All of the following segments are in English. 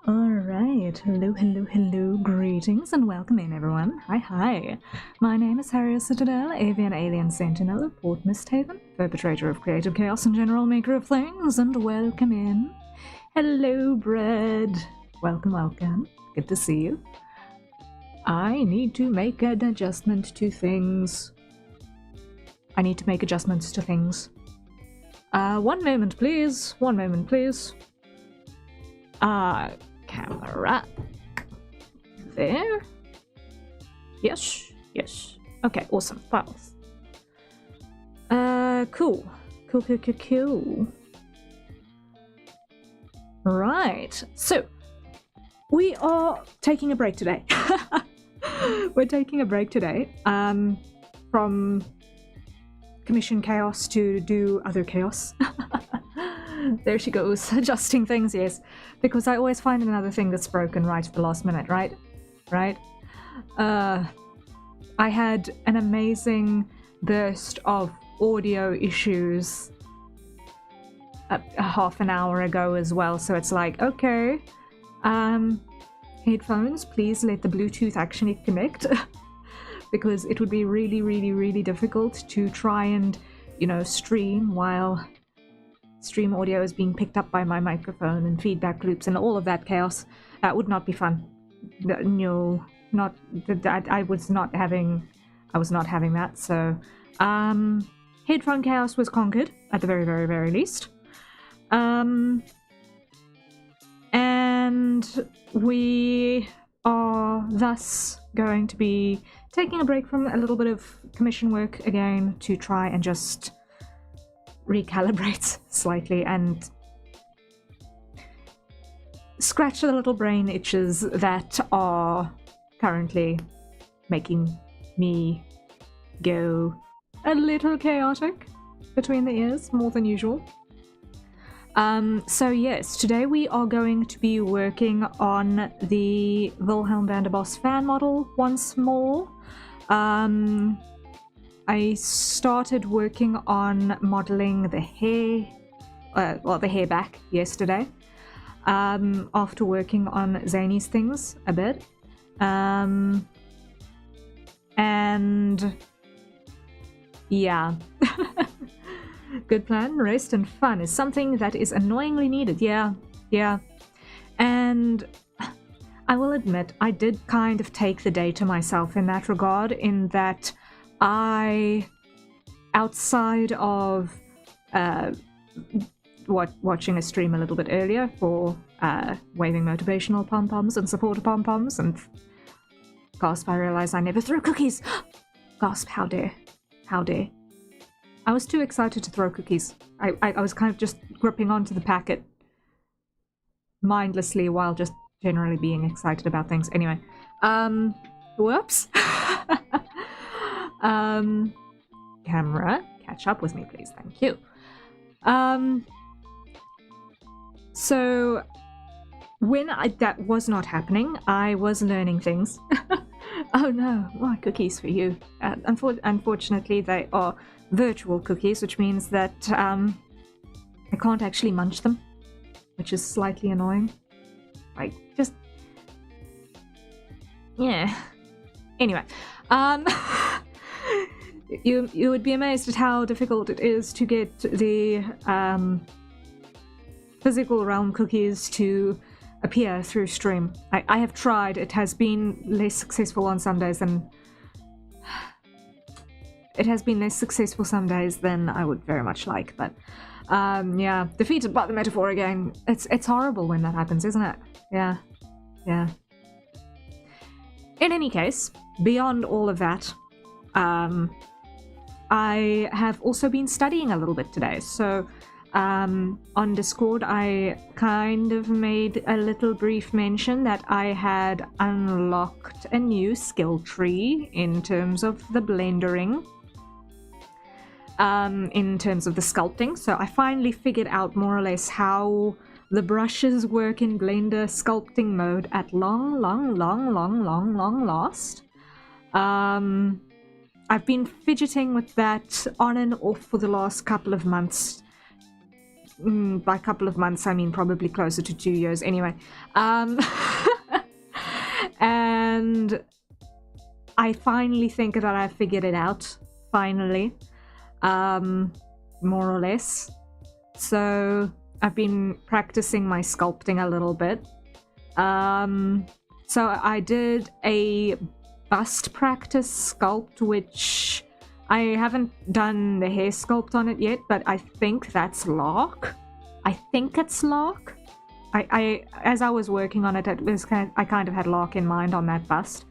Alright, hello, greetings and welcome in everyone. Hi. My name is Harrier Citadel, Avian Alien Sentinel, Port Misthaven, perpetrator of creative chaos and general maker of things, and welcome in. Hello, Bread. Welcome. Good to see you. I need to make an adjustment to things. One moment, please. Camera. There. Yes. Okay, awesome. Files. Cool. Right. So, we are taking a break today. We're taking a break today from commission chaos to do other chaos. There she goes, adjusting things, yes. Because I always find another thing that's broken right at the last minute, right? I had an amazing burst of audio issues a half an hour ago as well, so it's like, okay, headphones, please let the Bluetooth actually connect. Because it would be really difficult to try and, stream while stream audio is being picked up by my microphone and feedback loops and all of that chaos. That would not be fun. No, not that. I was not having that. So, headphone chaos was conquered at the very least. And we are thus going to be taking a break from a little bit of commission work again to try and just recalibrate slightly and scratch the little brain itches that are currently making me go a little chaotic between the ears, more than usual. So yes, today we are going to be working on the Wilhelm van der Bos fan model once more. I started working on modeling the hair, the hair back yesterday, after working on Zany's things a bit. And yeah. Good plan, rest and fun is something that is annoyingly needed. Yeah. And I will admit, I did kind of take the day to myself in that regard, in that I, outside of watching a stream a little bit earlier for waving motivational pom-poms and supporter pom-poms, and gasp, I realized I never threw cookies. Gasp, how dare. I was too excited to throw cookies. I was kind of just gripping onto the packet mindlessly while just generally being excited about things. Anyway, whoops. Camera, catch up with me, please. Thank you. So when that was not happening, I was learning things. Oh no, more cookies for you. Unfortunately, they are virtual cookies, which means that I can't actually munch them, which is slightly annoying. Like, just... yeah. Anyway, you would be amazed at how difficult it is to get the physical realm cookies to appear through stream. I have tried. It has been less successful on some days than... It has been less successful some days than I would very much like, but yeah, defeated by the metaphor again. It's horrible when that happens, isn't it? Yeah. In any case, beyond all of that, I have also been studying a little bit today. So on Discord, I kind of made a little brief mention that I had unlocked a new skill tree in terms of the blendering. In terms of the sculpting, so I finally figured out more or less how the brushes work in Blender sculpting mode at long last. I've been fidgeting with that on and off for the last couple of months, by a couple of months, I mean probably closer to 2 years anyway. And I finally think that I figured it out, finally, more or less. So I've been practicing my sculpting a little bit. So I did a bust practice sculpt, which I haven't done the hair sculpt on it yet, but I think that's Lark. I think it's Lark. I as I was working on it, I kind of had Lark in mind on that bust.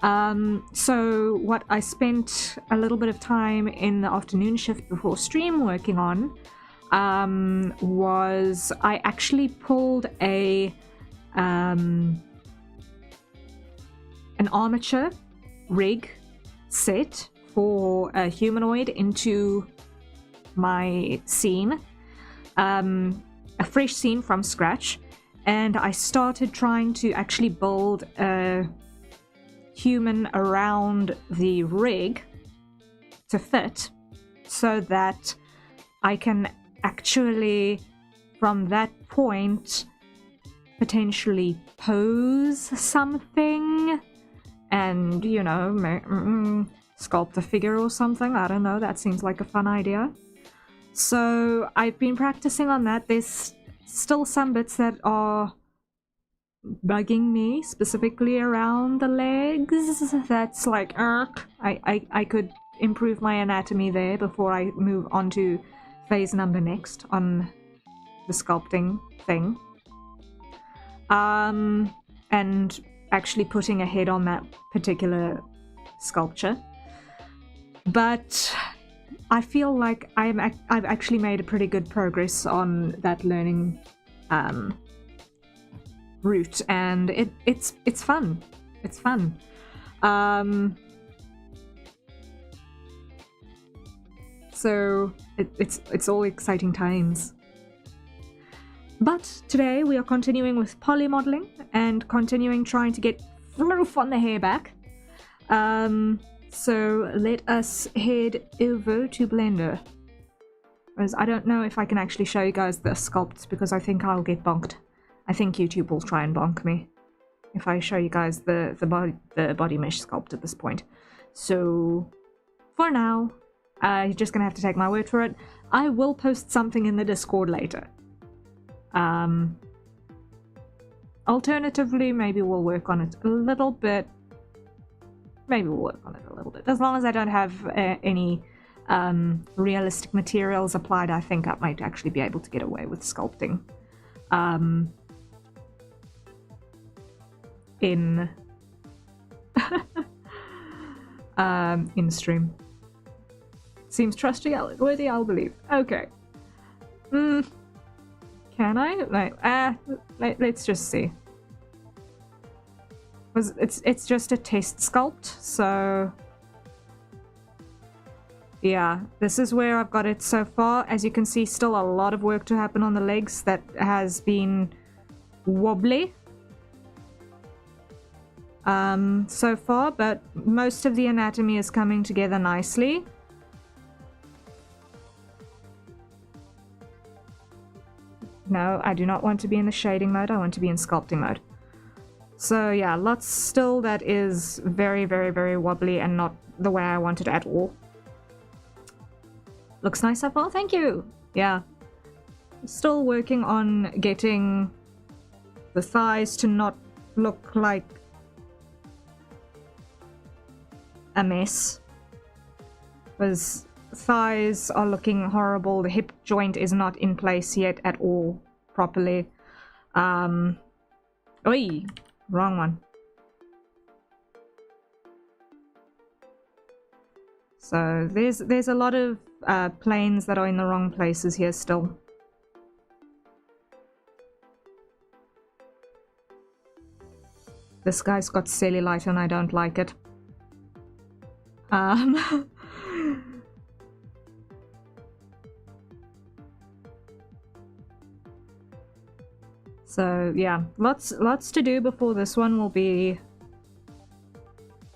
So what I spent a little bit of time in the afternoon shift before stream working on was I actually pulled an armature rig set for a humanoid into my scene, a fresh scene from scratch, and I started trying to actually build a human around the rig to fit, so that I can actually, from that point, potentially pose something and, you know, sculpt a figure or something. I don't know, that seems like a fun idea. So I've been practicing on that. There's still some bits that are bugging me, specifically around the legs. That's like, I could improve my anatomy there before I move on to phase number next on the sculpting thing. And actually putting a head on that particular sculpture. But I feel like I've actually made a pretty good progress on that learning route, and it's fun. It's fun. So it's all exciting times. But today we are continuing with poly modeling and continuing trying to get floof on the hair back. So let us head over to Blender. Whereas I don't know if I can actually show you guys the sculpts, because I think I'll get bonked. I think YouTube will try and bonk me if I show you guys the body mesh sculpt at this point. So for now, you're just gonna have to take my word for it. I will post something in the Discord later. Alternatively, maybe we'll work on it a little bit. Maybe we'll work on it a little bit. As long as I don't have any realistic materials applied, I think I might actually be able to get away with sculpting in stream. Seems trustworthy, I'll believe. Okay. Can I? Let's just see. It's just a test sculpt, so yeah, this is where I've got it so far. As you can see, still a lot of work to happen on the legs. That has been wobbly so far, but most of the anatomy is coming together nicely. No, I do not want to be in the shading mode. I want to be in sculpting mode. So yeah, lots still that is very, very, very wobbly and not the way I want it at all. Looks nice so far, thank you! Yeah. Still working on getting the thighs to not look like a mess. Because thighs are looking horrible, the hip joint is not in place yet at all properly. Oi! Wrong one. So there's a lot of planes that are in the wrong places here still. This guy's got cellulite and I don't like it. So yeah, lots to do before this one will be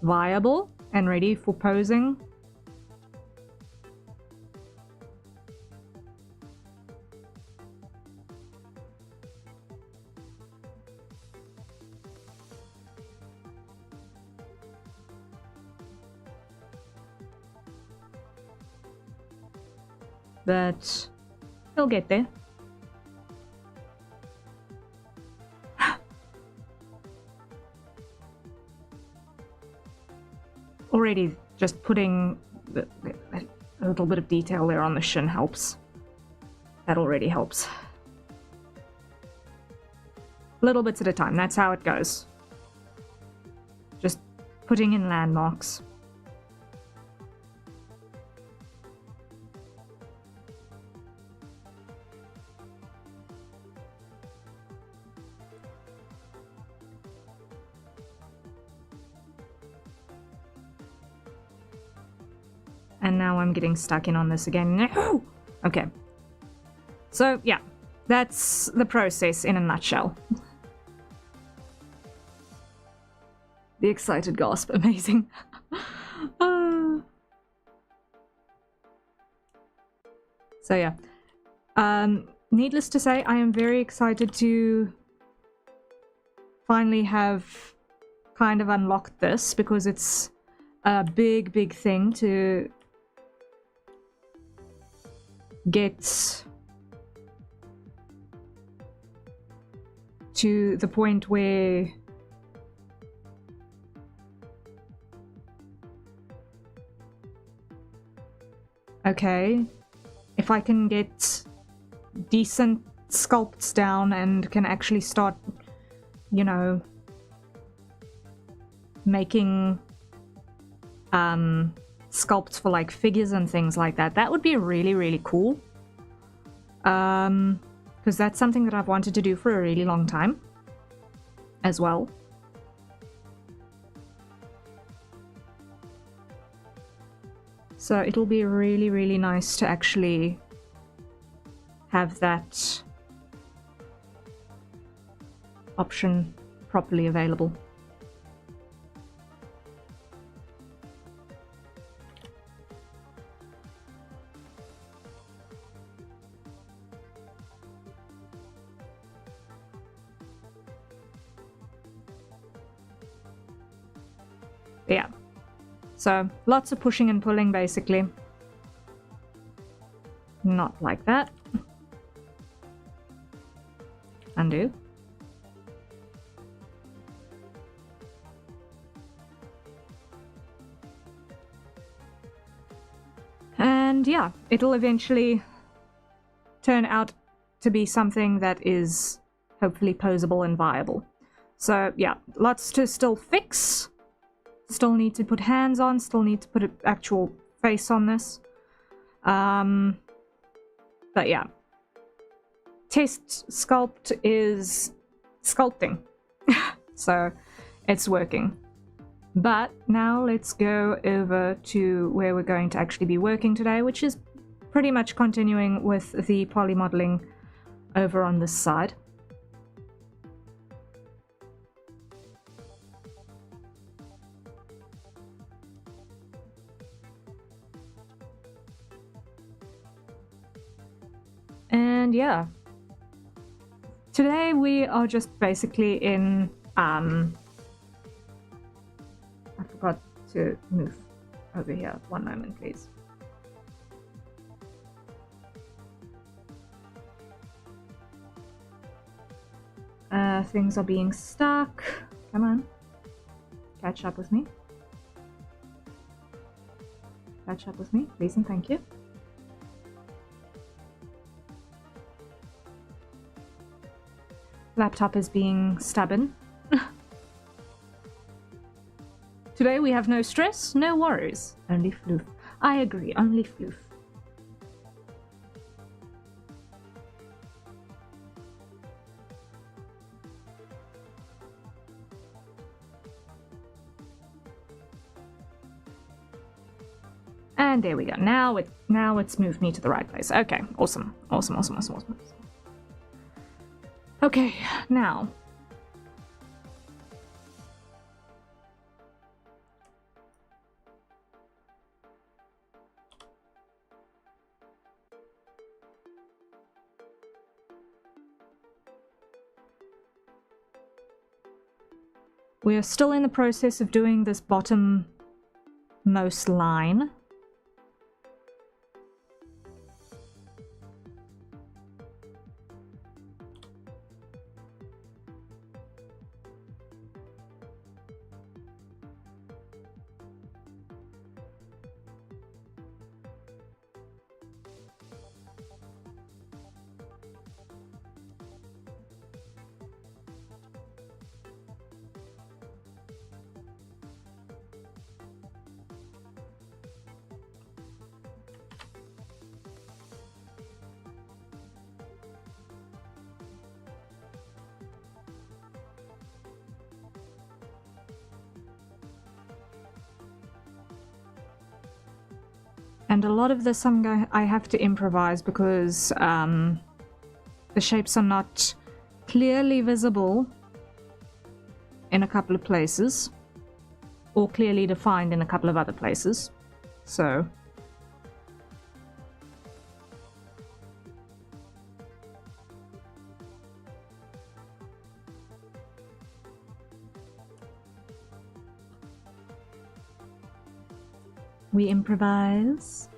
viable and ready for posing. but we'll get there. Already just putting a little bit of detail there on the shin helps. That already helps. Little bits at a time, that's how it goes. Just putting in landmarks. And now I'm getting stuck in on this again. No! Okay. So, yeah. That's the process in a nutshell. The excited gasp. Amazing. So, yeah. Needless to say, I am very excited to finally have kind of unlocked this, because it's a big, big thing to get to the point where okay, if I can get decent sculpts down and can actually start, you know, making sculpts for like figures and things like that, that would be really, really cool. Because that's something that I've wanted to do for a really long time as well. So it'll be really, really nice to actually have that option properly available. Yeah, so lots of pushing and pulling basically. Not like that. Undo. And yeah, it'll eventually turn out to be something that is hopefully posable and viable. So yeah, lots to still fix. Still need to put hands on, still need to put an actual face on this. But yeah. Test sculpt is sculpting. So it's working. But now let's go over to where we're going to actually be working today, which is pretty much continuing with the poly modeling over on this side. And yeah, today we are just basically in, I forgot to move over here. One moment, please. Things are being stuck. Come on. Catch up with me. Catch up with me, please and thank you. Laptop is being stubborn. Today we have no stress, no worries. Only floof. I agree, only floof. And there we go. Now it's moved me to the right place. Okay, awesome. Awesome, awesome, awesome, awesome. Okay, now. We are still in the process of doing this bottom-most line. And a lot of this I have to improvise because the shapes are not clearly visible in a couple of places, or clearly defined in a couple of other places. So we improvise.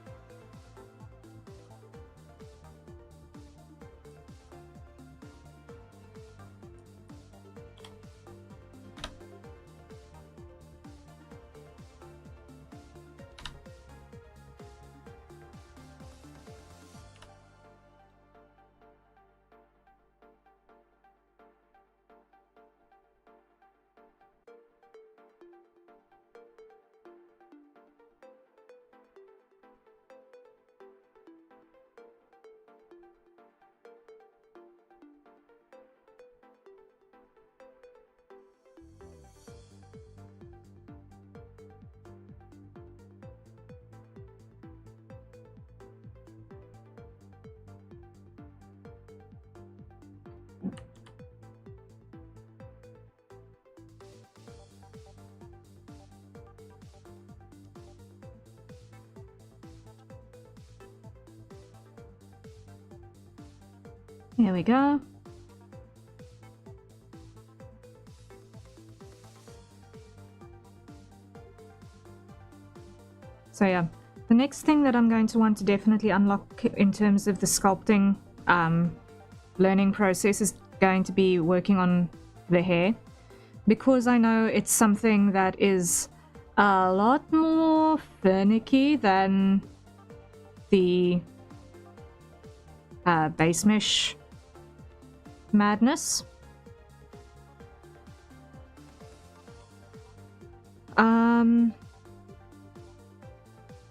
Here we go. So yeah, the next thing that I'm going to want to definitely unlock in terms of the sculpting learning process is going to be working on the hair, because I know it's something that is a lot more finicky than the base mesh madness.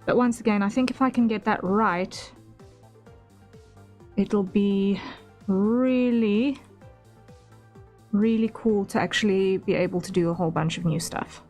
But once again, I think if I can get that right, it'll be really, really cool to actually be able to do a whole bunch of new stuff.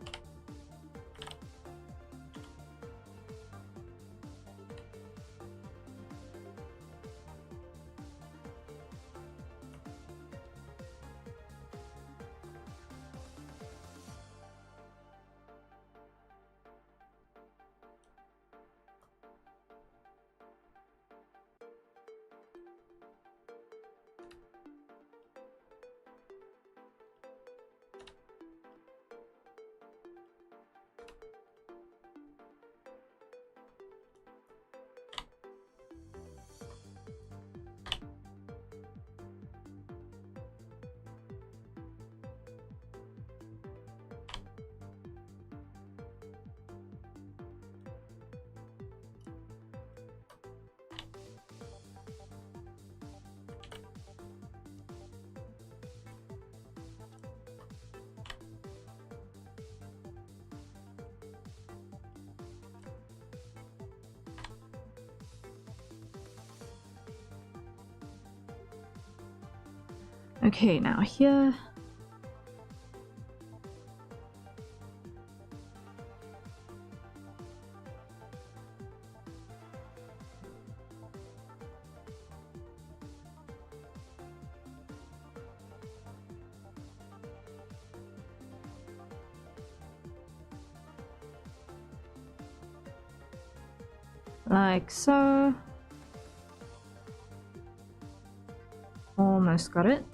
Okay, now here. Like so. Almost got it.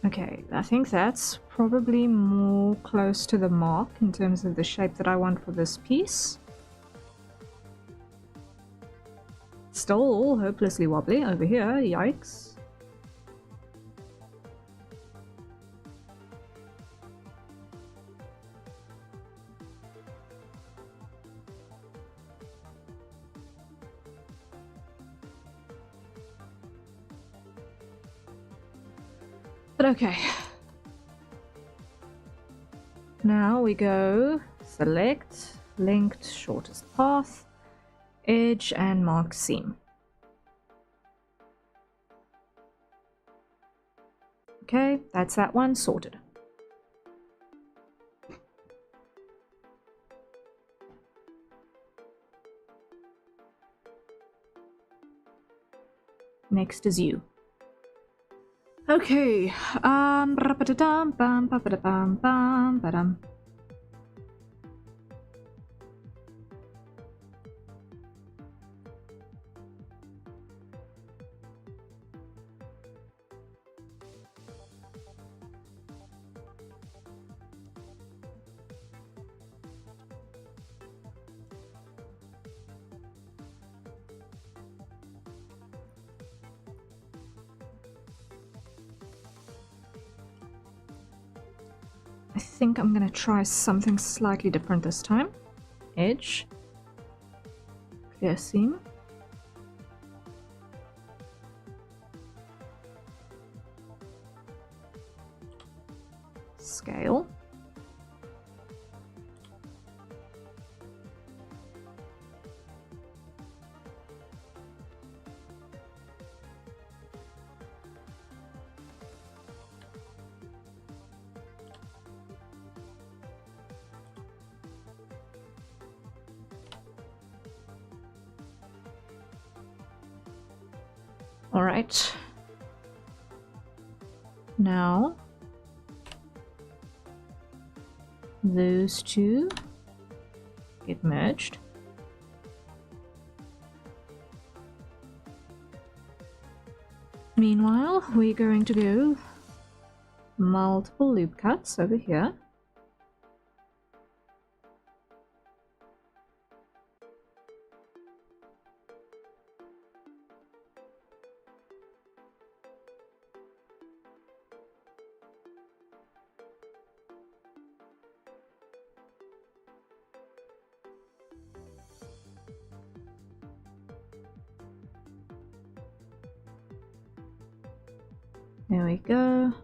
Okay, I think that's probably more close to the mark in terms of the shape that I want for this piece. Still hopelessly wobbly over here, yikes. But okay. Now we go select, linked, shortest path, edge, and mark seam. Okay, that's that one sorted. Next is you. Okay, I think I'm gonna try something slightly different this time. Edge, clear seam, scale, all right. Now those two get merged. Meanwhile, we're going to go multiple loop cuts over here. There we go.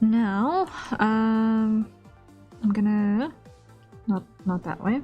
Now, I'm gonna not that way.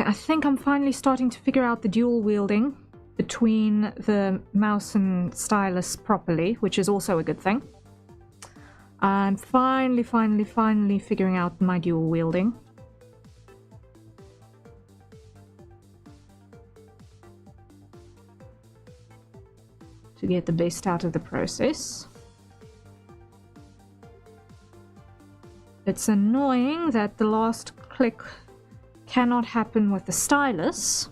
Okay, I think I'm finally starting to figure out the dual wielding between the mouse and stylus properly, which is also a good thing. I'm finally figuring out my dual wielding. To get the best out of the process. It's annoying that the last click cannot happen with the stylus,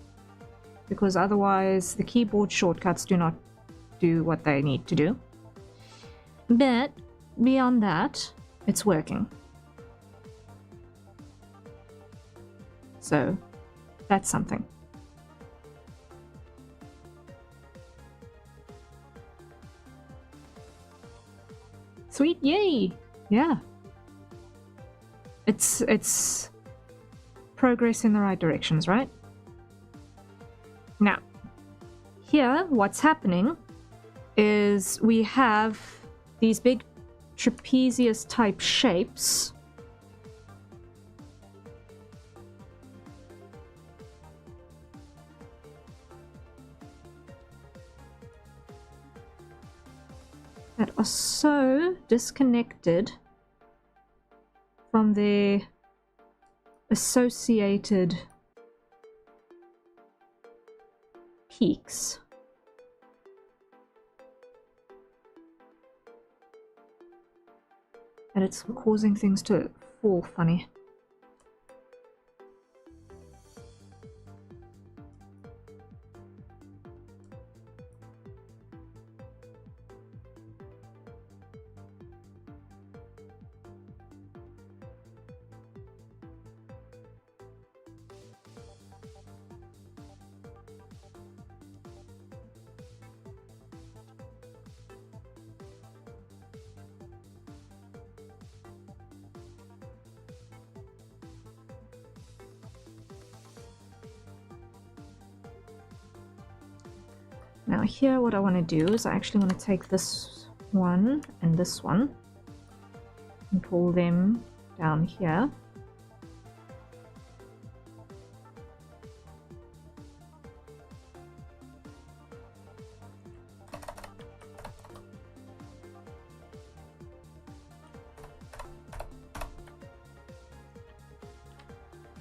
because otherwise the keyboard shortcuts do not do what they need to do. But beyond that, it's working. So that's something. Sweet, yay! Yeah. It's progress in the right directions, right? Now, here, what's happening is we have these big trapezius type shapes. That are so disconnected from their associated peaks. And it's causing things to fall funny. Now here what I want to do is I actually want to take this one and this one and pull them down here.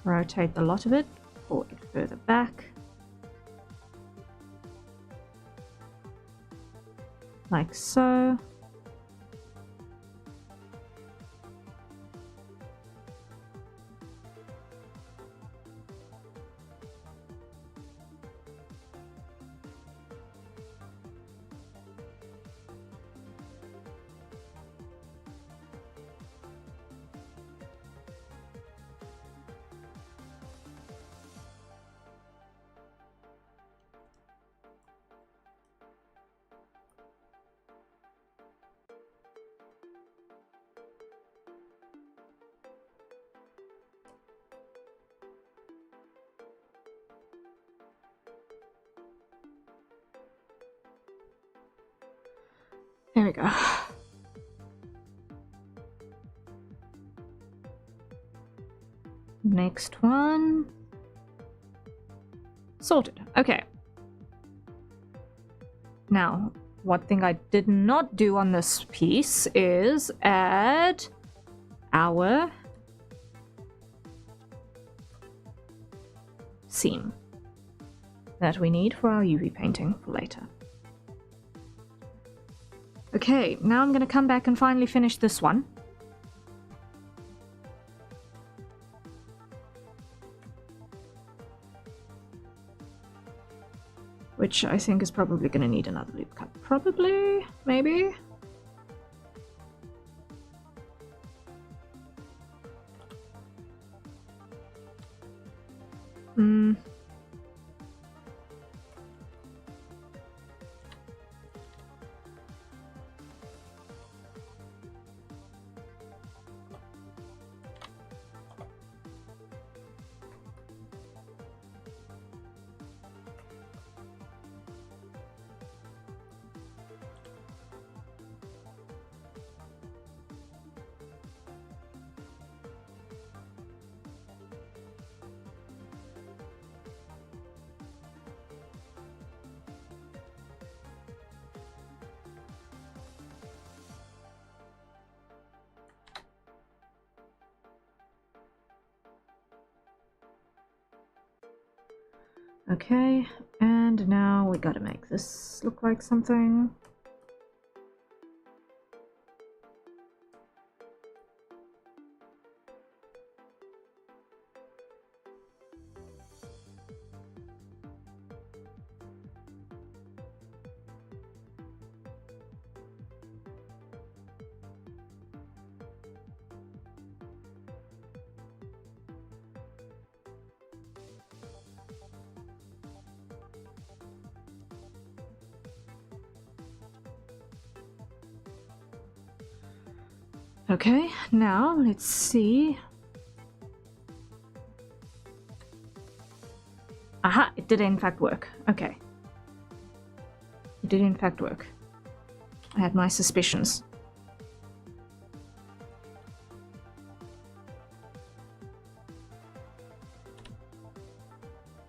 Rotate the lot of it, pull it further back. Like so. There we go. Next one. Sorted. Okay. Now, one thing I did not do on this piece is add our seam that we need for our UV painting for later. Okay, now I'm going to come back and finally finish this one. Which I think is probably going to need another loop cut. Probably, maybe. Okay, and now we gotta make this look like something. Okay, now let's see. Aha, it did in fact work. Okay. It did in fact work. I had my suspicions.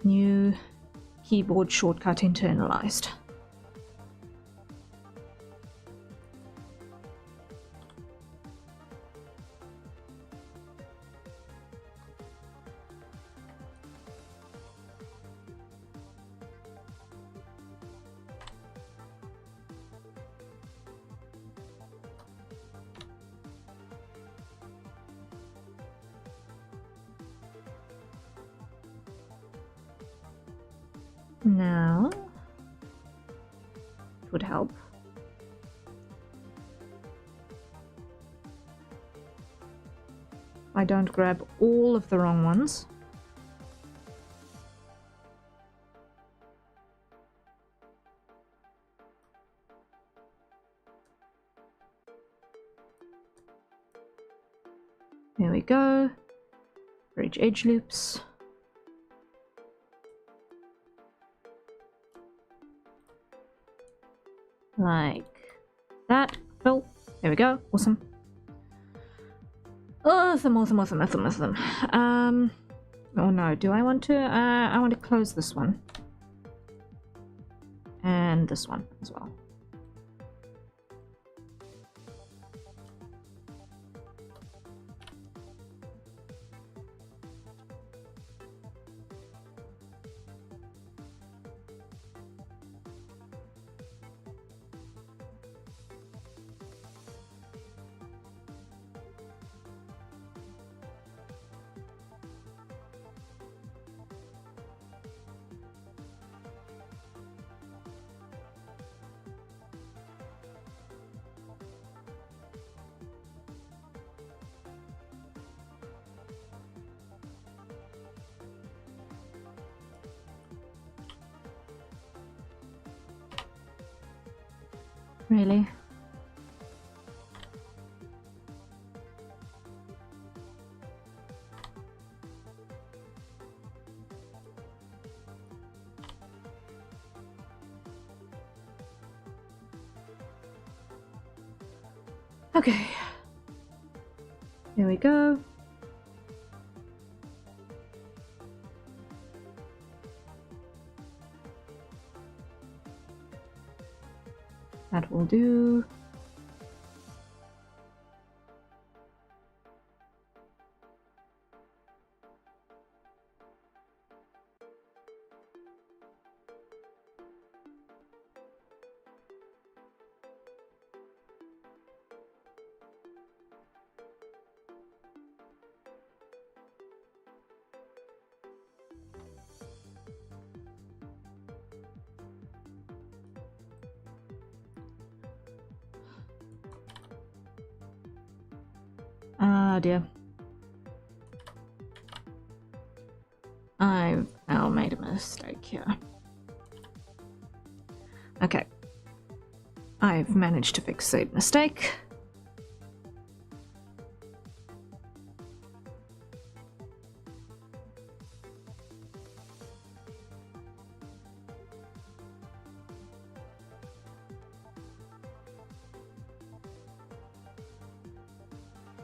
New keyboard shortcut internalized. Now, it would help. I don't grab all of the wrong ones. There we go. Bridge edge loops. Like that. Oh, there we go. Awesome. Awesome, awesome, awesome, awesome, awesome. Oh no, do I want to? I want to close this one. And this one as well. Really? Okay. There we go. That will do. Ah dear. I've now made a mistake here. Okay. I've managed to fix said mistake.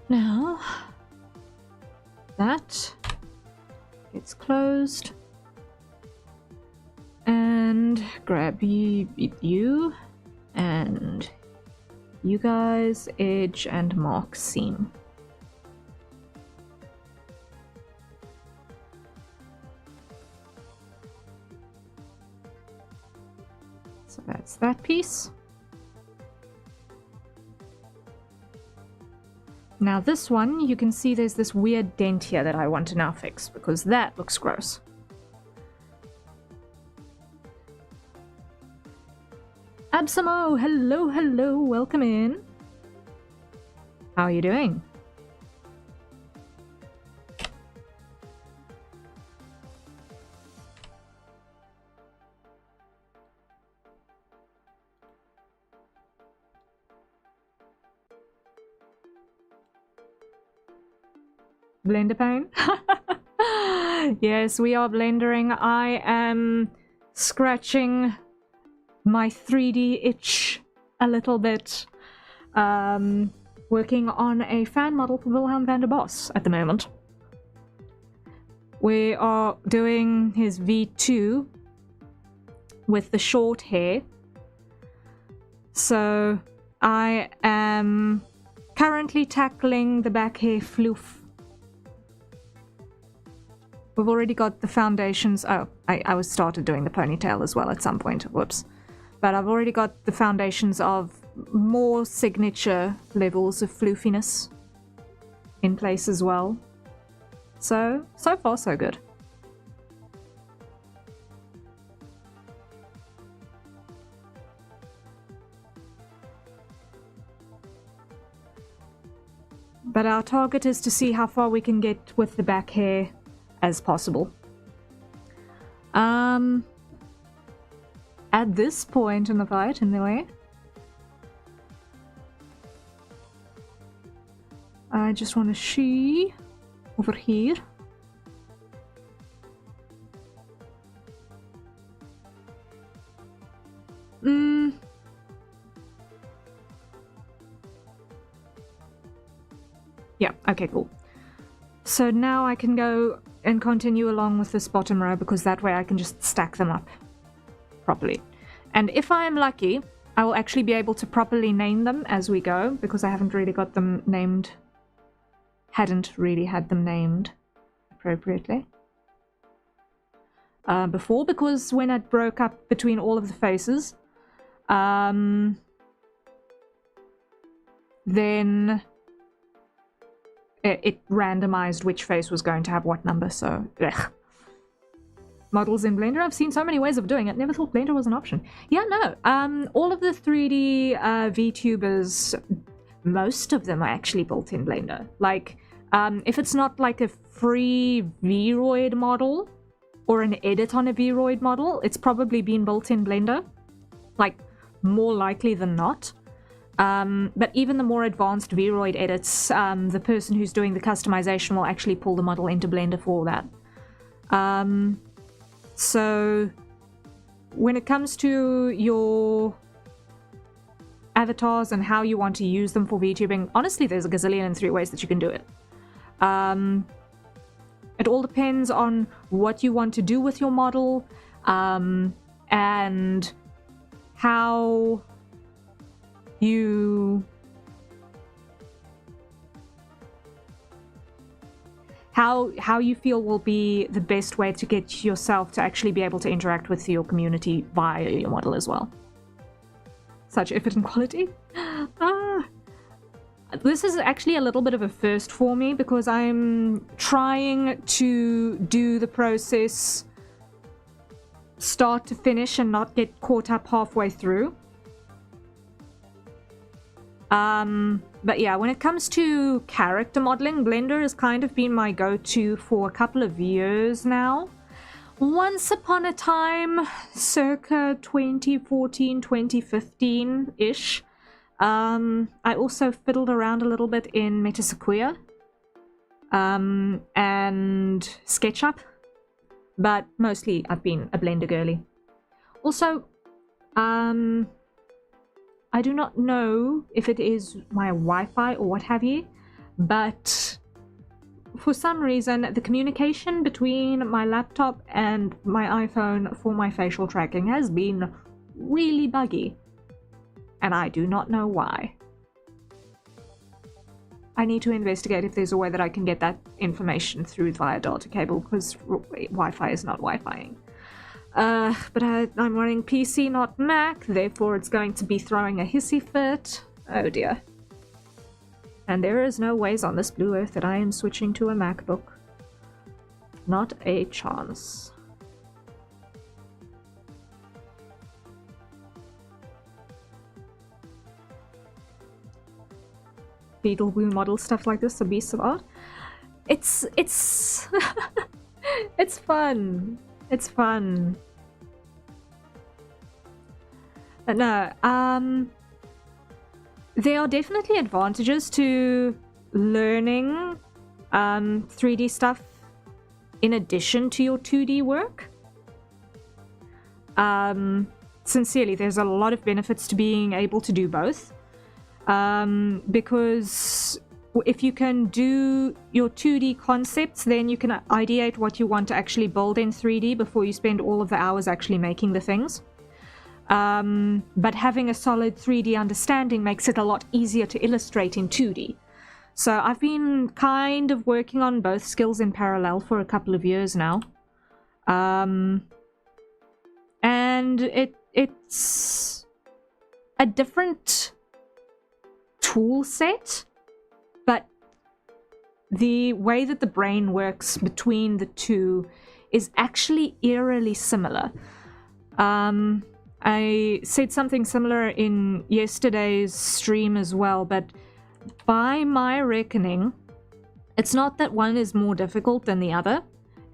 Now, that gets closed, and grab you and you guys, edge and mark seam. that's that piece. Now this one, you can see there's this weird dent here that I want to now fix, because that looks gross. Absamo, hello, hello, welcome in. How are you doing? Blender pain? Yes, we are blendering. I am scratching my 3D itch a little bit. Working on a fan model for Wilhelm van der Bos at the moment. We are doing his V2 with the short hair. So I am currently tackling the back hair floof. We've already got the foundations. Oh, I was started doing the ponytail as well at some point. Whoops. But I've already got the foundations of more signature levels of floofiness in place as well. So far so good. But our target is to see how far we can get with the back hair as possible. At this point in the fight, anyway, I just want to see over here. Yeah, okay, cool. So now I can go and continue along with this bottom row, because that way I can just stack them up properly. And if I am lucky, I will actually be able to properly name them as we go, because I haven't really got them named. Hadn't really had them named appropriately before, because when it broke up between all of the faces, then it randomized which face was going to have what number, so ugh. Models in Blender, I've seen so many ways of doing it, never thought Blender was an option. Yeah, no, all of the 3D VTubers, most of them are actually built in Blender. Like, if it's not like a free Vroid model, or an edit on a Vroid model, it's probably been built in Blender. Like, more likely than not. But even the more advanced Vroid edits, the person who's doing the customization will actually pull the model into Blender for that. So when it comes to your avatars and how you want to use them for VTubing, honestly, there's a gazillion and 3 ways that you can do it. It all depends on what you want to do with your model, and how you feel will be the best way to get yourself to actually be able to interact with your community via your model as well. Such effort and quality. This is actually a little bit of a first for me, because I'm trying to do the process start to finish and not get caught up halfway through. But yeah, when it comes to character modeling, Blender has kind of been my go-to for a couple of years now. Once upon a time, circa 2014, 2015-ish, I also fiddled around a little bit in Metasequoia and SketchUp, but mostly I've been a Blender girly. Also, I do not know if it is my Wi-Fi or what have you, but for some reason the communication between my laptop and my iPhone for my facial tracking has been really buggy, and I do not know why. I need to investigate if there's a way that I can get that information through via data cable, because Wi-Fi is not Wi-Fi-ing. But I'm running PC, not Mac, therefore it's going to be throwing a hissy fit. Oh dear. And there is no ways on this blue earth that I am switching to a MacBook. Not a chance. Beetle model stuff like this, a beast of art. It's it's fun. It's fun. But no, there are definitely advantages to learning 3D stuff in addition to your 2D work. Sincerely, there's a lot of benefits to being able to do both. Because if you can do your 2D concepts, then you can ideate what you want to actually build in 3D before you spend all of the hours actually making the things. But having a solid 3D understanding makes it a lot easier to illustrate in 2D. So I've been kind of working on both skills in parallel for a couple of years now. And it's a different tool set, but the way that the brain works between the two is actually eerily similar. I said something similar in yesterday's stream as well, but by my reckoning, it's not that one is more difficult than the other.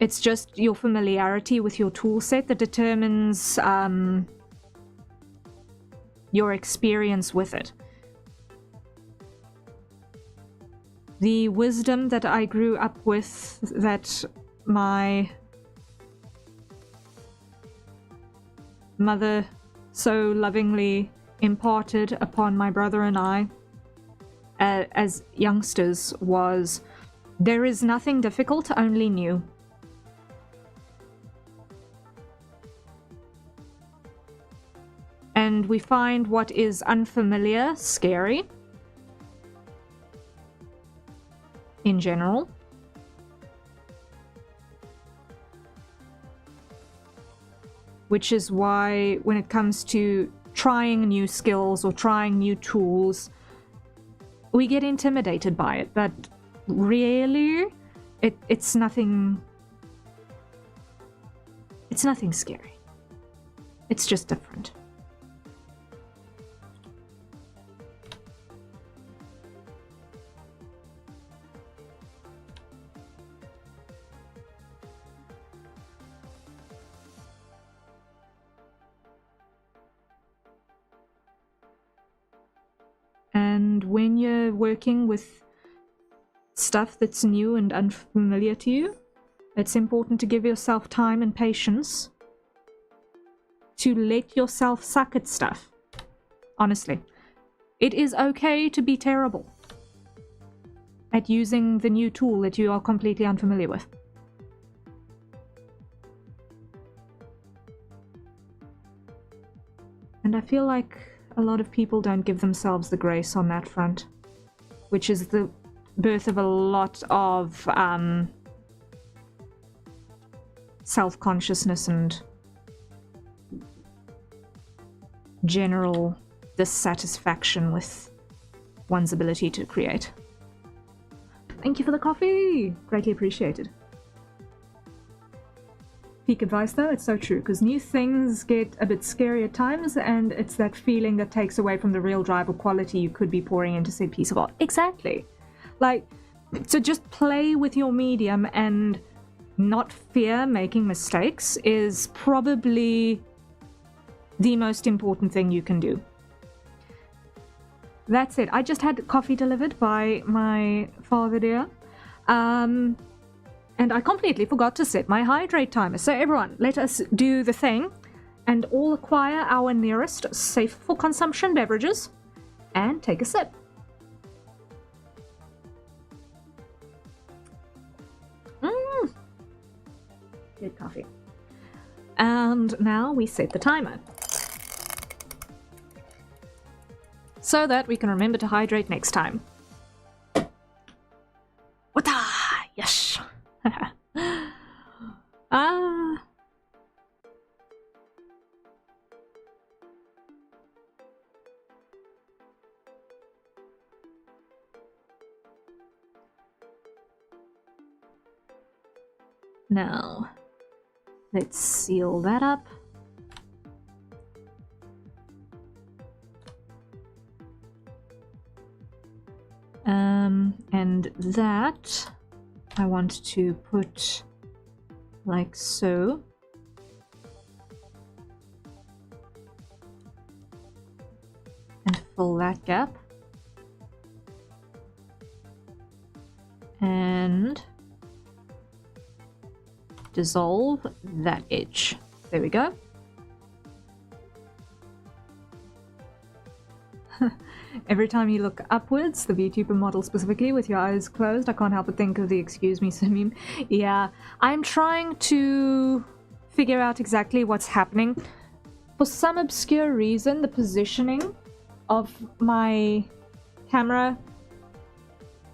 It's just your familiarity with your tool set that determines your experience with it. The wisdom that I grew up with, that my mother so lovingly imparted upon my brother and I as youngsters, was there is nothing difficult, only new. And we find what is unfamiliar scary in general. Which is why when it comes to trying new skills or trying new tools, we get intimidated by it. But really, it's nothing. It's nothing scary. It's just different. And when you're working with stuff that's new and unfamiliar to you, it's important to give yourself time and patience to let yourself suck at stuff. Honestly, it is okay to be terrible at using the new tool that you are completely unfamiliar with. And I feel like a lot of people don't give themselves the grace on that front, which is the birth of a lot of self-consciousness and general dissatisfaction with one's ability to create. Thank you for the coffee! Greatly appreciated. Peak advice though, it's so true, because new things get a bit scary at times, and it's that feeling that takes away from the real drive or quality you could be pouring into said piece of art. Exactly. Like, so just play with your medium and not fear making mistakes is probably the most important thing you can do. That's it. I just had coffee delivered by my father dear. And I completely forgot to set my hydrate timer. So everyone, let us do the thing and all acquire our nearest safe for consumption beverages and take a sip. Good coffee. And now we set the timer, so that we can remember to hydrate next time. Wata! Yes! Now, let's seal that up. And that I want to put like so. And fill that gap. And dissolve that edge. There we go. Every time you look upwards, the VTuber model specifically, with your eyes closed, I can't help but think of the excuse me meme. Yeah, I'm trying to figure out exactly what's happening. For some obscure reason, the positioning of my camera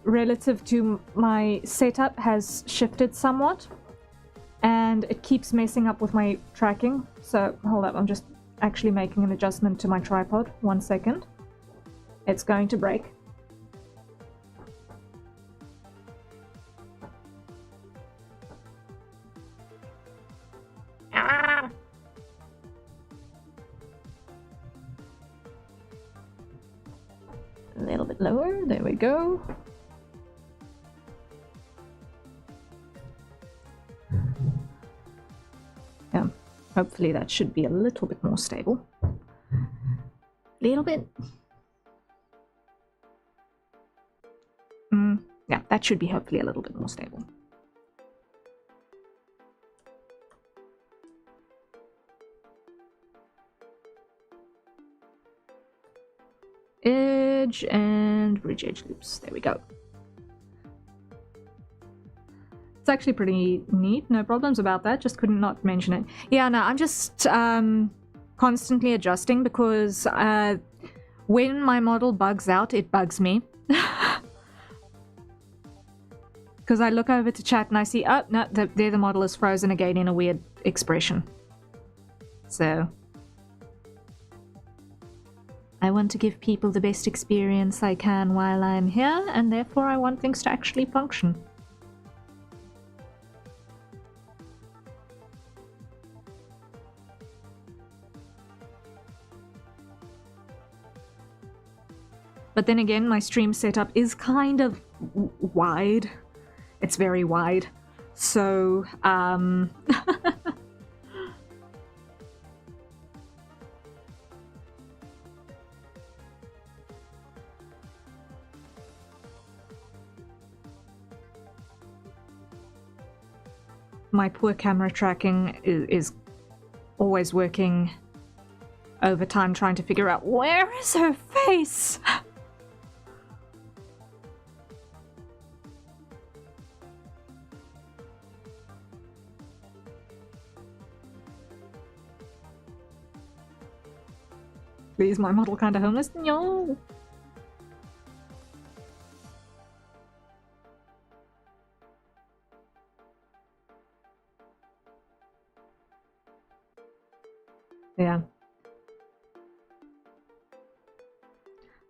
relative to my setup has shifted somewhat, and it keeps messing up with my tracking. So hold up, I'm just actually making an adjustment to my tripod. 1 second. It's going to break. Ah! A little bit lower, there we go. Yeah, hopefully that should be a little bit more stable. Little bit. Yeah, that should be hopefully a little bit more stable. Edge and bridge edge loops. There we go. It's actually pretty neat. No problems about that. Just couldn't not mention it. Yeah, no, I'm just constantly adjusting because when my model bugs out, it bugs me. Because I look over to chat and I see, oh, no, there the model is frozen again in a weird expression. So I want to give people the best experience I can while I'm here, and therefore I want things to actually function. But then again, my stream setup is kind of wide. It's very wide. So, my poor camera tracking is always working overtime trying to figure out where is her face? Please, my model kinda homeless? No! Yeah.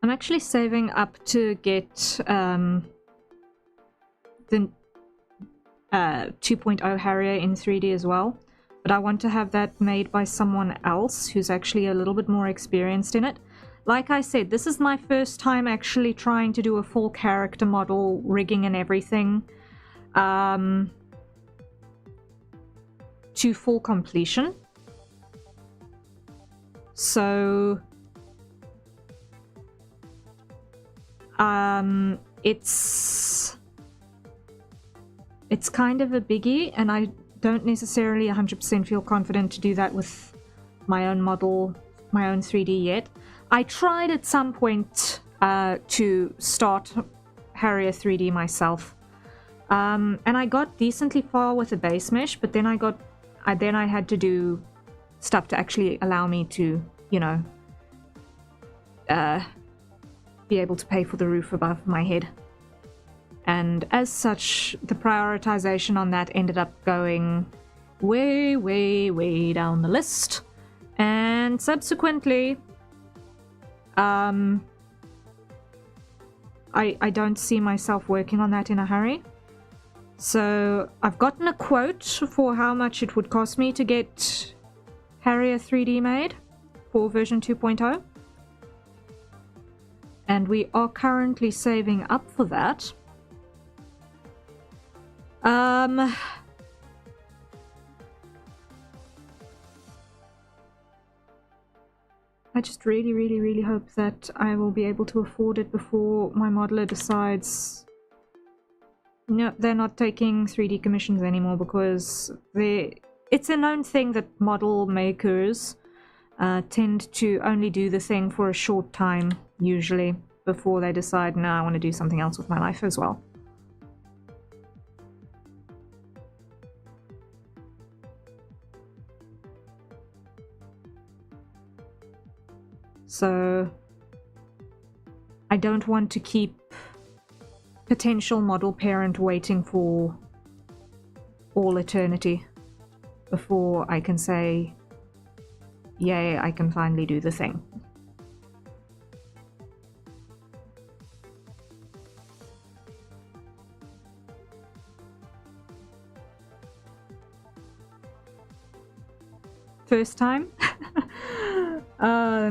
I'm actually saving up to get the 2.0 Harrier in 3D as well. But I want to have that made by someone else who's actually a little bit more experienced in it. Like I said, this is my first time actually trying to do a full character model, rigging and everything, to full completion. So it's kind of a biggie, and I don't necessarily 100% feel confident to do that with my own model, my own 3D yet. I tried at some point to start Harrier 3D myself, and I got decently far with the base mesh, but then I had to do stuff to actually allow me to, you know, be able to pay for the roof above my head. And as such, the prioritization on that ended up going way, way, way down the list. And subsequently, I don't see myself working on that in a hurry. So I've gotten a quote for how much it would cost me to get Harrier 3D made for version 2.0. And we are currently saving up for that. I just really, really, really hope that I will be able to afford it before my modeler decides. No, they're not taking 3D commissions anymore because it's a known thing that model makers tend to only do the thing for a short time, usually, before they decide, no, I want to do something else with my life as well. So I don't want to keep potential model parent waiting for all eternity before I can say, yay, I can finally do the thing. First time.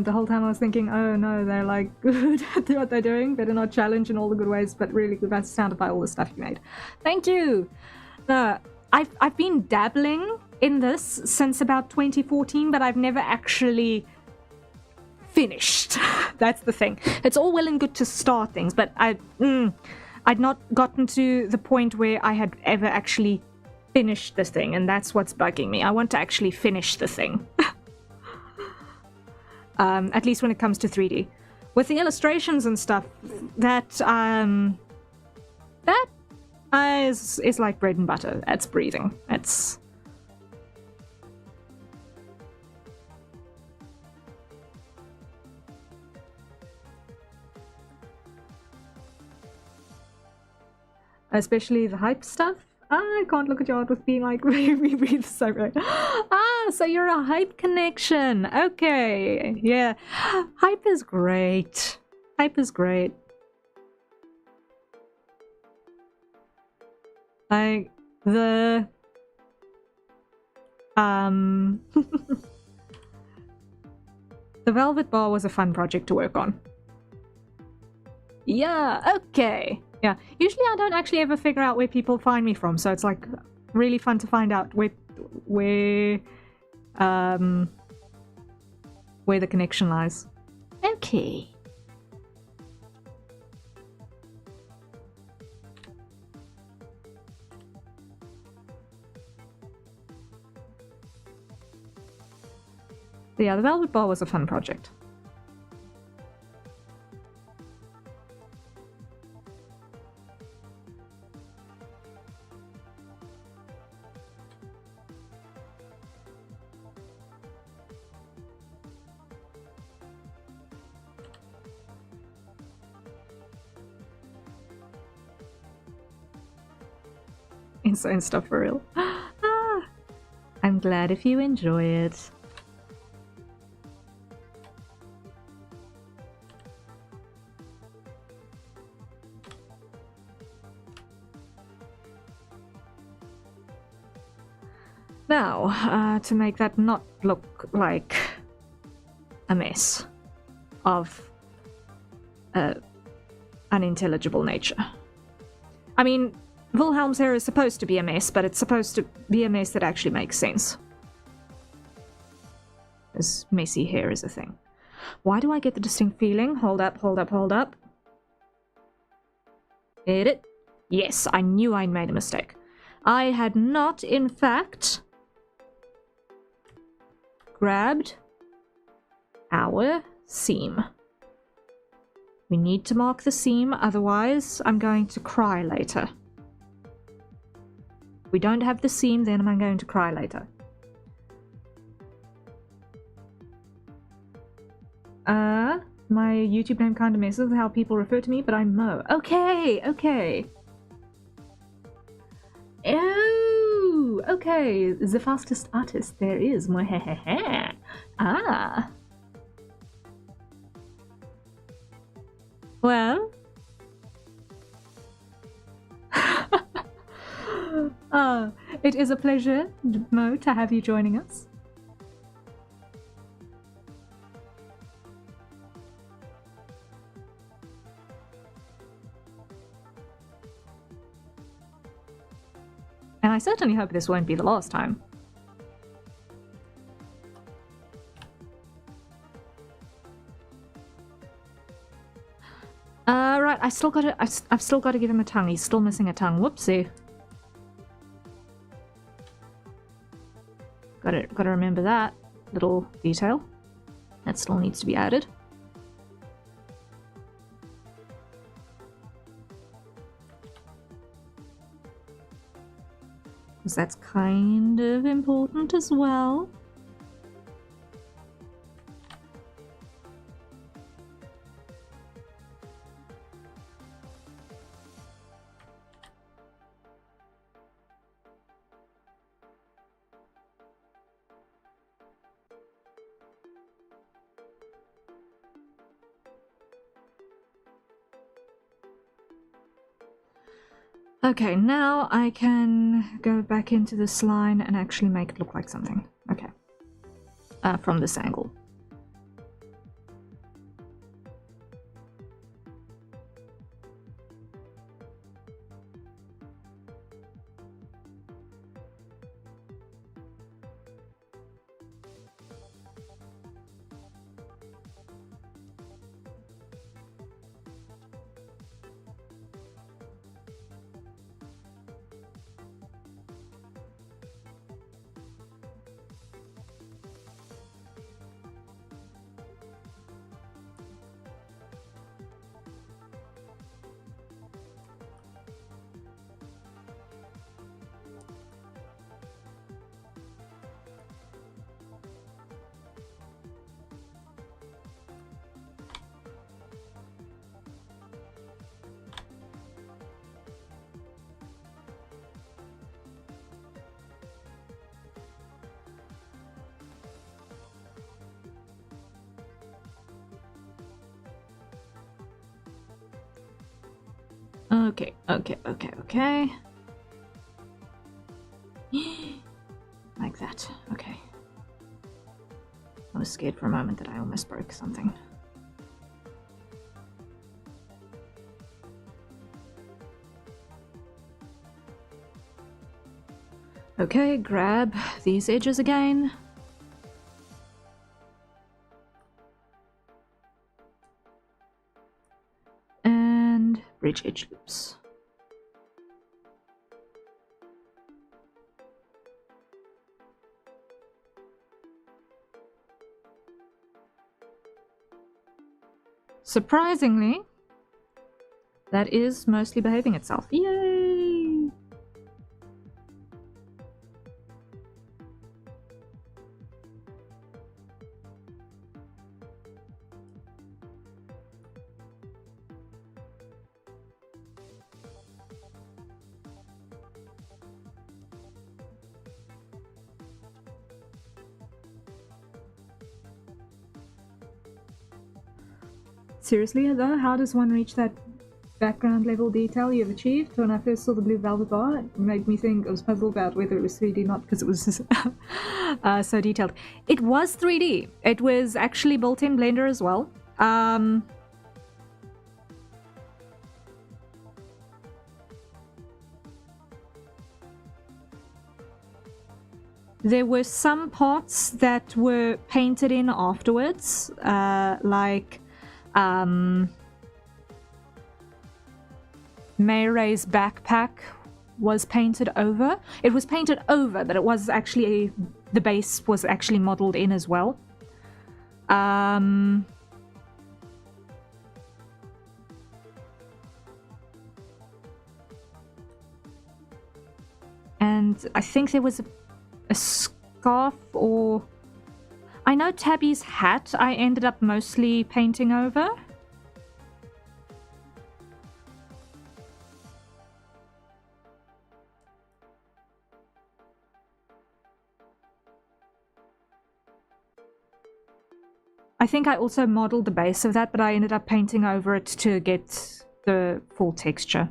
The whole time I was thinking, oh no, they're like good at what they're doing. Better not challenge in all the good ways, but really good. That's sounded by all the stuff you made. Thank you. I've been dabbling in this since about 2014, but I've never actually finished. That's the thing. It's all well and good to start things, but I'd not gotten to the point where I had ever actually finished the thing, and that's what's bugging me. I want to actually finish the thing. At least when it comes to 3D. With the illustrations and stuff, that is like bread and butter. That's breathing. It's... especially the hype stuff. I can't look at your art with being like, we so right. So you're a hype connection. Okay, yeah. Hype is great. Hype is great. Like, the... the Velvet Bar was a fun project to work on. Yeah, okay. Yeah, usually I don't actually ever figure out where people find me from, so it's like really fun to find out where the connection lies. Okay. Yeah, the Velvet Ball was a fun project. Insane stuff for real. I'm glad if you enjoy it. Now, to make that not look like a mess of unintelligible nature. I mean, Wilhelm's hair is supposed to be a mess, but it's supposed to be a mess that actually makes sense. This messy hair is a thing. Why do I get the distinct feeling? Hold up, hold up, hold up. Edit. Yes, I knew I'd made a mistake. I had not, in fact, grabbed our seam. We need to mark the seam, otherwise I'm going to cry later. If we don't have the seam, then I'm going to cry later. My YouTube name kind of messes with how people refer to me, but I'm Mo. Okay, okay. Oh, okay. The fastest artist there is. Ah. Well. It is a pleasure, Mo, to have you joining us. And I certainly hope this won't be the last time. Right, I've still got to give him a tongue. He's still missing a tongue. Whoopsie. Gotta remember that little detail. That still needs to be added. Because that's kind of important as well. Okay, now I can go back into this line and actually make it look like something. Okay. From this angle. Okay. Like that. Okay. I was scared for a moment that I almost broke something. Okay, grab these edges again. And bridge edge loops. Surprisingly, that is mostly behaving itself. Yay! Seriously though, how does one reach that background level detail you've achieved? When I first saw the blue velvet bar, it made me think, I was puzzled about whether it was 3D or not, because it was so detailed. It was 3D. It was actually built in Blender as well. There were some parts that were painted in afterwards, like Mayray's backpack was painted over. It was painted over, but it was actually the base was actually modeled in as well. And I think there was a scarf, or I know Tabby's hat I ended up mostly painting over. I think I also modeled the base of that, but I ended up painting over it to get the full texture.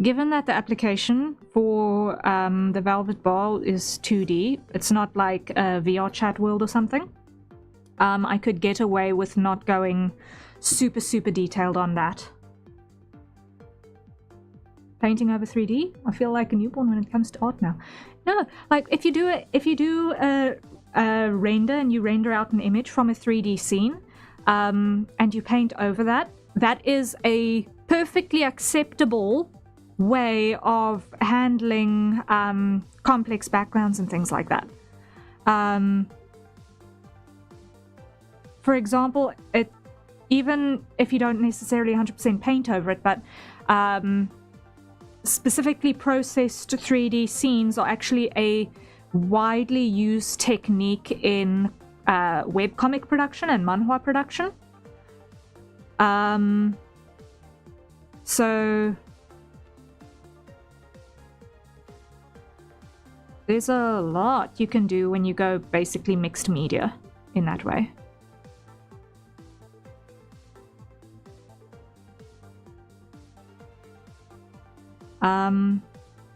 given that the application for the Velvet Ball is 2D, it's not like a VR chat world or something, I could get away with not going super, super detailed on that. Painting over 3D? I feel like a newborn when it comes to art now. No, like if you do a render and you render out an image from a 3D scene, and you paint over that, that is a perfectly acceptable way of handling complex backgrounds and things like that. For example, even if you don't necessarily 100% paint over it, but specifically processed 3D scenes are actually a widely used technique in webcomic production and manhwa production. So there's a lot you can do when you go basically mixed media in that way.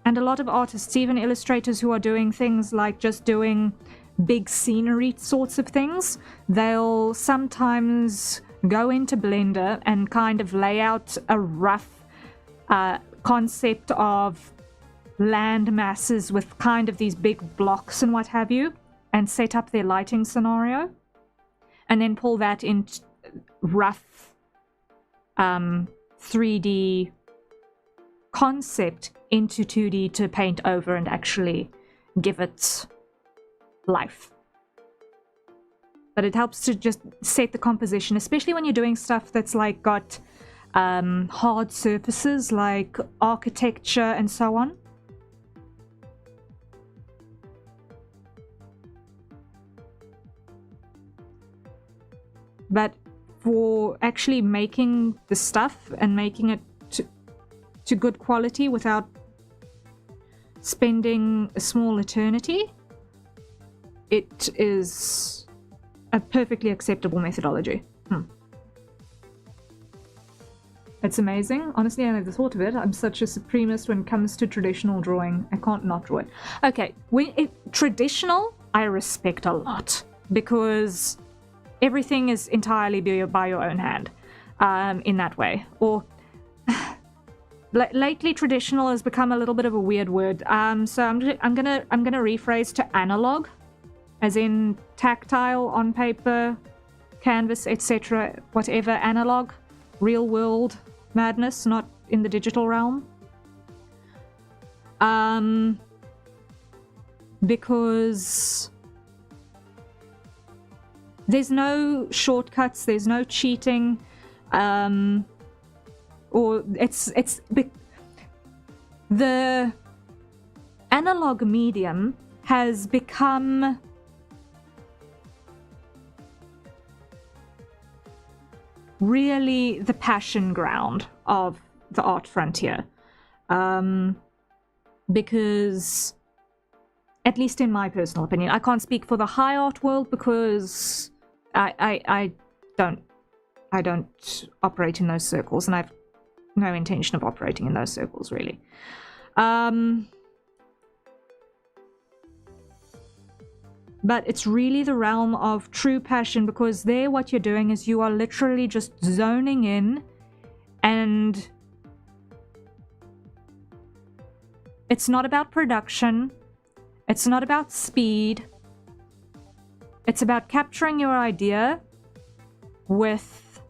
And a lot of artists, even illustrators who are doing things like just doing big scenery sorts of things, they'll sometimes go into Blender and kind of lay out a rough concept of land masses with kind of these big blocks and what have you, and set up their lighting scenario, and then pull that into rough 3D concept into 2D to paint over and actually give it life. But it helps to just set the composition, especially when you're doing stuff that's like got hard surfaces like architecture and so on. But for actually making the stuff and making it to good quality without spending a small eternity, it is a perfectly acceptable methodology. It's amazing. Honestly, I never thought of it. I'm such a supremacist when it comes to traditional drawing. I can't not draw it. Okay, traditional, I respect a lot, because everything is entirely by your own hand in that way. Or lately, traditional has become a little bit of a weird word. So I'm gonna rephrase to analog, as in tactile, on paper, canvas, etc. Whatever, analog, real world madness, not in the digital realm. Because there's no shortcuts, there's no cheating, or the analog medium has become really the passion ground of the art frontier, because, at least in my personal opinion, I can't speak for the high art world because I don't operate in those circles, and I've no intention of operating in those circles, really. But it's really the realm of true passion, because there what you're doing is you are literally just zoning in, and it's not about production, it's not about speed, it's about capturing your idea with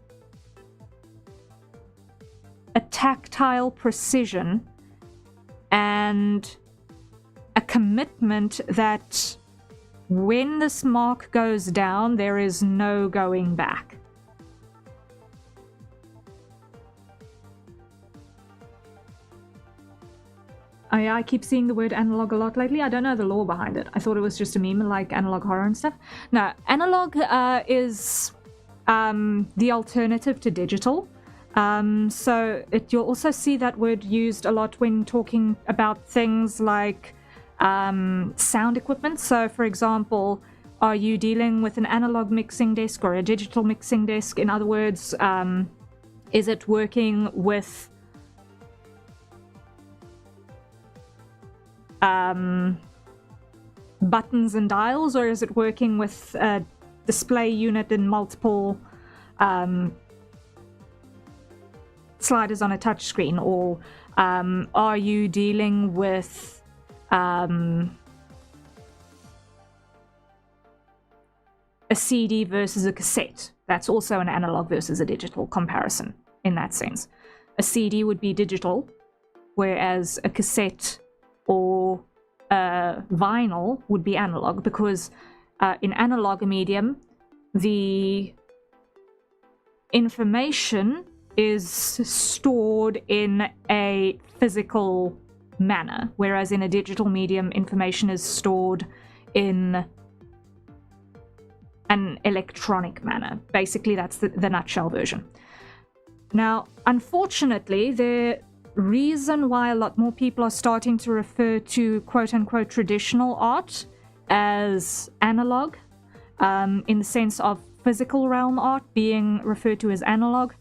a tactile precision and a commitment that when this mark goes down, there is no going back. I keep seeing the word analog a lot lately. I don't know the lore behind it. I thought it was just a meme like analog horror and stuff. No, analog is the alternative to digital. So you'll also see that word used a lot when talking about things like sound equipment. So, for example, are you dealing with an analog mixing desk or a digital mixing desk? In other words, is it working with buttons and dials, or is it working with a display unit and multiple sliders on a touch screen? Or are you dealing with a CD versus a cassette? That's also an analog versus a digital comparison in that sense. A CD would be digital, whereas a cassette or a vinyl would be analog, because in analog medium, the information is stored in a physical manner, whereas in a digital medium, information is stored in an electronic manner. Basically, that's the nutshell version. Now, unfortunately, the reason why a lot more people are starting to refer to quote-unquote traditional art as analog, in the sense of physical realm art being referred to as analog,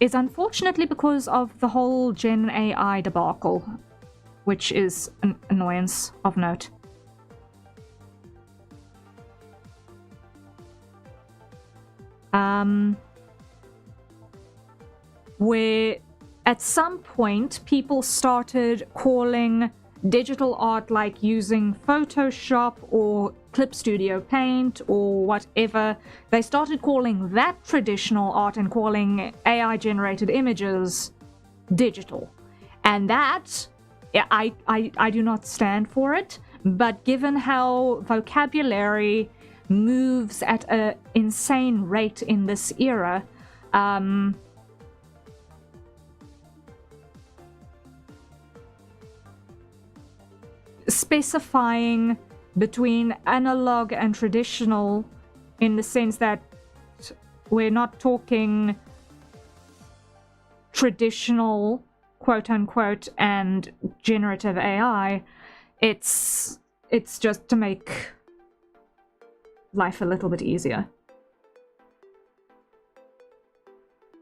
is unfortunately because of the whole Gen AI debacle, which is an annoyance of note. Where at some point people started calling digital art, like using Photoshop or Clip Studio Paint or whatever, they started calling that traditional art and calling AI generated images digital. And that, I do not stand for it, but given how vocabulary moves at an insane rate in this era, specifying between analog and traditional, in the sense that we're not talking traditional quote-unquote and generative AI, it's just to make life a little bit easier.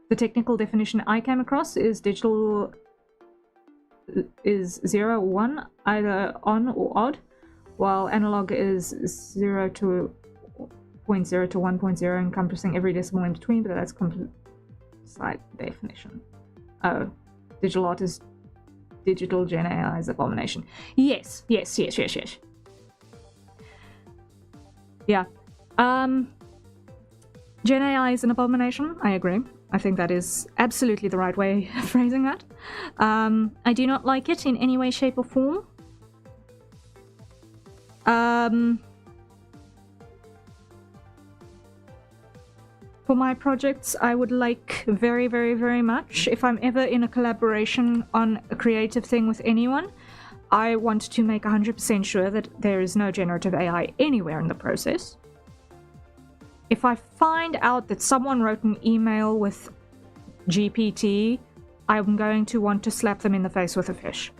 The technical definition I came across is digital is 0 or 1, either on or odd, while analog is 0 to 0.0 to 1.0, encompassing every decimal in between, but that's complete side definition. Oh, digital art is digital, Gen AI is abomination. Yes. Yeah. Gen AI is an abomination, I agree. I think that is absolutely the right way of phrasing that. I do not like it in any way, shape, or form. For my projects, I would like very, very, very much, if I'm ever in a collaboration on a creative thing with anyone, I want to make 100% sure that there is no generative AI anywhere in the process. If I find out that someone wrote an email with GPT, I'm going to want to slap them in the face with a fish.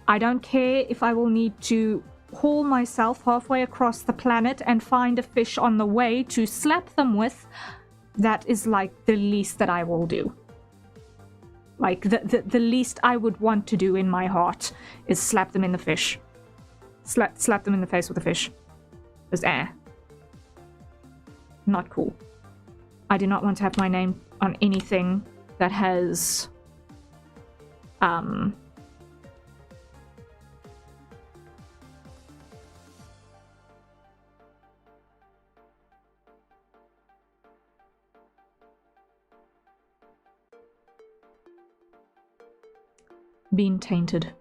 I don't care if I will need to haul myself halfway across the planet and find a fish on the way to slap them with. That is like the least that I will do. Like the least I would want to do in my heart is slap them in the fish. Slap them in the face with a fish. Just not cool. I do not want to have my name on anything that has been tainted.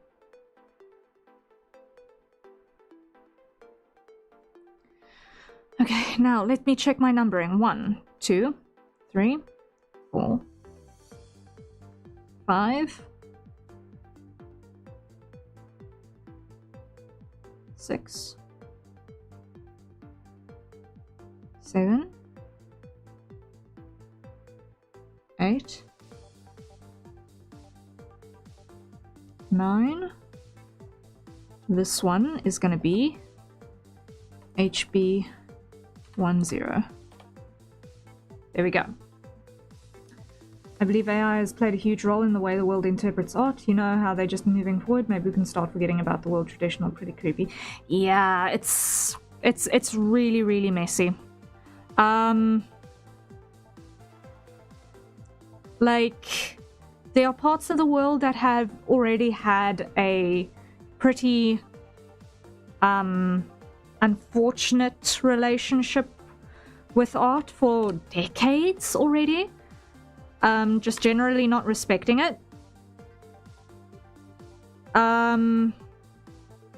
Okay, now let me check my numbering. 1, 2, 3, 4, 5, 6, 7, 8, 9. This one is going to be HB10. There we go. I believe AI has played a huge role in the way the world interprets art. You know how they're just moving forward. Maybe we can start forgetting about the world traditional. Pretty creepy. Yeah, it's really, really messy. Like, there are parts of the world that have already had a pretty unfortunate relationship with art for decades already. Just generally not respecting it.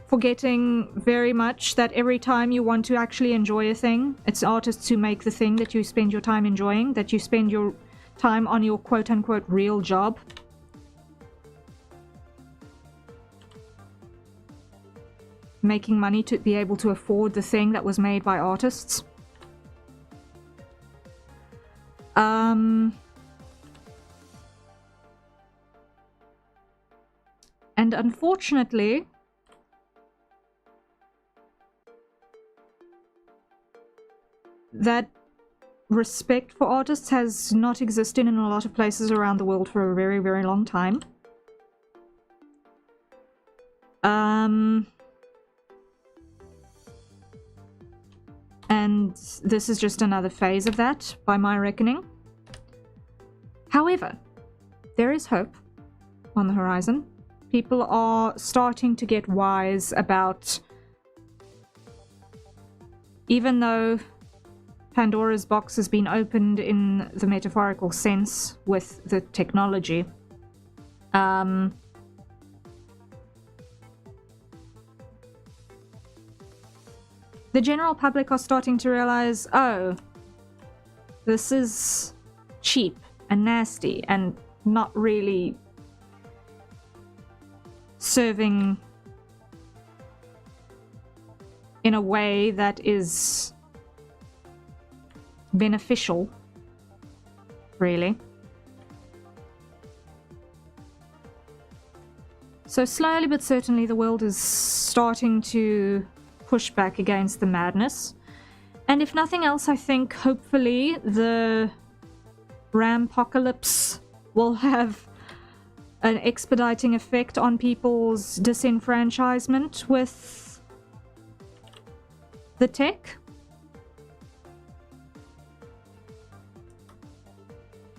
Forgetting very much that every time you want to actually enjoy a thing, it's artists who make the thing that you spend your time enjoying, that you spend your time on your quote-unquote real job. Making money to be able to afford the thing that was made by artists. And unfortunately, that respect for artists has not existed in a lot of places around the world for a very, very long time. And this is just another phase of that, by my reckoning. However, there is hope on the horizon. People are starting to get wise about, even though Pandora's box has been opened in the metaphorical sense with the technology, the general public are starting to realize, oh, this is cheap and nasty and not really serving in a way that is beneficial, really. So slowly but certainly the world is starting to push back against the madness. And if nothing else, I think hopefully the Rampocalypse will have an expediting effect on people's disenfranchisement with the tech.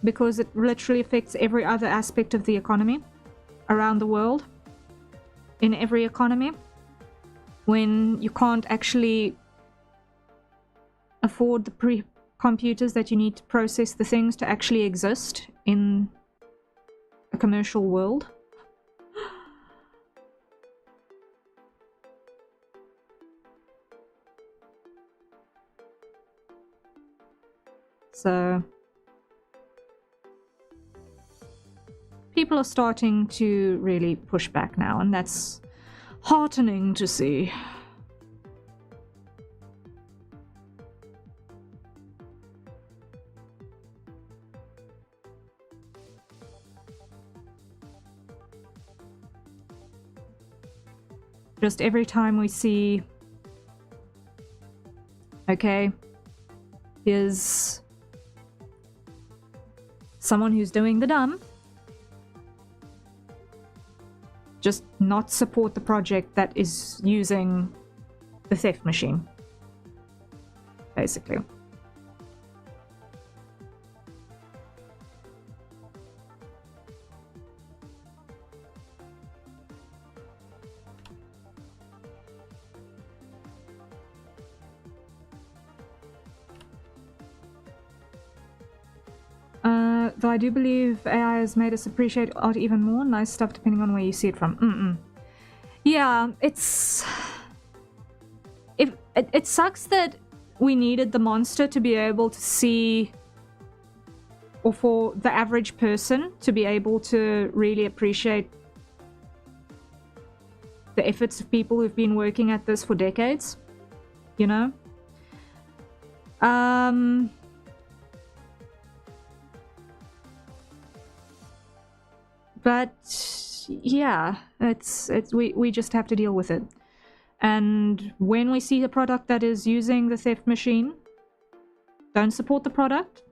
Because it literally affects every other aspect of the economy around the world. In every economy. When you can't actually afford the computers that you need to process the things to actually exist in a commercial world. So people are starting to really push back now, and that's heartening to see. Just every time we see, okay, here's someone who's doing the dumb, just not support the project that is using the theft machine, basically. Though I do believe AI has made us appreciate art even more. Nice stuff depending on where you see it from. Yeah, it's... It sucks that we needed the monster to be able to see, or for the average person to be able to really appreciate the efforts of people who've been working at this for decades, you know? But yeah, we just have to deal with it. And when we see a product that is using the theft machine, don't support the product.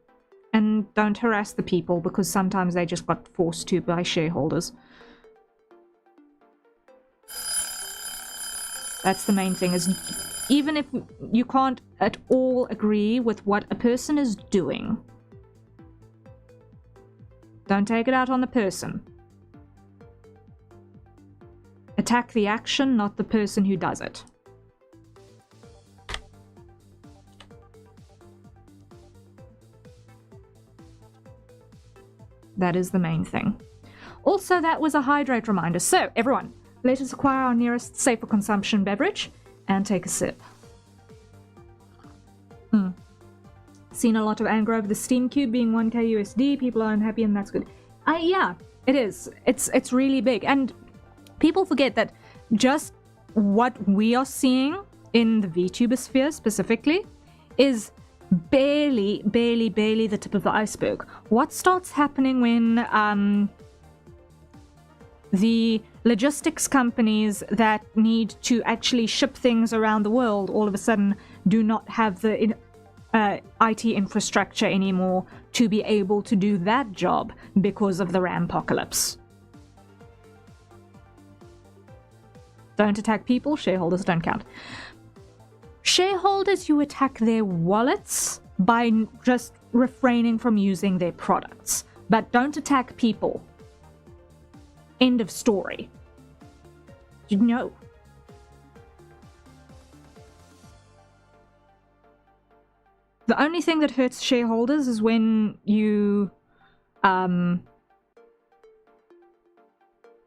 And don't harass the people, because sometimes they just got forced to by shareholders. That's the main thing, is even if you can't at all agree with what a person is doing, don't take it out on the person. Attack the action, not the person who does it. That is the main thing. Also, that was a hydrate reminder. So, everyone, let us acquire our nearest safe for consumption beverage and take a sip. Seen a lot of anger over the Steam Cube being 1k USD. People are unhappy, and that's good. Yeah, it is. It's really big. And people forget that just what we are seeing in the VTuber sphere specifically is barely the tip of the iceberg. What starts happening when the logistics companies that need to actually ship things around the world all of a sudden do not have the IT infrastructure anymore to be able to do that job because of the RAM-pocalypse. Don't attack people, shareholders don't count. Shareholders, you attack their wallets by just refraining from using their products. But don't attack people. End of story. You know. The only thing that hurts shareholders is when you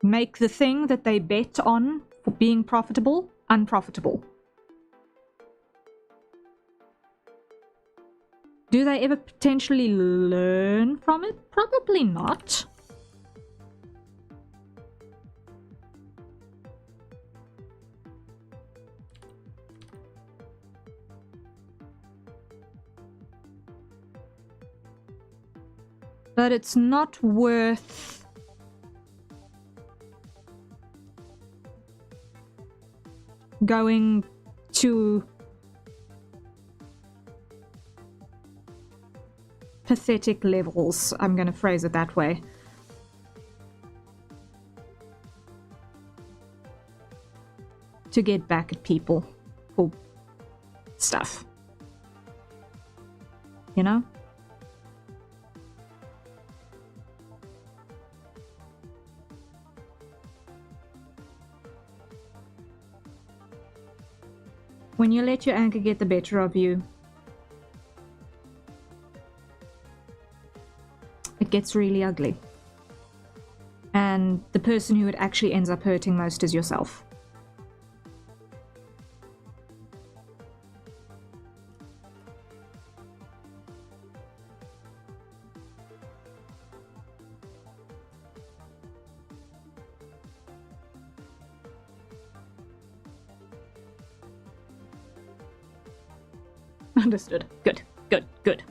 make the thing that they bet on for being profitable unprofitable. Do they ever potentially learn from it? Probably not. But it's not worth going to pathetic levels. I'm going to phrase it that way. To get back at people for stuff. You know? When you let your anger get the better of you, it gets really ugly. And the person who it actually ends up hurting most is yourself. Understood. Good, good, good.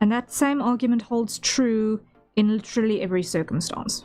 And that same argument holds true in literally every circumstance.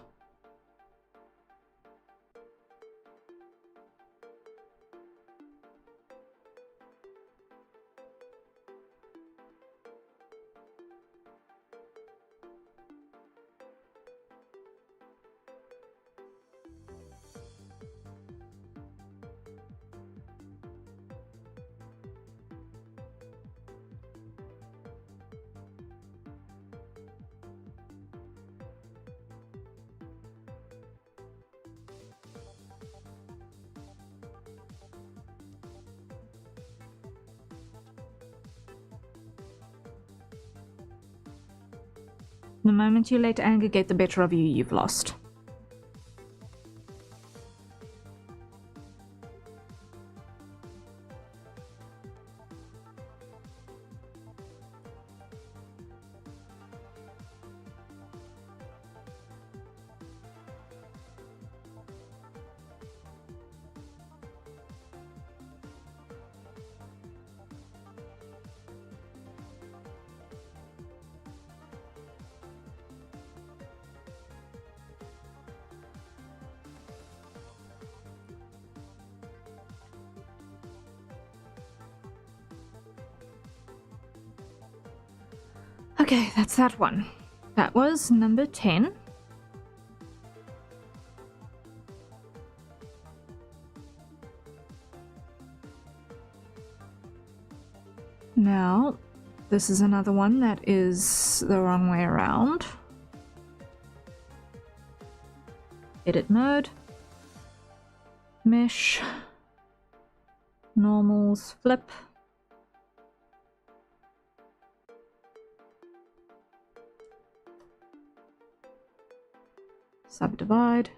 The moment you let anger get the better of you, you've lost. Okay, that's that one. That was number 10. Now, this is another one that is the wrong way around. Edit mode. Mesh. Normals, flip. Subdivide.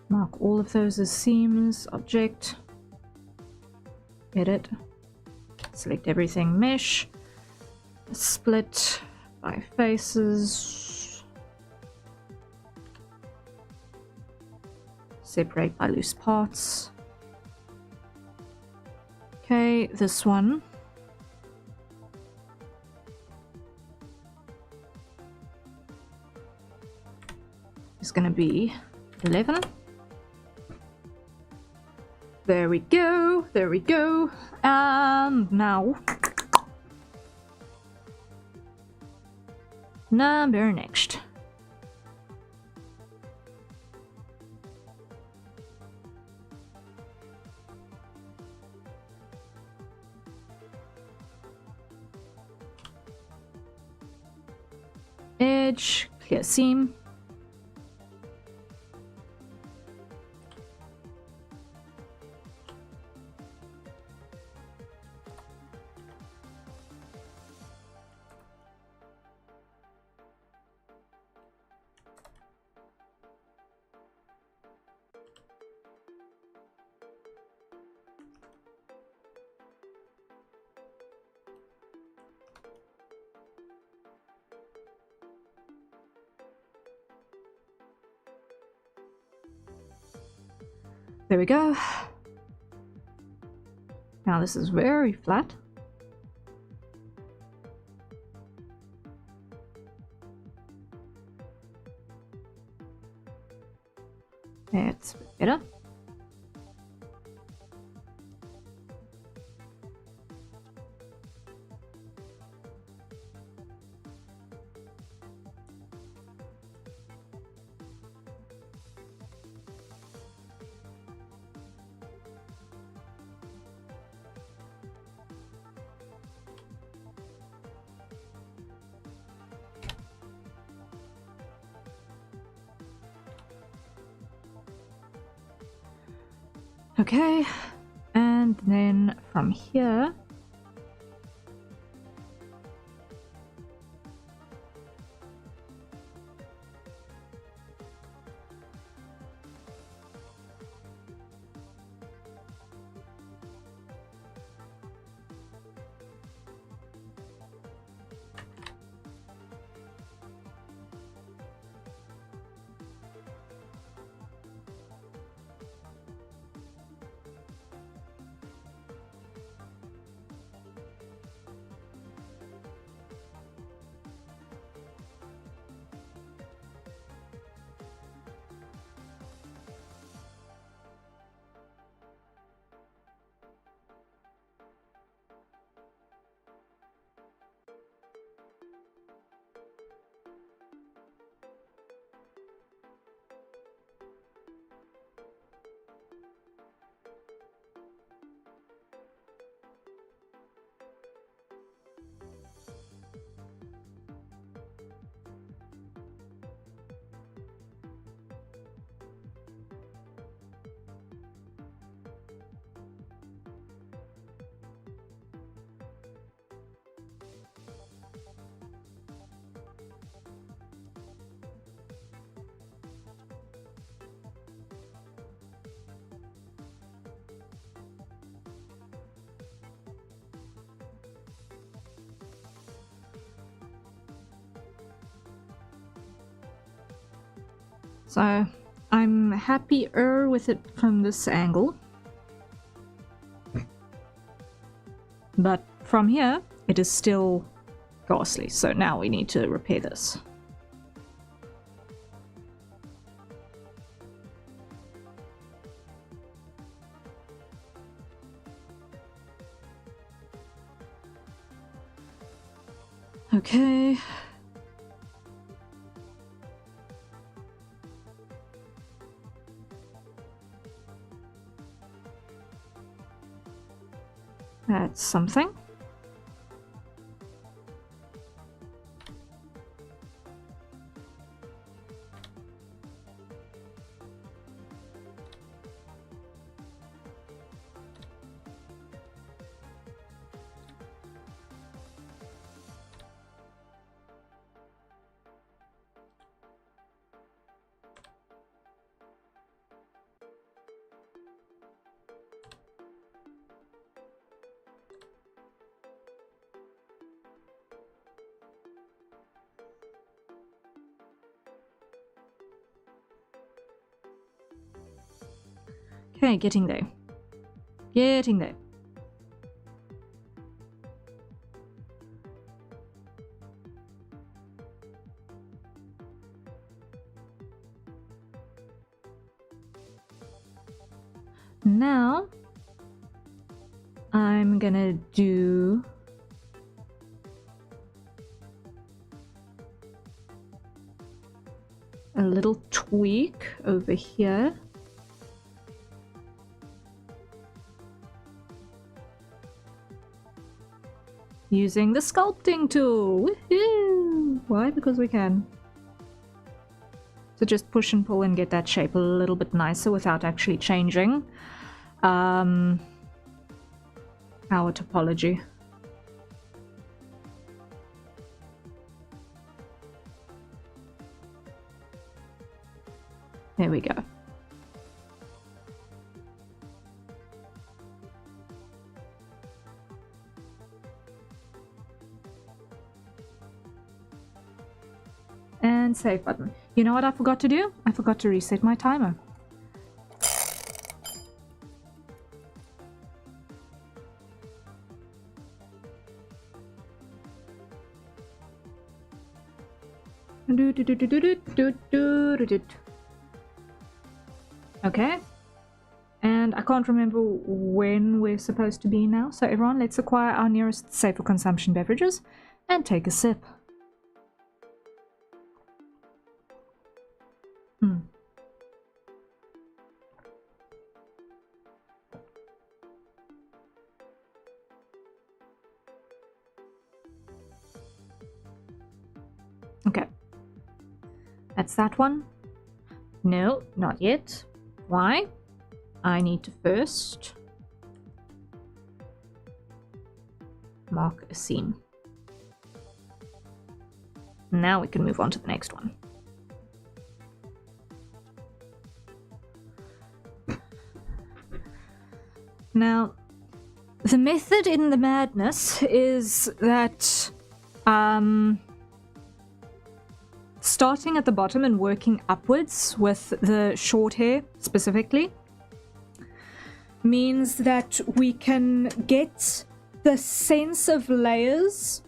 Mark all of those as seams, object, edit, select everything, mesh, split by faces, separate by loose parts. Okay, this one. Is going to be 11. There we go, there we go. And now, number next. Edge, clear seam. There we go. Now this is very flat. It's better. Okay, and then from here, So I'm happier with it from this angle. But from here, it is still ghastly. So now we need to repair this. Okay. That's something. Okay, getting there. Getting there. Now, I'm gonna do a little tweak over here. Using the sculpting tool. Woohoo! Why? Because we can. So just push and pull and get that shape a little bit nicer without actually changing our topology. There we go. And save button. You know what I forgot to do? I forgot to reset my timer. Okay. And I can't remember when we're supposed to be now. So everyone, let's acquire our nearest safe for consumption beverages and take a sip. Okay. That's that one. No, not yet. Why? I need to first mark a scene. Now we can move on to the next one. Now, the method in the madness is that starting at the bottom and working upwards with the short hair specifically means that we can get the sense of layers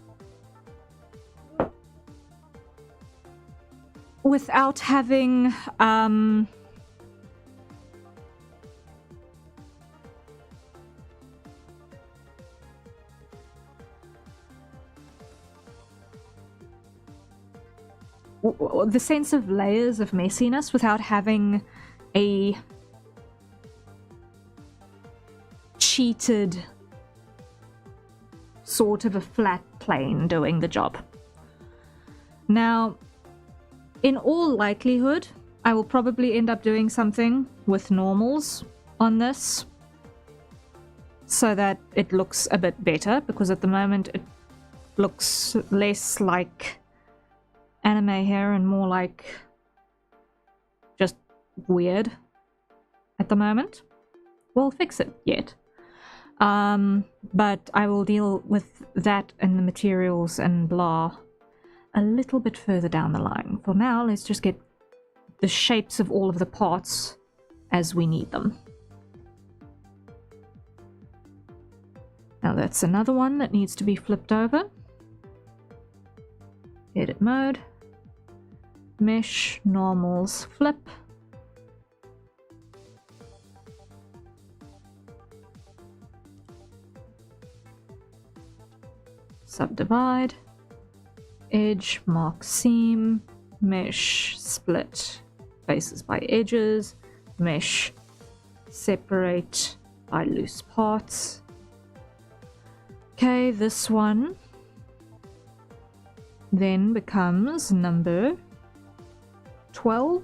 without having the sense of layers of messiness without having a cheated sort of a flat plane doing the job. Now, in all likelihood, I will probably end up doing something with normals on this so that it looks a bit better, because at the moment it looks less like anime hair and more like just weird at the moment. We'll fix it yet. But I will deal with that and the materials and blah a little bit further down the line. For now, let's just get the shapes of all of the parts as we need them. Now that's another one that needs to be flipped over. Edit mode, mesh, normals, flip. Subdivide, edge, mark seam, mesh, split, faces by edges, mesh, separate by loose parts. Okay, this one then becomes number 12.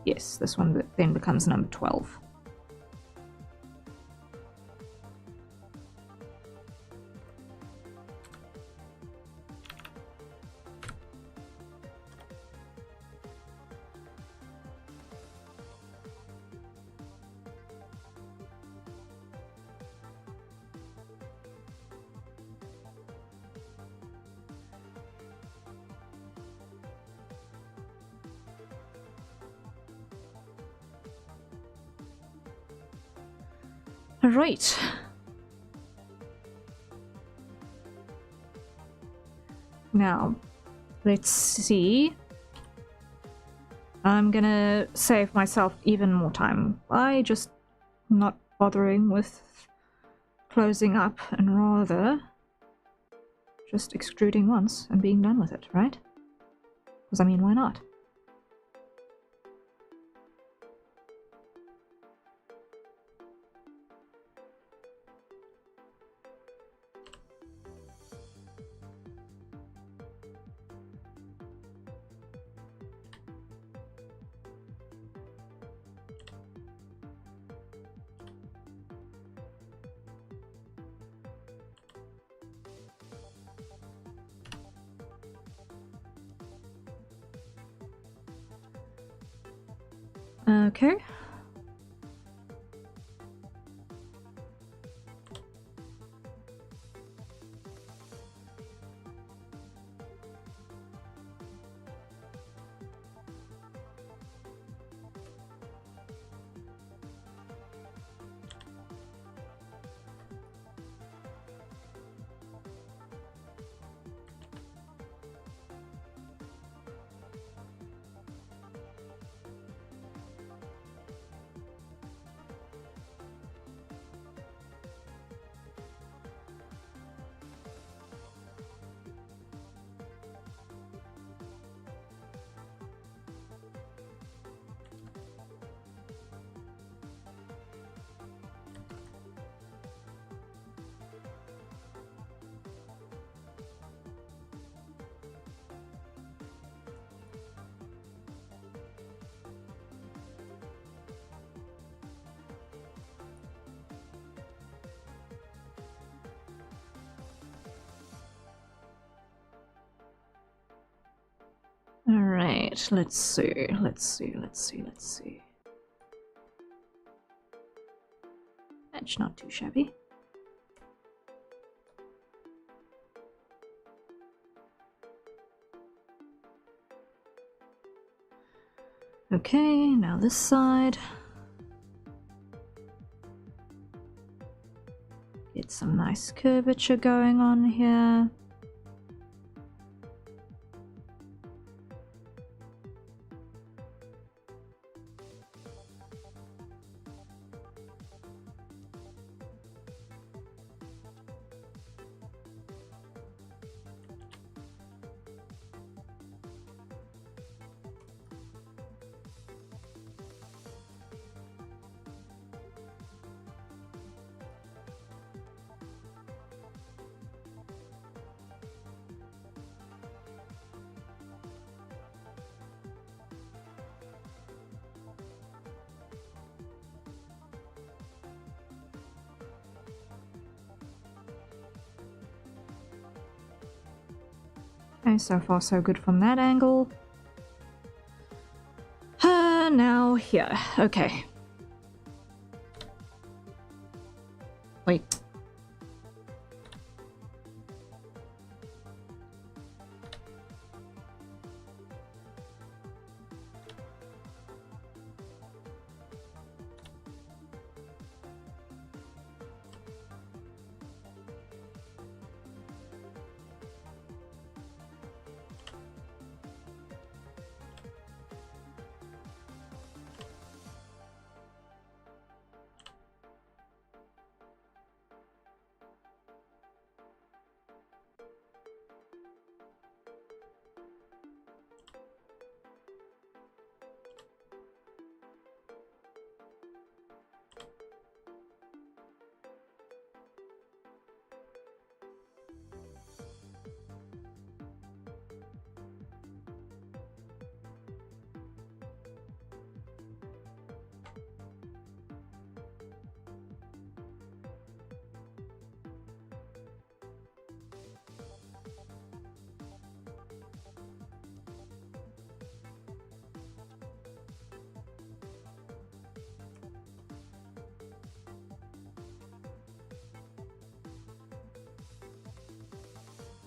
Yes, this one then becomes number 12. Right. Now, let's see. I'm gonna save myself even more time by just not bothering with closing up and rather just extruding once and being done with it, right? Because I mean, why not? Okay. All right, let's see. That's not too shabby. Okay, now this side. Get some nice curvature going on here. Okay, so far so good from that angle. Now here. Okay. Wait.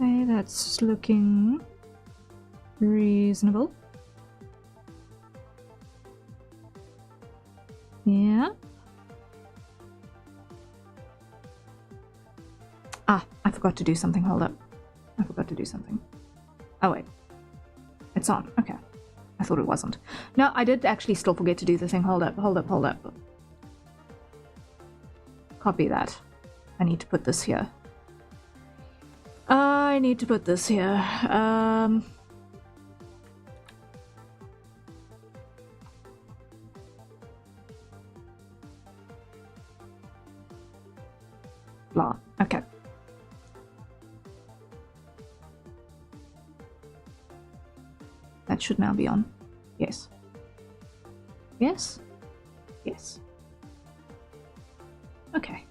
Okay, that's looking reasonable. Yeah. Ah, I forgot to do something. Hold up. I forgot to do something. Oh, wait. It's on. Okay. I thought it wasn't. No, I did actually still forget to do the thing. Hold up, hold up, hold up. Copy that. I need to put this here. I need to put this here. Blah. Okay. That should now be on. Yes. Yes? Yes. Okay.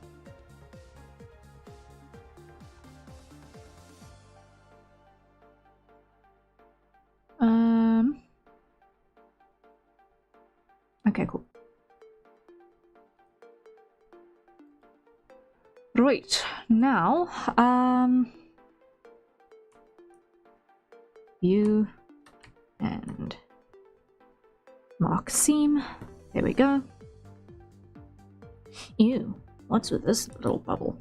Okay, cool. Right. Now, you and mark seam. There we go. Ew, what's with this little bubble?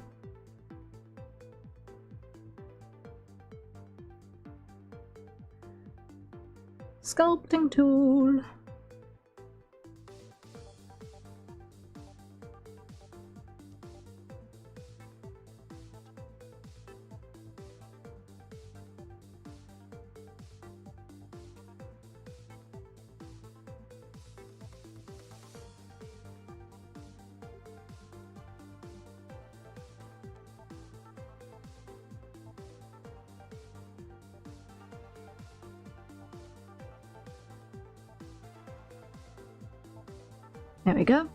Sculpting tool. There we go.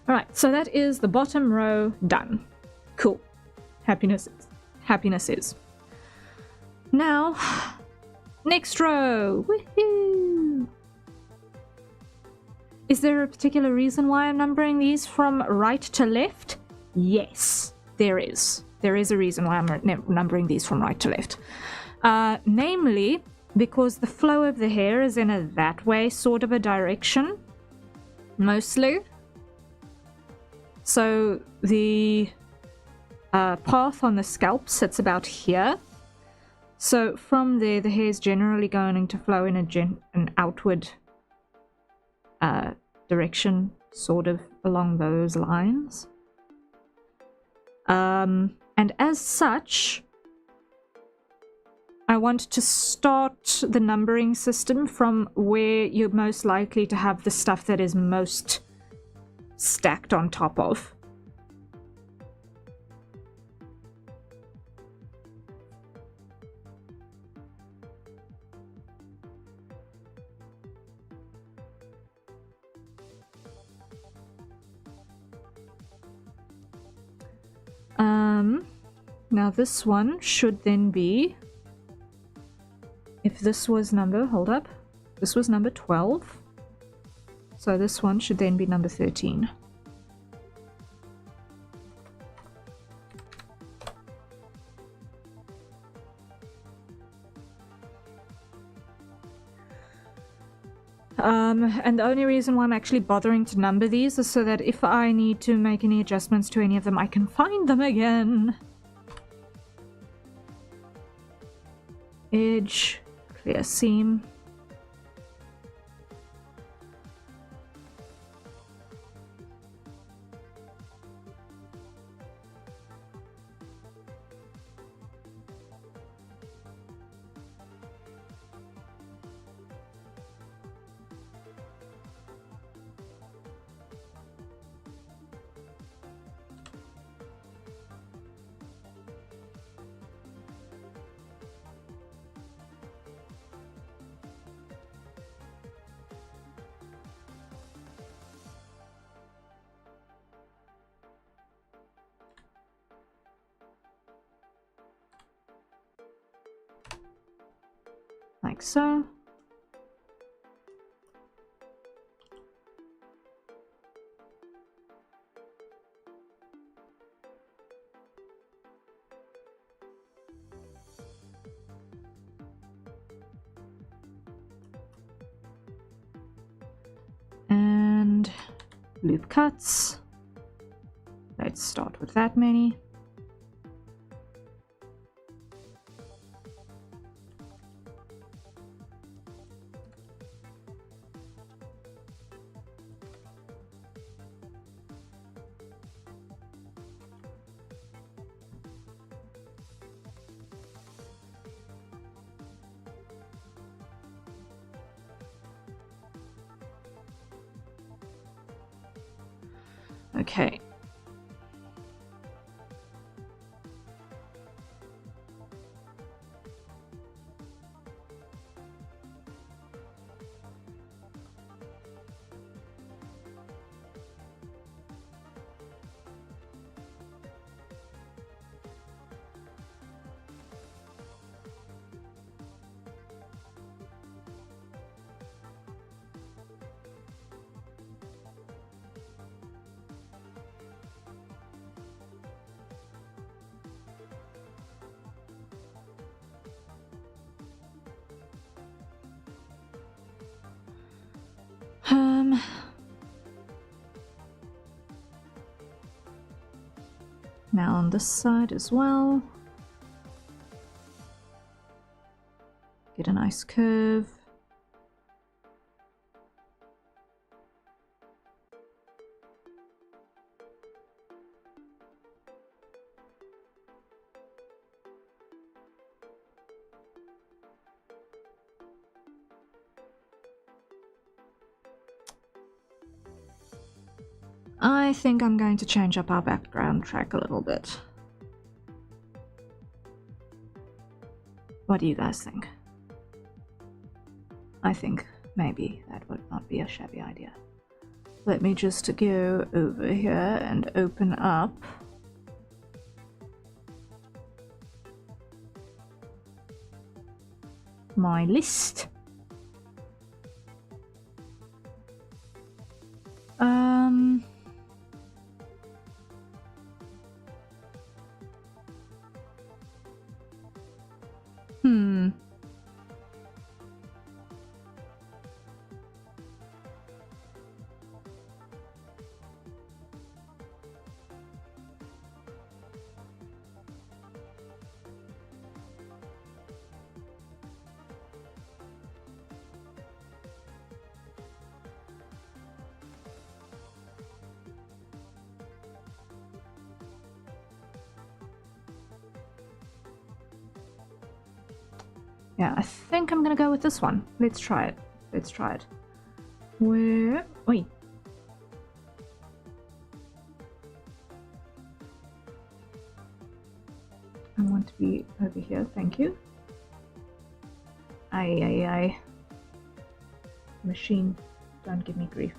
Alright, so that is the bottom row done. Cool. Happiness is. Now, next row. Woohoo! Is there a particular reason why I'm numbering these from right to left? Yes, there is. There is a reason why I'm numbering these from right to left. Namely, because the flow of the hair is in a that way sort of a direction, mostly. So the path on the scalp sits about here. So from there, the hair is generally going to flow in an outward direction, sort of along those lines. And as such, I want to start the numbering system from where you're most likely to have the stuff that is most stacked on top of. Now this one should then be, if this was number, hold up, this was number 12, so this one should then be number 13. And the only reason why I'm actually bothering to number these is so that if I need to make any adjustments to any of them, I can find them again. Edge, clear seam. Like so. loop cuts. Let's start with that many. Okay. Now on this side as well. Get a nice curve. I think I'm going to change up our background track a little bit. What do you guys think? I think maybe that would not be a shabby idea. Let me just go over here and open up my list. Yeah, I think I'm gonna go with this one. Let's try it. Let's try it. Where? Oi. I want to be over here, thank you. Aye. Machine, don't give me grief.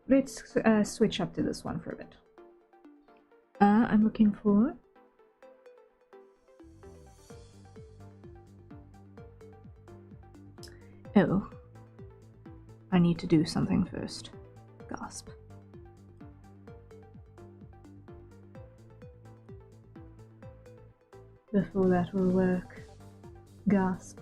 Let's switch up to this one for a bit. I'm looking for oh, I need to do something first. Gasp. Before that will work. Gasp.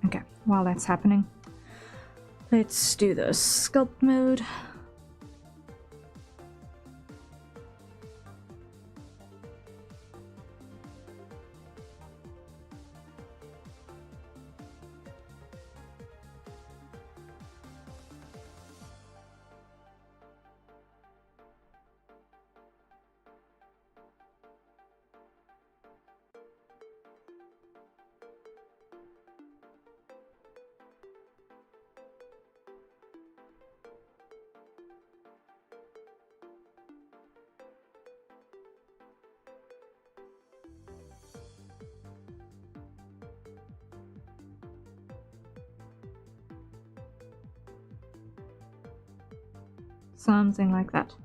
Okay, while that's happening, let's do the sculpt mode. Something like that.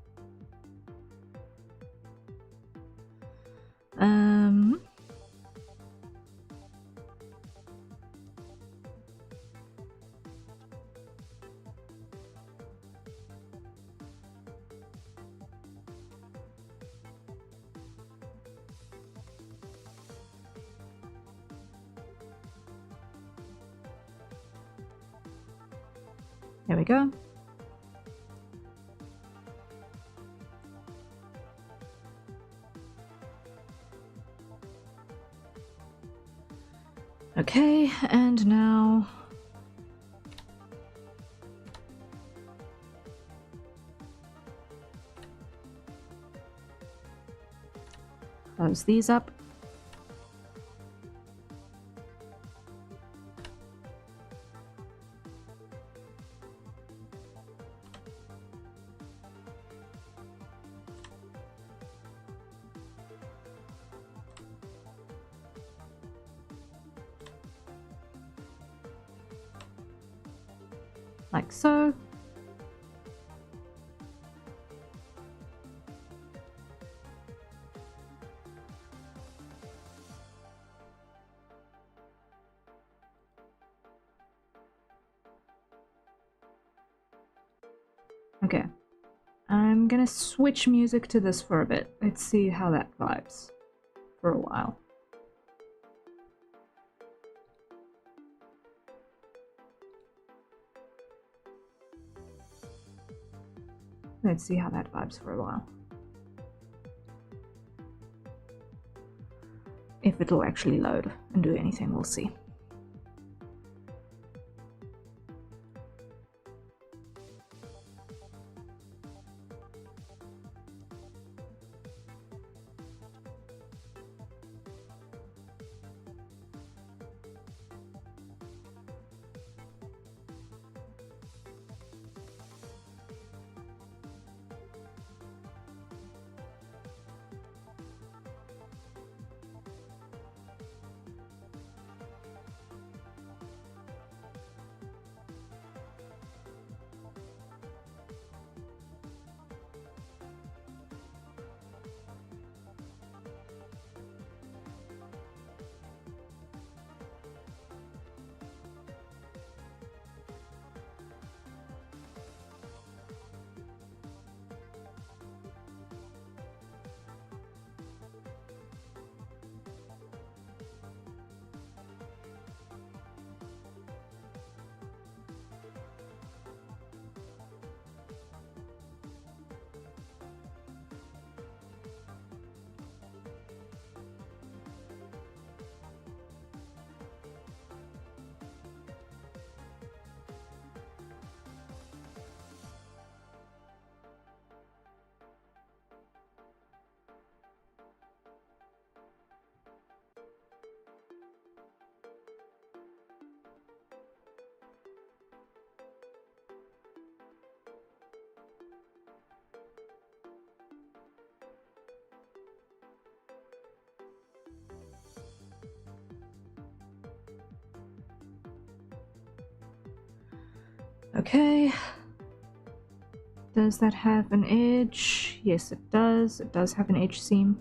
There we go. Okay, and now close these up. Like so. Okay, I'm gonna switch music to this for a bit. Let's see how that vibes for a while. Let's see how that vibes for a while. If it'll actually load and do anything, we'll see. Okay. Does that have an edge? Yes, it does. It does have an edge seam.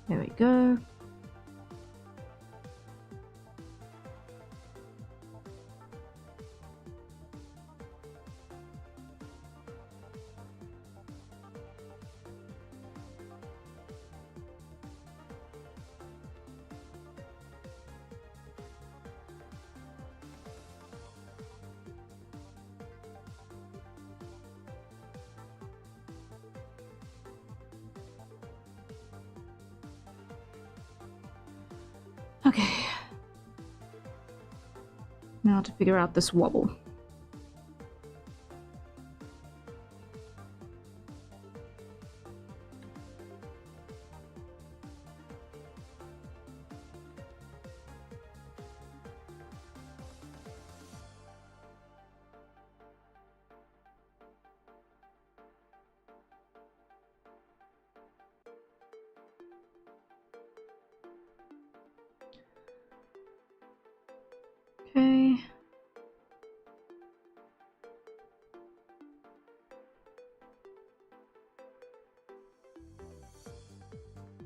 There we go. Okay. Now to figure out this wobble.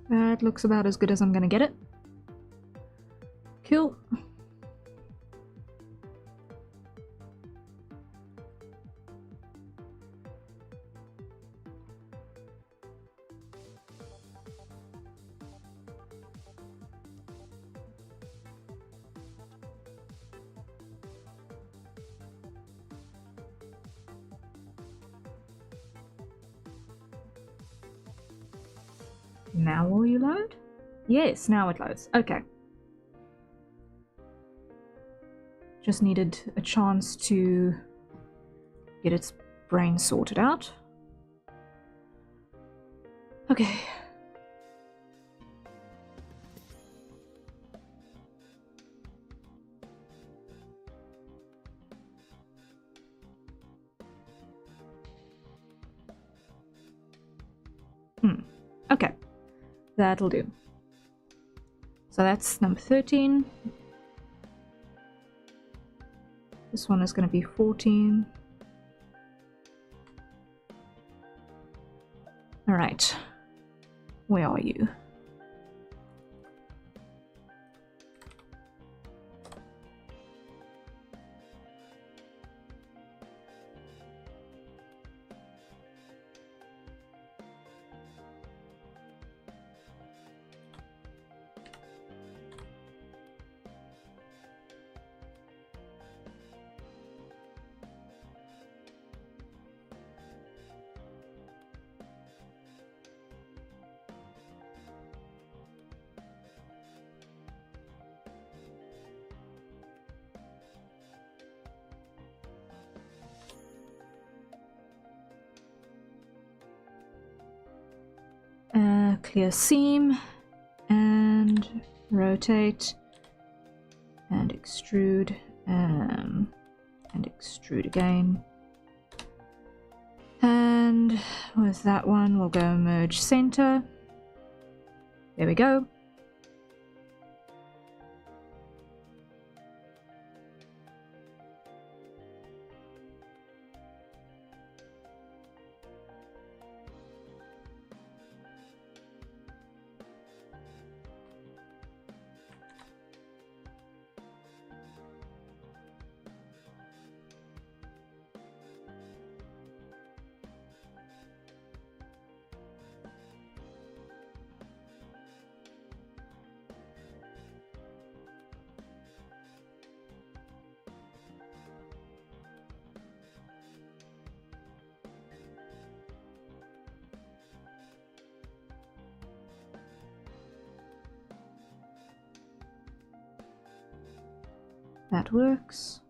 That looks about as good as I'm gonna get it. Cool. Now will you load? Yes, now it loads. Okay. Just needed a chance to get its brain sorted out. Okay. Okay. That'll do. So that's number 13. This one is going to be 14. Alright. Where are you? Clear seam and rotate and extrude and extrude again. And with that one, we'll go merge center. There we go. That works.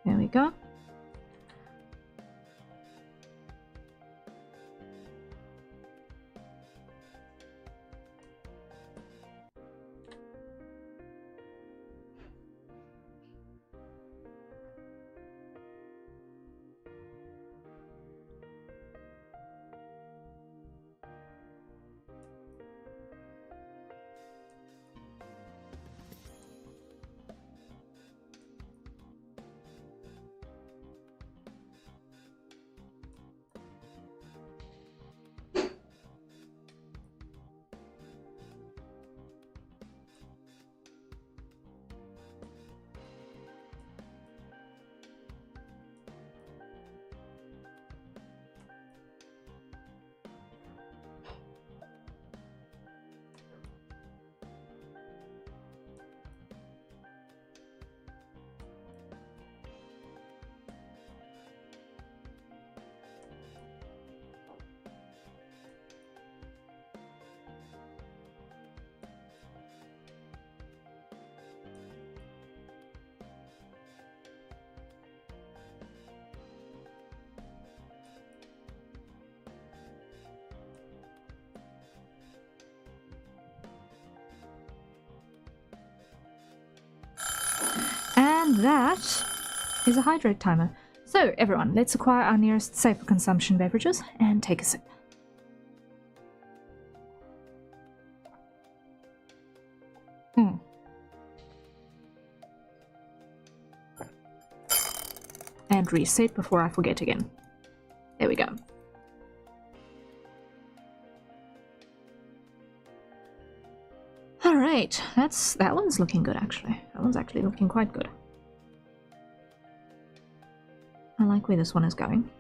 There we go. And that is a hydrate timer. So, everyone, let's acquire our nearest safer consumption beverages and take a sip. And reset before I forget again. There we go. Alright, that one's looking good actually. That one's actually looking quite good. I like where this one is going.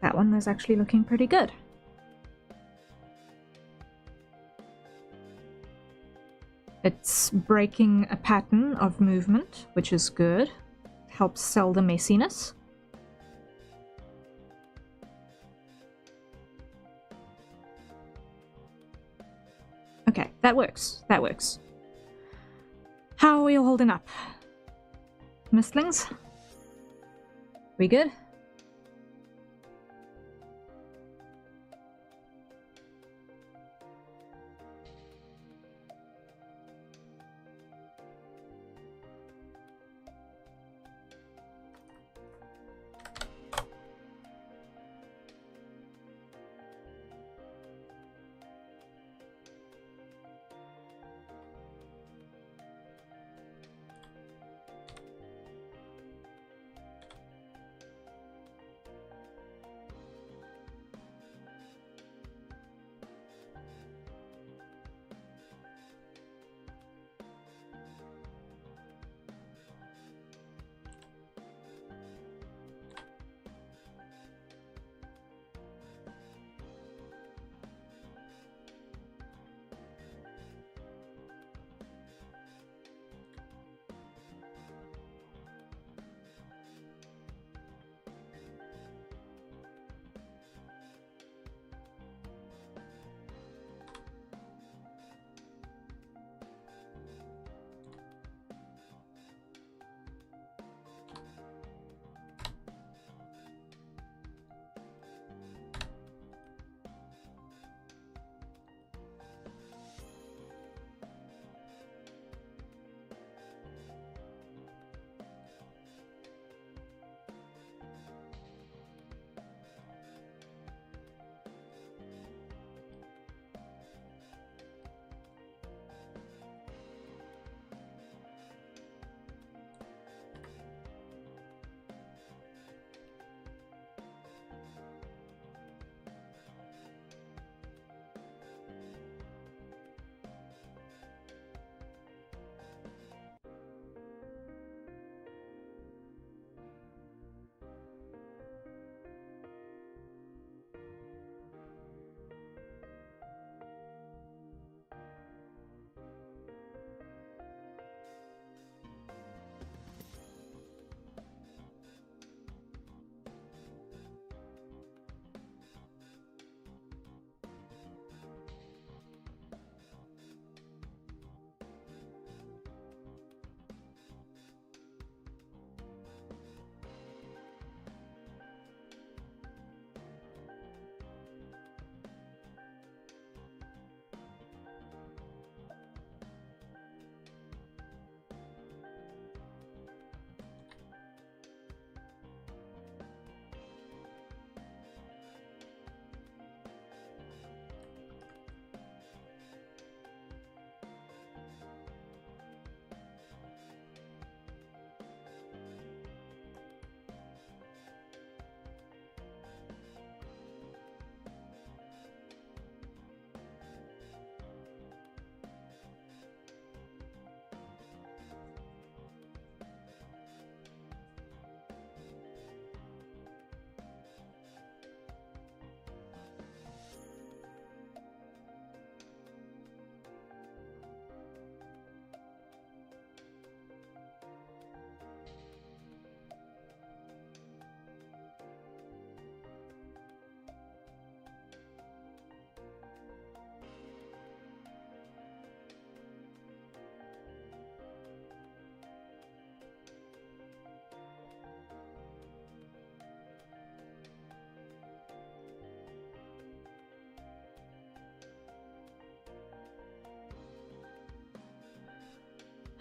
That one is actually looking pretty good. It's breaking a pattern of movement, which is good. Helps sell the messiness. Okay, that works. That works. How are we all holding up? Mistlings? We good?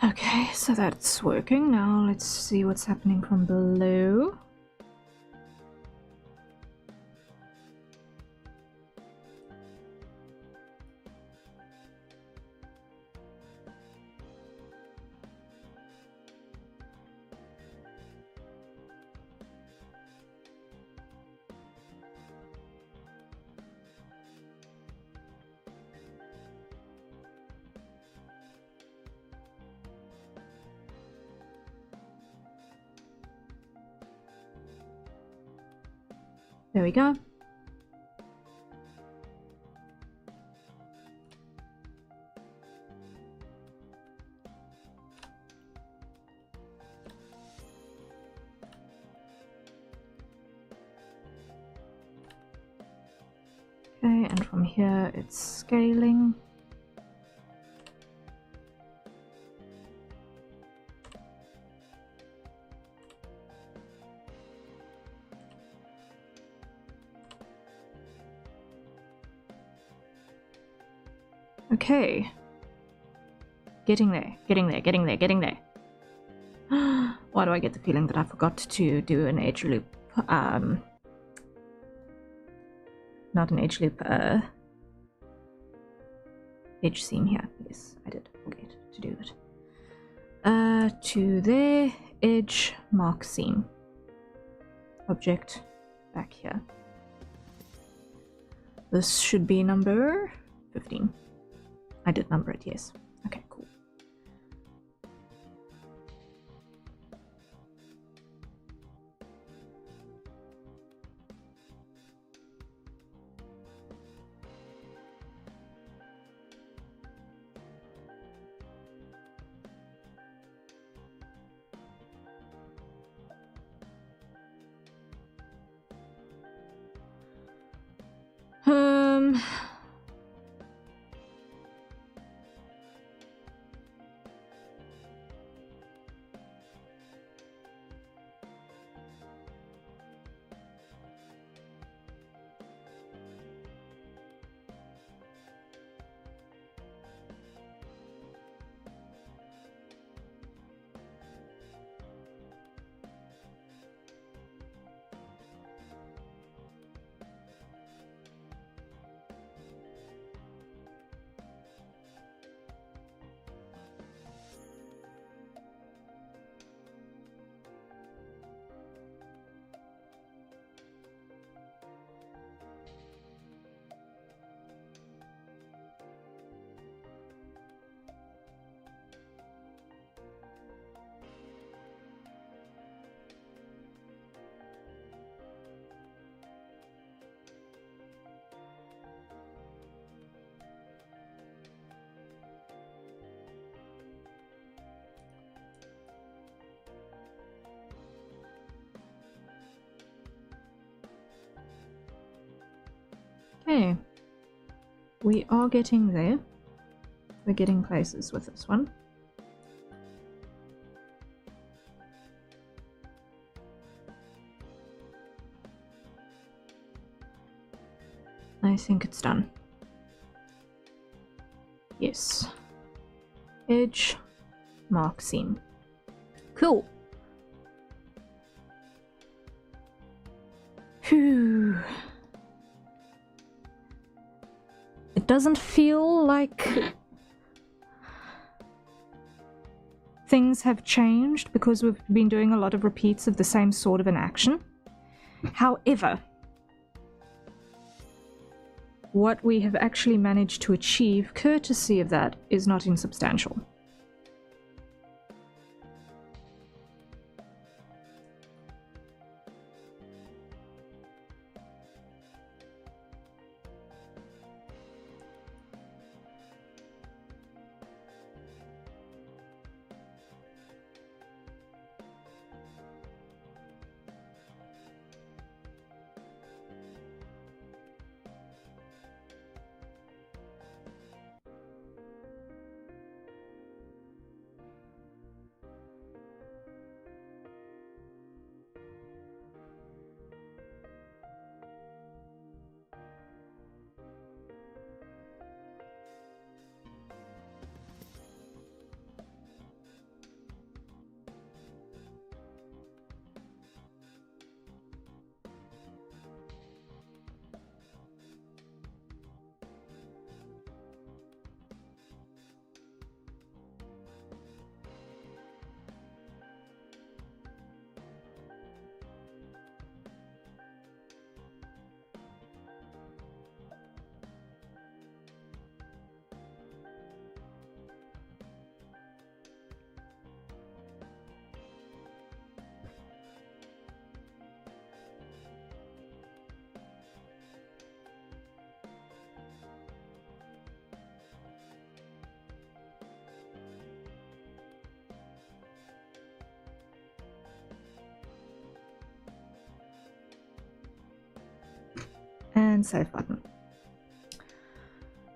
Okay, so that's working. Now let's see what's happening from below. There we go. Okay, and from here it's scaling. Okay. Getting there, getting there, getting there, getting there. Why do I get the feeling that I forgot to do an edge loop? Not an edge loop, edge seam here. Yes, I did forget to do that. To there, edge, mark seam. Object, back here. This should be number 15. I did number it, yes. Okay, cool. Okay, we are getting there. We're getting places with this one. I think it's done. Yes. Edge, mark seam. Cool. Phew. It doesn't feel like things have changed because we've been doing a lot of repeats of the same sort of an action. However, what we have actually managed to achieve, courtesy of that, is not insubstantial. And save button.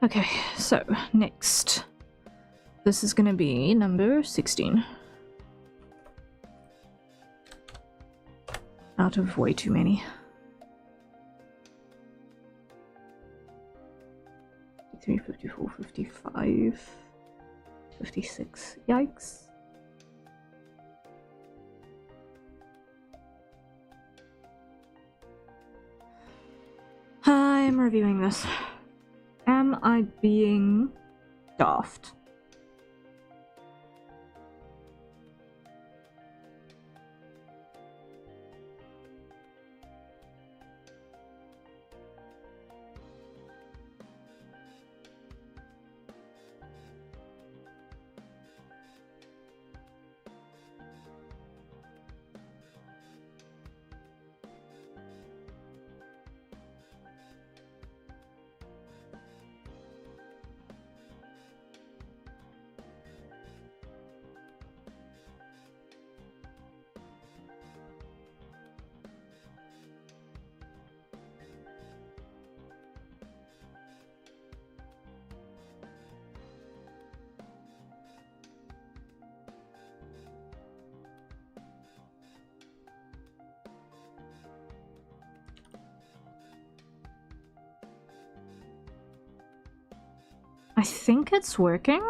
Okay, so next. This is going to be number 16. Out of way too many. 53, 54, 55, 56. Yikes. I'm reviewing this. Am I being daft? I think it's working.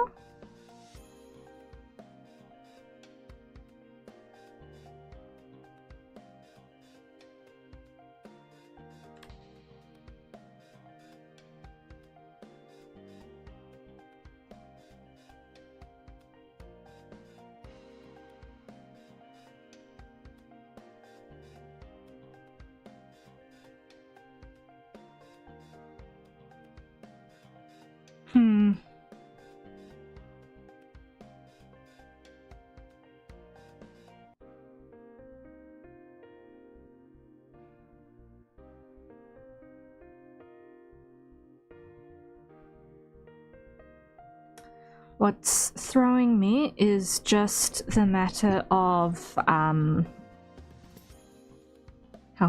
What's throwing me is just the matter of how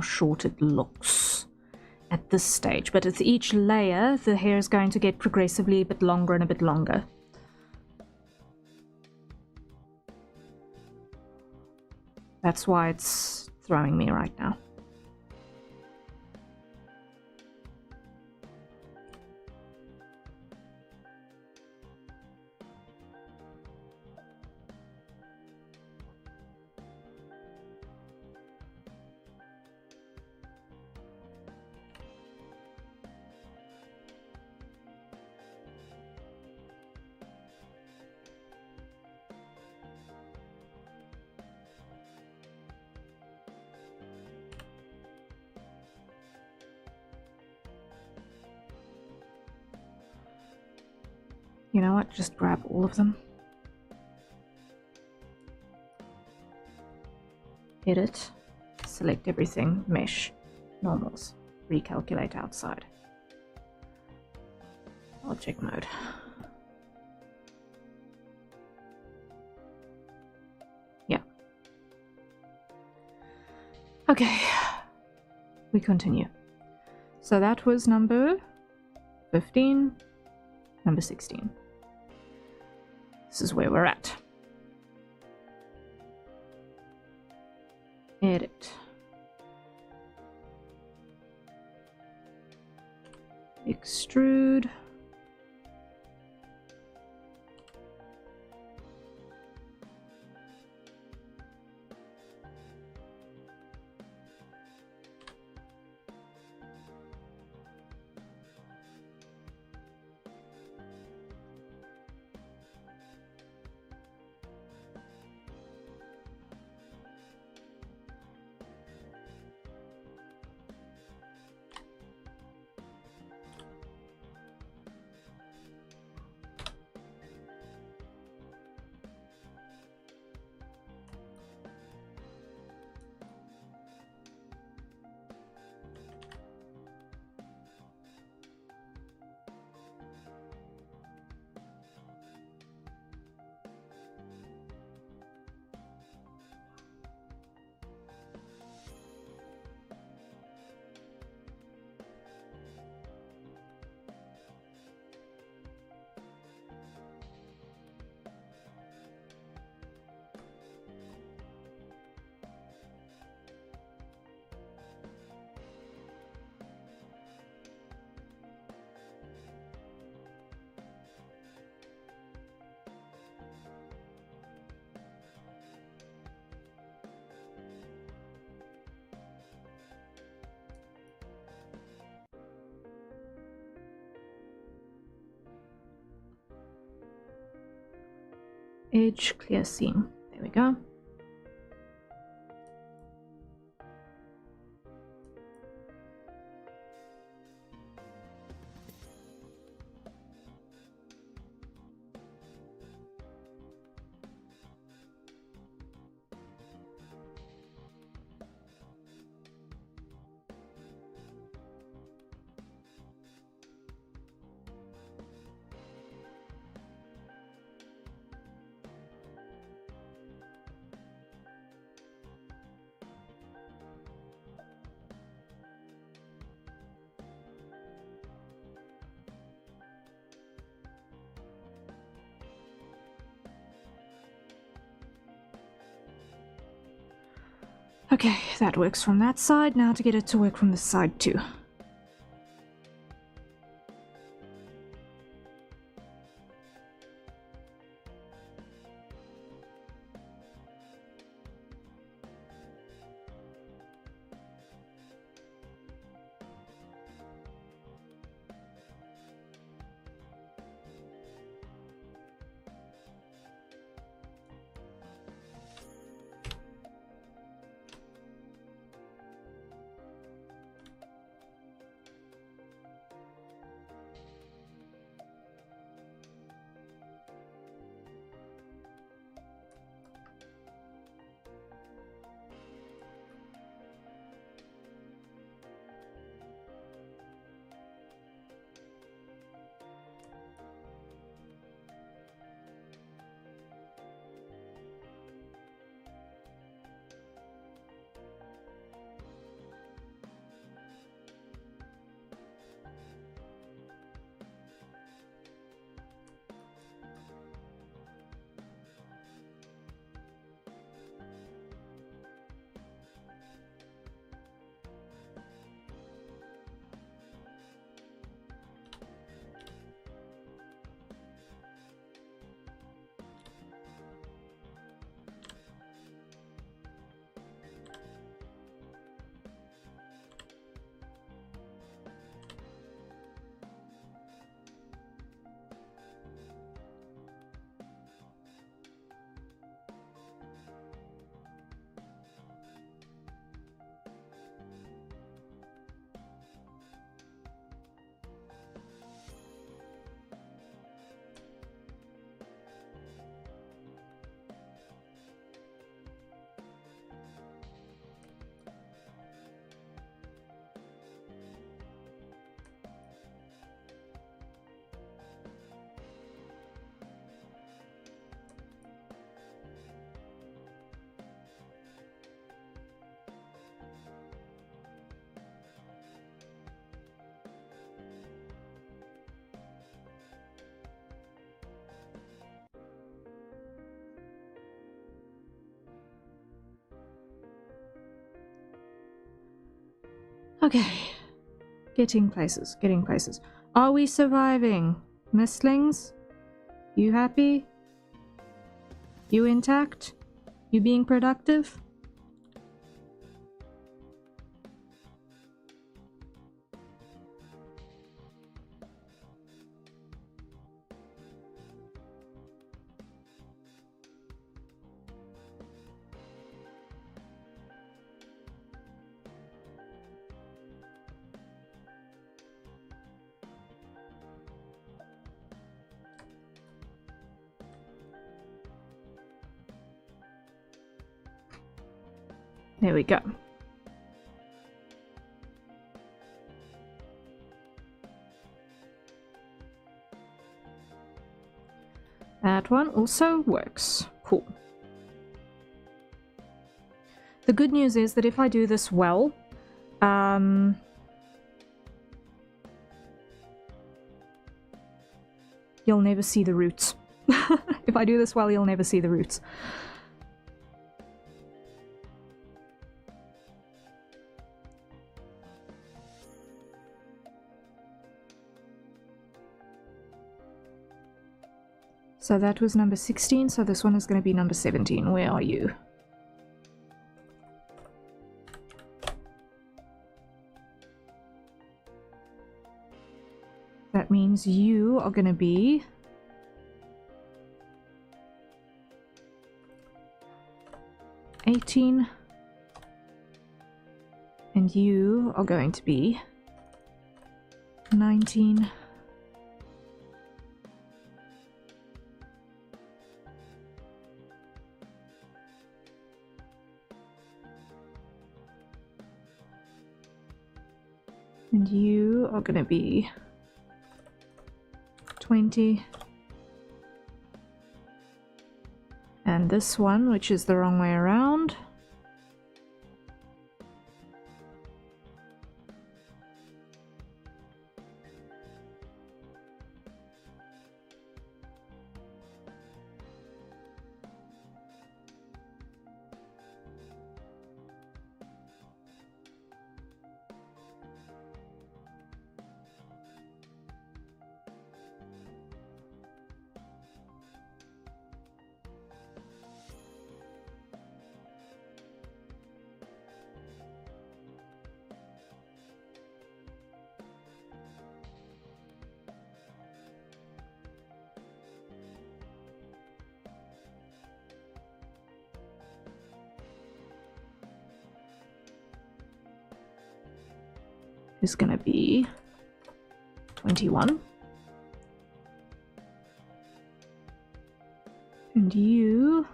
short it looks at this stage. But with each layer, the hair is going to get progressively a bit longer and a bit longer. That's why it's throwing me right now. You know what? Just grab all of them. Edit. Select everything. Mesh. Normals. Recalculate outside. Object mode. Yeah. Okay. We continue. So that was number 15. Number 16. This is where we're at. Edit. Extrude. Edge, clear seam. There we go. Okay, that works from that side. Now to get it to work from this side too. Okay. Getting places, getting places. Are we surviving? Mistlings? You happy? You intact? You being productive? There we go. That one also works. Cool. The good news is that if I do this well, you'll never see the roots. If I do this well, you'll never see the roots. So that was number 16, so this one is going to be number 17. Where are you? That means you are going to be 18. And you are going to be 19. And you are going to be 20. And this one, which is the wrong way around, is going to be 21. And you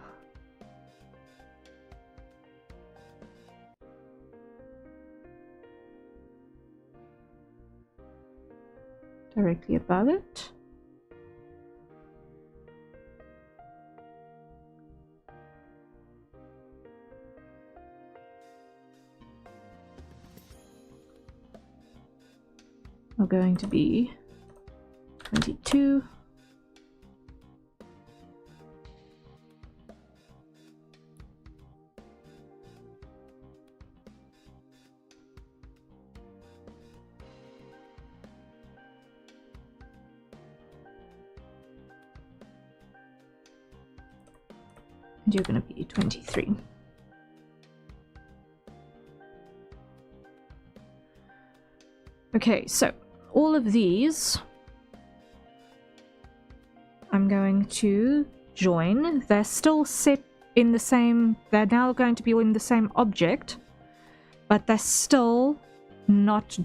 directly above it. Are going to be 22. And you're going to be 23. Okay, so all of these I'm going to join. They're still set in the same, they're now going to be in the same object, but they're still not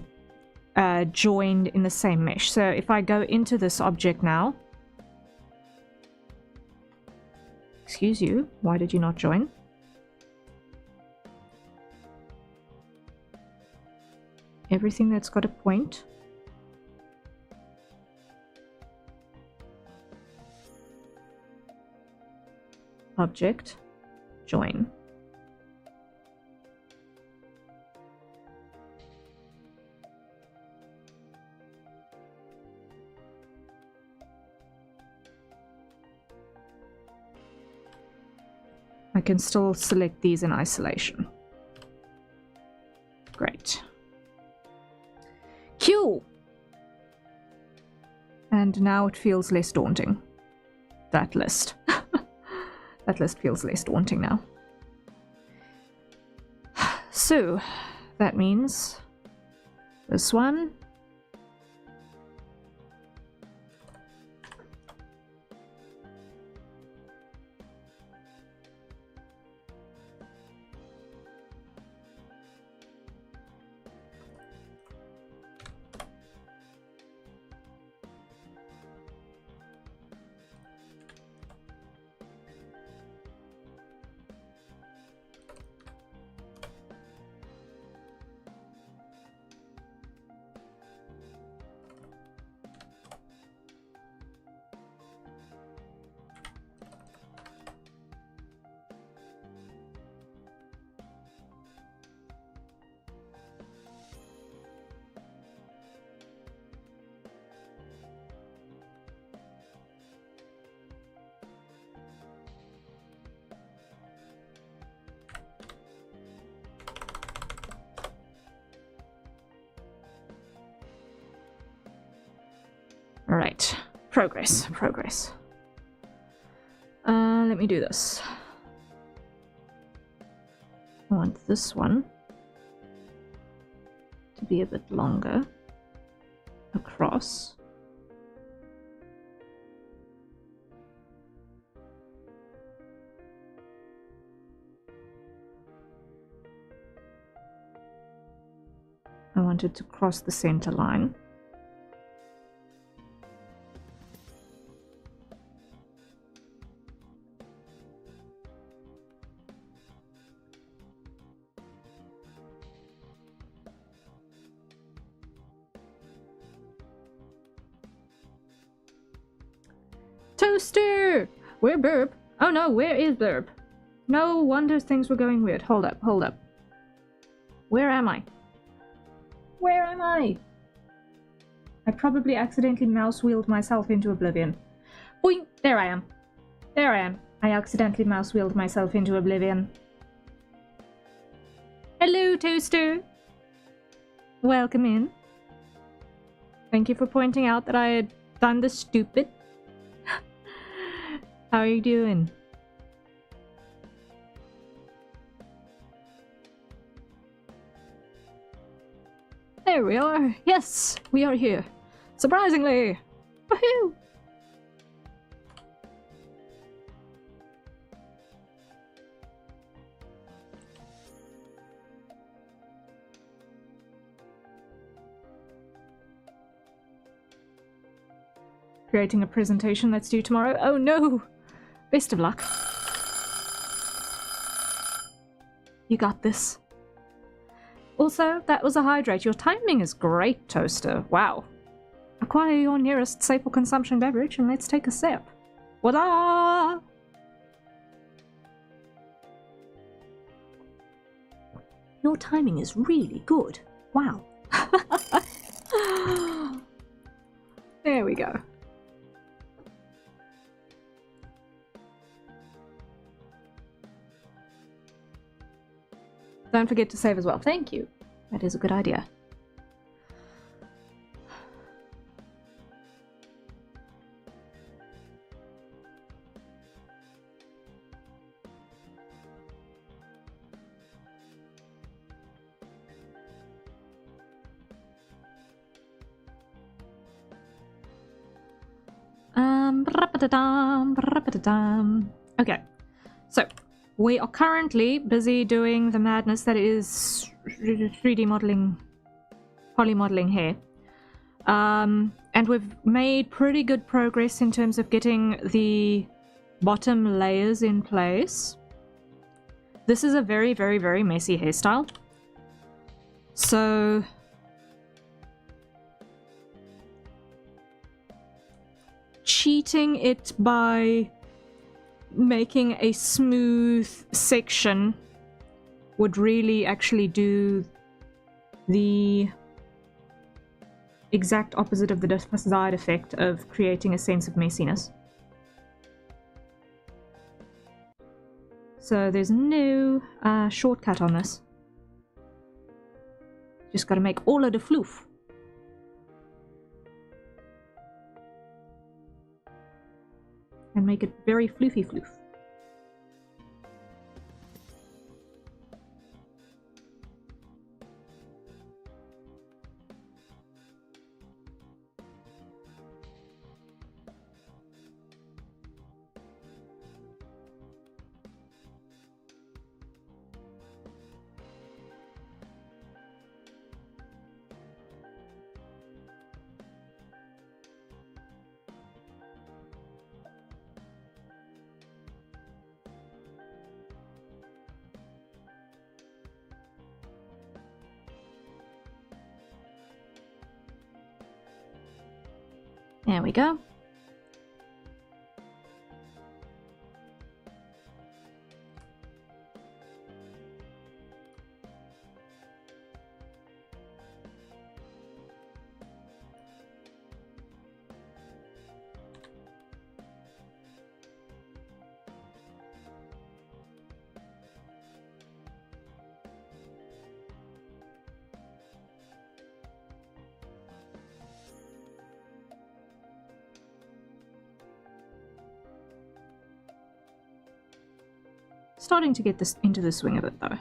joined in the same mesh. So if I go into this object now, excuse you, why did you not join? Everything that's got a point. Object, join. I can still select these in isolation. Great. Q! And now it feels less daunting. That list. That list feels less daunting now. So, that means this one. All right, progress. Let me do this. I want this one to be a bit longer across. want it to cross the center line. Toaster! Where Burp? Oh no, where is Burp? No wonder things were going weird. Hold up, hold up. Where am I? Where am I? I probably accidentally mouse-wheeled myself into oblivion. Boing! There I am. There I am. I accidentally mouse-wheeled myself into oblivion. Hello, Toaster! Welcome in. Thank you for pointing out that I had done the stupid. How are you doing? There we are. Yes, we are here. Surprisingly. Woohoo! Creating a presentation that's due tomorrow. Oh no! Best of luck. You got this. Also, that was a hydrate. Your timing is great, Toaster. Wow. Acquire your nearest staple consumption beverage and let's take a sip. Wada! Your timing is really good. Wow. There we go. Don't forget to save as well. Thank you. That is a good idea. Okay, so we are currently busy doing the madness that is 3D modeling, poly modeling here. And we've made pretty good progress in terms of getting the bottom layers in place. This is a very, very, very messy hairstyle. So cheating it by making a smooth section would really actually do the exact opposite of the desired effect of creating a sense of messiness. So there's no shortcut on this. Just gotta make all of the floof. And make it very floofy floof. There we go. Starting to get this into the swing of it though.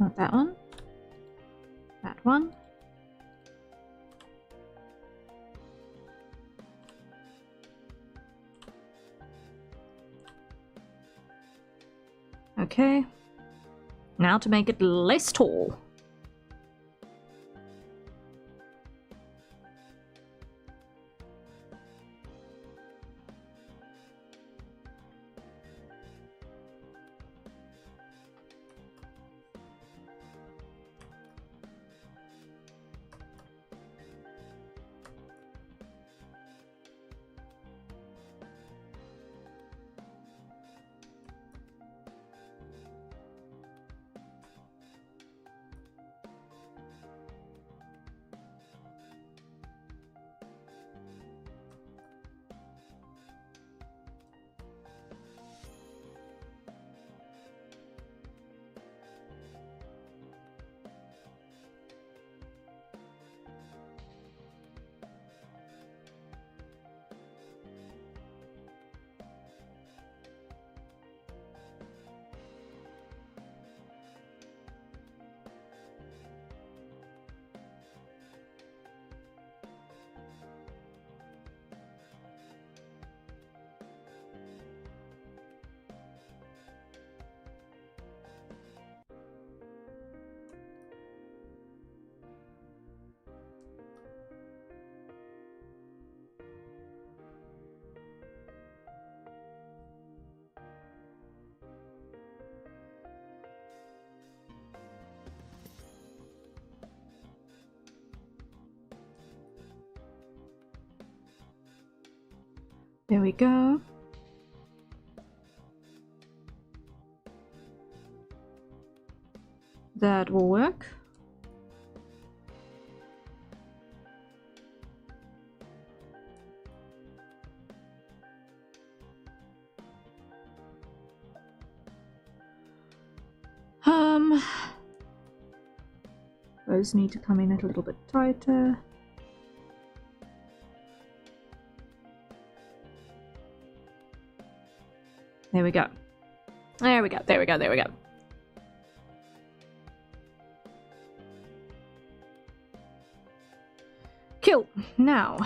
Not that one. That one. Okay. Now to make it less tall. There we go. That will work. Those need to come in a little bit tighter. There we go. There we go, there we go, there we go. Cool. Now,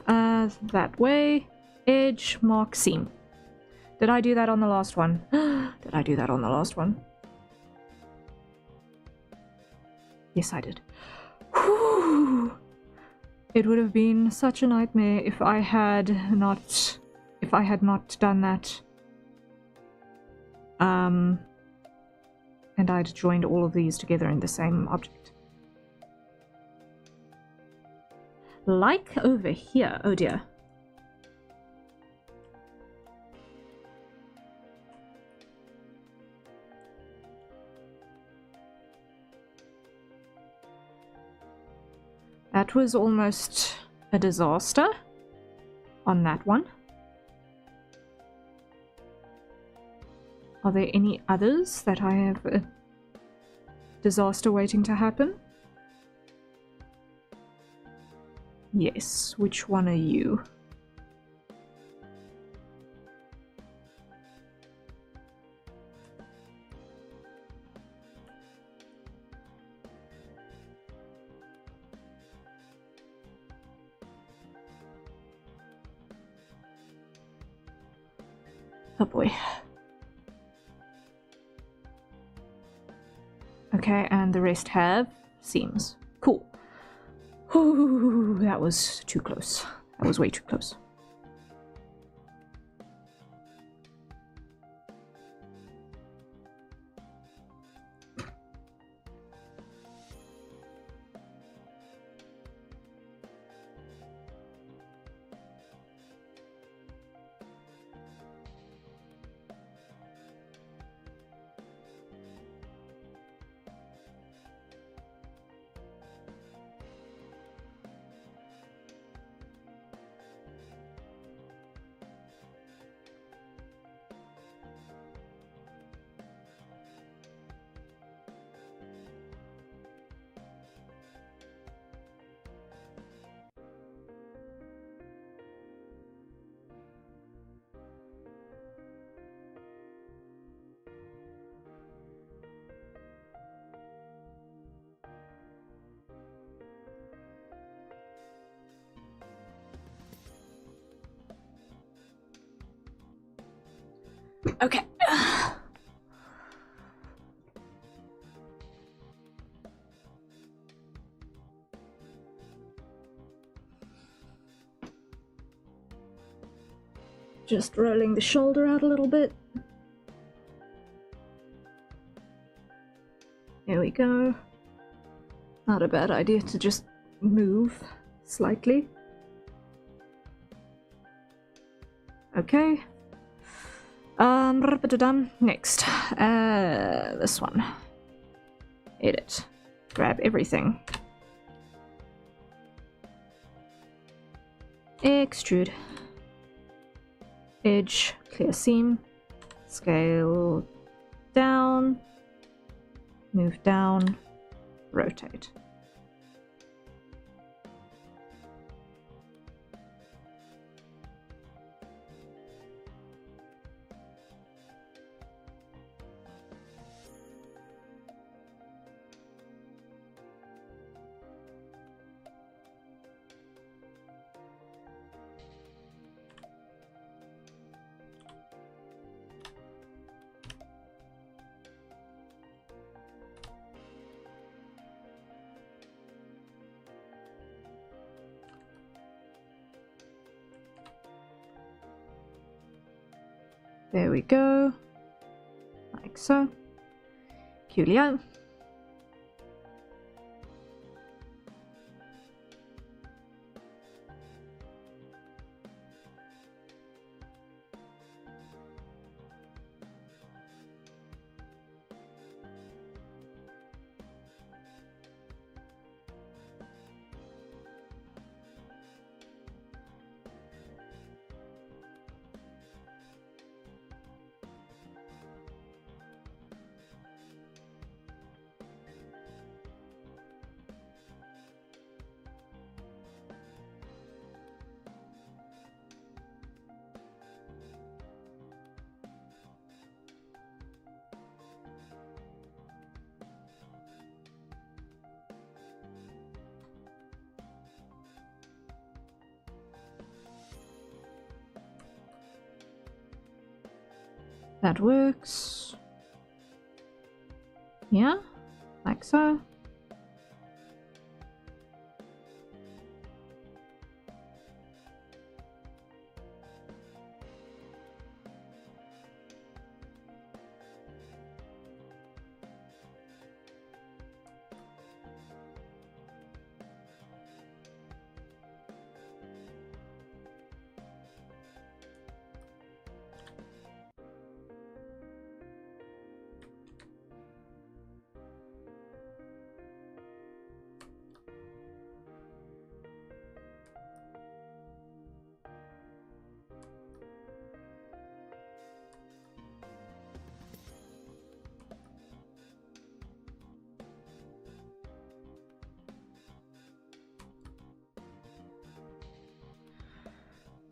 that way, edge, mark, seam. Did I do that on the last one? Did I do that on the last one? Yes, I did. Whew. It would have been such a nightmare if I had not done that. And I'd joined all of these together in the same object. Like over here. Oh dear. That was almost a disaster on that one. Are there any others that I have a disaster waiting to happen? Yes, which one are you? Oh boy. Okay, and the rest have seams. Cool. Ooh, that was too close. That was way too close. Okay. Just rolling the shoulder out a little bit. There we go. Not a bad idea to just move slightly. Okay. Next. This one. Edit. Grab everything. Extrude. Edge. Clear seam. Scale down. Move down. Rotate. There we go, like so. Coolio. That works. Yeah, like so.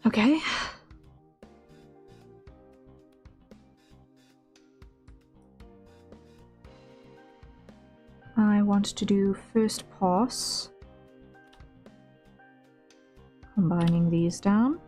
Okay. I want to do first pass, combining these down.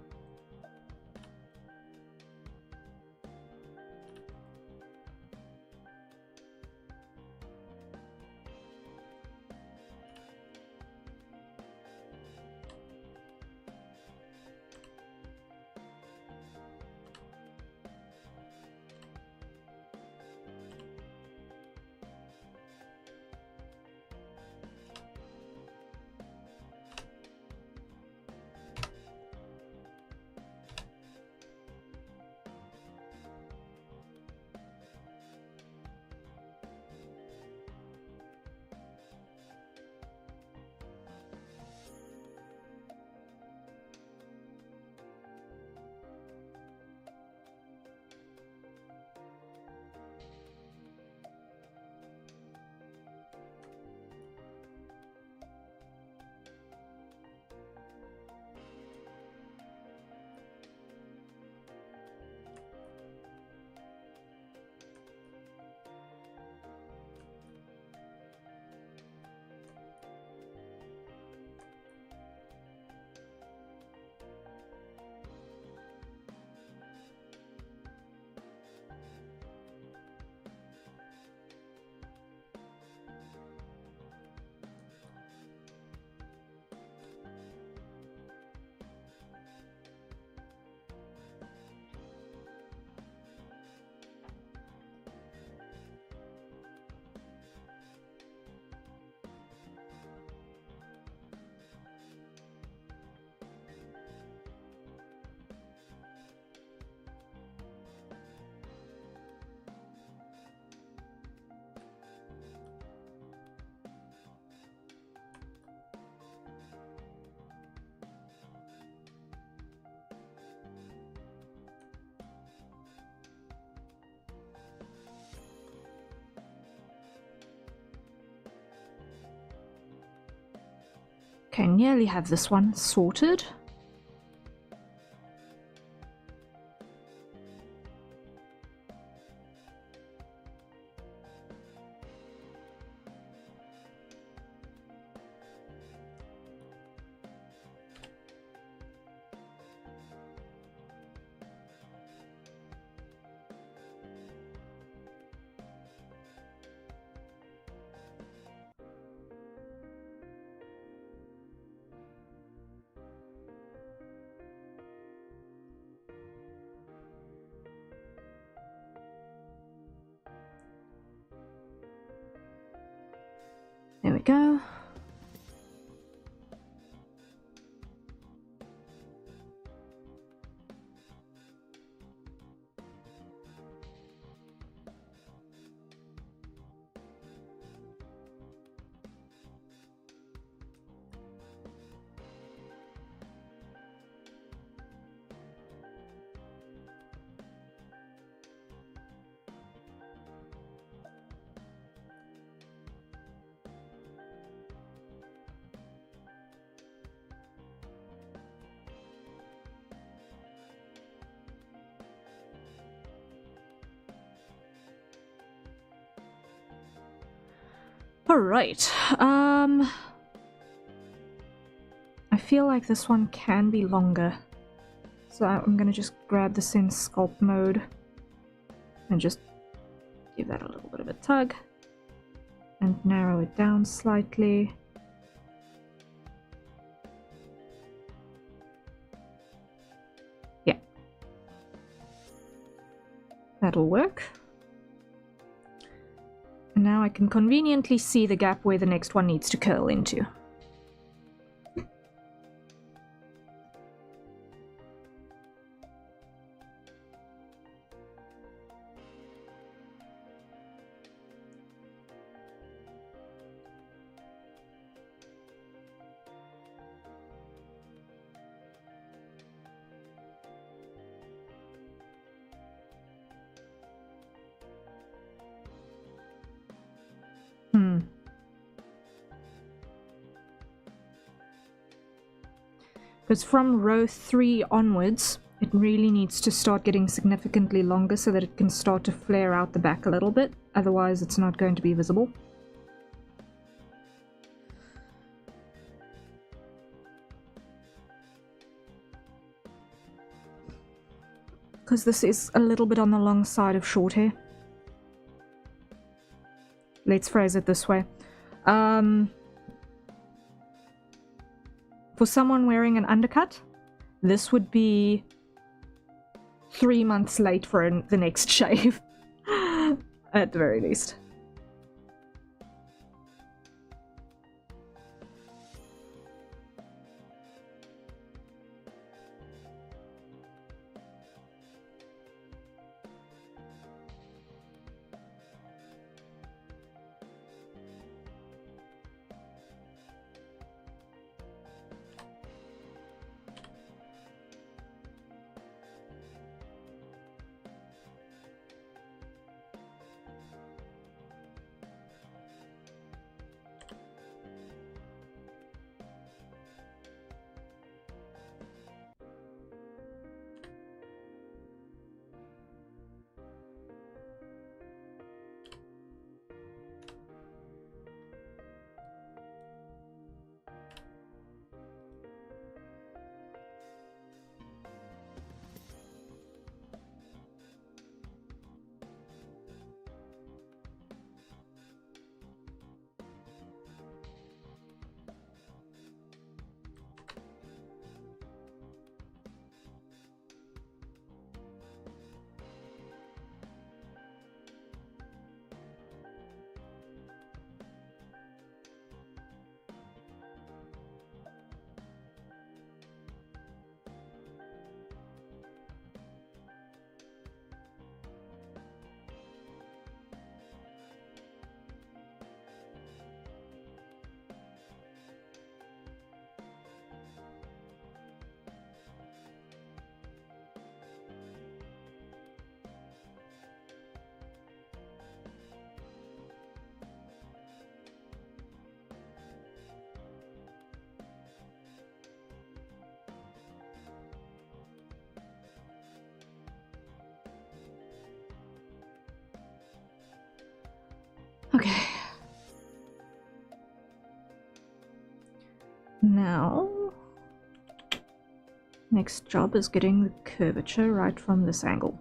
Okay, nearly have this one sorted. There we go. Alright, I feel like this one can be longer. So I'm gonna just grab this in sculpt mode and just give that a little bit of a tug and narrow it down slightly. Yeah. That'll work. And now I can conveniently see the gap where the next one needs to curl into. Because from row 3 onwards, it really needs to start getting significantly longer so that it can start to flare out the back a little bit. Otherwise, it's not going to be visible. Because this is a little bit on the long side of short hair. Let's phrase it this way. For someone wearing an undercut, this would be 3 months late for the next shave. At the very least. Now, next job is getting the curvature right from this angle.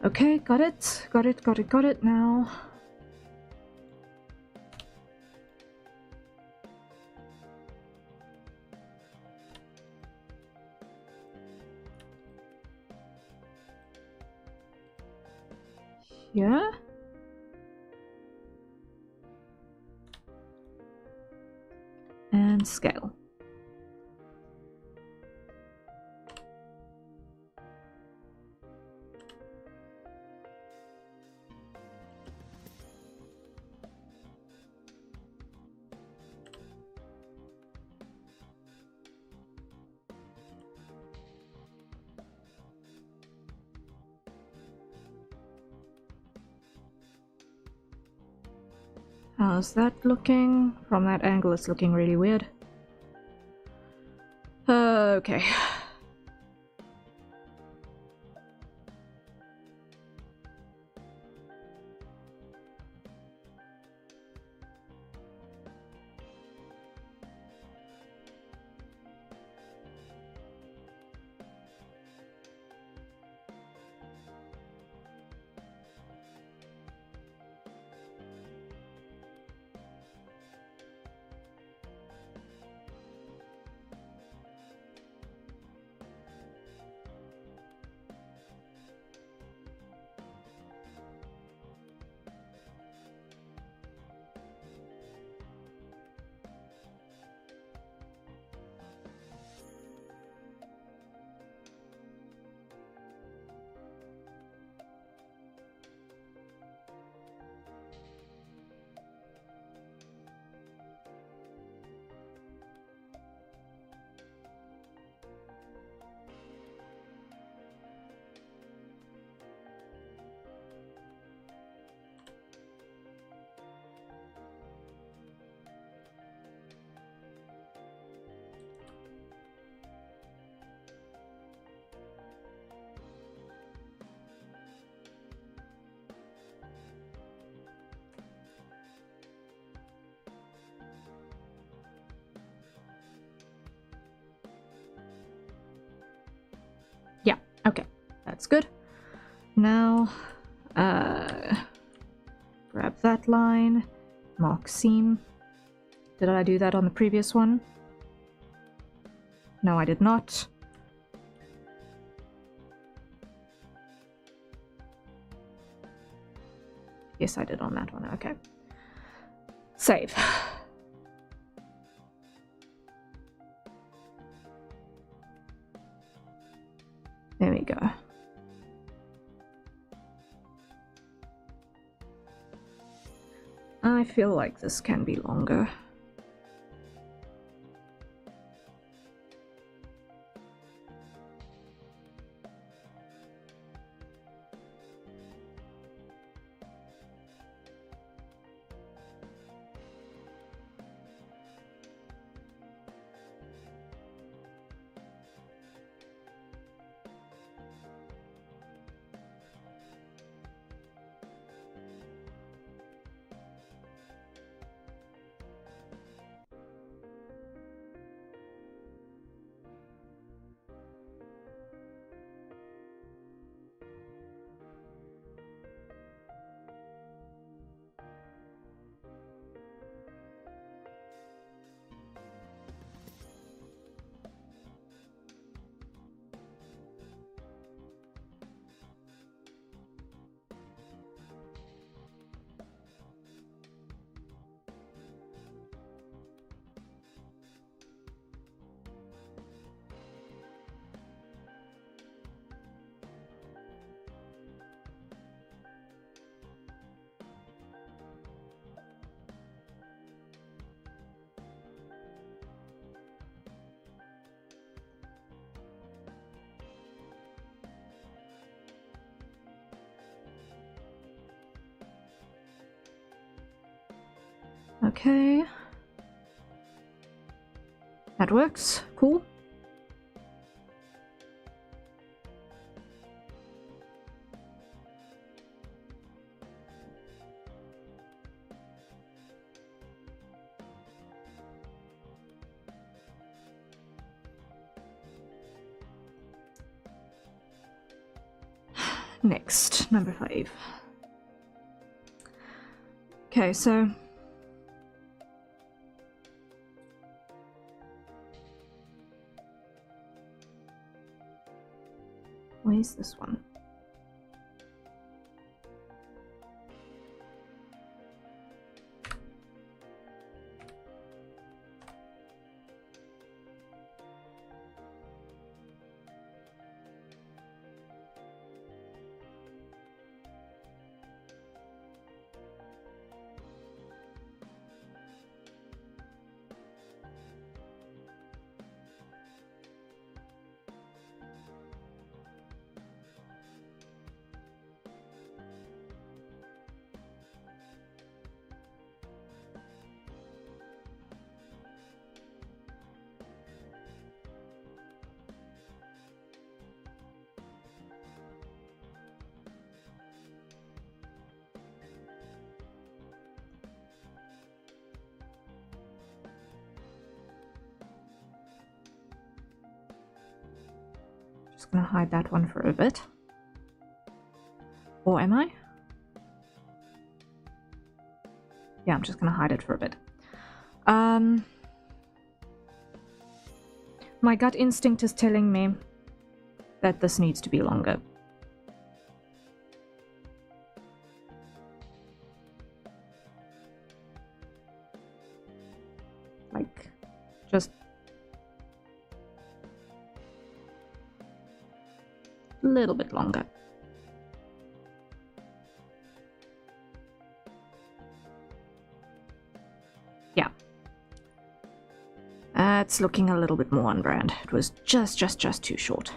Okay, got it, got it, got it, got it now. Here. And scale. How's that looking? From that angle, it's looking really weird. Okay. Yeah, okay, that's good. Now, grab that line, mark seam. Did I do that on the previous one? No, I did not. Yes, I did on that one, okay. Save. There we go. I feel like this can be longer. Okay. That works. Cool. Next, number 5. Okay, so where's this one? Just gonna hide that one for a bit. Or am I? Yeah, I'm just gonna hide it for a bit. My gut instinct is telling me that this needs to be longer. Like, just a little bit longer. Yeah. It's looking a little bit more on brand. It was just too short.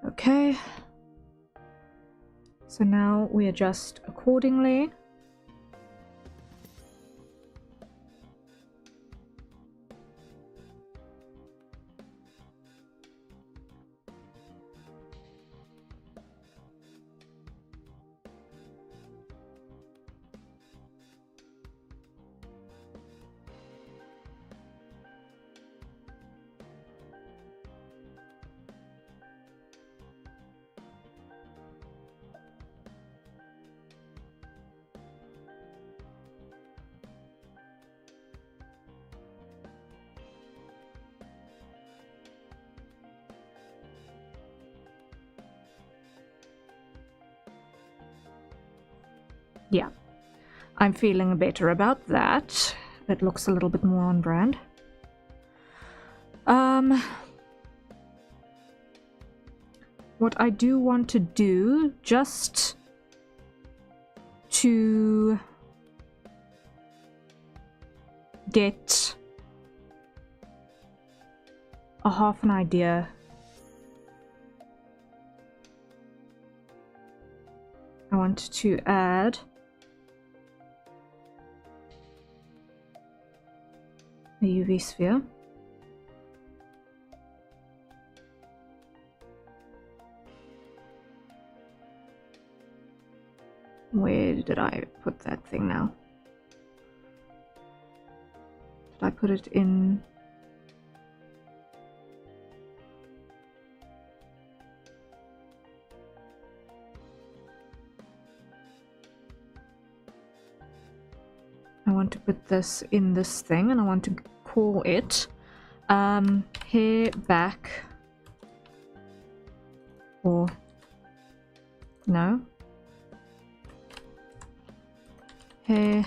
Okay. So now we adjust accordingly. Yeah, I'm feeling better about that. It looks a little bit more on brand. What I do want to do, just to get a half an idea, I want to add a UV sphere. Where did I put that thing now? Did I put it in? I want to put this in this thing, and I want to call it hair back, or no, hair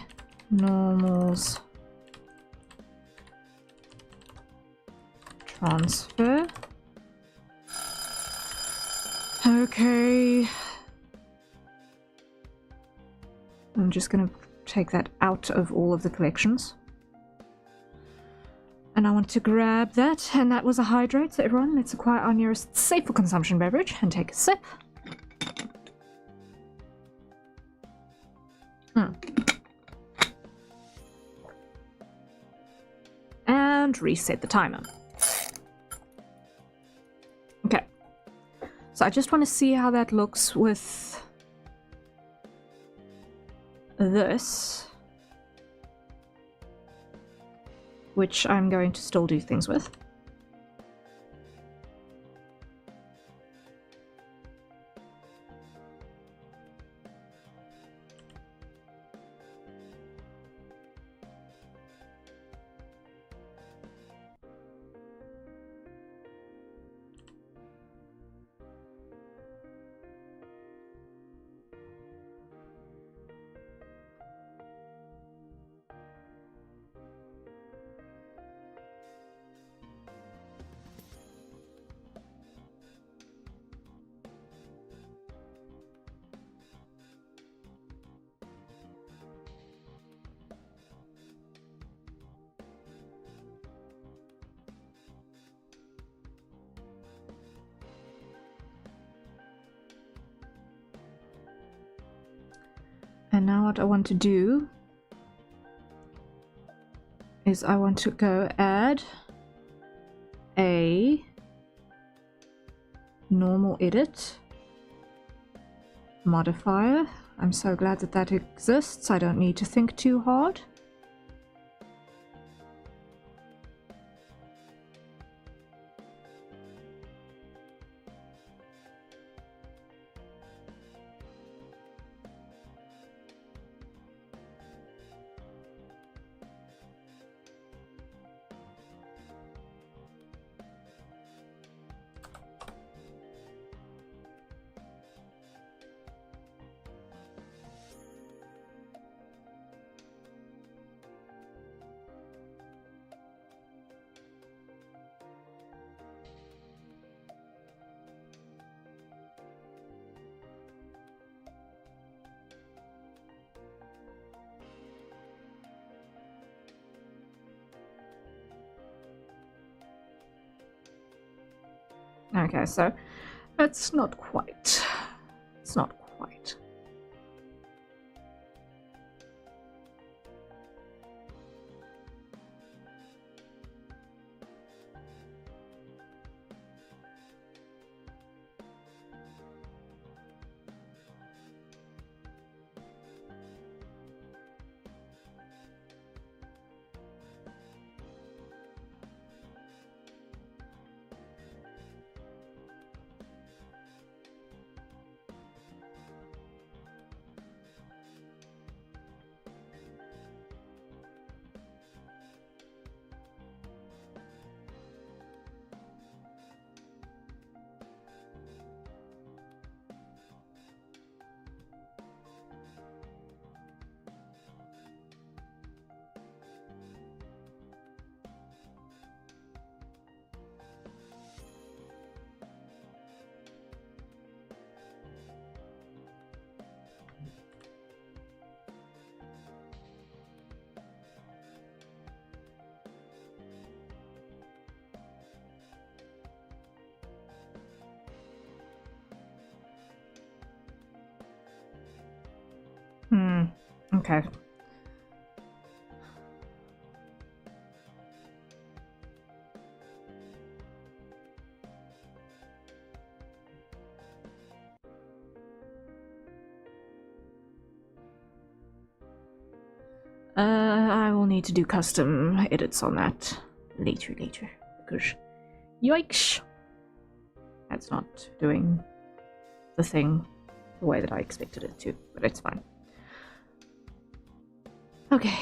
normals transfer. Okay, I'm just gonna take that out of all of the collections. And I want to grab that, and that was a hydrate. So everyone, let's acquire our nearest safe for consumption beverage and take a sip. And reset the timer. Okay. So I just want to see how that looks with this, which I'm going to still do things with. And now what I want to do is I want to go add a normal edit modifier. I'm so glad that that exists. I don't need to think too hard. Okay, so it's not quite. It's not quite. Okay. I will need to do custom edits on that later, because yikes, that's not doing the thing the way that I expected it to, but it's fine. Okay.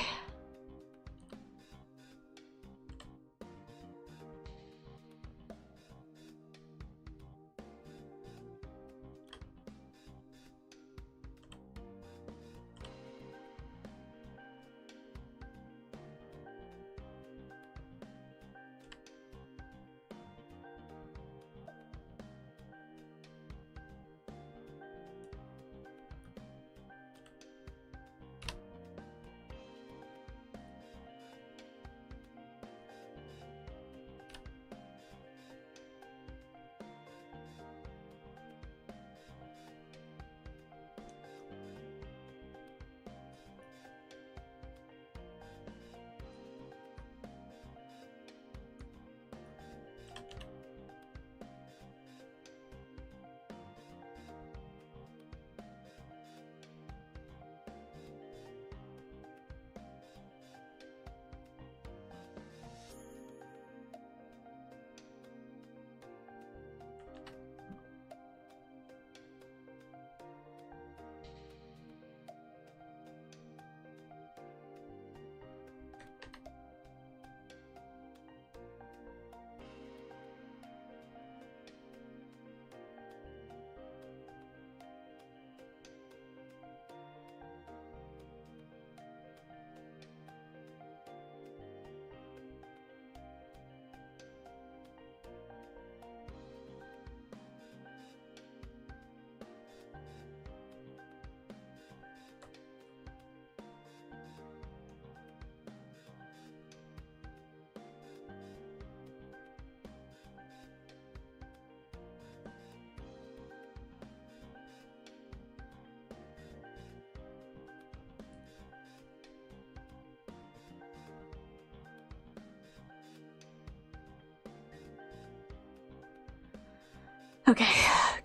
Okay,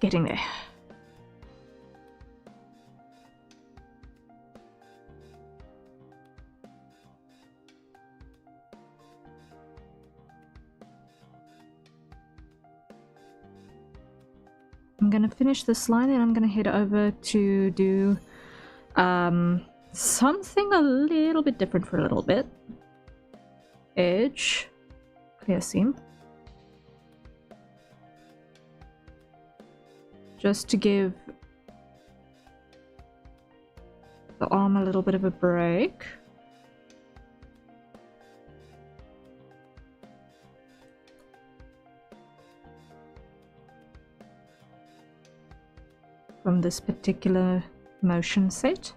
getting there. I'm gonna finish this line and I'm gonna head over to do something a little bit different for a little bit. Edge, clear seam. Just to give the arm a little bit of a break. From this particular motion set.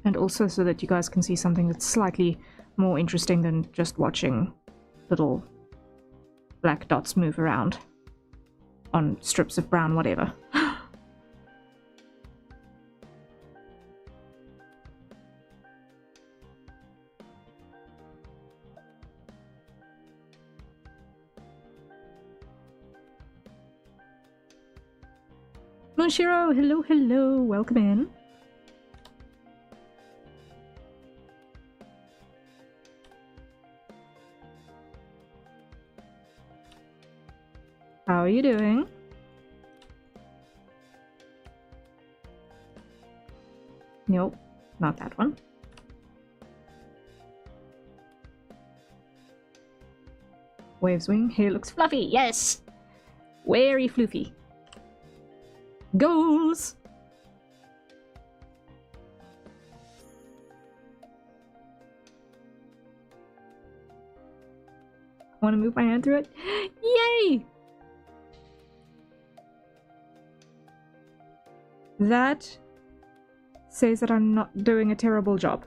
And also so that you guys can see something that's slightly more interesting than just watching little black dots move around on strips of brown whatever. Moonshiro, hello, hello, welcome in. How are you doing? Nope, not that one. Waves wing, hair looks fluffy, yes! Very floofy. Goals! Want to move my hand through it? Yay! That says that I'm not doing a terrible job.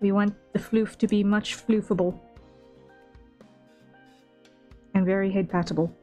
We want the floof to be much floofable. And very head patable.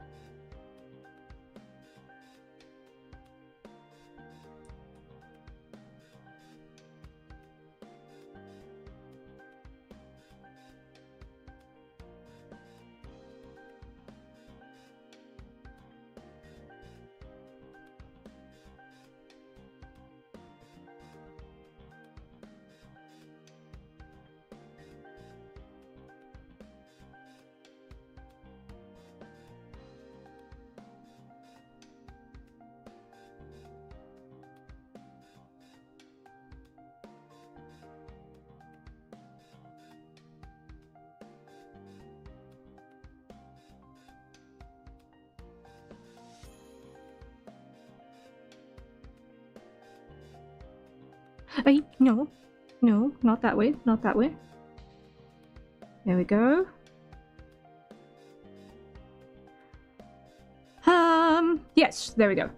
No, no, not that way, not that way. There we go. Yes, there we go.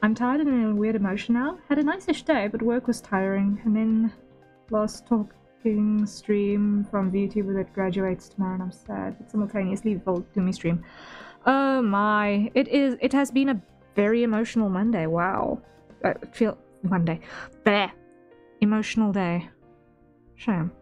I'm tired and in a weird emotion now. Had a nice-ish day, but work was tiring. And then last talking stream from VTuber that graduates tomorrow and I'm sad, but simultaneously full to me stream. Oh my, it has been a very emotional Monday, wow. Monday. There. Emotional day. Shame.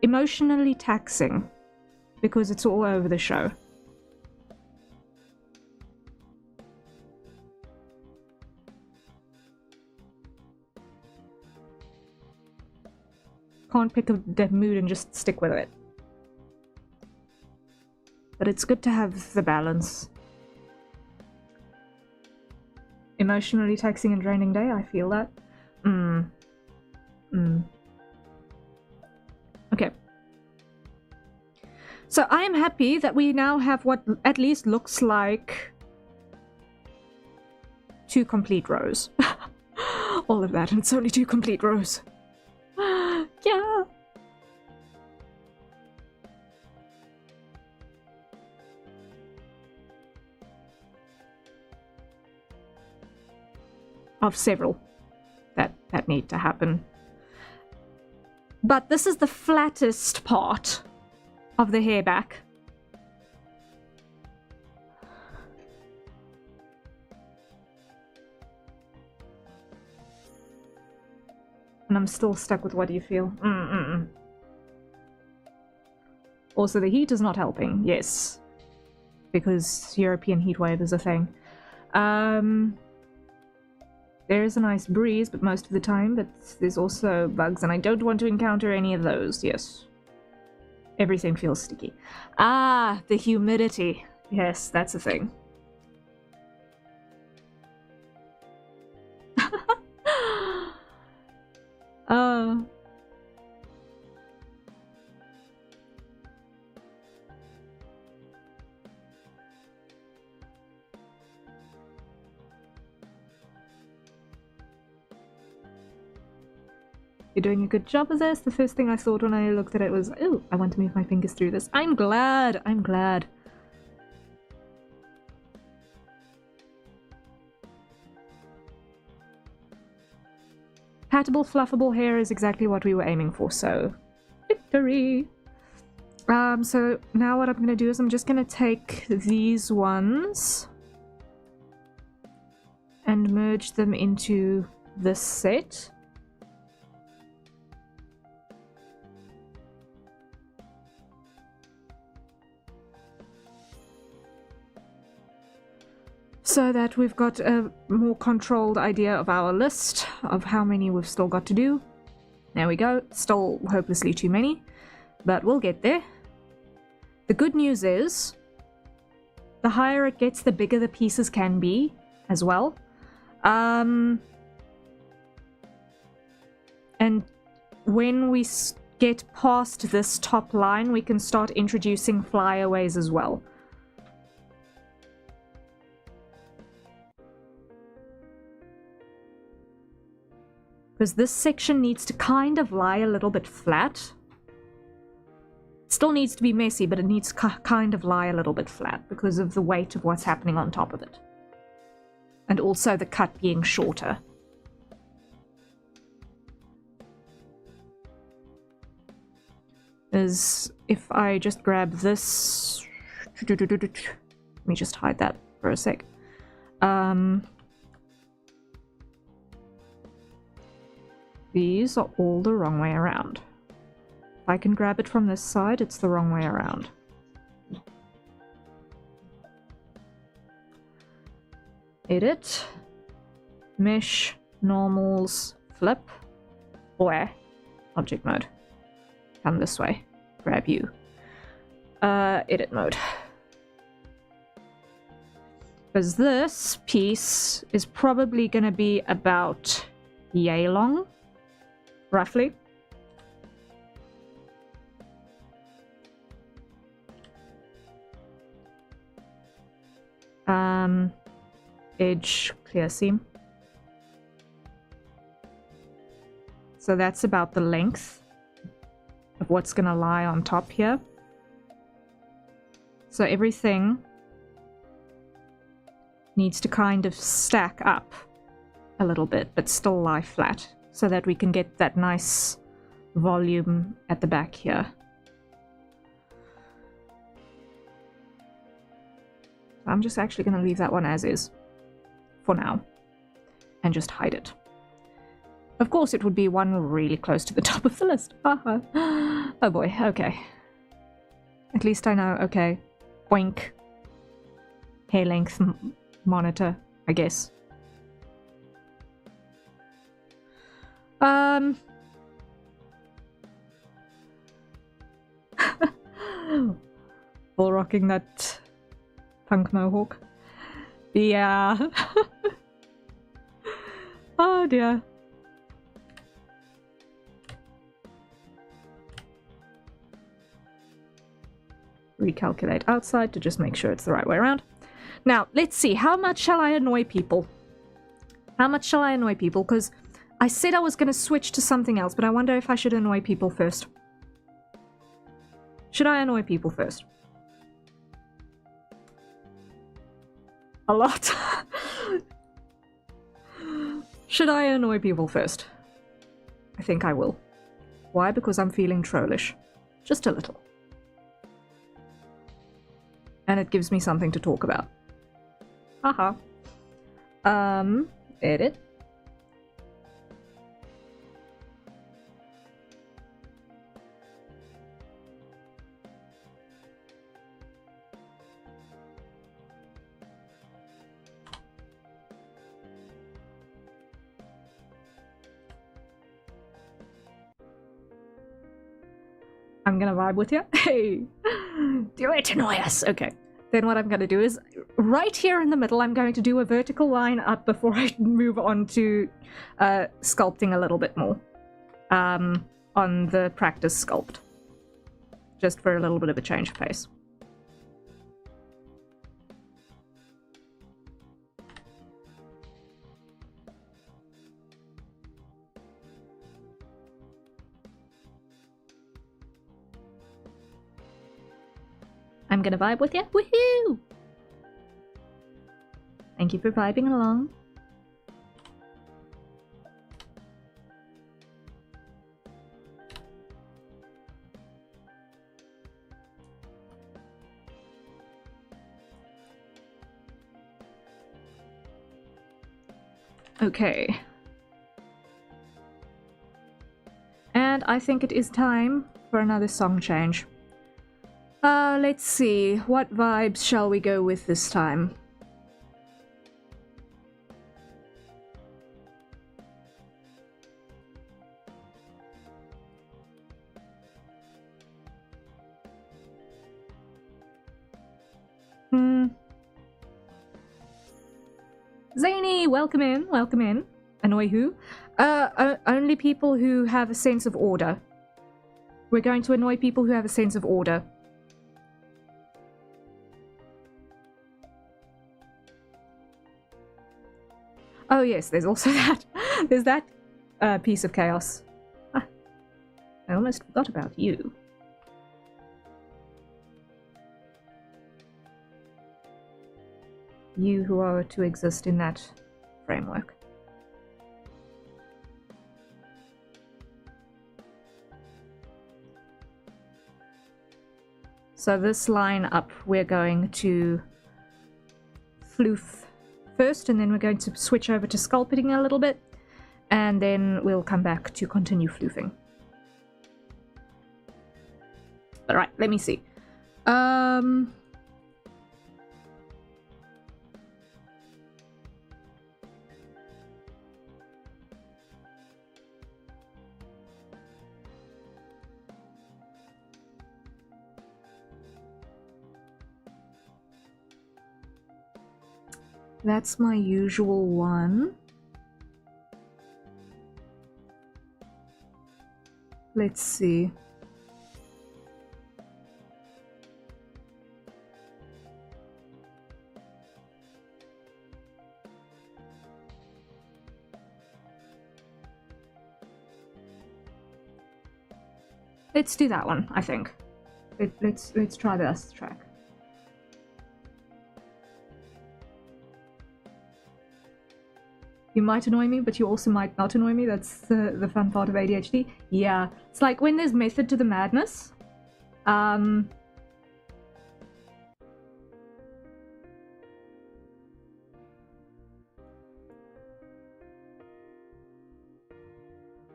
Emotionally taxing because it's all over the show. Can't pick a dead mood and just stick with it. But it's good to have the balance. Emotionally taxing and draining day, I feel that. Okay. So I am happy that we now have what at least looks like 2 complete rows. All of that, and it's only 2 complete rows. Yeah. Of several that need to happen. But this is the flattest part of the hair back. And I'm still stuck with what do you feel? Also, the heat is not helping. Yes. Because European heat wave is a thing. There is a nice breeze, but most of the time, but there's also bugs, and I don't want to encounter any of those. Yes. Everything feels sticky. Ah, the humidity. Yes, that's a thing. You're doing a good job of this. The first thing I thought when I looked at it was, oh, I want to move my fingers through this. I'm glad. I'm glad. Pattable, fluffable hair is exactly what we were aiming for, so victory! So now what I'm going to do is I'm just going to take these ones and merge them into this set. So that we've got a more controlled idea of our list of how many we've still got to do. There we go. Still hopelessly too many, but we'll get there. The good news is, the higher it gets, the bigger the pieces can be as well. And when we get past this top line, we can start introducing flyaways as well. Because this section needs to kind of lie a little bit flat. It still needs to be messy, but it needs to kind of lie a little bit flat because of the weight of what's happening on top of it. And also the cut being shorter. As if I just grab this... Let me just hide that for a sec. These are all the wrong way around. If I can grab it from this side, it's the wrong way around. Edit. Mesh. Normals. Flip. Or object mode. Come this way. Grab you. Edit mode. Because this piece is probably going to be about yay long. Roughly. Edge, clear seam. So that's about the length of what's going to lie on top here. So everything needs to kind of stack up a little bit, but still lie flat, so that we can get that nice volume at the back here. I'm just actually going to leave that one as is for now and just hide it. Of course, it would be one really close to the top of the list. Oh boy, okay. At least I know, okay. Boink. Hair length monitor, I guess. Full rocking that punk mohawk. Yeah. Oh dear. recalculate outside to just make sure it's the right way around. Now, let's see. How much shall I annoy people? How much shall I annoy people? Because I said I was going to switch to something else, but I wonder if I should annoy people first. Should I annoy people first? A lot. Should I annoy people first? I think I will. Why? Because I'm feeling trollish. Just a little. And it gives me something to talk about. Haha. Edit. I'm gonna vibe with you. Hey! Do it, annoy us! Okay. Then what I'm gonna do is, right here in the middle, I'm going to do a vertical line up before I move on to sculpting a little bit more. On the practice sculpt. Just for a little bit of a change of pace. I'm gonna vibe with you. Woohoo! Thank you for vibing along. Okay. And I think it is time for another song change. Let's see. What vibes shall we go with this time? Zany, welcome in, welcome in. Annoy who? Only people who have a sense of order. We're going to annoy people who have a sense of order. Oh yes, there's also that. There's that piece of chaos. Ah, I almost forgot about you. You who are to exist in that framework. So this line up, we're going to floof first, and then we're going to switch over to sculpting a little bit, and then we'll come back to continue floofing. Alright, let me see. That's my usual one. Let's see. Let's do that one, I think. Let's try this track. You might annoy me, but you also might not annoy me. That's the fun part of ADHD. Yeah, it's like when there's method to the madness.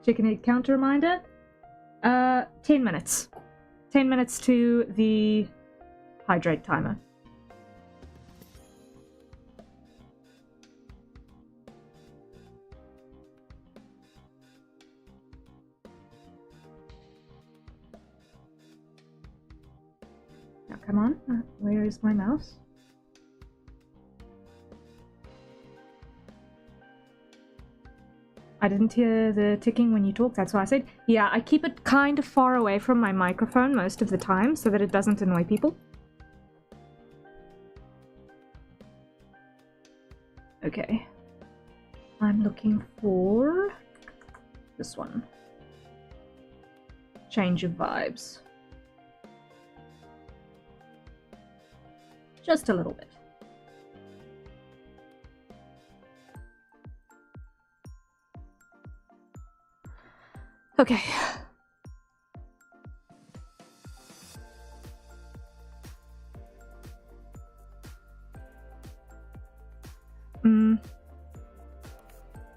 Chicken egg counter reminder. 10 minutes. 10 minutes to the hydrate timer. Now come on, where is my mouse? I didn't hear the ticking when you talked, that's why I said. Yeah, I keep it kind of far away from my microphone most of the time so that it doesn't annoy people. Okay. I'm looking for this one. Change of vibes. Just a little bit. Okay.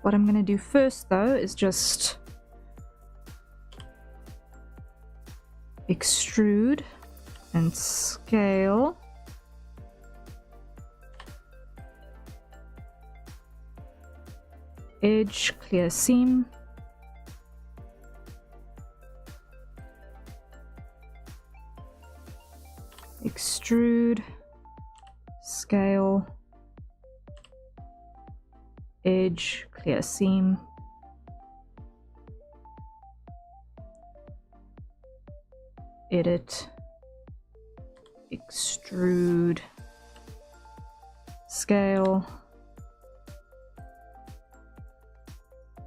What I'm gonna do first though is just extrude and scale. Edge, clear seam. Extrude, scale, edge, clear seam. Edit, extrude, scale,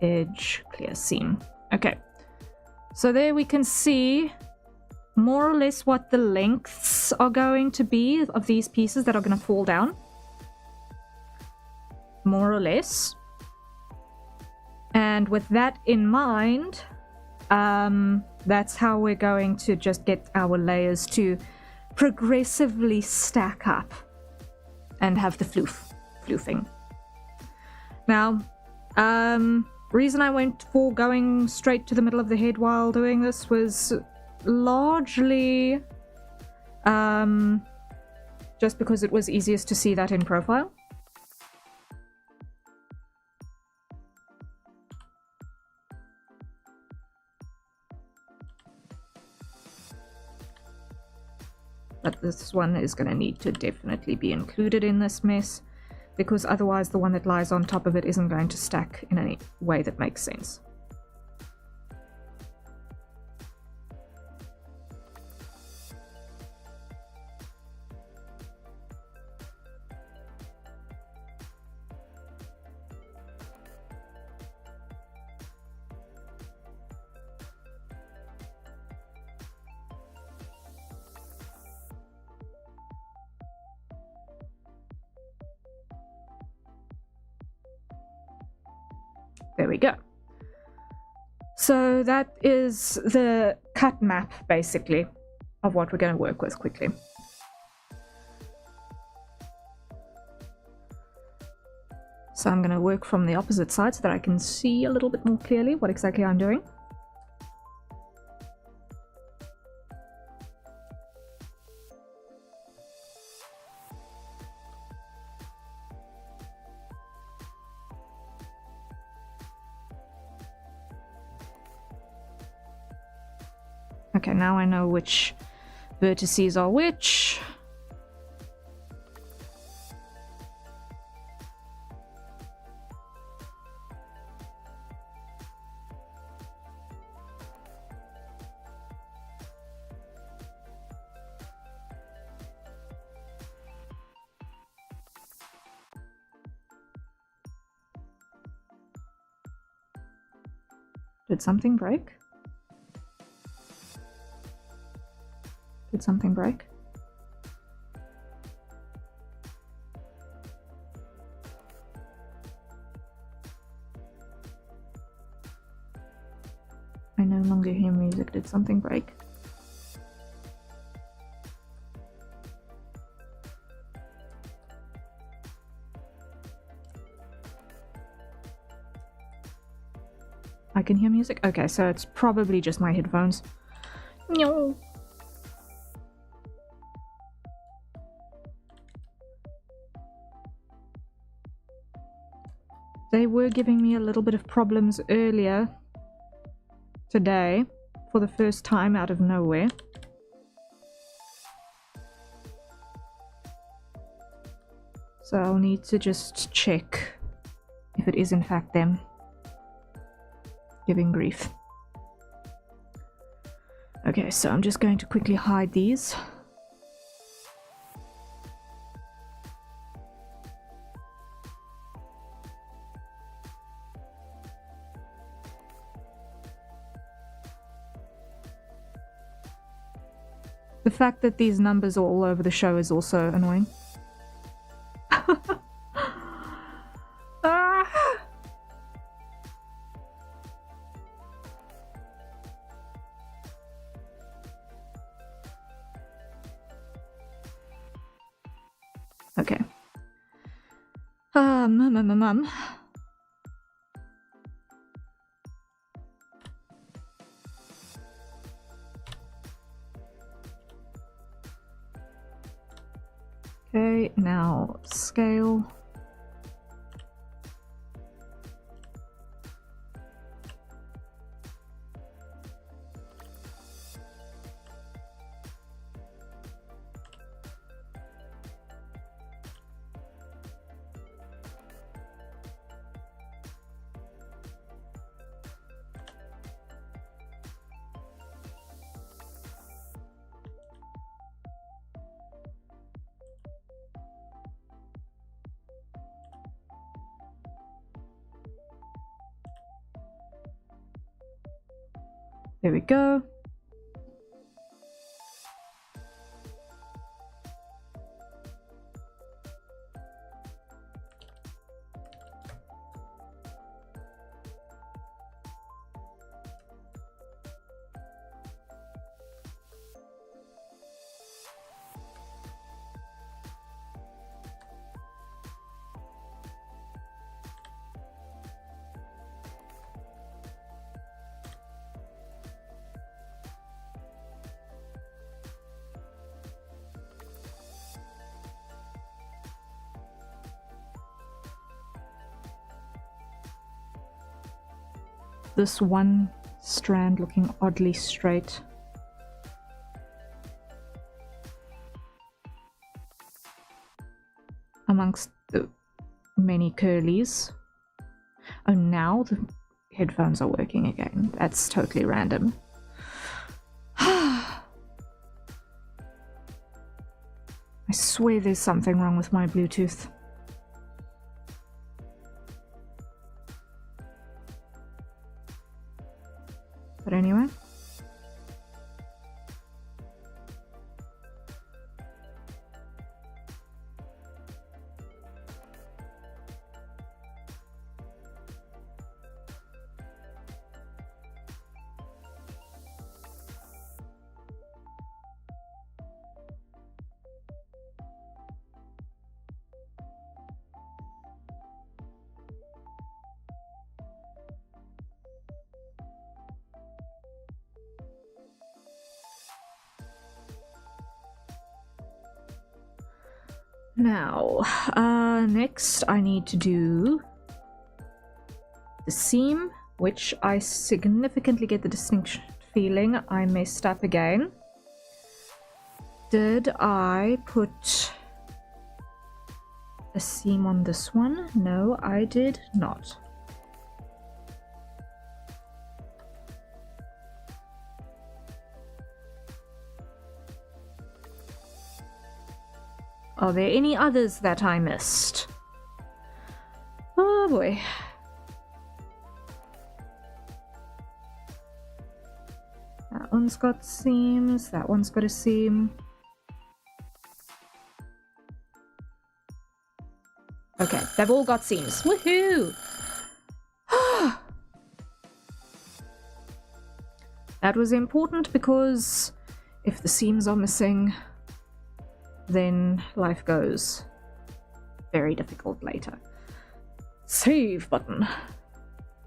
edge, clear seam. Okay, so there we can see more or less what the lengths are going to be of these pieces that are going to fall down. More or less. And with that in mind, that's how we're going to just get our layers to progressively stack up and have the floofing. Now, reason I went for going straight to the middle of the head while doing this was largely just because it was easiest to see that in profile. But this one is going to need to definitely be included in this mess, because otherwise the one that lies on top of it isn't going to stack in any way that makes sense. There we go. So that is the cut map, basically, of what we're going to work with quickly. So I'm going to work from the opposite side so that I can see a little bit more clearly what exactly I'm doing. Okay, now I know which vertices are which. Did something break? Did something break? I no longer hear music. Did something break? I can hear music? Okay, so it's probably just my headphones. No. They were giving me a little bit of problems earlier today for the first time out of nowhere. So I'll need to just check if it is in fact them giving grief. Okay, so I'm just going to quickly hide these. The fact that these numbers are all over the show is also annoying. Ah! Okay. Okay, now scale. There we go. This one strand looking oddly straight. Amongst the many curlies. Oh, now the headphones are working again. That's totally random. I swear there's something wrong with my Bluetooth. But anyway. Now, next I need to do the seam, which I significantly get the distinct feeling I messed up again. Did I put a seam on this one? No, I did not. Are there any others that I missed? Oh boy. That one's got seams, that one's got a seam. Okay, they've all got seams. Woohoo! That was important because if the seams are missing, then life goes very difficult later. Save button.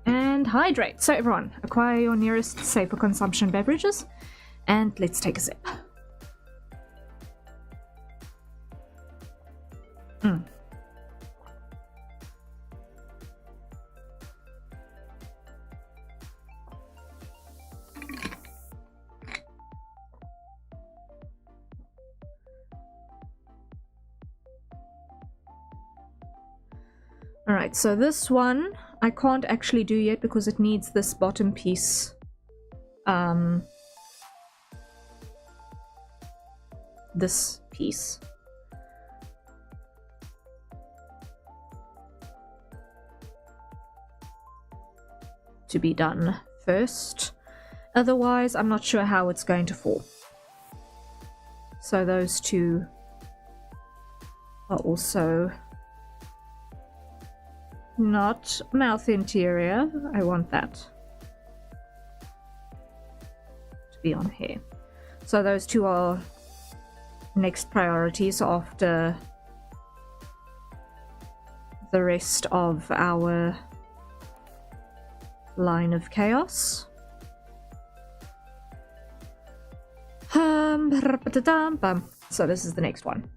And hydrate. So everyone, acquire your nearest safer consumption beverages, and let's take a sip. Alright, so this one I can't actually do yet because it needs this bottom piece this piece. To be done first. Otherwise, I'm not sure how it's going to fall. So those two are also not mouth interior. I want that to be on here. So those two are next priorities after the rest of our line of chaos. So this is the next one.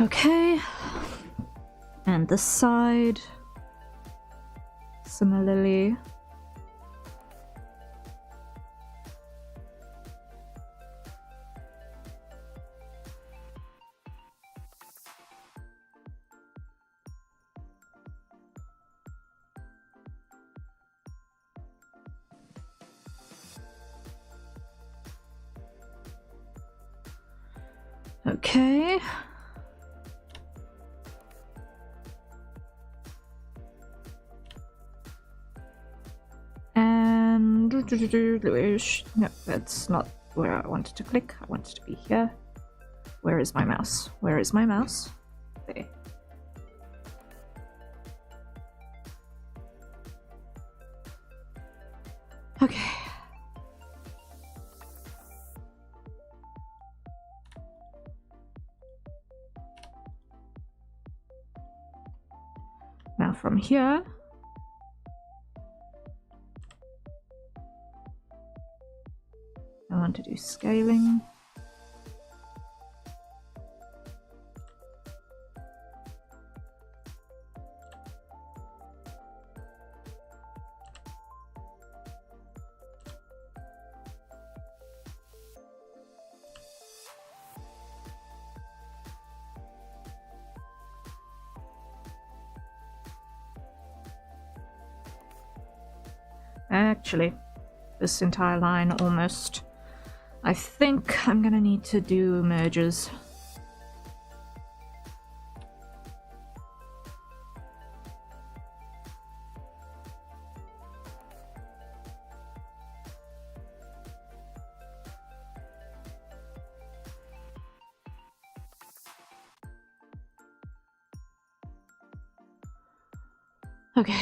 Okay, and this side, similarly. Okay. And no, that's not where I wanted to click. I wanted to be here. Where is my mouse? Where is my mouse? There. Okay. Now from here, I want to do scaling. Actually, this entire line almost. I think I'm gonna need to do merges. Okay.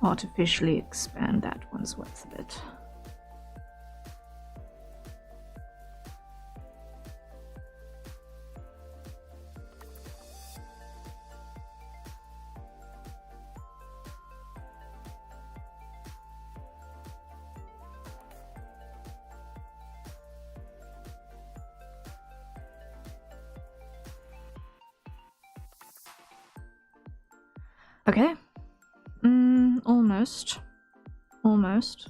artificially expand that one's width a bit. Okay. Almost. Almost.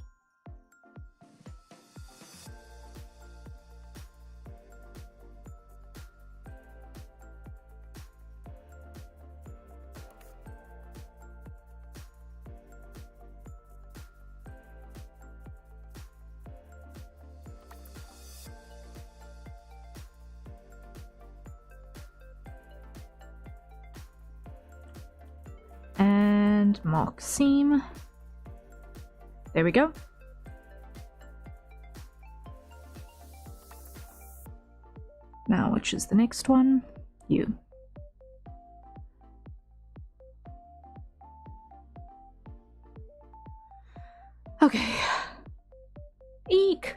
And mark seam. There we go. Now, which is the next one? You. Okay. Eek!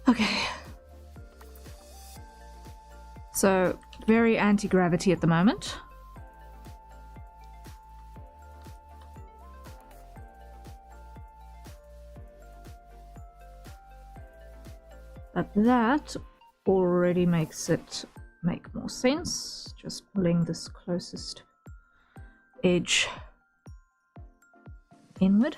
Okay. So, very anti-gravity at the moment. But that already makes it make more sense. Just pulling this closest edge inward.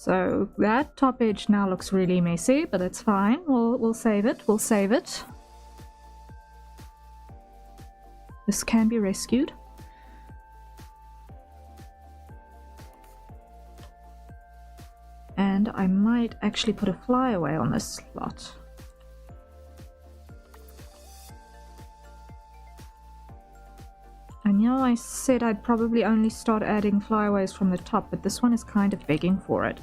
So that top edge now looks really messy, but it's fine. We'll save it. We'll save it. This can be rescued. And I might actually put a flyaway on this slot. I know I said I'd probably only start adding flyaways from the top, but this one is kind of begging for it.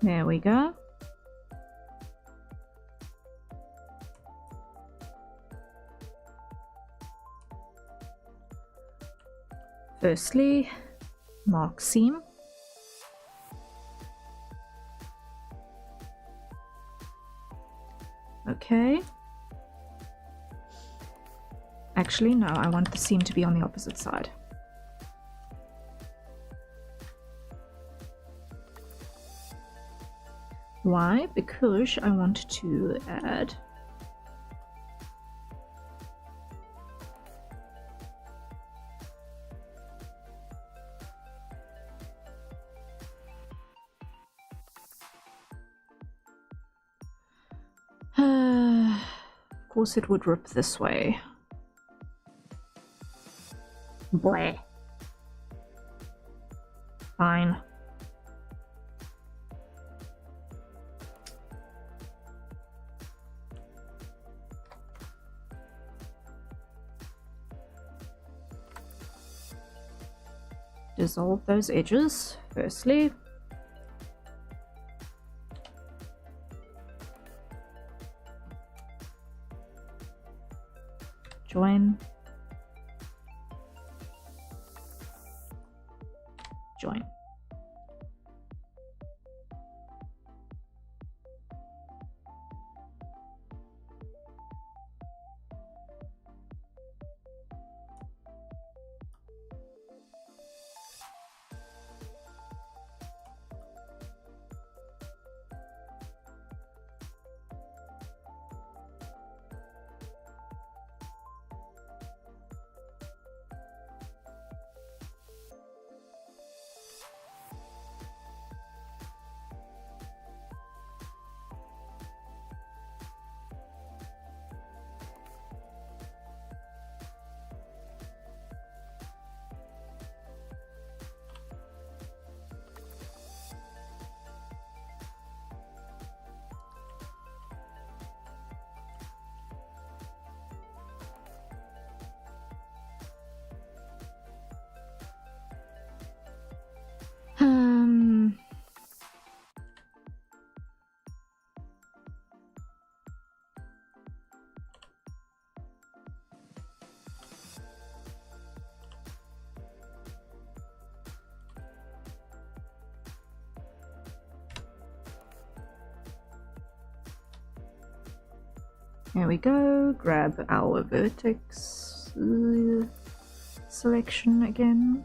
There we go. Firstly, mark seam. Okay. Actually, no, I want the seam to be on the opposite side. Why? Because I want to add of course it would rip this way. Bleh. Fine. Dissolve those edges, firstly. Join. Join. There we go. Grab our vertex selection again.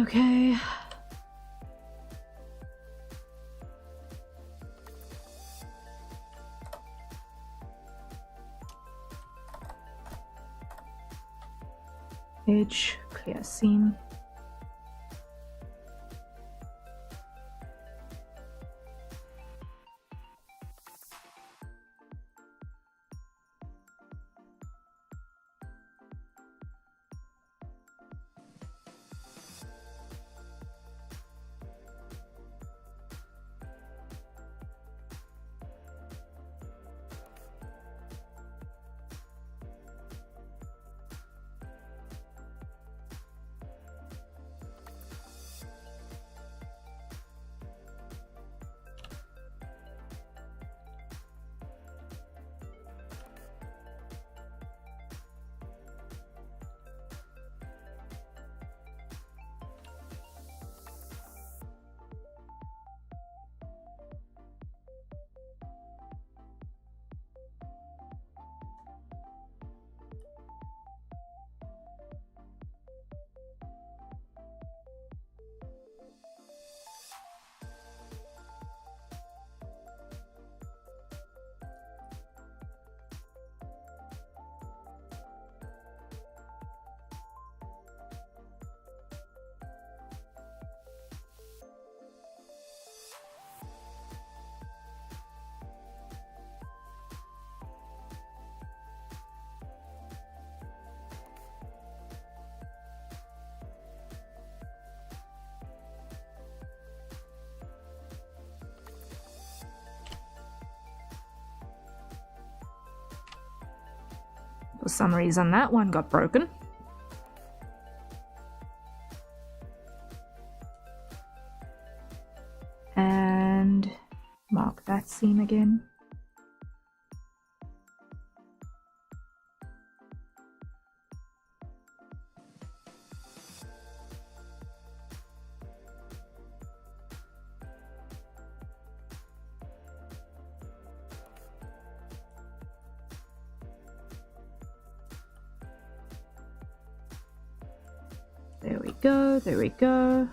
Okay. Edge, clear seam. For some reason that one got broken. And mark that seam again. There we go, there we go.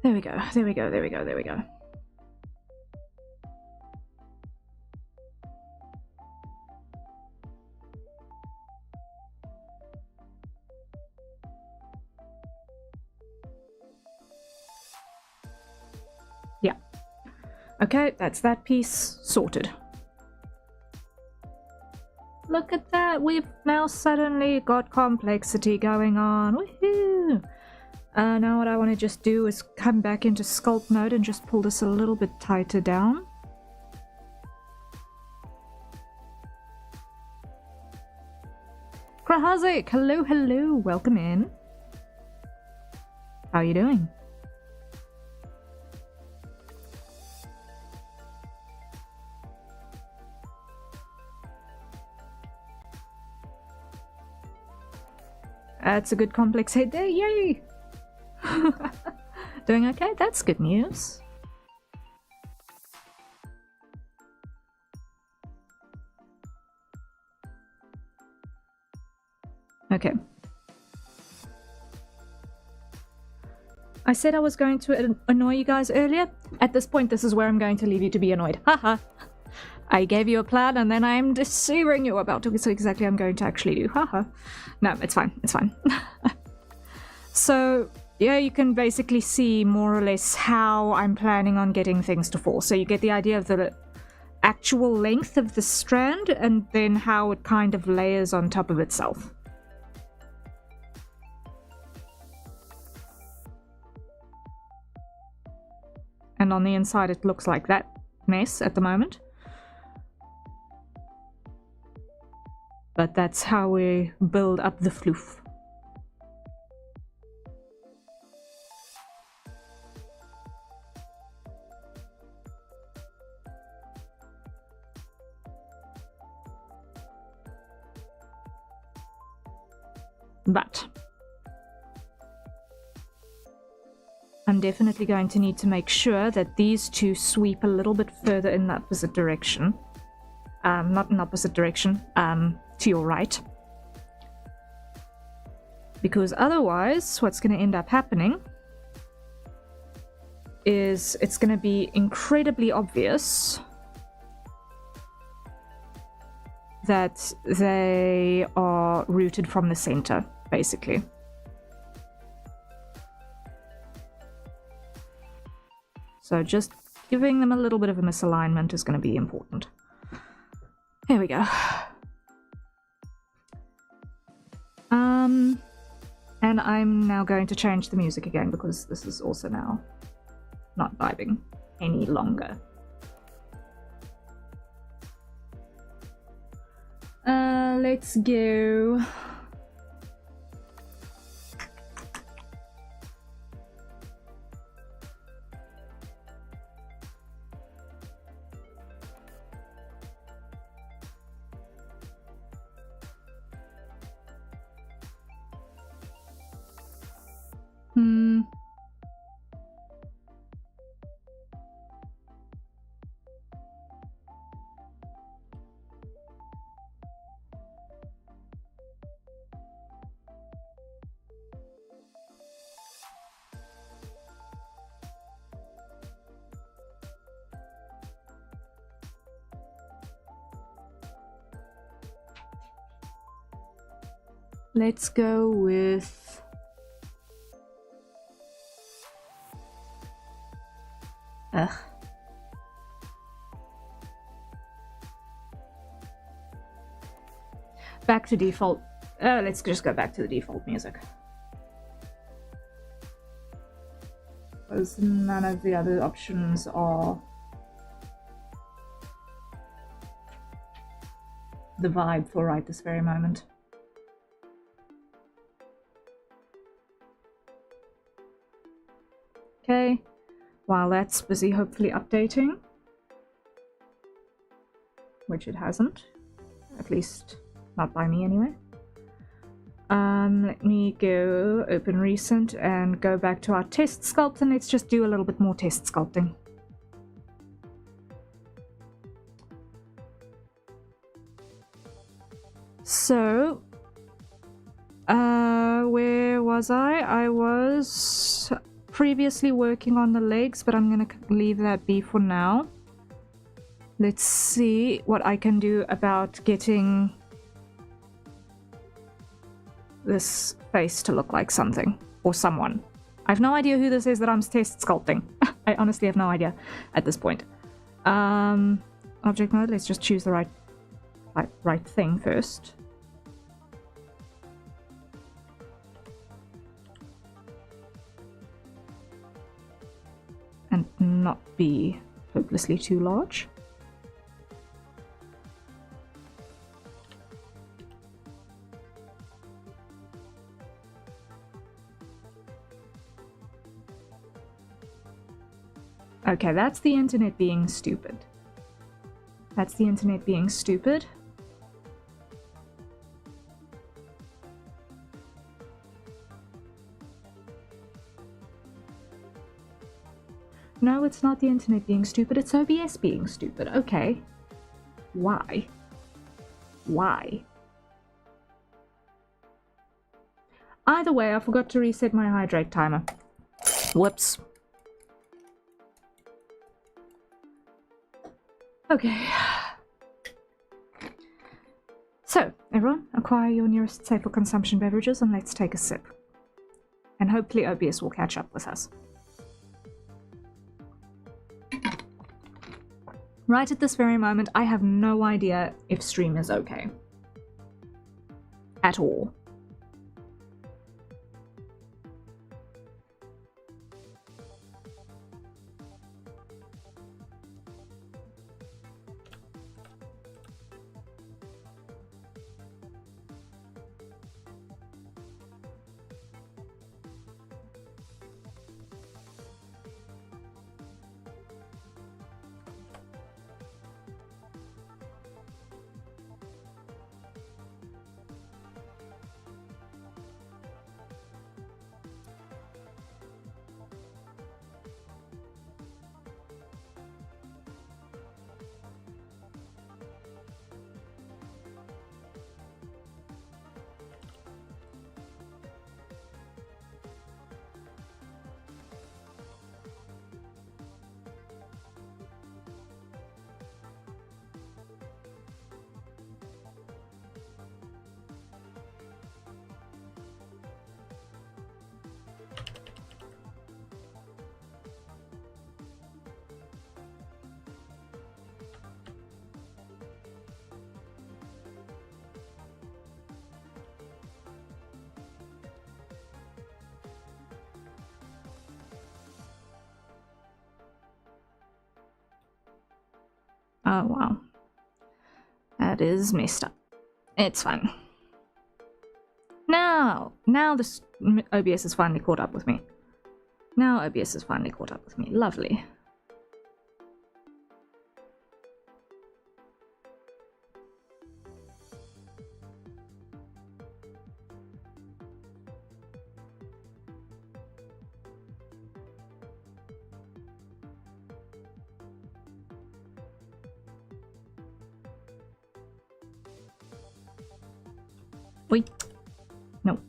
There we go, there we go, there we go, there we go. Yeah. Okay, that's that piece sorted. Look at that, we've now suddenly got complexity going on. Woohoo! Now what I want to just do is come back into sculpt mode and just pull this a little bit tighter down. Krahazik, hello, hello, welcome in. How are you doing? That's a good complex head there, yay! Doing okay? That's good news. Okay. I said I was going to annoy you guys earlier. At this point, this is where I'm going to leave you to be annoyed. Haha. I gave you a plan and then I'm deceiving you about what exactly I'm going to actually do. Haha. No, it's fine. It's fine. So, yeah, you can basically see more or less how I'm planning on getting things to fall. So you get the idea of the actual length of the strand and then how it kind of layers on top of itself. And on the inside it looks like that mess at the moment. But that's how we build up the floof. But I'm definitely going to need to make sure that these two sweep a little bit further in the opposite direction. Not in opposite direction, to your right. Because otherwise, what's going to end up happening is it's going to be incredibly obvious that they are rooted from the center, basically. So just giving them a little bit of a misalignment is going to be important. Here we go. And I'm now going to change the music again because this is also now not vibing any longer. Let's go. Let's go with back to default. Let's just go back to the default music. Because none of the other options are the vibe for right this very moment. Okay, while that's busy hopefully updating, which it hasn't, at least not by me anyway. Let me go open recent and go back to our test sculpt, and let's just do a little bit more test sculpting. So, where was I? I was previously working on the legs, but I'm gonna leave that be for now. Let's see what I can do about getting this face to look like something or someone. I have no idea who this is that I'm test sculpting. I honestly have no idea at this point. Object mode, let's just choose the right thing first. And not be hopelessly too large. Okay, that's the internet being stupid. That's the internet being stupid. No, it's not the internet being stupid, it's OBS being stupid. Okay. Why? Why? Either way, I forgot to reset my hydrate timer. Whoops. Okay. So, everyone, acquire your nearest safe for consumption beverages and let's take a sip. And hopefully OBS will catch up with us. Right at this very moment, I have no idea if stream is okay. At all. Oh, wow. That is messed up. It's fine. Now this OBS has finally caught up with me. Lovely. Wait. No.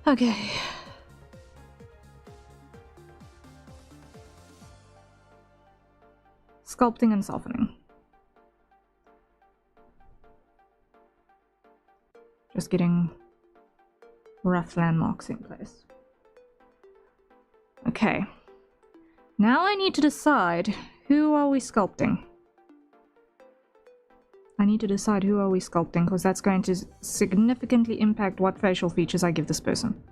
Okay. Sculpting and softening. Just getting rough landmarks in place. Okay. Now I need to decide who are we sculpting. Because that's going to significantly impact what facial features I give this person.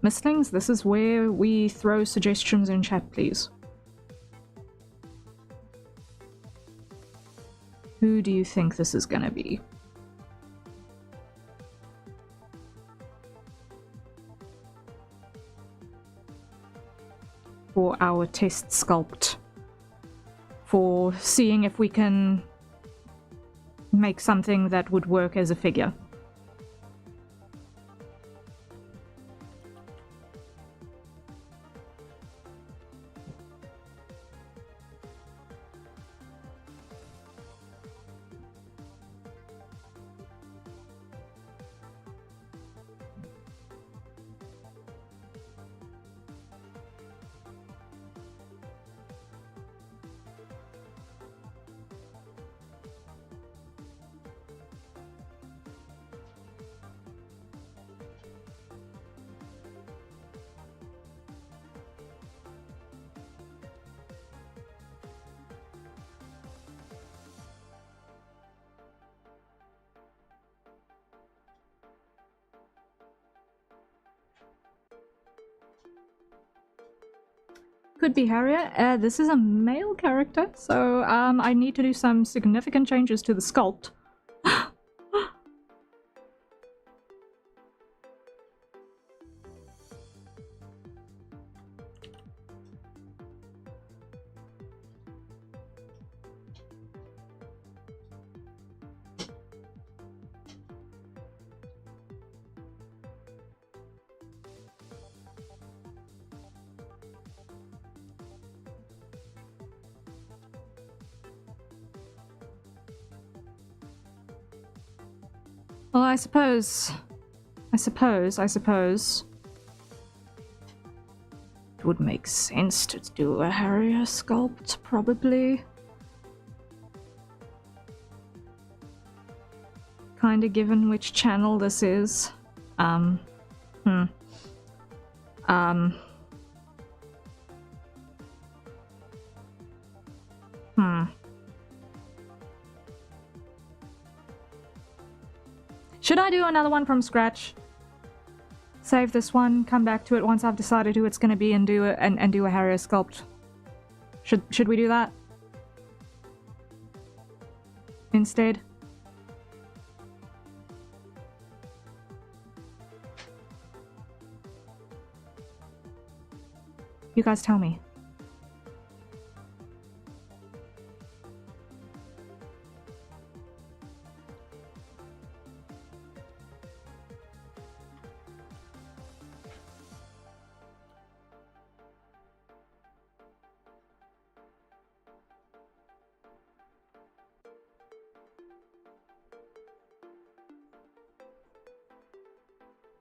Mistlings, this is where we throw suggestions in chat, please. Who do you think this is gonna be? For our test sculpt. For seeing if we can make something that would work as a figure. Could be Harrier. This is a male character, so I need to do some significant changes to the sculpt. Well, I suppose it would make sense to do a Harrier sculpt, probably. Kinda given which channel this is. Should I do another one from scratch? Save this one, come back to it once I've decided who it's going to be, and do a Harrier sculpt. Should we do that instead? You guys tell me.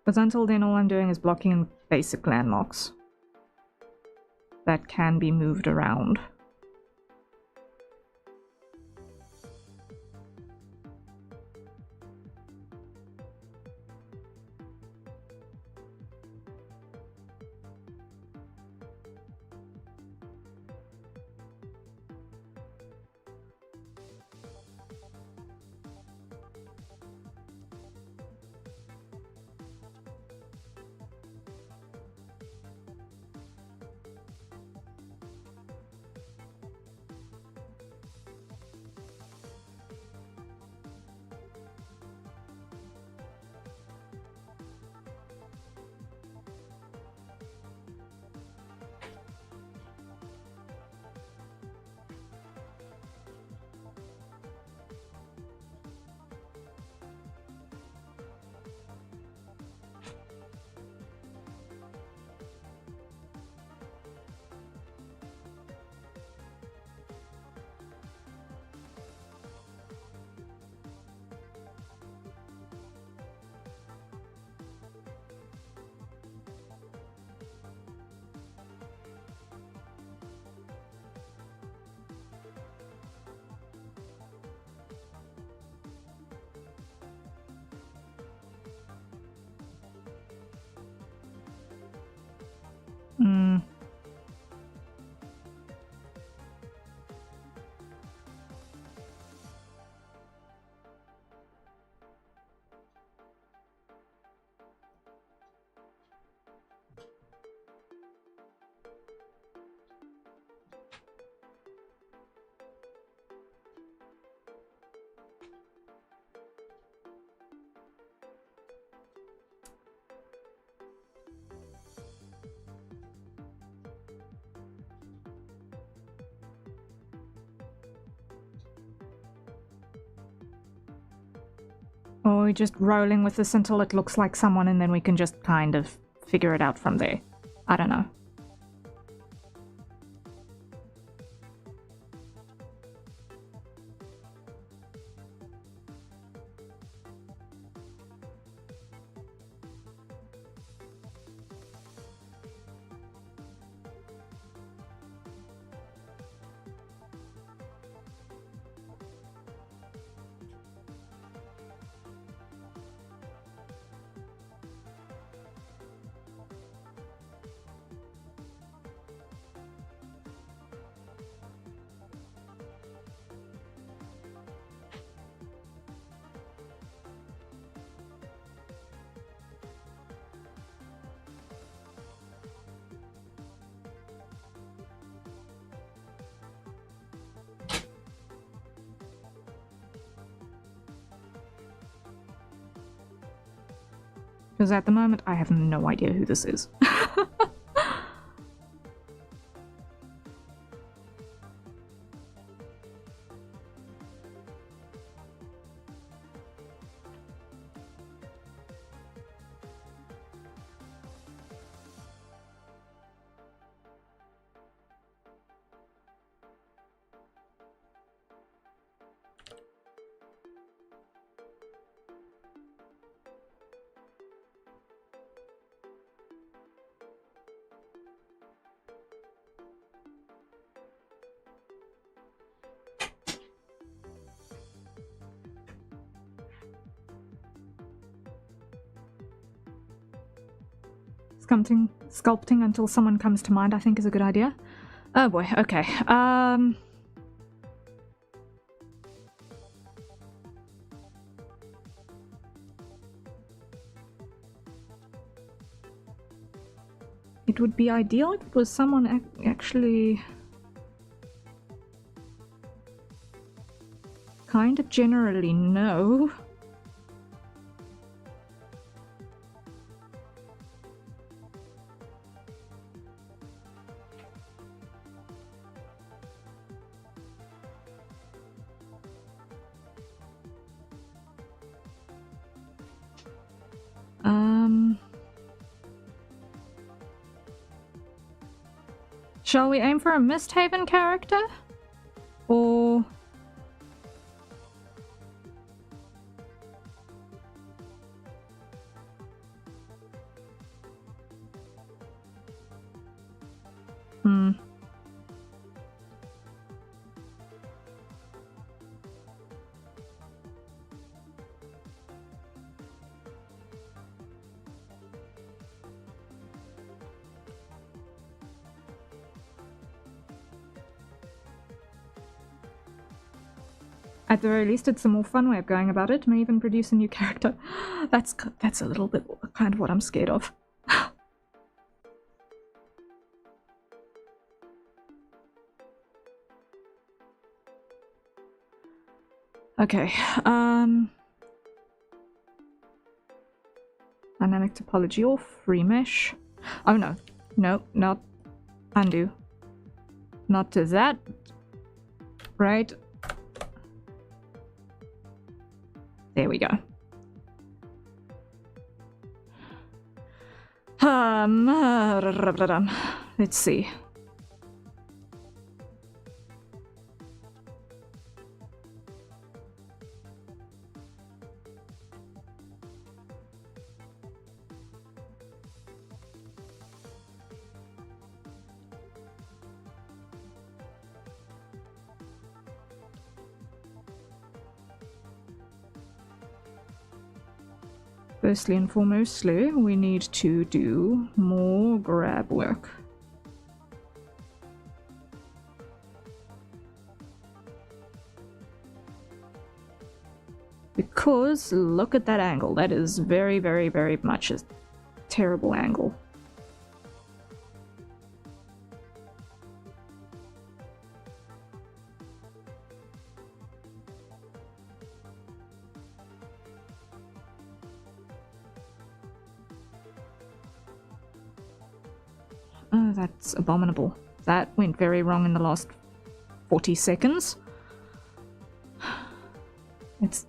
But until then, all I'm doing is blocking basic landmarks that can be moved around. Or we're just rolling with this until it looks like someone, and then we can just kind of figure it out from there. I don't know. Because at the moment, I have no idea who this is. Sculpting until someone comes to mind, I think, is a good idea. Oh boy, okay. It would be ideal if it was someone actually kind of generally know. Shall we aim for a Misthaven character? Or... At the very least, it's a more fun way of going about it. May even produce a new character. That's a little bit kind of what I'm scared of. Okay. Dynamic topology off. Remesh. Oh no. No, not undo. Not to that. Right. There we go. Let's see. Firstly and foremostly, we need to do more grab work. Because look at that angle. That is very, very, very much a terrible angle. Oh, that's abominable. That went very wrong in the last 40 seconds.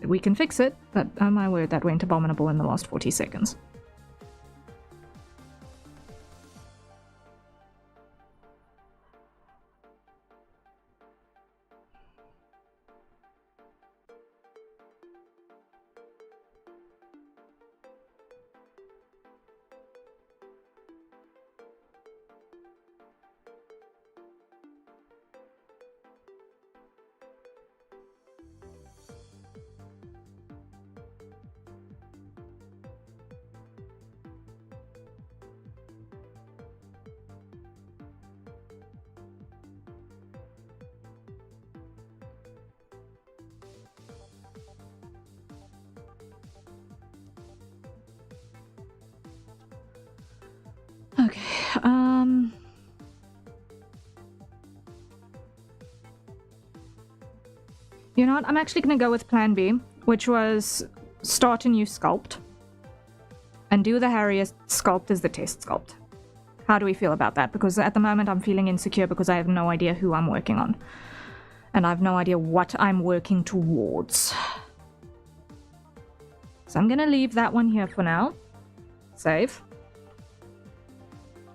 We can fix it, but oh my word, that went abominable in the last 40 seconds. Okay, you know what? I'm actually going to go with plan B, which was start a new sculpt and do the Harrier sculpt as the test sculpt. How do we feel about that? Because at the moment I'm feeling insecure because I have no idea who I'm working on. And I have no idea what I'm working towards. So I'm going to leave that one here for now. Save.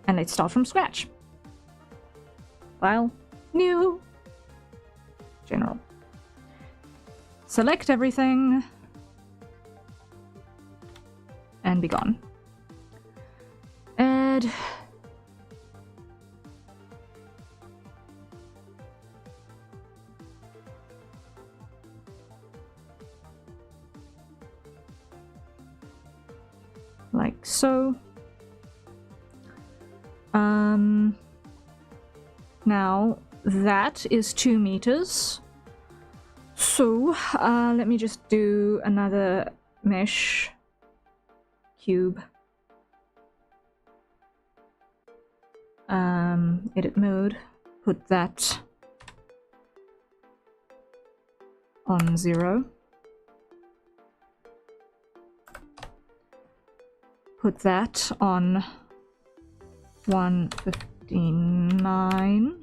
And let's start from scratch. File. New. General. Select everything. And be gone. Add. Like so. Now that is 2 meters. So let me just do another mesh cube. edit mode, put that on 0. Put that on 159.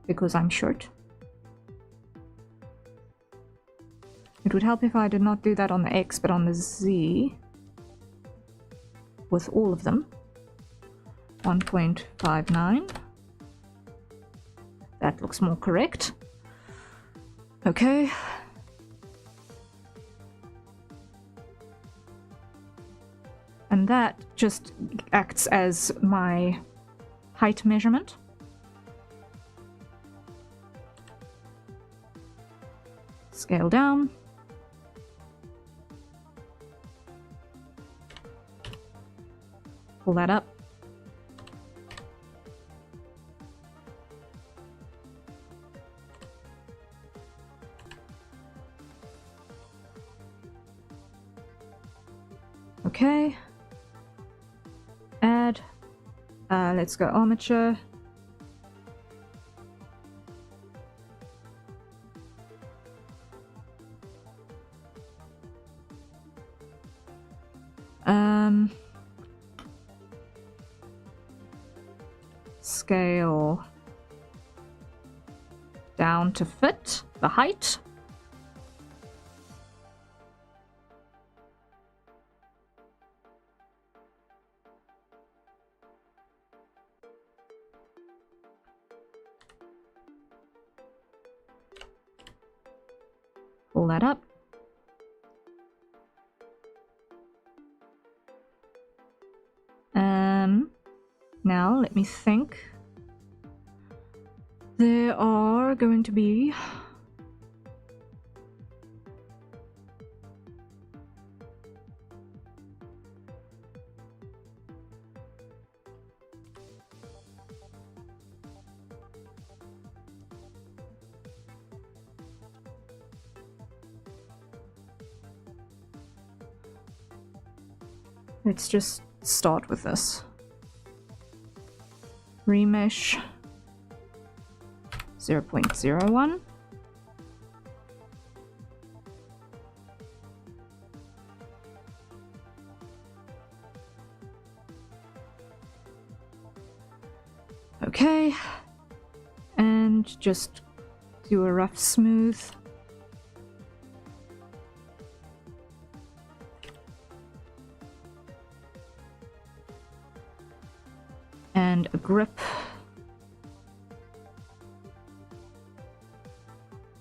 Because I'm short. It would help if I did not do that on the X, but on the Z. With all of them. 1.59. That looks more correct. Okay. And that just acts as my height measurement. Scale down. Pull that up. Okay. Add. Let's go armature. Scale down to fit the height. Pull that up. Now let me think. There are going to be let's just start with this. Remesh 0.01. Okay, and just do a rough smooth. And a grip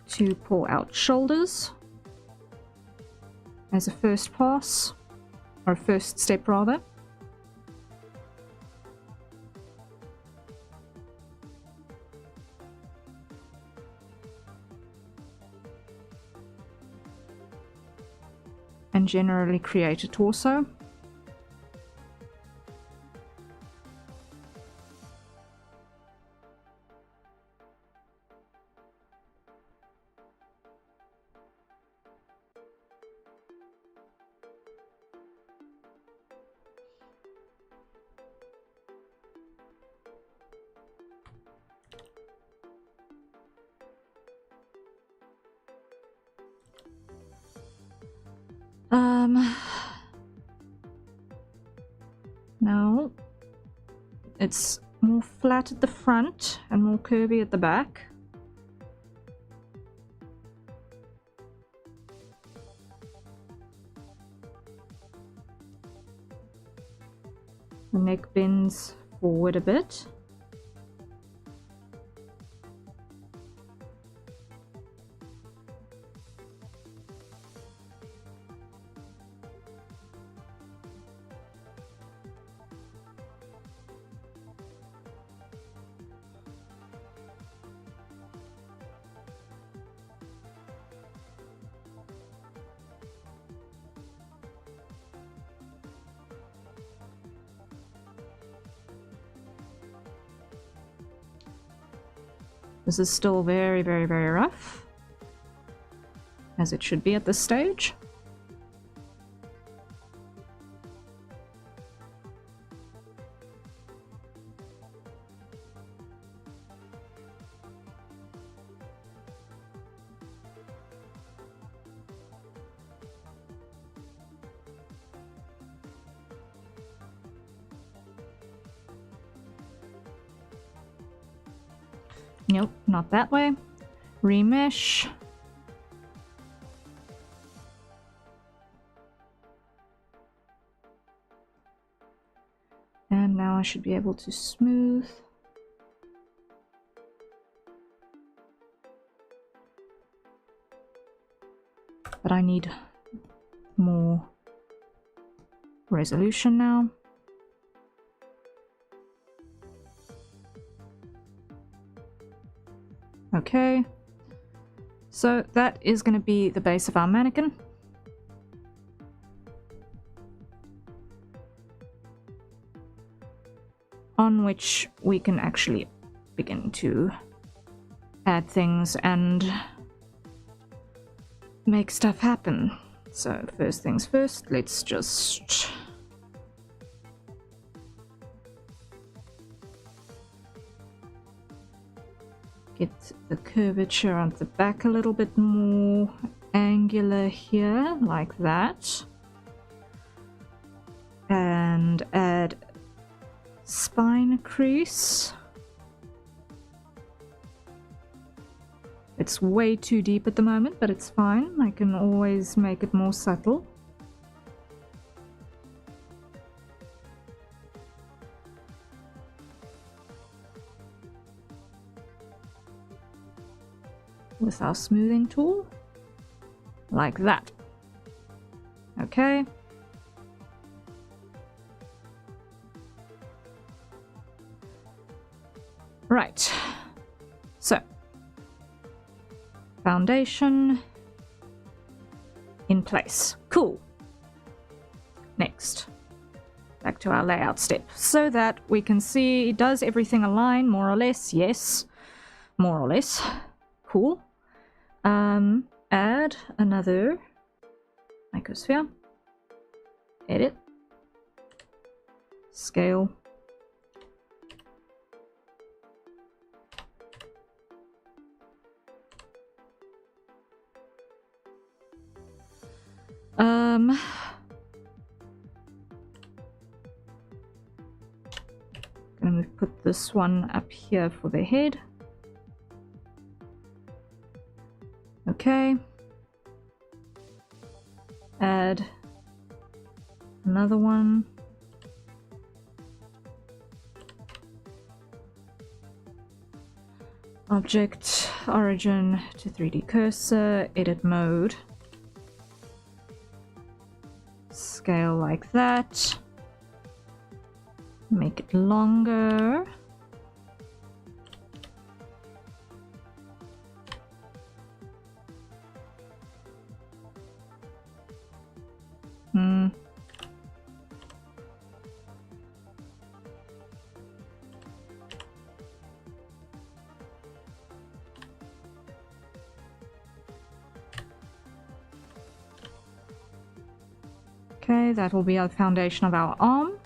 to pull out shoulders as a first pass, or first step rather. And generally create a torso. Now it's more flat at the front and more curvy at the back. The neck bends forward a bit. This is still very, very, very rough, as it should be at this stage. Nope, not that way. Remesh. And now I should be able to smooth. But I need more resolution now. Okay. So that is going to be the base of our mannequin. On which we can actually begin to add things and make stuff happen. So first things first, let's just get the curvature on the back a little bit more angular here, like that. And add spine crease. It's way too deep at the moment, but it's fine. I can always make it more subtle. With our smoothing tool, like that. Okay. Right. So, foundation in place. Cool. Next, back to our layout step, so that we can see, does everything align more or less? Yes, more or less. Cool. Add another icosphere. Edit. Scale. Gonna put this one up here for the head. Okay. Add another one. Object, origin to 3D cursor, edit mode. Scale like that. Make it longer. Okay, that will be our foundation of our arm.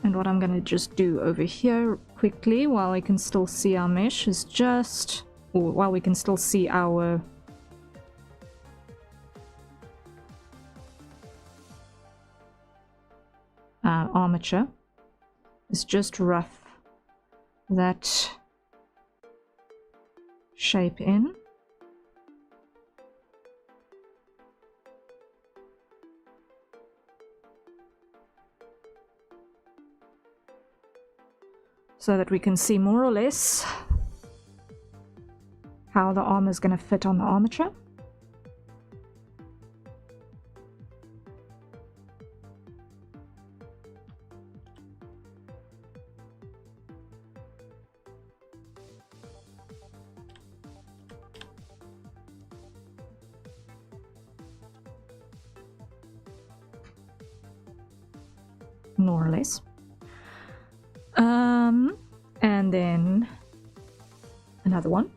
And what I'm going to just do over here quickly while we can still see our mesh is just, or while we can still see our armature, is just rough that shape in. So that we can see more or less how the arm is going to fit on the armature. More or less. And then another one.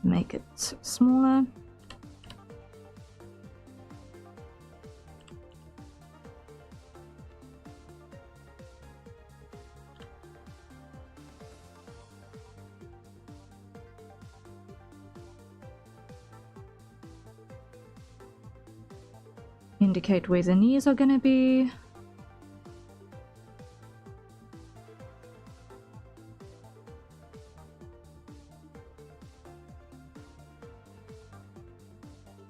Make it smaller. Indicate where the knees are gonna be.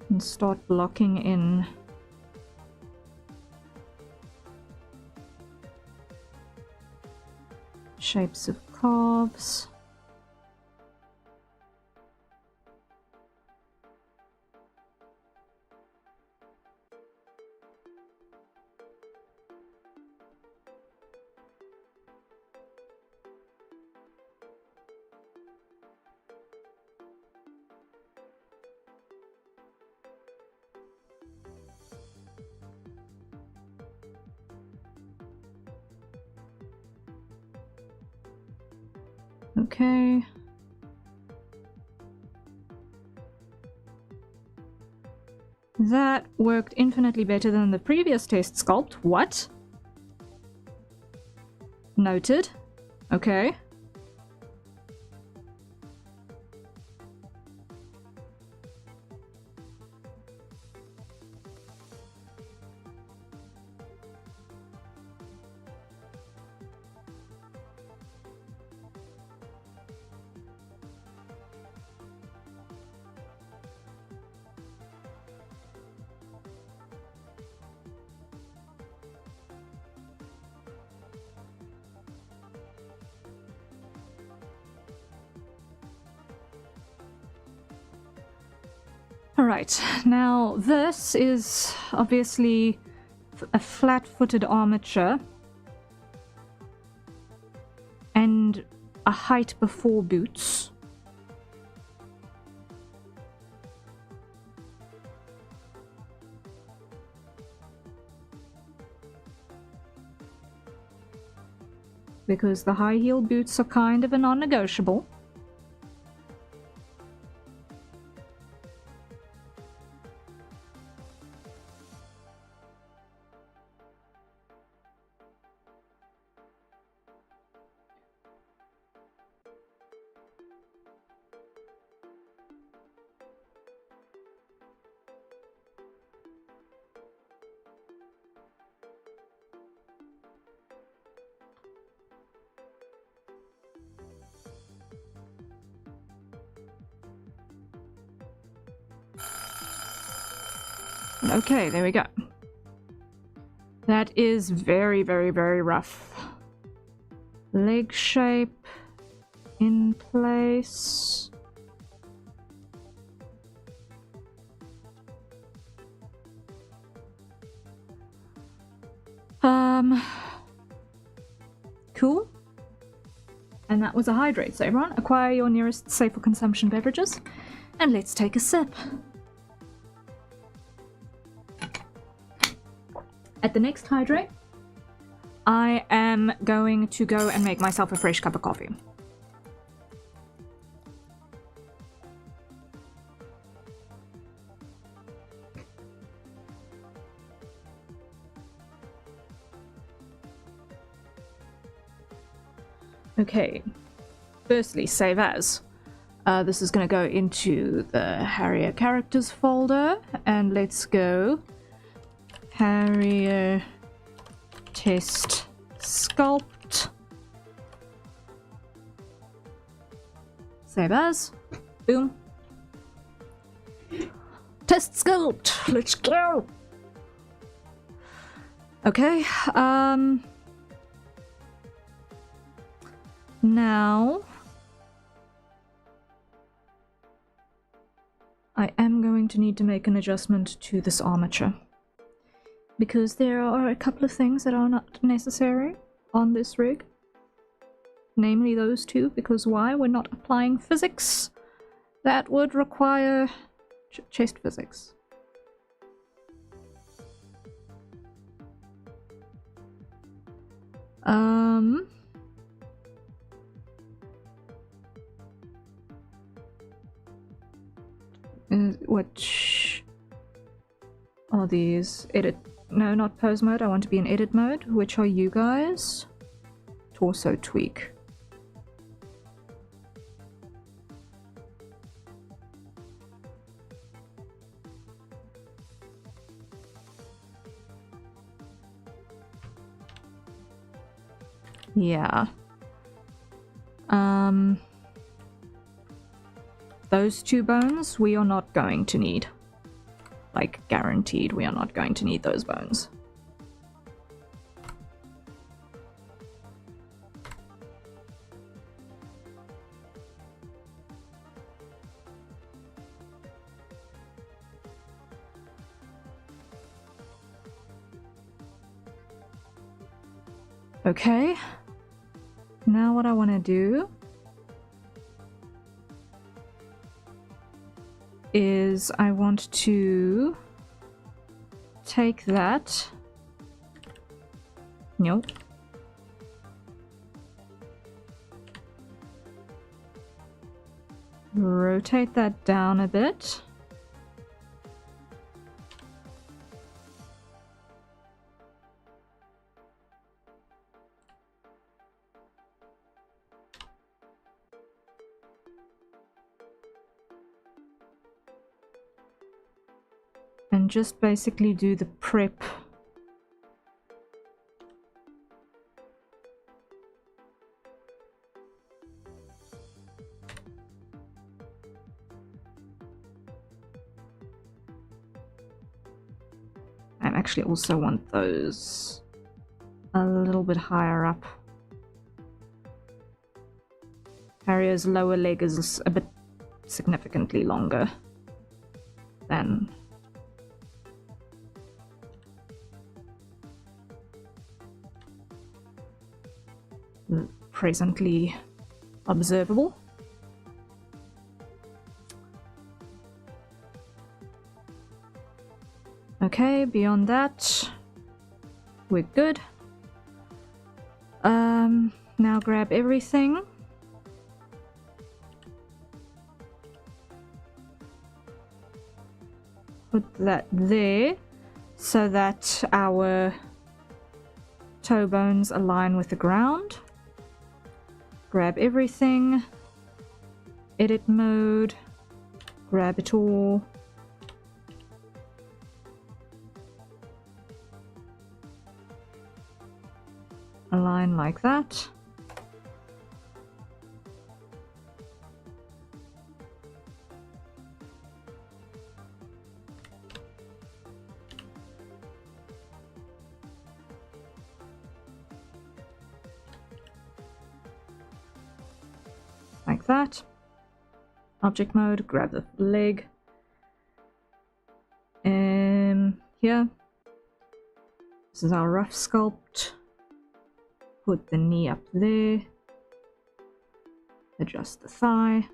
And start blocking in shapes of calves. Okay. That worked infinitely better than the previous test sculpt. What? Noted. Okay. Alright, now this is obviously a flat-footed armature and a height before boots. Because the high heel boots are kind of a non-negotiable. Okay, there we go. That is very, very, very rough. Leg shape in place. Cool. And that was a hydrate. So everyone, acquire your nearest safe for consumption beverages. And let's take a sip. At the next hydrate, I am going to go and make myself a fresh cup of coffee. Okay, firstly, save as. This is going to go into the Harrier characters folder, and let's go Harrier test sculpt. Save as. Boom. Test sculpt. Let's go. Okay. Now I am going to need to make an adjustment to this armature, because there are a couple of things that are not necessary on this rig. Namely those two, because why? We're not applying physics. That would require chest physics. which are these? Edit. No, not pose mode. I want to be in edit mode. Which are you guys? Torso tweak. Yeah. Those two bones we are not going to need. Like, guaranteed we are not going to need those bones. Okay. Now what I want to do is I want to take that. Nope. Rotate that down a bit. And just basically do the prep. I actually also want those a little bit higher up. Harrier's lower leg is a bit significantly longer than presently observable. Okay, beyond that, we're good. Now grab everything. Put that there so that our toe bones align with the ground. Grab everything. Edit mode. Grab it all. Align like that. Like that. Object mode, grab the leg. Here. This is our rough sculpt. Put the knee up there. Adjust the thigh.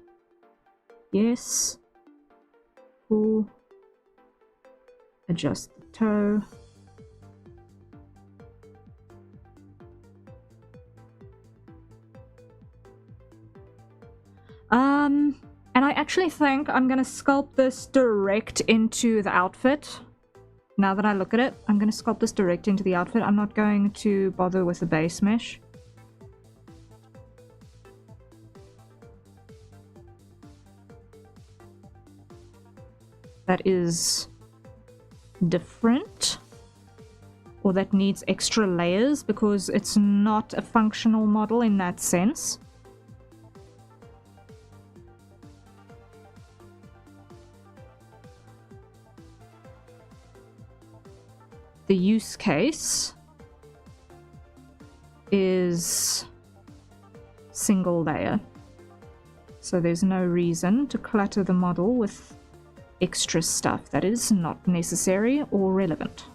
Yes. Cool. Adjust the toe. And I actually think I'm gonna sculpt this direct into the outfit. Now that I look at it, I'm gonna sculpt this direct into the outfit. I'm not going to bother with the base mesh. That is different, or that needs extra layers because it's not a functional model in that sense. The use case is single layer, so there's no reason to clutter the model with extra stuff that is not necessary or relevant.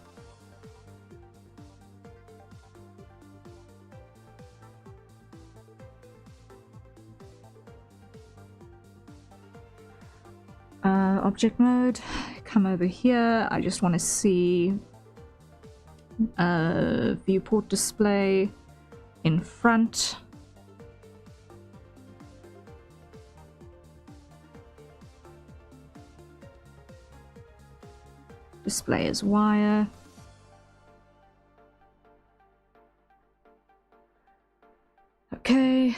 Object mode, come over here. I just want to see viewport display in front. Display as wire. Okay.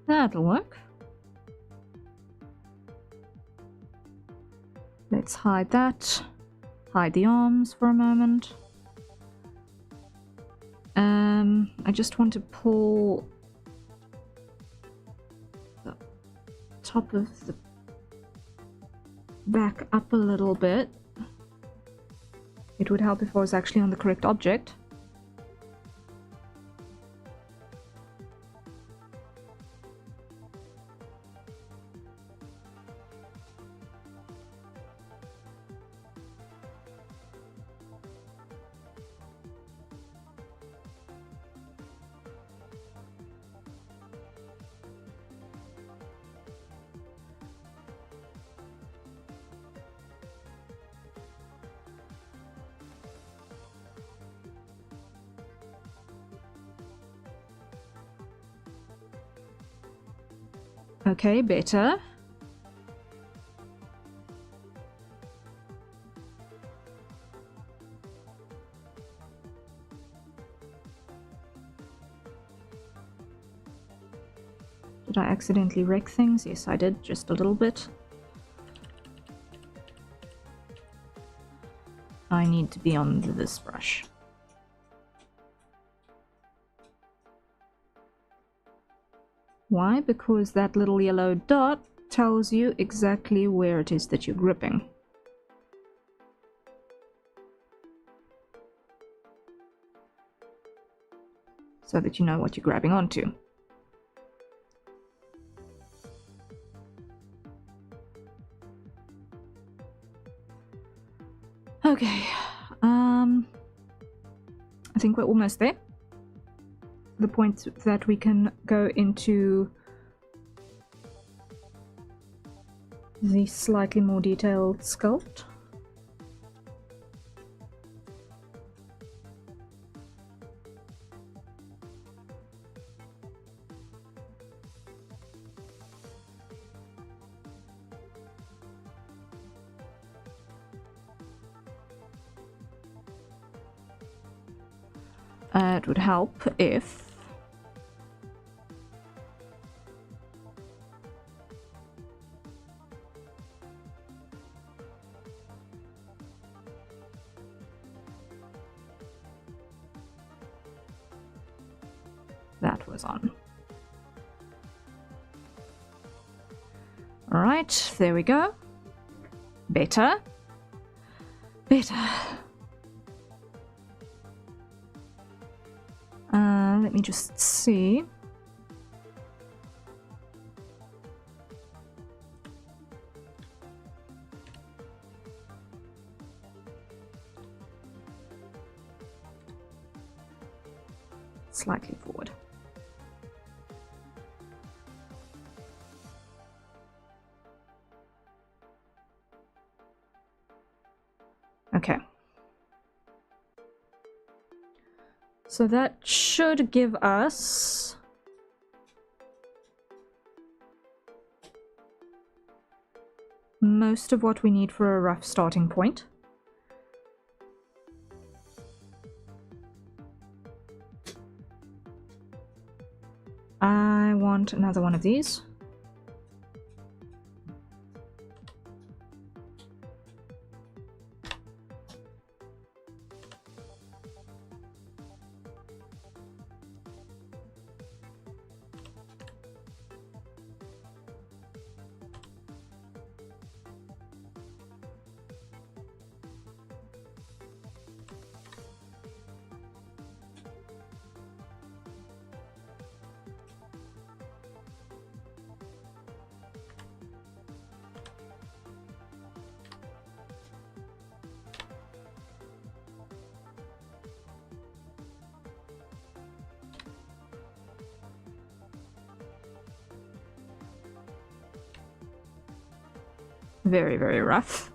That'll work. Let's hide that. Hide the arms for a moment. I just want to pull the top of the back up a little bit. It would help if I was actually on the correct object. Okay, better. Did I accidentally wreck things? Yes, I did, just a little bit. I need to be on this brush. Why? Because that little yellow dot tells you exactly where it is that you're gripping. So that you know what you're grabbing onto. Okay, I think we're almost there. The point that we can go into the slightly more detailed sculpt. It would help if that was on. All right, there we go. Better. Better. Let me just see. Slightly forward. Okay. So that should give us most of what we need for a rough starting point. I want another one of these. Very, very rough.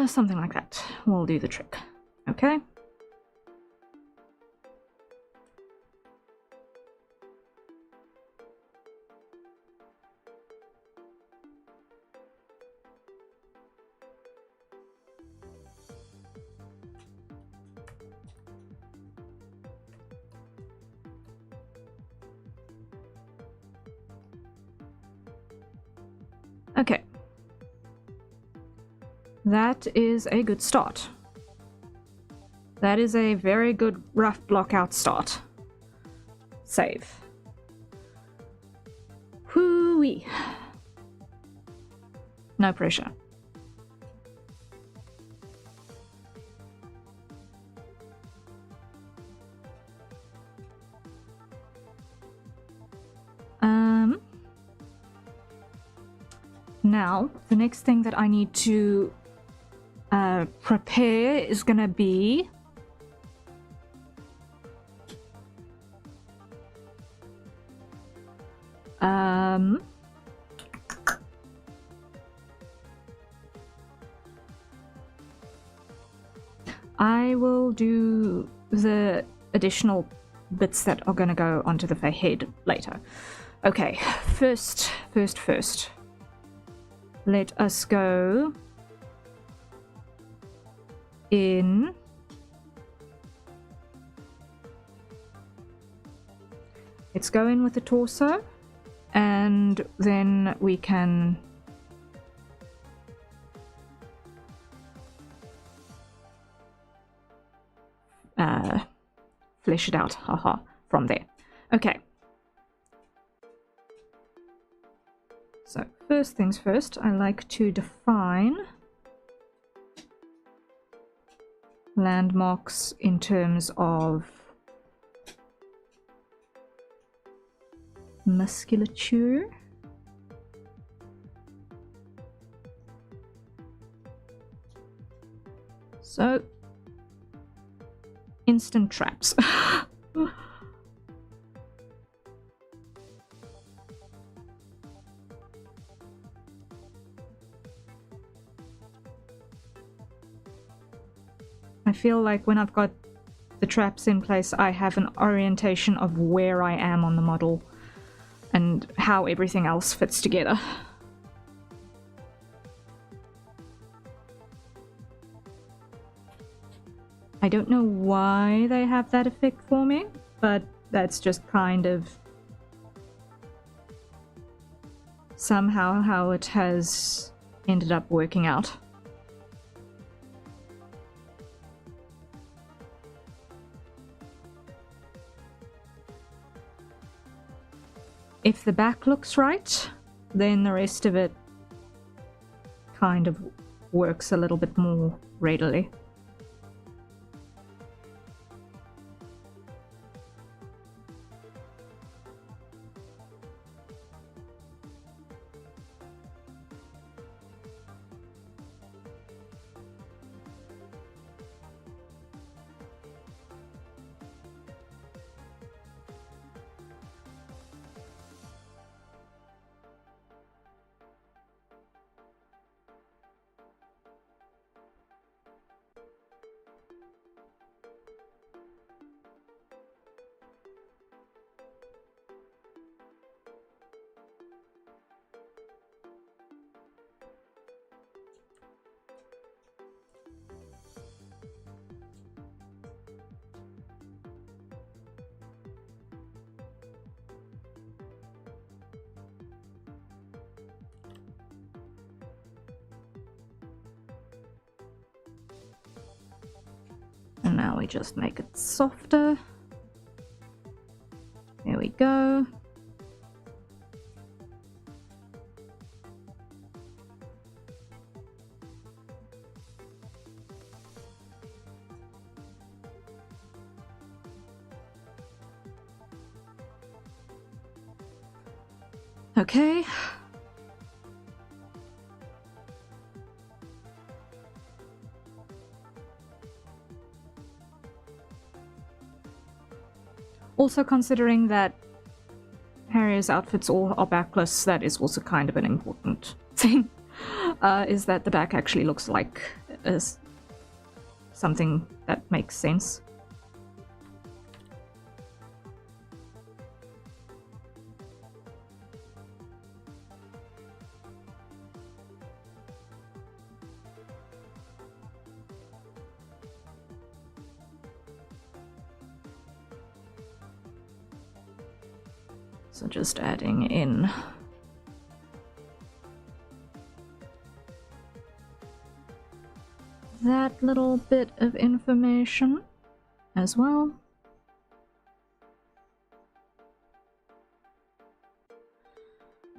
Something like that will do the trick. Okay. Okay. That is a good start. That is a very good rough block-out start. Save. Hoo-wee. No pressure. Now, the next thing that I need to prepare is gonna be I will do the additional bits that are gonna go onto the head later. Okay, first. Let us go in. Let's go in with the torso, and then we can flesh it out, haha, from there. Okay. So first things first, I like to define landmarks in terms of musculature. So, instant traps. I feel like when I've got the traps in place, I have an orientation of where I am on the model and how everything else fits together. I don't know why they have that effect for me, but that's just kind of somehow how it has ended up working out. If the back looks right, then the rest of it kind of works a little bit more readily. now we just make it softer. There we go. Okay. Also, considering that Harrier's outfits all are backless, that is also kind of an important thing, is that the back actually looks like something that makes sense. So just adding in that little bit of information as well.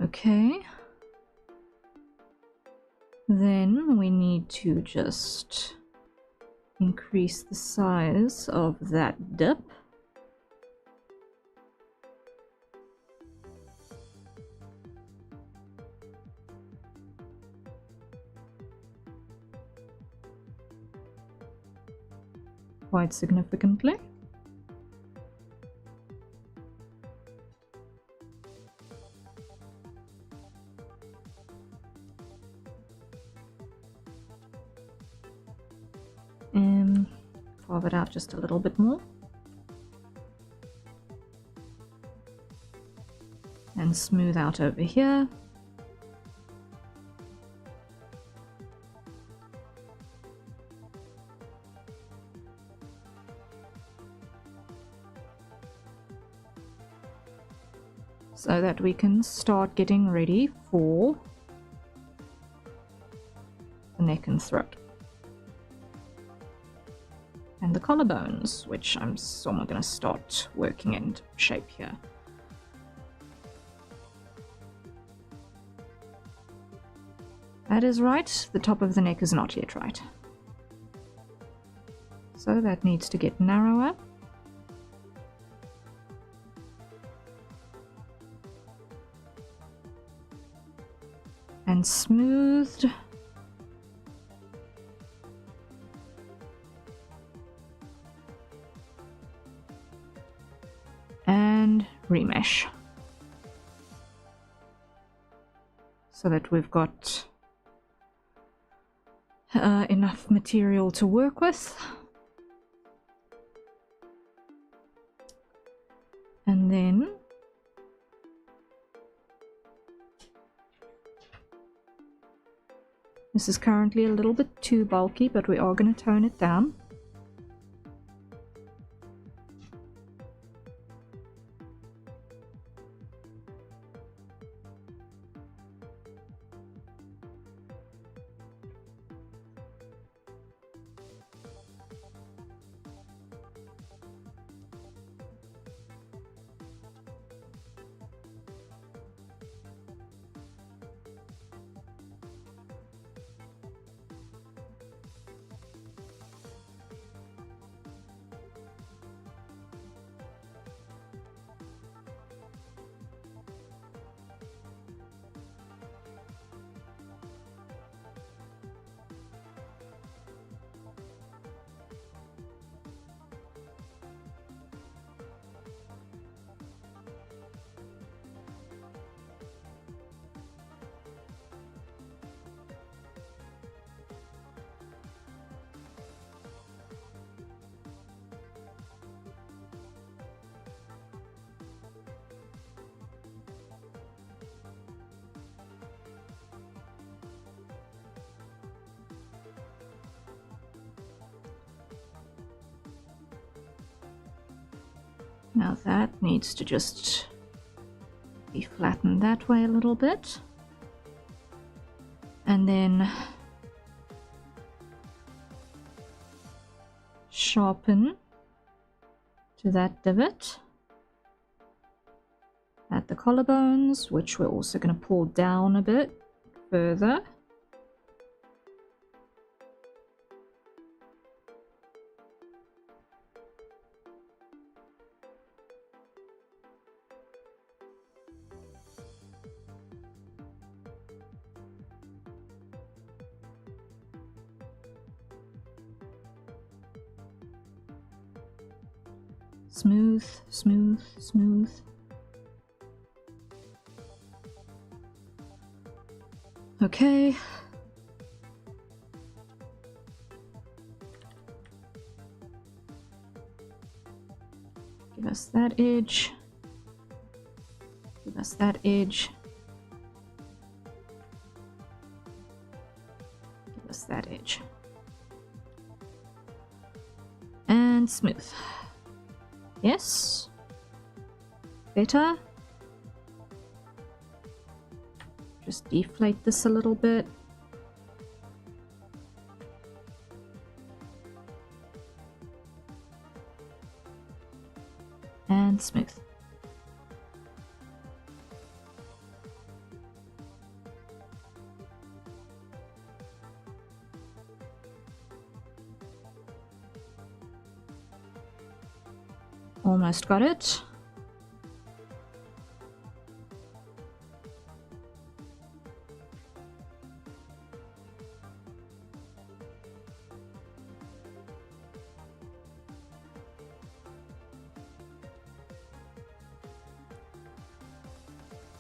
Okay. Then we need to just increase the size of that dip. Quite significantly. Carve it out just a little bit more. And smooth out over here. So that we can start getting ready for the neck and throat. And the collarbones, which I'm somewhat going to start working into shape here. That is right, the top of the neck is not yet right. So that needs to get narrower. And smoothed. And remesh. So that we've got enough material to work with. And then this is currently a little bit too bulky, but we are going to tone it down. Now that needs to just be flattened that way a little bit. And then sharpen to that divot at the collarbones, which we're also going to pull down a bit further. Smooth, smooth, smooth. Okay. Give us that edge. Give us that edge. Give us that edge. And smooth. Yes. Better. Just deflate this a little bit. And smooth. Almost got it.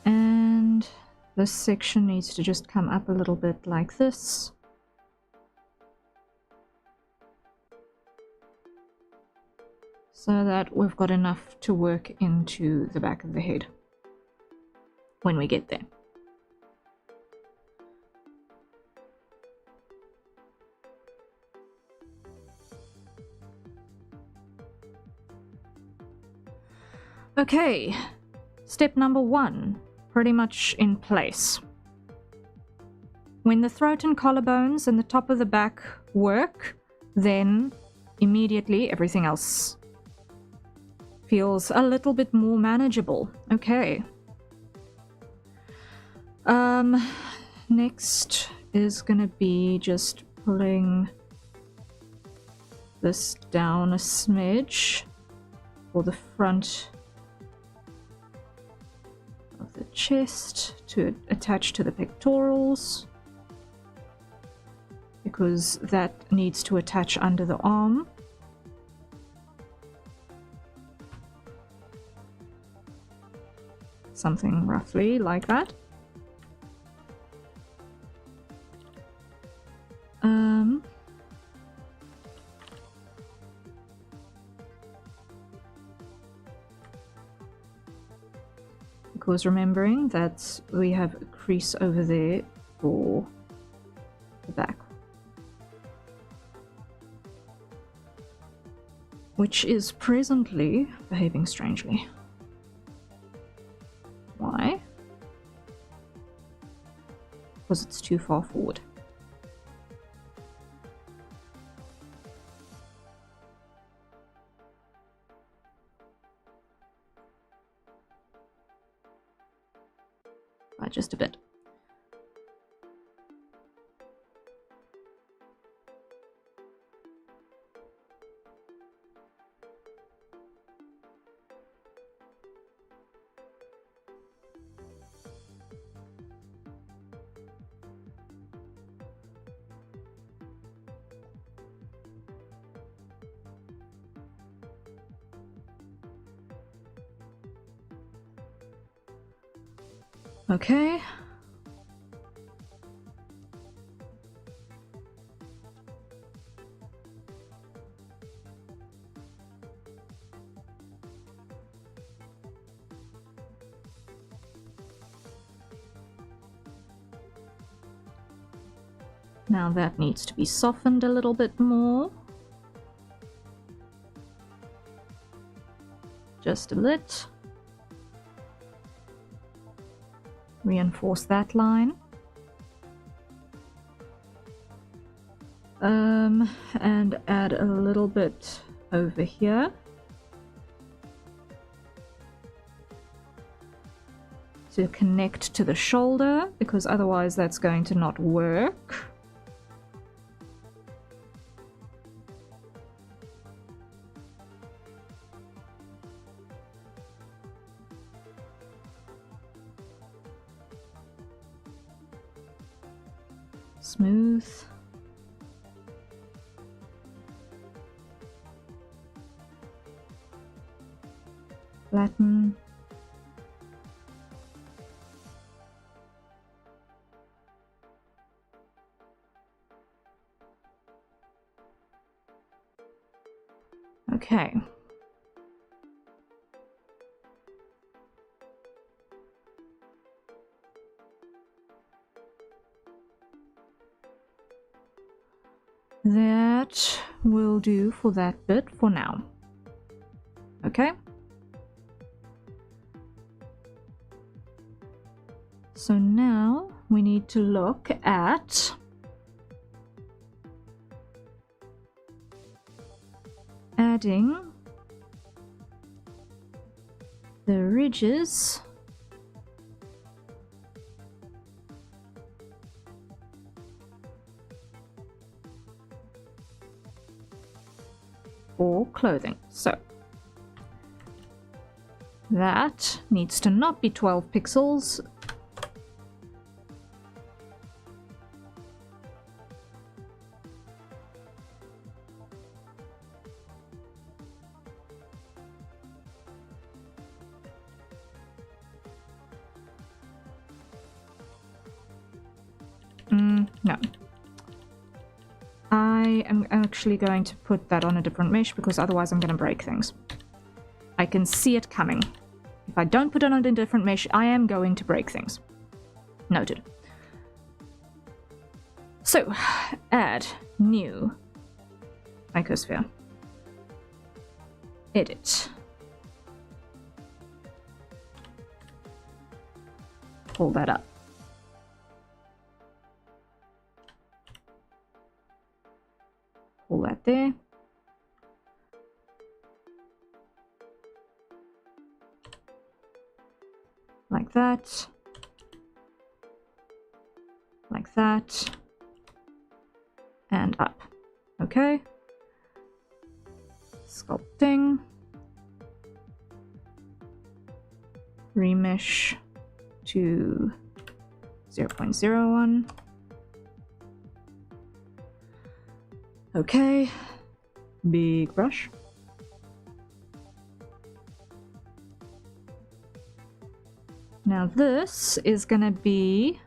And this section needs to just come up a little bit like this. So that we've got enough to work into the back of the head when we get there. Okay, step number 1, pretty much in place. When the throat and collarbones and the top of the back work, then immediately everything else feels a little bit more manageable. Okay. Next is gonna be just pulling this down a smidge for the front of the chest to attach to the pectorals, because that needs to attach under the arm. Something roughly like that. Because remembering that we have a crease over there for the back, which is presently behaving strangely. Why? Because it's too far forward. By just a bit. Okay. Now that needs to be softened a little bit more. Just a bit. Reinforce that line. And add a little bit over here. To connect to the shoulder, because otherwise that's going to not work. Smooth. Flatten. Okay. That will do for that bit for now. Okay. So now we need to look at adding the ridges for clothing. So that needs to not be 12 pixels. No. I am actually going to put that on a different mesh because otherwise I'm going to break things. I can see it coming. If I don't put it on a different mesh, I am going to break things. Noted. So, add new icosphere. Edit. Pull that up. Pull that there. Like that. Like that. And up. Okay. Sculpting. Remesh to 0.01. Okay, big brush. Now this is gonna be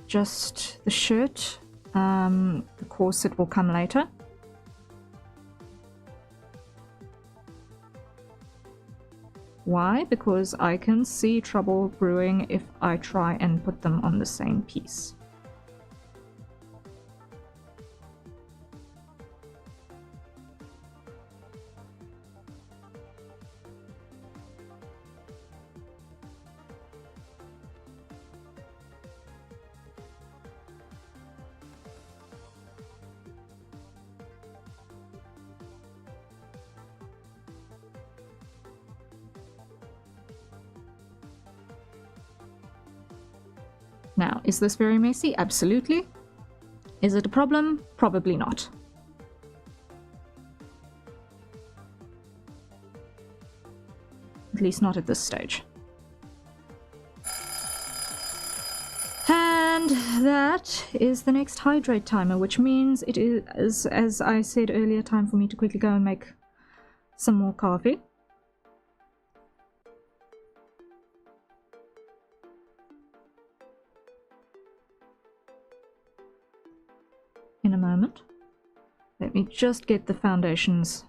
just the shirt. The corset will come later. Why? Because I can see trouble brewing if I try and put them on the same piece. Now, is this very messy? Absolutely. Is it a problem? Probably not. At least not at this stage. And that is the next hydrate timer, which means it is, as I said earlier, time for me to quickly go and make some more coffee. In a moment. Let me just get the foundations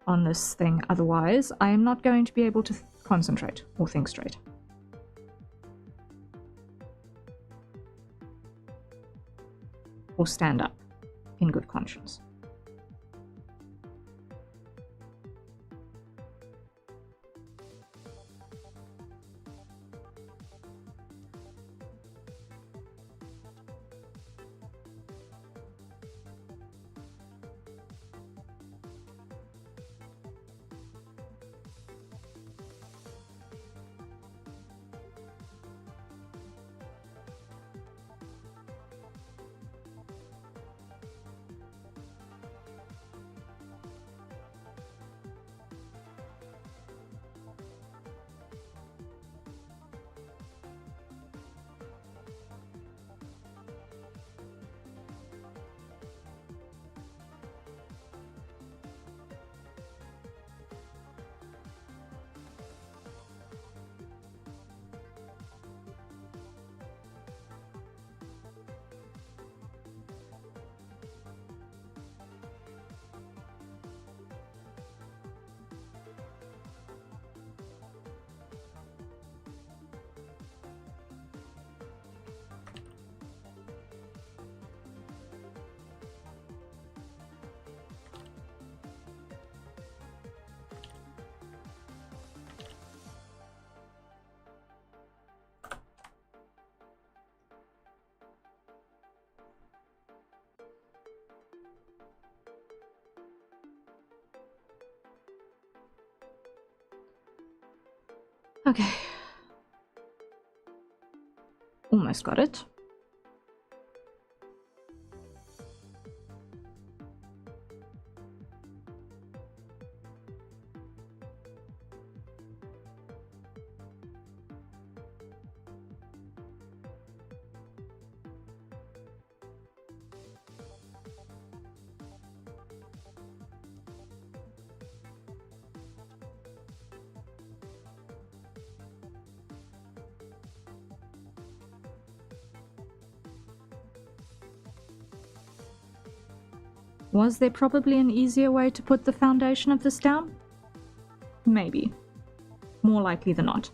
on this thing, otherwise I am not going to be able to concentrate or think straight. Or stand up in good conscience. Okay. Almost got it. Was there probably an easier way to put the foundation of this down? Maybe. More likely than not.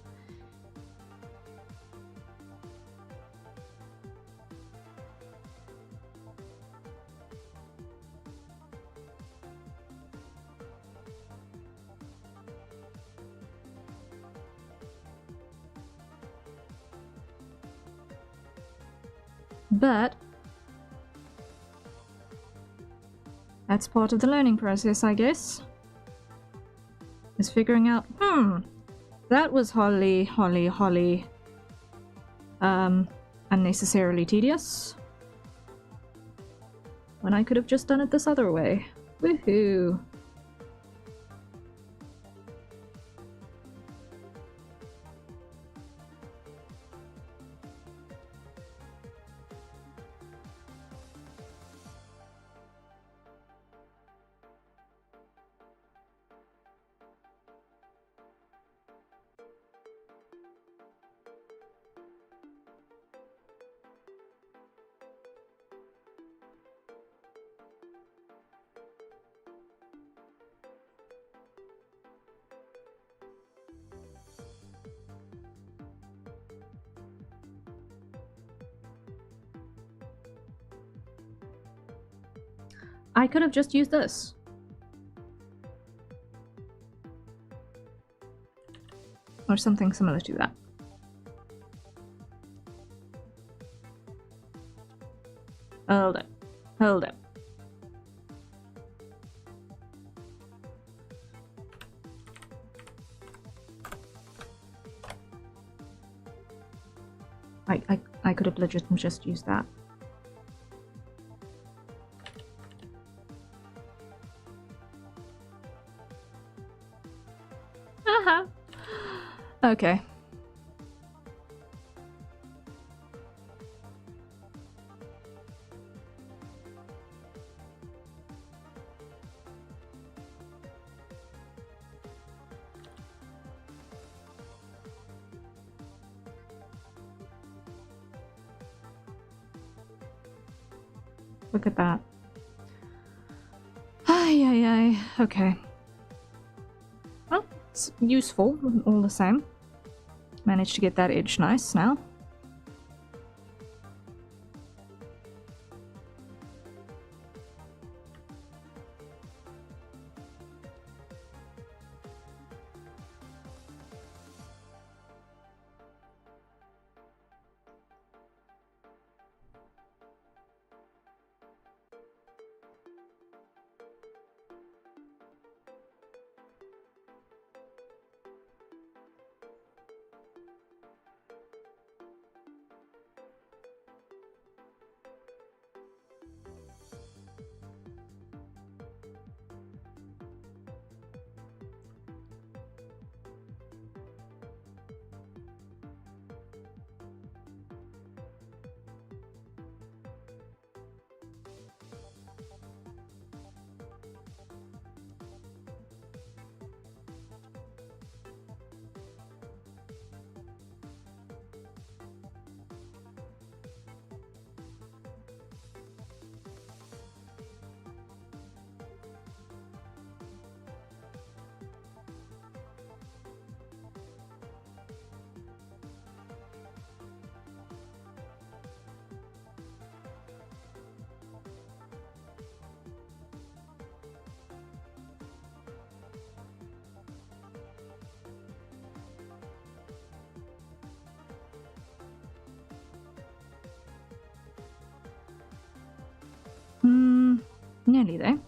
But that's part of the learning process, I guess. Is figuring out, that was wholly unnecessarily tedious. When I could have just done it this other way. Woohoo! I could have just used this. Or something similar to that. Hold up. Hold up. I could have legitimately just used that. Okay. Look at that. Ay, ay, ay. Okay. Well, it's useful all the same. Managed to get that edge nice now. Nearly there.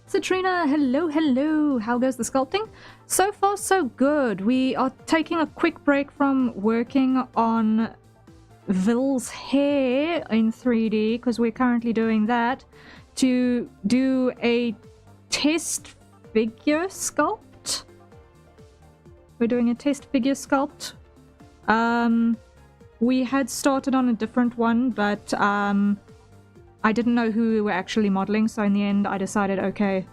Citrina, hello, hello. How goes the sculpting? So far, so good. We are taking a quick break from working on Ville's hair in 3D because we're currently doing that to do a test figure sculpt. We're doing a test figure sculpt. We had started on a different one, but I didn't know who we were actually modeling, so in the end I decided, okay,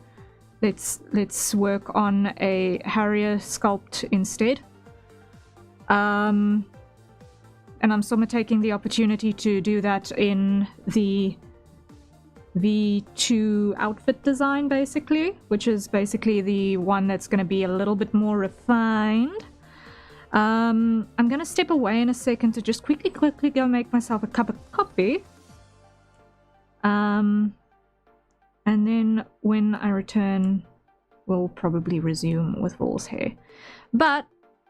let's work on a Harrier sculpt instead. And I'm sort of taking the opportunity to do that in the V2 outfit design, basically, which is basically the one that's going to be a little bit more refined. I'm going to step away in a second to just quickly go make myself a cup of coffee. And then when I return, we'll probably resume with Wolf's hair. But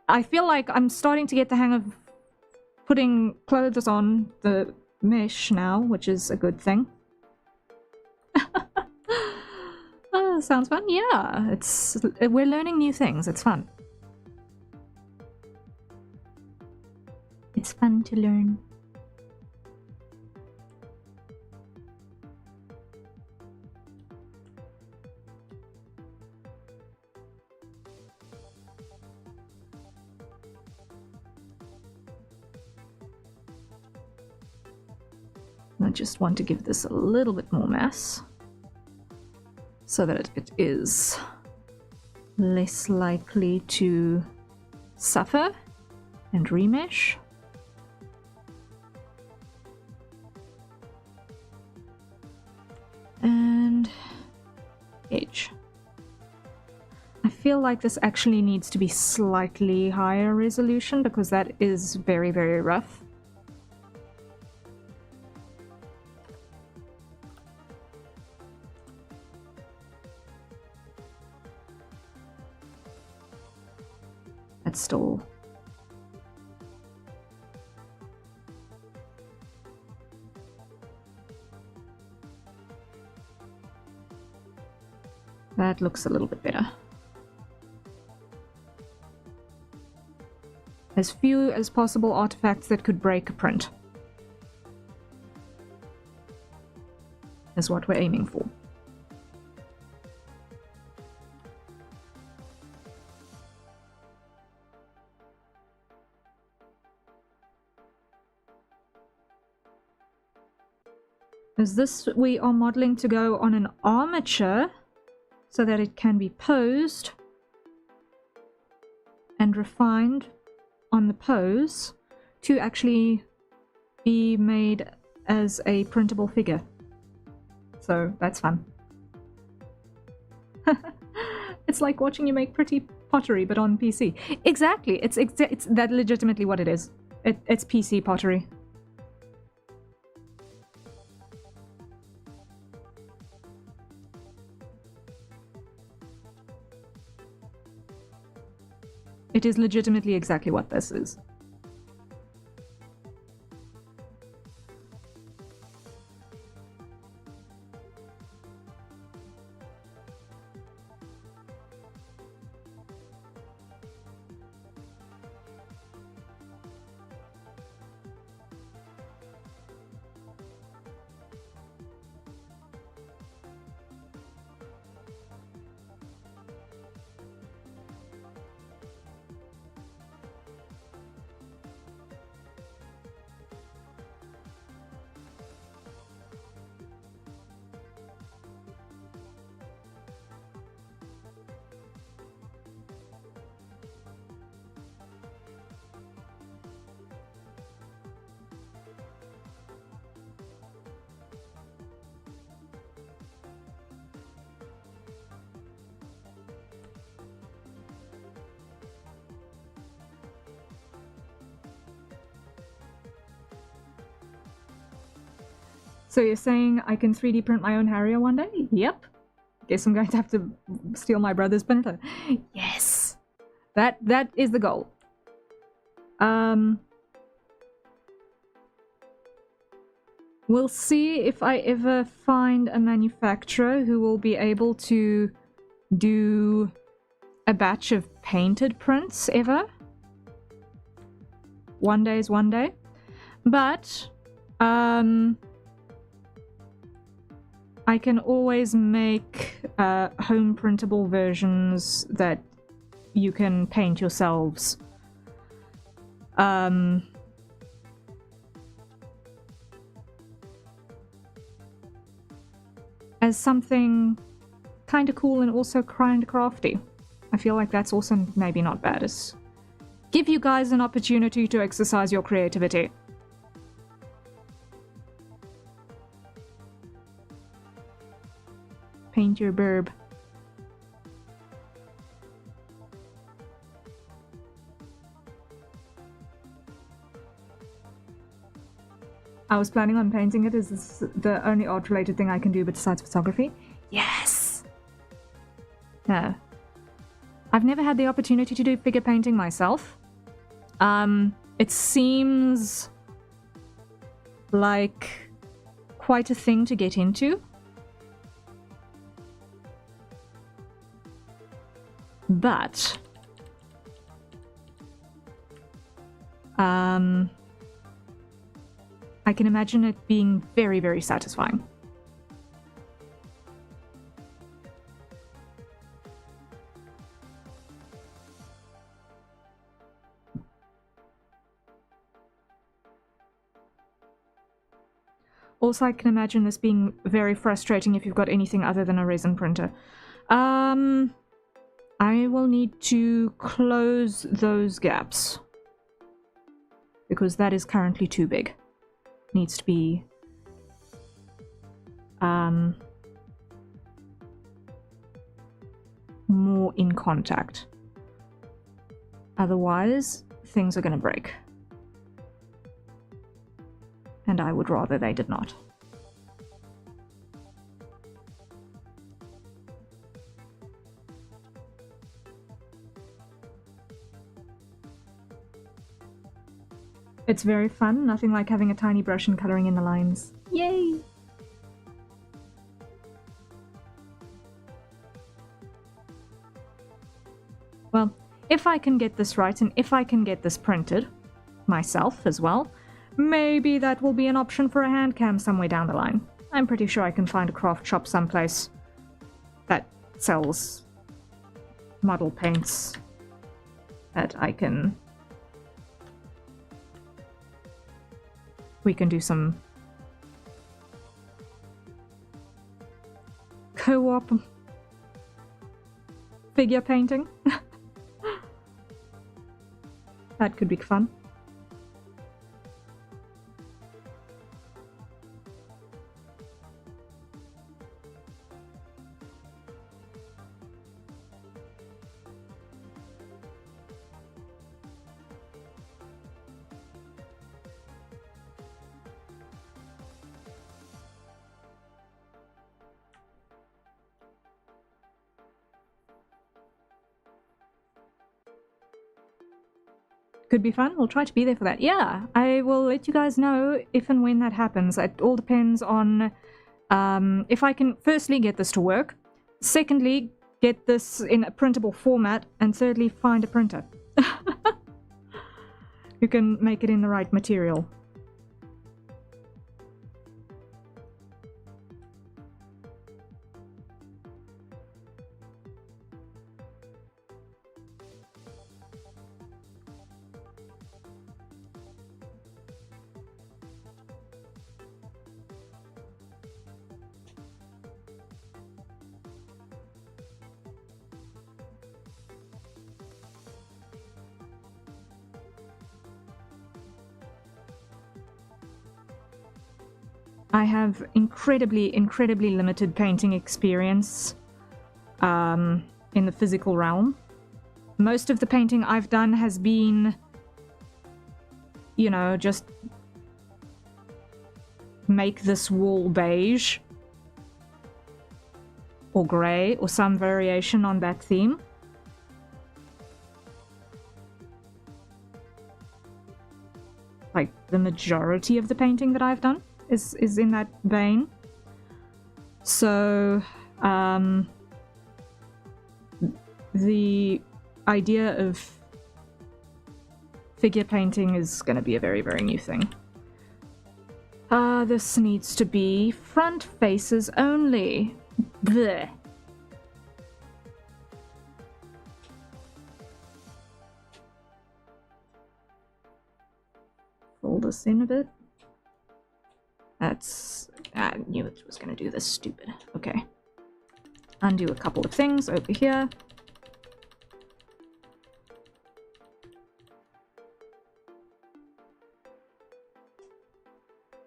I feel like I'm starting to get the hang of putting clothes on the mesh now, which is a good thing. Oh, sounds fun. Yeah, we're learning new things. It's fun. It's fun to learn. I just want to give this a little bit more mass so that it is less likely to suffer and remesh. And edge. I feel like this actually needs to be slightly higher resolution because that is very, very rough. That's still... That looks a little bit better. As few as possible artifacts that could break a print is what we're aiming for. As this, we are modeling to go on an armature so that it can be posed and refined on the pose to actually be made as a printable figure. So that's fun. It's like watching you make pretty pottery but on PC. Exactly, it's that legitimately what it is. It's PC pottery. It is legitimately exactly what this is. So you're saying I can 3D print my own Harrier one day? Yep. Guess I'm going to have to steal my brother's printer. Yes! That is the goal. We'll see if I ever find a manufacturer who will be able to do a batch of painted prints ever. One day is one day. But, I can always make home printable versions that you can paint yourselves. As something kind of cool and also kind of crafty. I feel like that's also maybe not bad. It's give you guys an opportunity to exercise your creativity. Paint your burb. I was planning on painting it. Is this the only art-related thing I can do besides photography? Yes! No. I've never had the opportunity to do figure painting myself. It seems like quite a thing to get into. But I can imagine it being very, very satisfying. Also, I can imagine this being very frustrating if you've got anything other than a resin printer. I will need to close those gaps, because that is currently too big. Needs to be more in contact. Otherwise, things are going to break. And I would rather they did not. It's very fun, nothing like having a tiny brush and colouring in the lines. Yay! Well, if I can get this right, and if I can get this printed myself as well, maybe that will be an option for a hand cam somewhere down the line. I'm pretty sure I can find a craft shop someplace that sells model paints that I can... We can do some co-op figure painting. That could be fun. Could be fun. We'll try to be there for that. Yeah, I will let you guys know if and when that happens. It all depends on if I can firstly get this to work, secondly get this in a printable format, and thirdly find a printer who can make it in the right material. I have incredibly limited painting experience in the physical realm. Most of the painting I've done has been, you know, just make this wall beige or grey or some variation on that theme. Like the majority of the painting that I've done is in that vein. So the idea of figure painting is going to be a very, very new thing. This needs to be front faces only. Bleh. Fold this in a bit. That's... I knew it was going to do this, stupid. Okay. Undo a couple of things over here.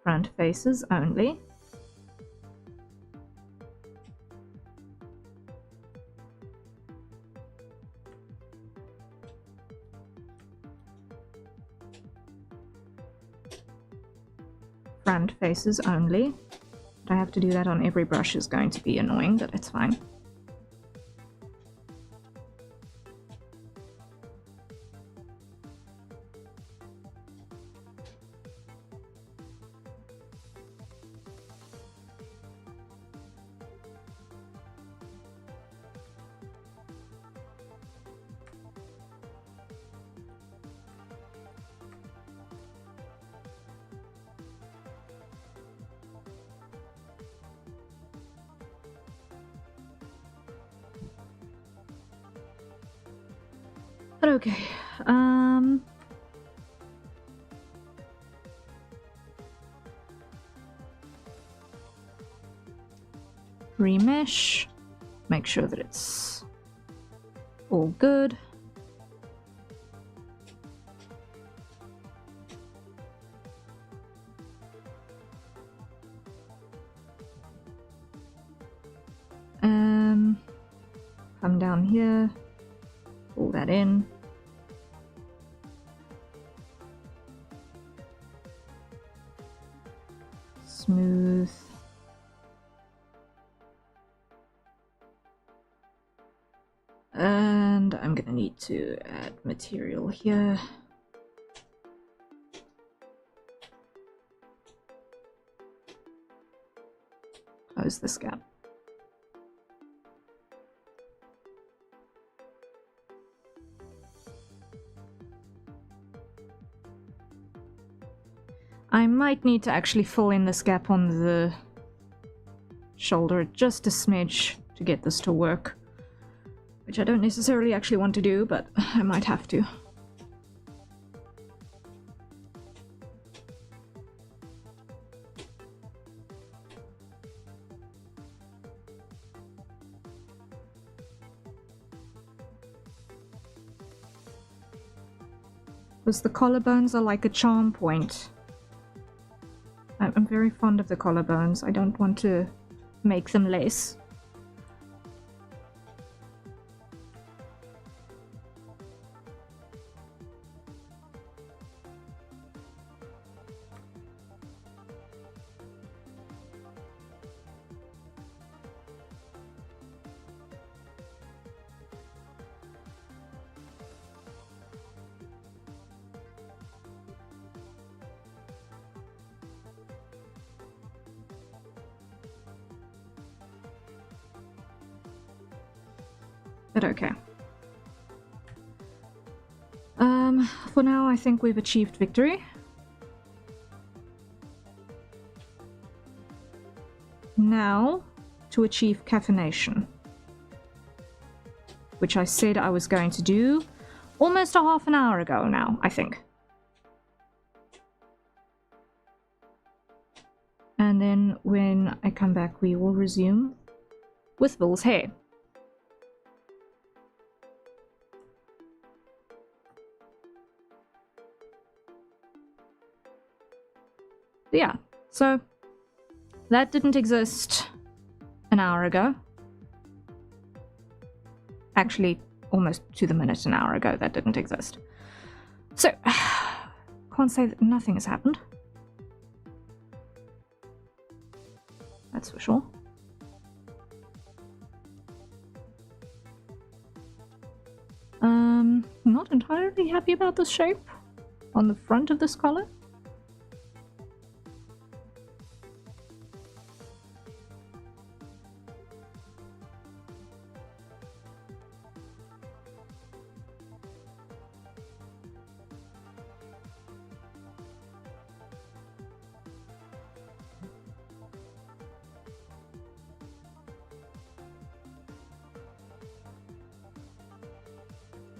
Front faces only. Front faces only. But I have to do that on every brush is going to be annoying, but it's fine. But okay, remesh, make sure that it's all good. Come down here, pull that in. Smooth. And I'm gonna need to add material here. Close this gap. I might need to actually fill in this gap on the shoulder just a smidge to get this to work. Which I don't necessarily actually want to do, but I might have to. Because the collarbones are like a charm point. I'm very fond of the collarbones. I don't want to make them less. But okay. For now, I think we've achieved victory. Now, to achieve caffeination. Which I said I was going to do almost a half an hour ago now, I think. And then when I come back, we will resume with Bill's hair. Yeah, so that didn't exist an hour ago. Actually, almost to the minute an hour ago that didn't exist. So, can't say that nothing has happened. That's for sure. Not entirely happy about this shape on the front of this collar.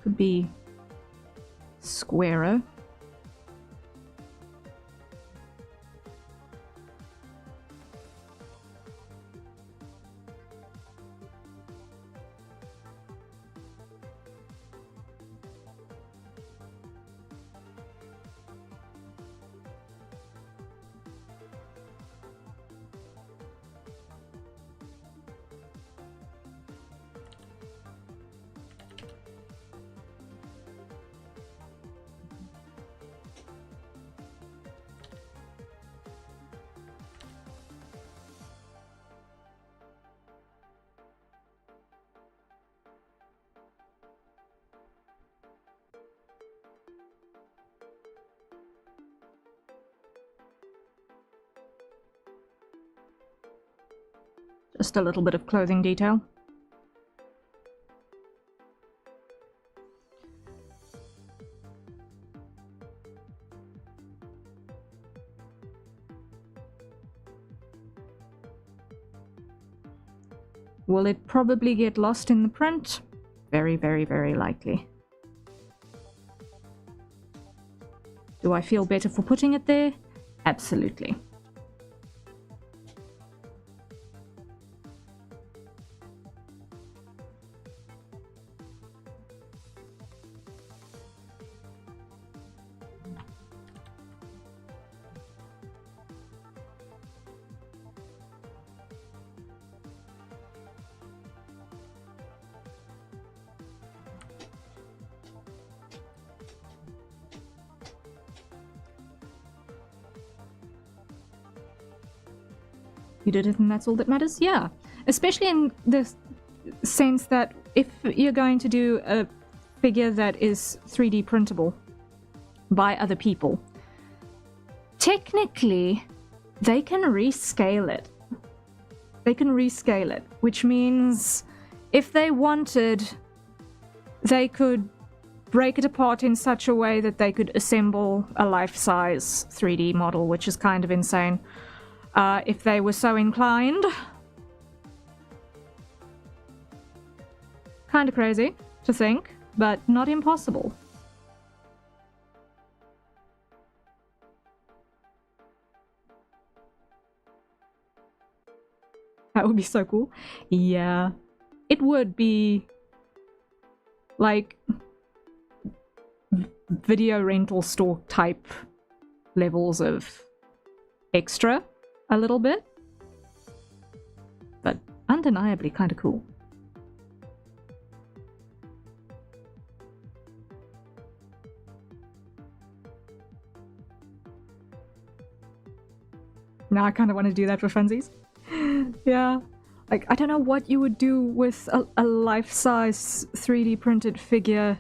could be squarer. Just a little bit of clothing detail. Will it probably get lost in the print? Very, very, very likely. Do I feel better for putting it there? Absolutely. You did it and that's all that matters? Yeah. Especially in the sense that if you're going to do a figure that is 3D printable by other people, technically they can rescale it. They can rescale it, which means if they wanted, they could break it apart in such a way that they could assemble a life-size 3D model, which is kind of insane. If they were so inclined. Kind of crazy to think, but not impossible. That would be so cool. Yeah. It would be like video rental store type levels of extra. A little bit, but undeniably kind of cool. Now I kind of want to do that for funsies. Yeah, like I don't know what you would do with a life-size 3D printed figure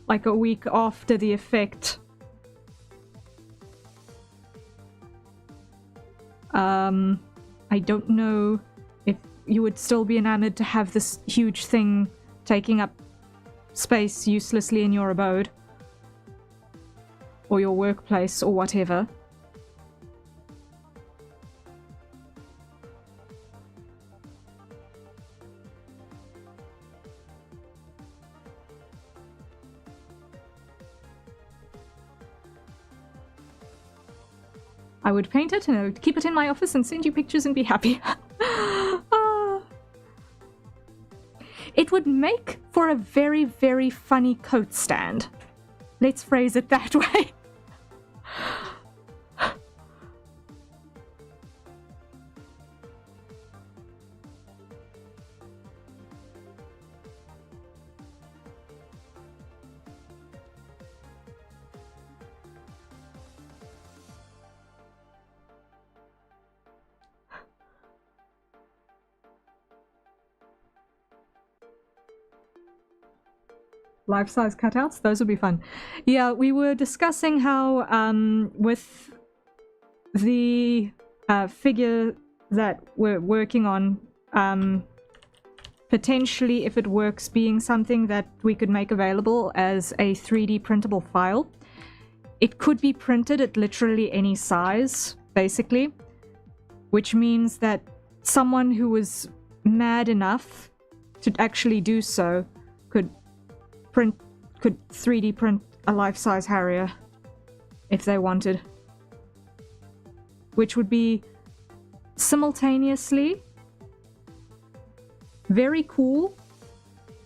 like a week after the effect. I don't know if you would still be enamored to have this huge thing taking up space uselessly in your abode or your workplace or whatever. I would paint it and I would keep it in my office and send you pictures and be happy. It would make for a very, very funny coat stand. Let's phrase it that way. Life-size cutouts, those would be fun. Yeah, we were discussing how with the figure that we're working on, potentially if it works being something that we could make available as a 3D printable file. It could be printed at literally any size, basically, which means that someone who was mad enough to actually do so could 3D print a life-size Harrier if they wanted. Which would be simultaneously very cool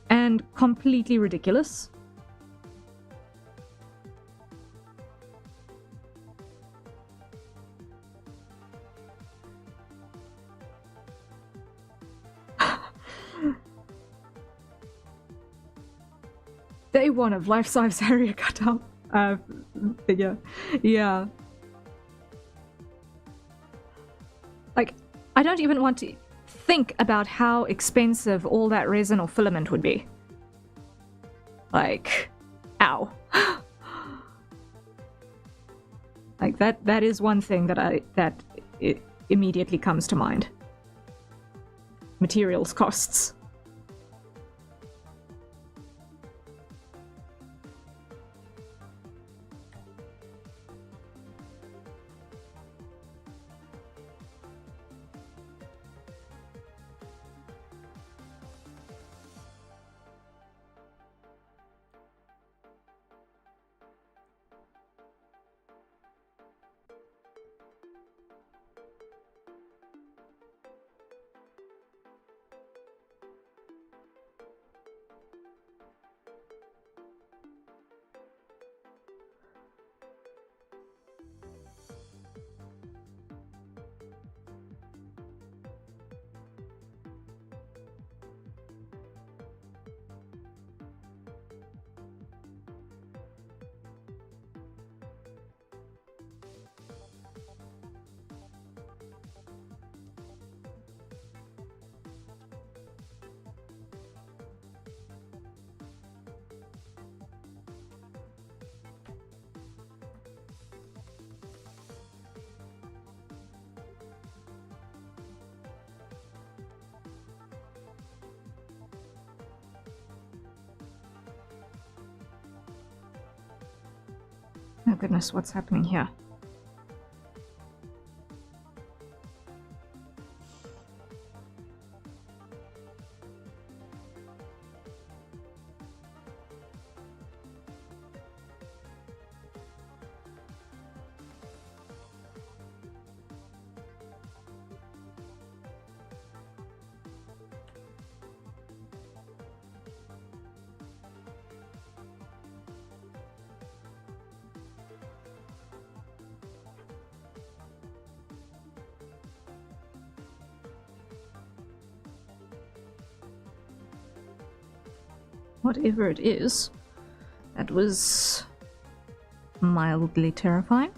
and completely ridiculous. Day one of life-size Harrier cutout figure. Yeah. Like, I don't even want to think about how expensive all that resin or filament would be. Like, ow. Like, that is one thing that it immediately comes to mind. Materials costs. Oh goodness, what's happening here? Whatever it is, that was mildly terrifying.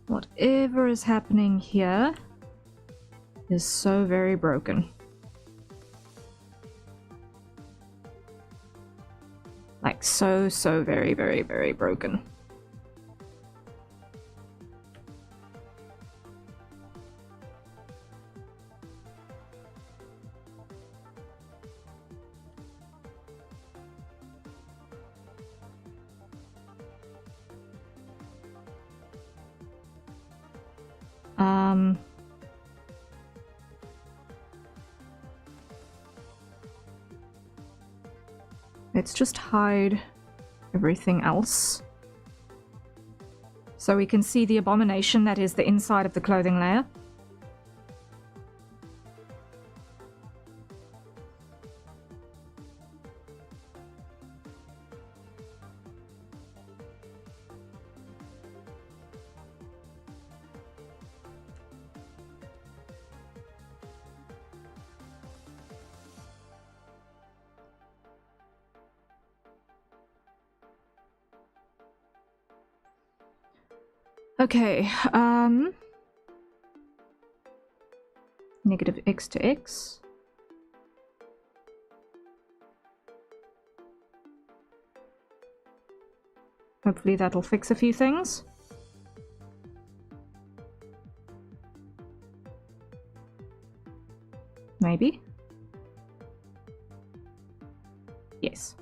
Whatever is happening here is so very broken. Like so very, very, very broken. Let's just hide everything else. So we can see the abomination that is the inside of the clothing layer. Okay, negative x to x. Hopefully that'll fix a few things. Maybe. Yes.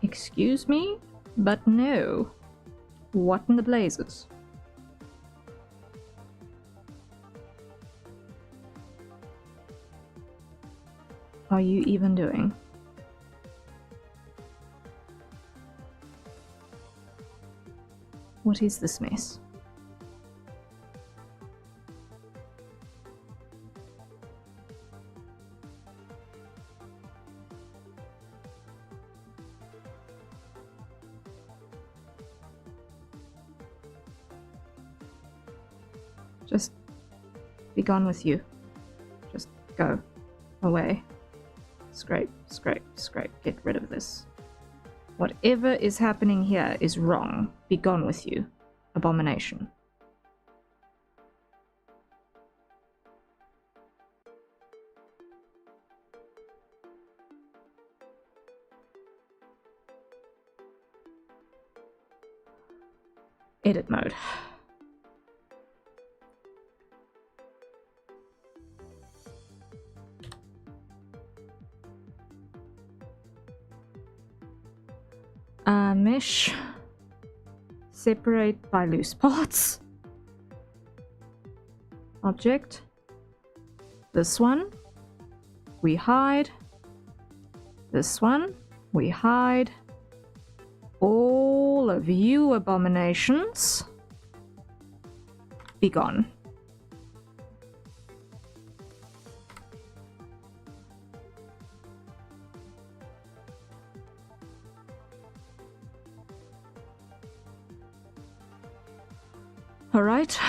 Excuse me, but no. What in the blazes? Are you even doing? What is this mess? Just be gone with you. Just go away. Scrape, scrape, scrape. Get rid of this. Whatever is happening here is wrong. Be gone with you. Abomination. Edit mode. Mesh. Separate by loose parts. Object. This one. We hide. This one. We hide. All of you abominations. Be gone. All right.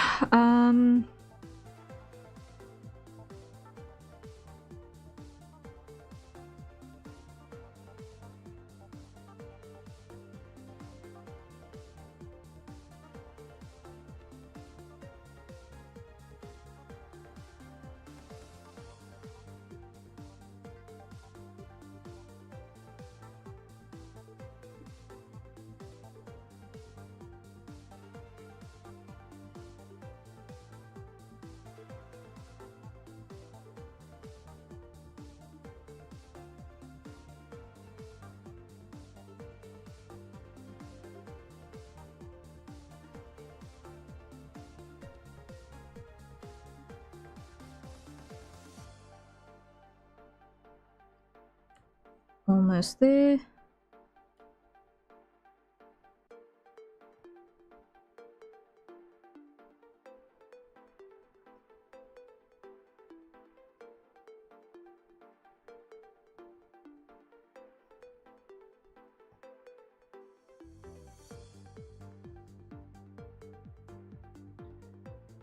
Almost there.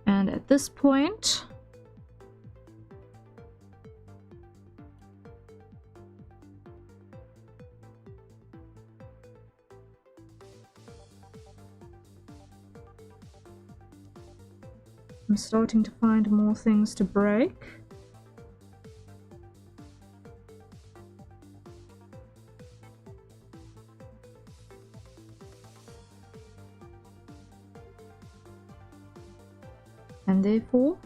And at this point, I'm starting to find more things to break. And therefore,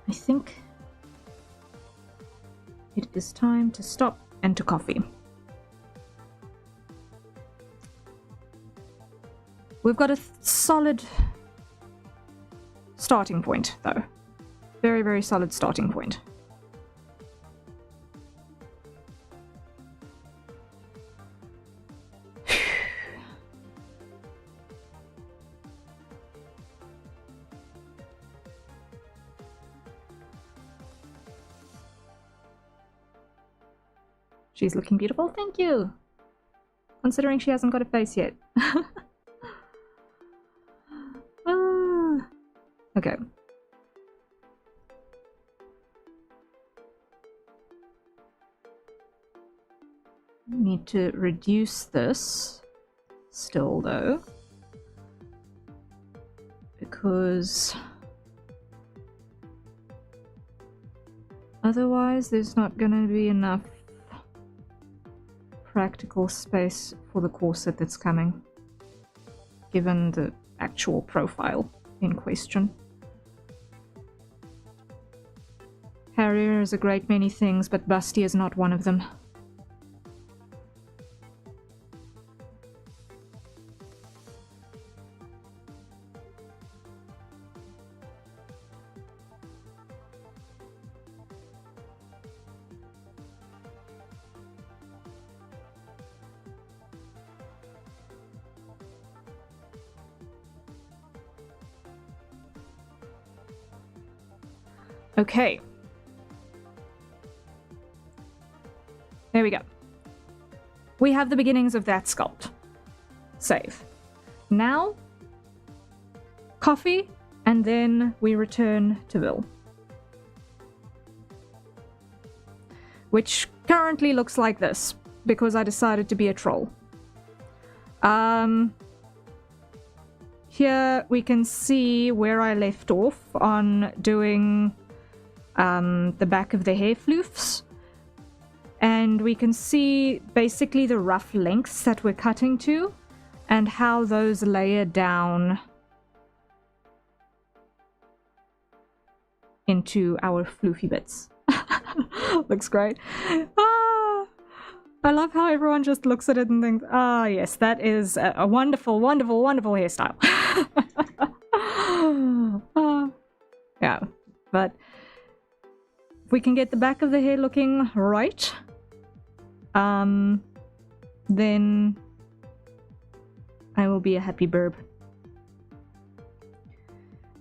I think it is time to stop and to coffee. We've got a solid starting point, though. Very, very solid starting point. She's looking beautiful, thank you! Considering she hasn't got a face yet. Okay. Need to reduce this still, though. Because otherwise there's not gonna be enough practical space for the corset that's coming, given the actual profile in question. Harrier is a great many things, but busty is not one of them. Okay. There we go. We have the beginnings of that sculpt. Save. Now, coffee, and then we return to Bill. Which currently looks like this, because I decided to be a troll. Here we can see where I left off on doing the back of the hair floofs. And we can see basically the rough lengths that we're cutting to and how those layer down into our floofy bits. Looks great. I love how everyone just looks at it and thinks, ah, yes, that is a wonderful, wonderful, wonderful hairstyle. Yeah, but if we can get the back of the hair looking right, then I will be a happy burb.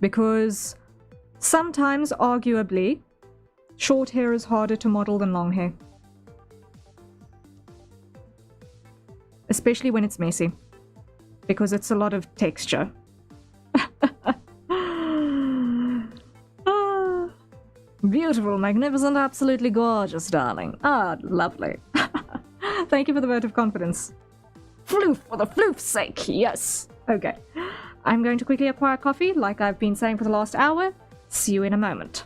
Because sometimes, arguably, short hair is harder to model than long hair. Especially when it's messy. Because it's a lot of texture. Beautiful, magnificent, absolutely gorgeous, darling. Ah, lovely. Thank you for the vote of confidence. Floof for the floof's sake, yes. Okay. I'm going to quickly acquire coffee, like I've been saying for the last hour. See you in a moment.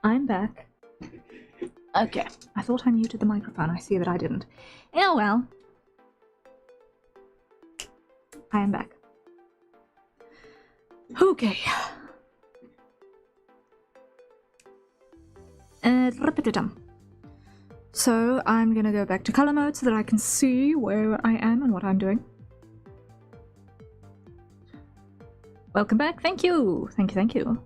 I'm back. Okay, I thought I muted the microphone. I see that I didn't. Oh well. I am back. Okay. So I'm gonna go back to color mode so that I can see where I am and what I'm doing. Welcome back. Thank you. Thank you. Thank you.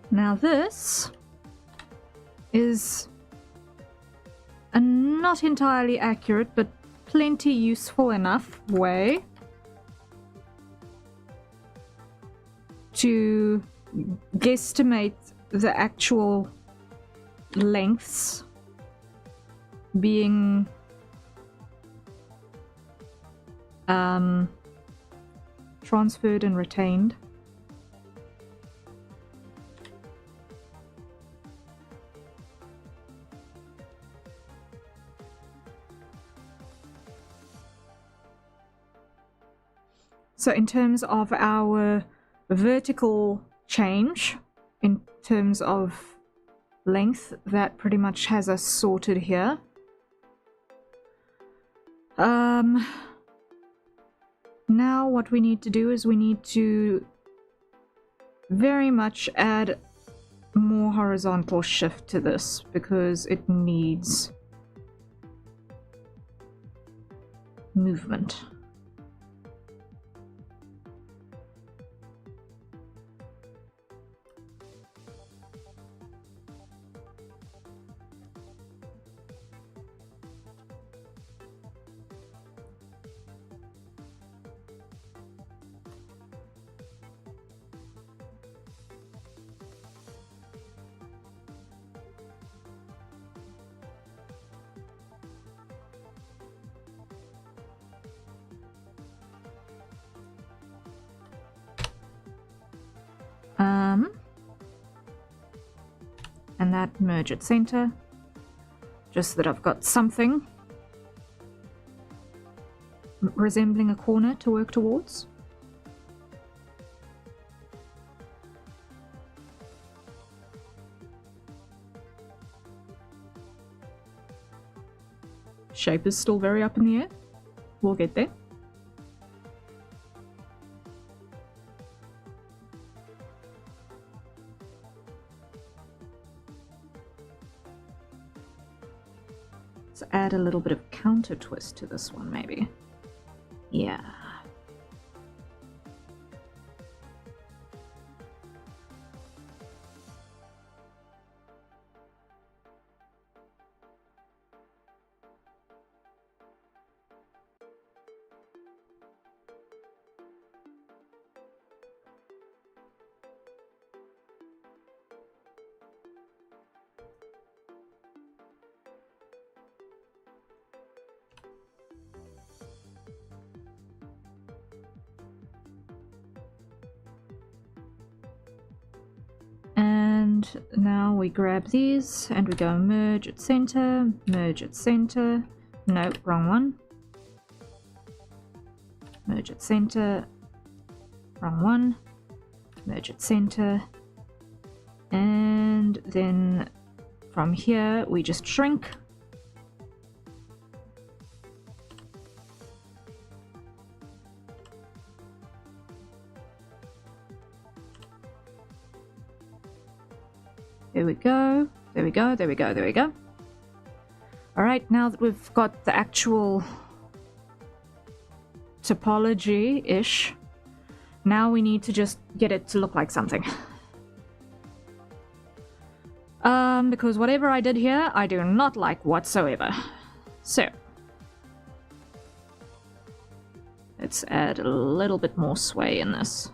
Now this is a not entirely accurate but plenty useful enough way to guesstimate the actual lengths being transferred and retained. So in terms of our vertical change, in terms of length, that pretty much has us sorted here. Now what we need to do is we need to very much add more horizontal shift to this because it needs movement. And that merge at center, just so that I've got something resembling a corner to work towards. Shape is still very up in the air. We'll get there. Let's add a little bit of counter twist to this one, maybe. Yeah. And now we grab these and we go merge at center, merge at center. No, wrong one. Merge at center, wrong one. Merge at center. And then from here we just shrink. There we go, there we go, there we go, there we go. Alright, now that we've got the actual topology-ish, now we need to just get it to look like something. Because whatever I did here, I do not like whatsoever. So, Let's add a little bit more sway in this.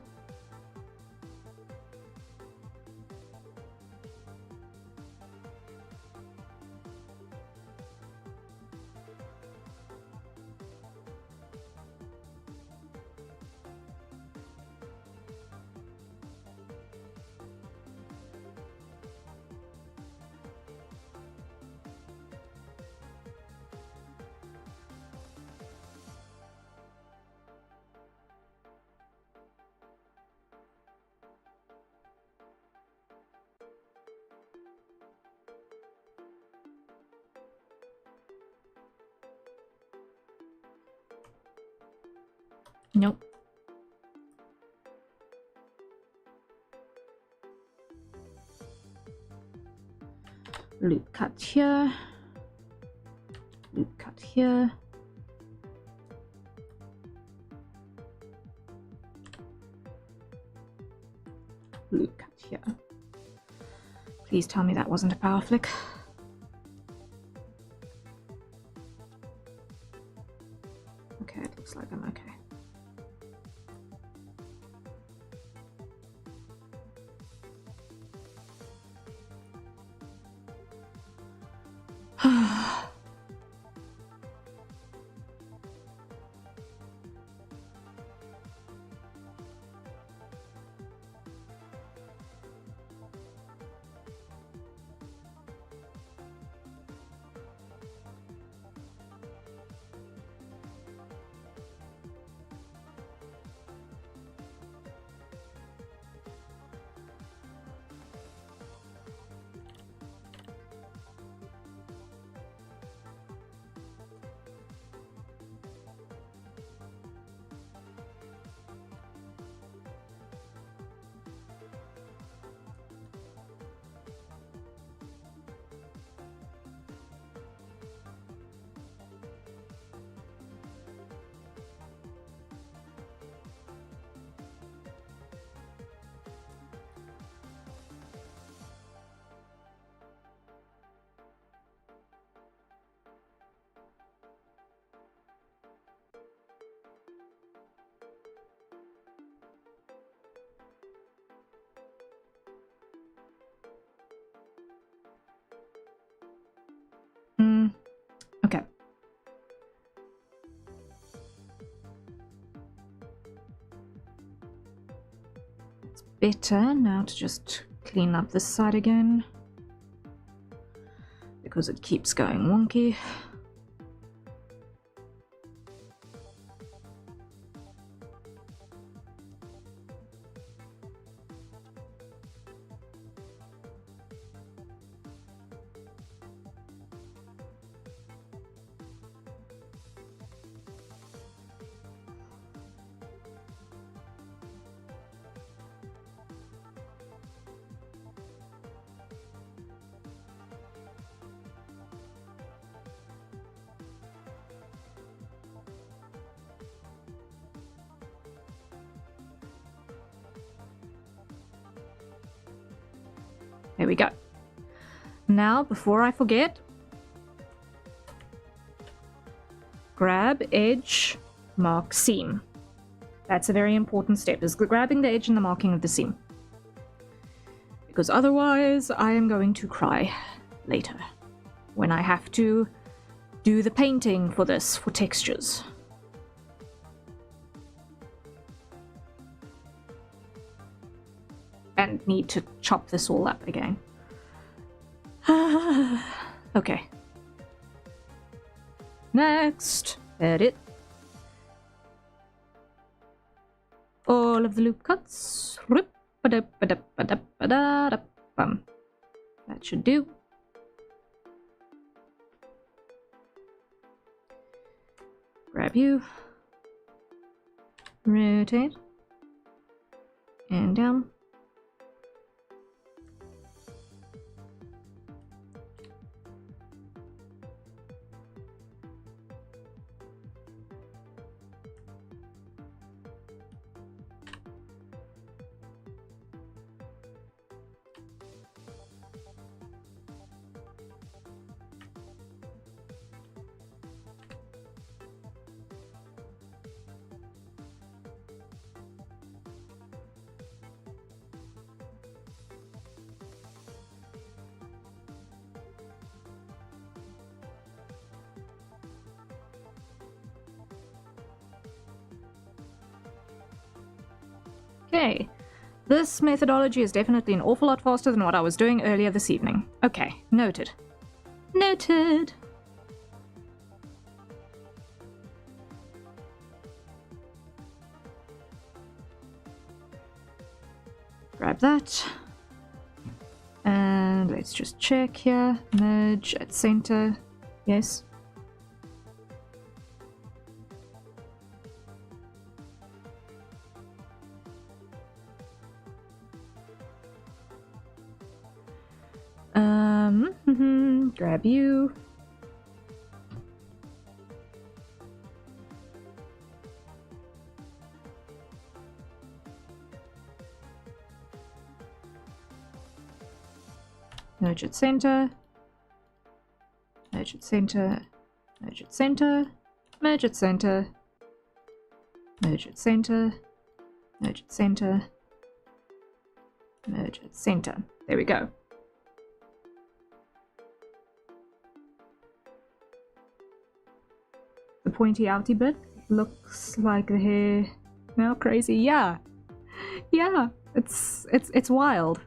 Nope. Loop cut here. Loop cut here. Loop cut here. Please tell me that wasn't a power flick. Okay, it looks like I'm okay. Okay. It's better now to just clean up this side again because it keeps going wonky. There we go. Now, before I forget, grab edge, mark seam. That's a very important step, is grabbing the edge and the marking of the seam. Because otherwise, I am going to cry later when I have to do the painting for this, for textures. And need to chop this all up again. Okay. Next, edit. All of the loop cuts. That should do. Grab you. Rotate. And down. Okay. This methodology is definitely an awful lot faster than what I was doing earlier this evening. Okay, noted. Noted! Grab that. And let's just check here. Merge at center. Yes. Grab you. Merge at center. Merge at center. Merge at center. Merge at center. Merge at center. Merge at center. Merge at center. There we go. The pointy outy bit looks like the hair. Now crazy. Yeah. Yeah. It's wild.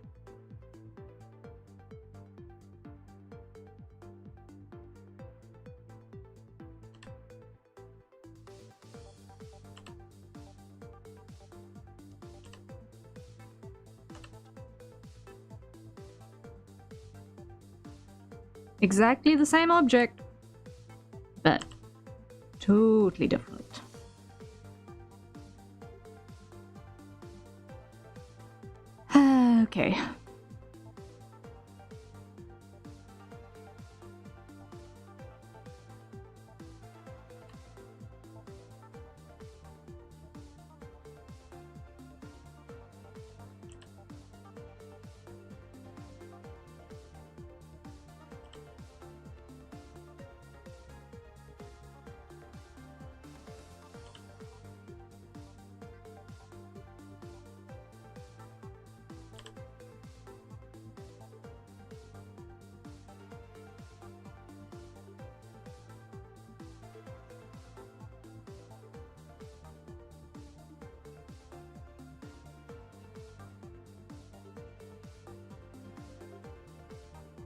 Exactly the same object, but totally different. Okay.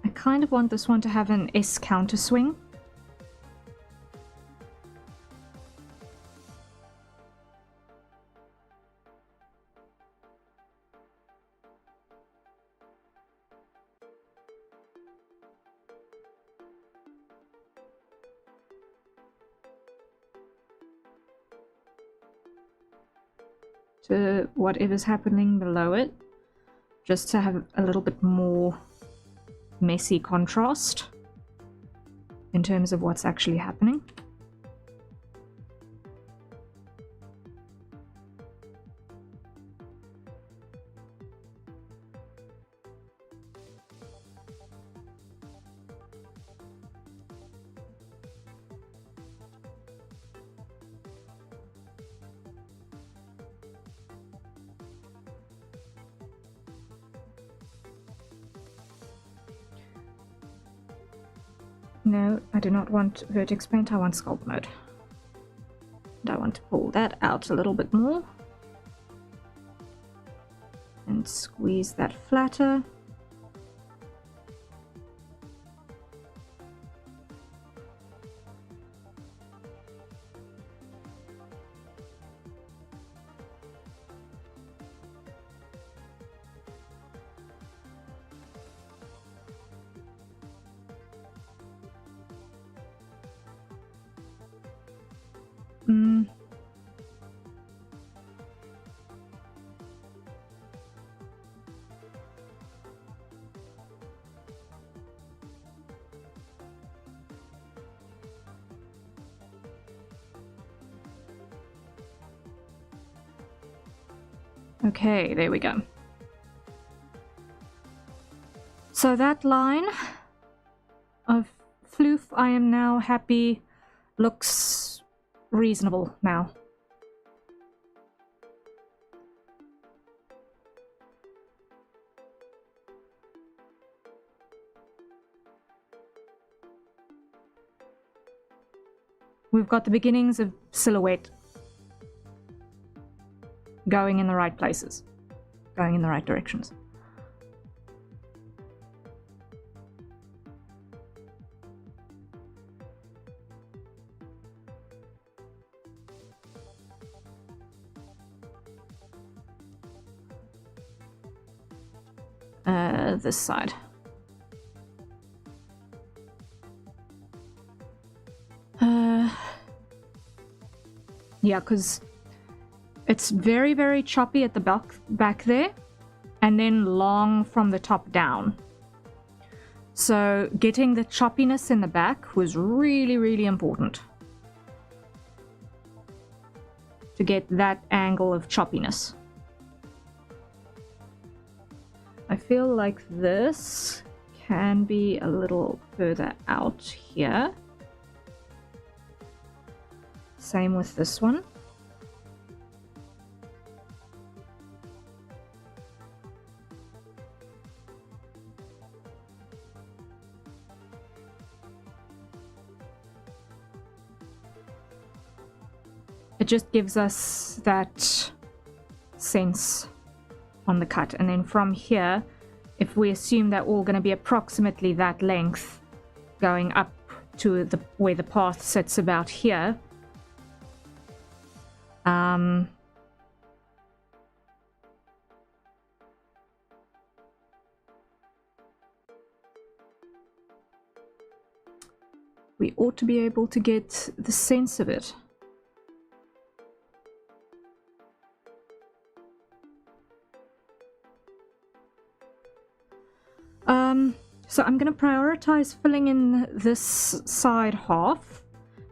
I kind of want this one to have an S counter swing. To whatever's happening below it, just to have a little bit more messy contrast in terms of what's actually happening. No, I do not want vertex paint, I want sculpt mode. And I want to pull that out a little bit more. And squeeze that flatter. Okay, there we go. So that line of floof, I am now happy, looks reasonable now. We've got the beginnings of silhouette going in the right places. going in the right directions. This side. Yeah, because it's very, very choppy at the back there, and then long from the top down. So getting the choppiness in the back was really, really important to get that angle of choppiness. I feel like this can be a little further out here. Same with this one. It just gives us that sense on the cut, and then from here, if we assume they're all going to be approximately that length going up to where the path sits about here, we ought to be able to get the sense of it. So I'm going to prioritize filling in this side half,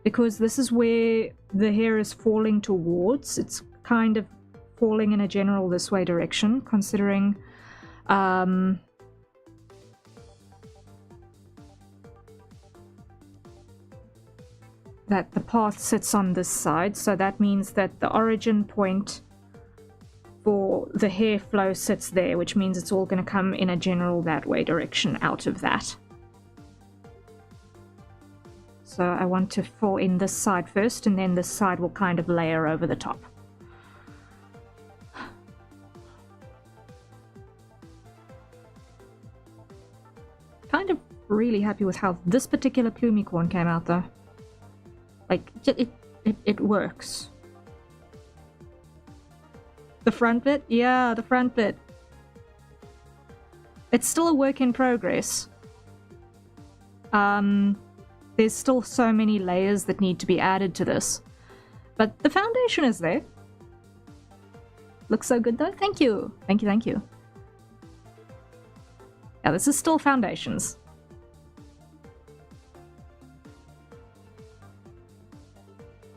because this is where the hair is falling towards. It's kind of falling in a general this way direction, considering that the path sits on this side, so that means that the origin point for the hair flow sits there, which means it's all going to come in a general that way direction out of that. So I want to fill in this side first, and then this side will kind of layer over the top. Kind of really happy with how this particular plumie came out though. Like, it works. The front bit? Yeah, the front bit. It's still a work in progress. There's still so many layers that need to be added to this. But the foundation is there. Looks so good though. Thank you. Thank you, thank you. Yeah, this is still foundations.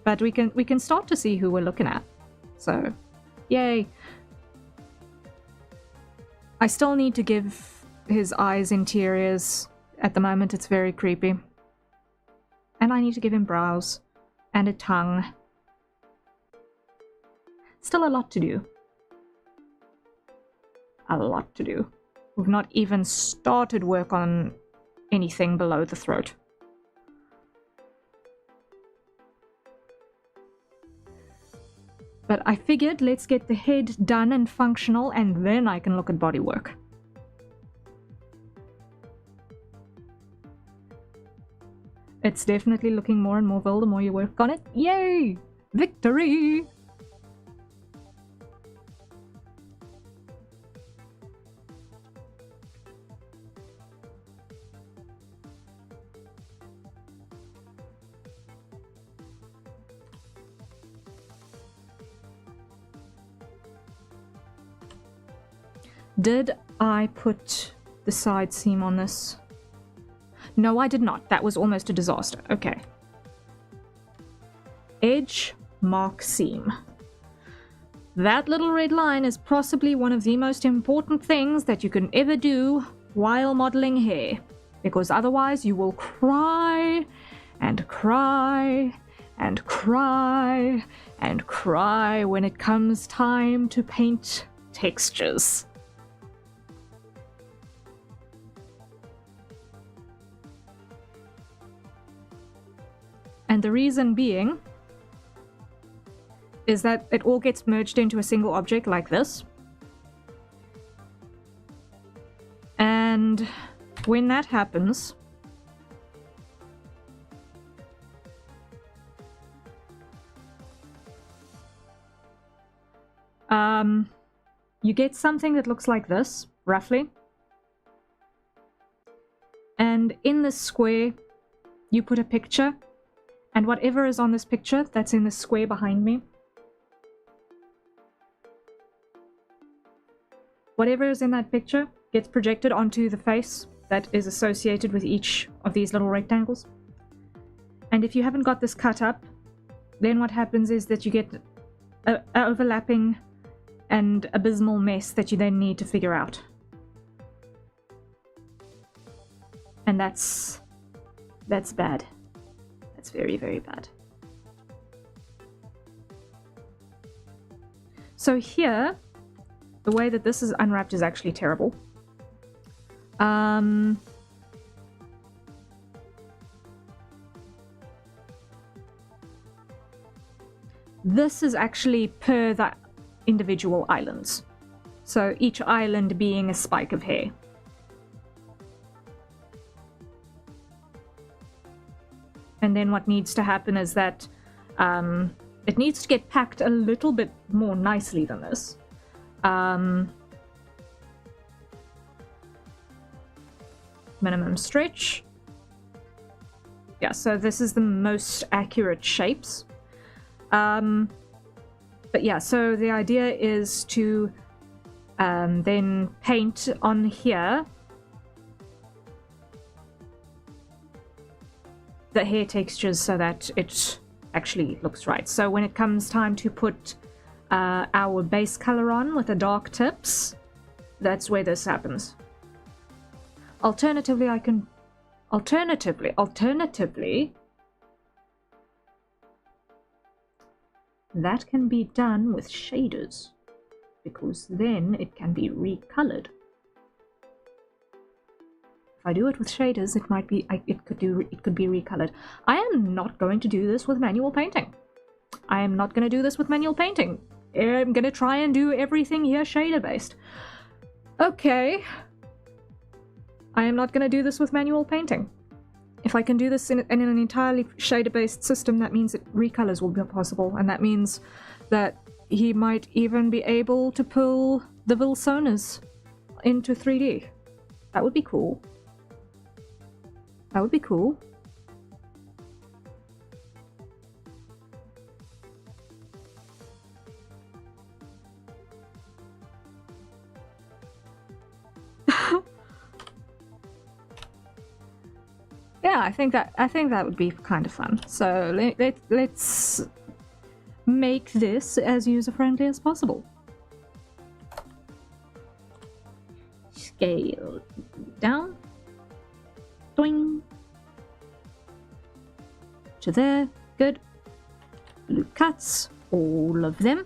But we can start to see who we're looking at. So, yay. I still need to give his eyes interiors. At the moment it's very creepy. And I need to give him brows. And a tongue. Still a lot to do. A lot to do. We've not even started work on anything below the throat. But I figured let's get the head done and functional, and then I can look at bodywork. It's definitely looking more and more well the more you work on it. Yay! Victory! Did I put the side seam on this? No, I did not. That was almost a disaster. Okay. Edge, mark, seam. That little red line is possibly one of the most important things that you can ever do while modeling hair, because otherwise you will cry and cry and cry and cry when it comes time to paint textures. And the reason being is that it all gets merged into a single object like this. when that happens, you get something that looks like this, roughly. And in this square, you put a picture, and whatever is on this picture that's in the square behind me, whatever is in that picture gets projected onto the face that is associated with each of these little rectangles. And if you haven't got this cut up, then what happens is that you get an overlapping and abysmal mess that you then need to figure out. And that's bad. That's very, very bad. So here, the way that this is unwrapped is actually terrible. This is actually per the individual islands. So each island being a spike of hair. And then what needs to happen is that it needs to get packed a little bit more nicely than this. Minimum stretch. Yeah, so this is the most accurate shapes. But yeah, so the idea is to then paint on here the hair textures so that it actually looks right. So when it comes time to put our base color on with the dark tips, that's where this happens. Alternatively, that can be done with shaders, because then it can be recolored. If I do it with shaders, it might be it could be recolored. I am not going to do this with manual painting. I'm going to try and do everything here shader based. Okay. I am not going to do this with manual painting. If I can do this in an entirely shader-based system, that means that recolors will be possible, and that means that he might even be able to pull the Vilsonas into 3D. That would be cool. That would be cool. Yeah, I think that would be kind of fun. So let's make this as user-friendly as possible. Scale down. Doing. To there. Good. Blue cuts. All of them.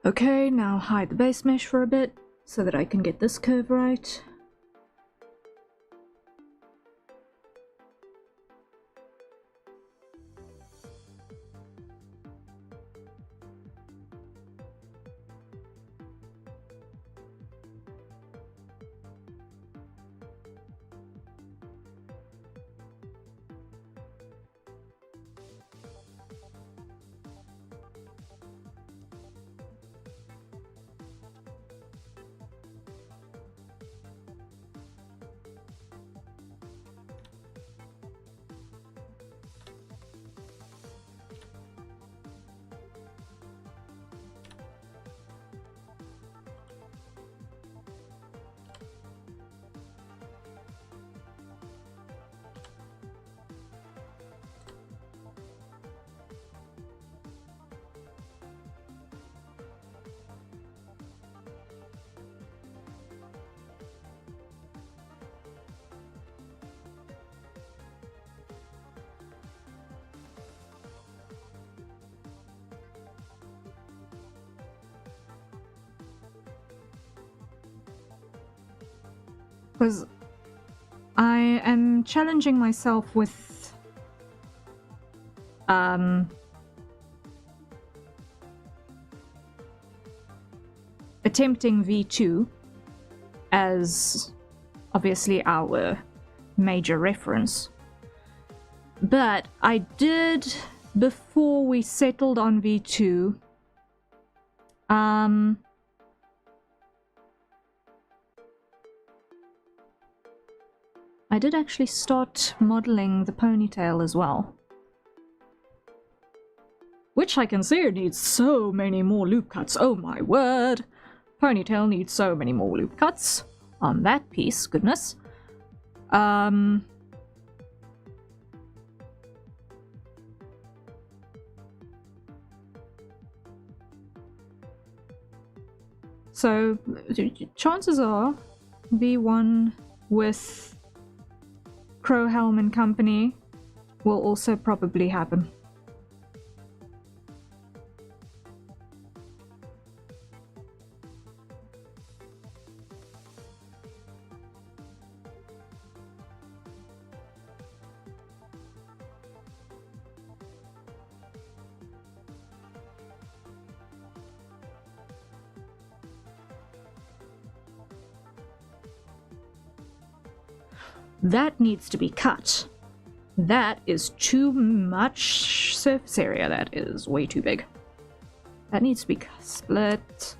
Okay, now hide the base mesh for a bit so that I can get this curve right. Because I am challenging myself with attempting V2 as obviously our major reference. But I did, before we settled on V2, I did actually start modeling the ponytail as well. Which I can see needs so many more loop cuts, oh my word! Ponytail needs so many more loop cuts on that piece, goodness. So, chances are V1 with Crowhelm and company will also probably happen. That needs to be cut. That is too much surface area. That is way too big. That needs to be split.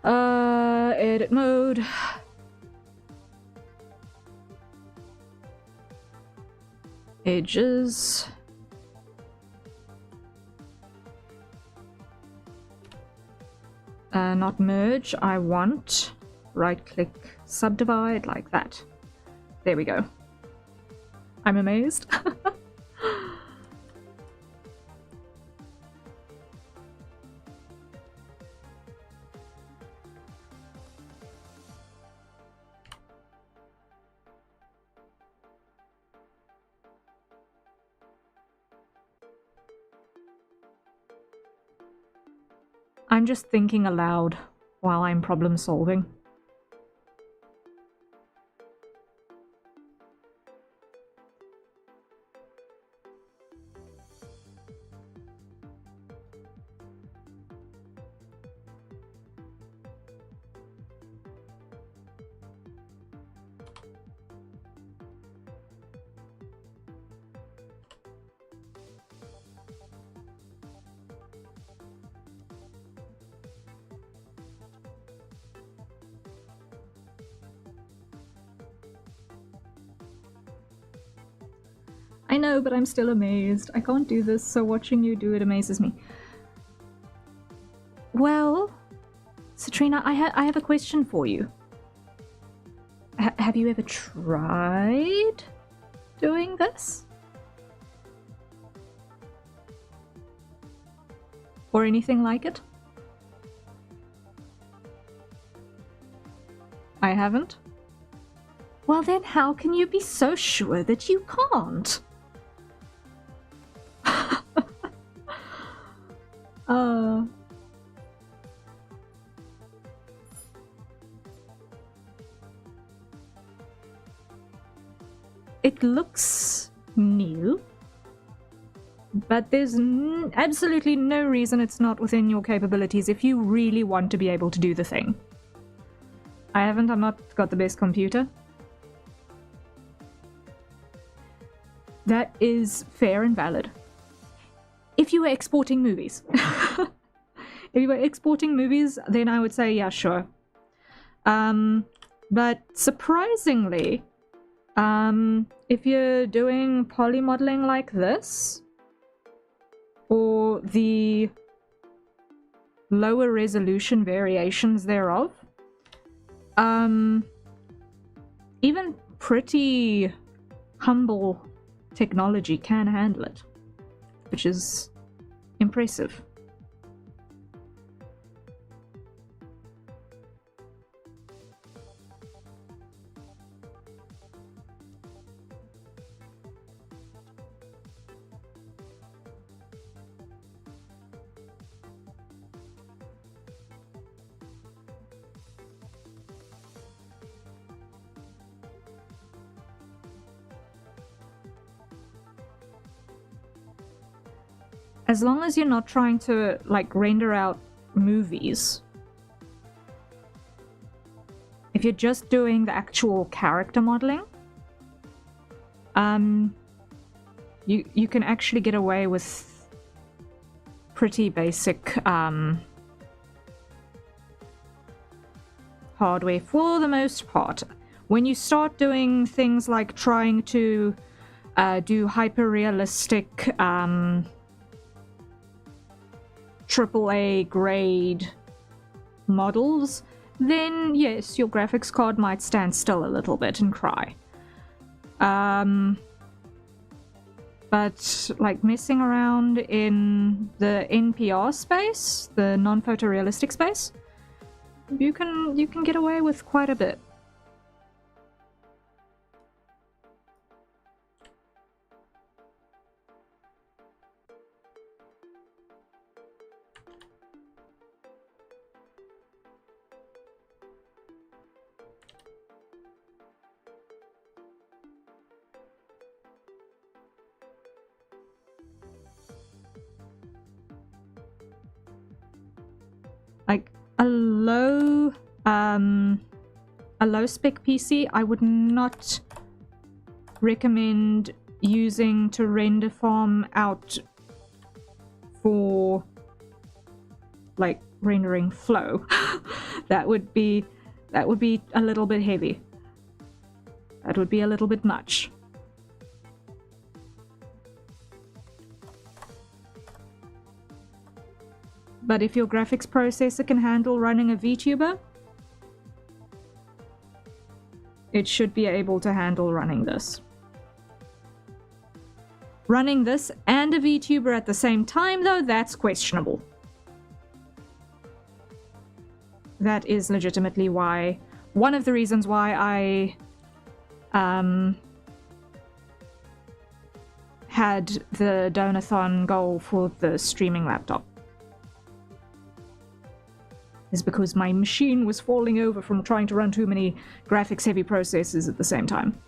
Edit mode. Edges. Not merge. I want right click subdivide like that. There we go. I'm amazed. I'm just thinking aloud while I'm problem solving. I know, but I'm still amazed. I can't do this, so watching you do it amazes me. Well, Citrina, I have a question for you. Have you ever tried doing this? Or anything like it? I haven't? Well then, how can you be so sure that you can't? It looks new, but there's absolutely no reason it's not within your capabilities if you really want to be able to do the thing. I've not got the best computer. That is fair and valid. If you were exporting movies. If you were exporting movies, then I would say, yeah, sure. But surprisingly, if you're doing polymodeling like this, or the lower resolution variations thereof, even pretty humble technology can handle it, which is impressive. as long as you're not trying to, like, render out movies. If you're just doing the actual character modeling, you can actually get away with pretty basic hardware for the most part. When you start doing things like trying to do hyper-realistic AAA grade models, then yes, your graphics card might stand still a little bit and cry. But like messing around in the NPR space, the non-photorealistic space, you can get away with quite a bit. Like a low spec PC, I would not recommend using to render farm out for like rendering flow. that would be a little bit heavy. That would be a little bit much. But if your graphics processor can handle running a VTuber, it should be able to handle running this. Running this and a VTuber at the same time, though, that's questionable. That is legitimately why, one of the reasons why I had the donathon goal for the streaming laptop. Is because my machine was falling over from trying to run too many graphics-heavy processors at the same time.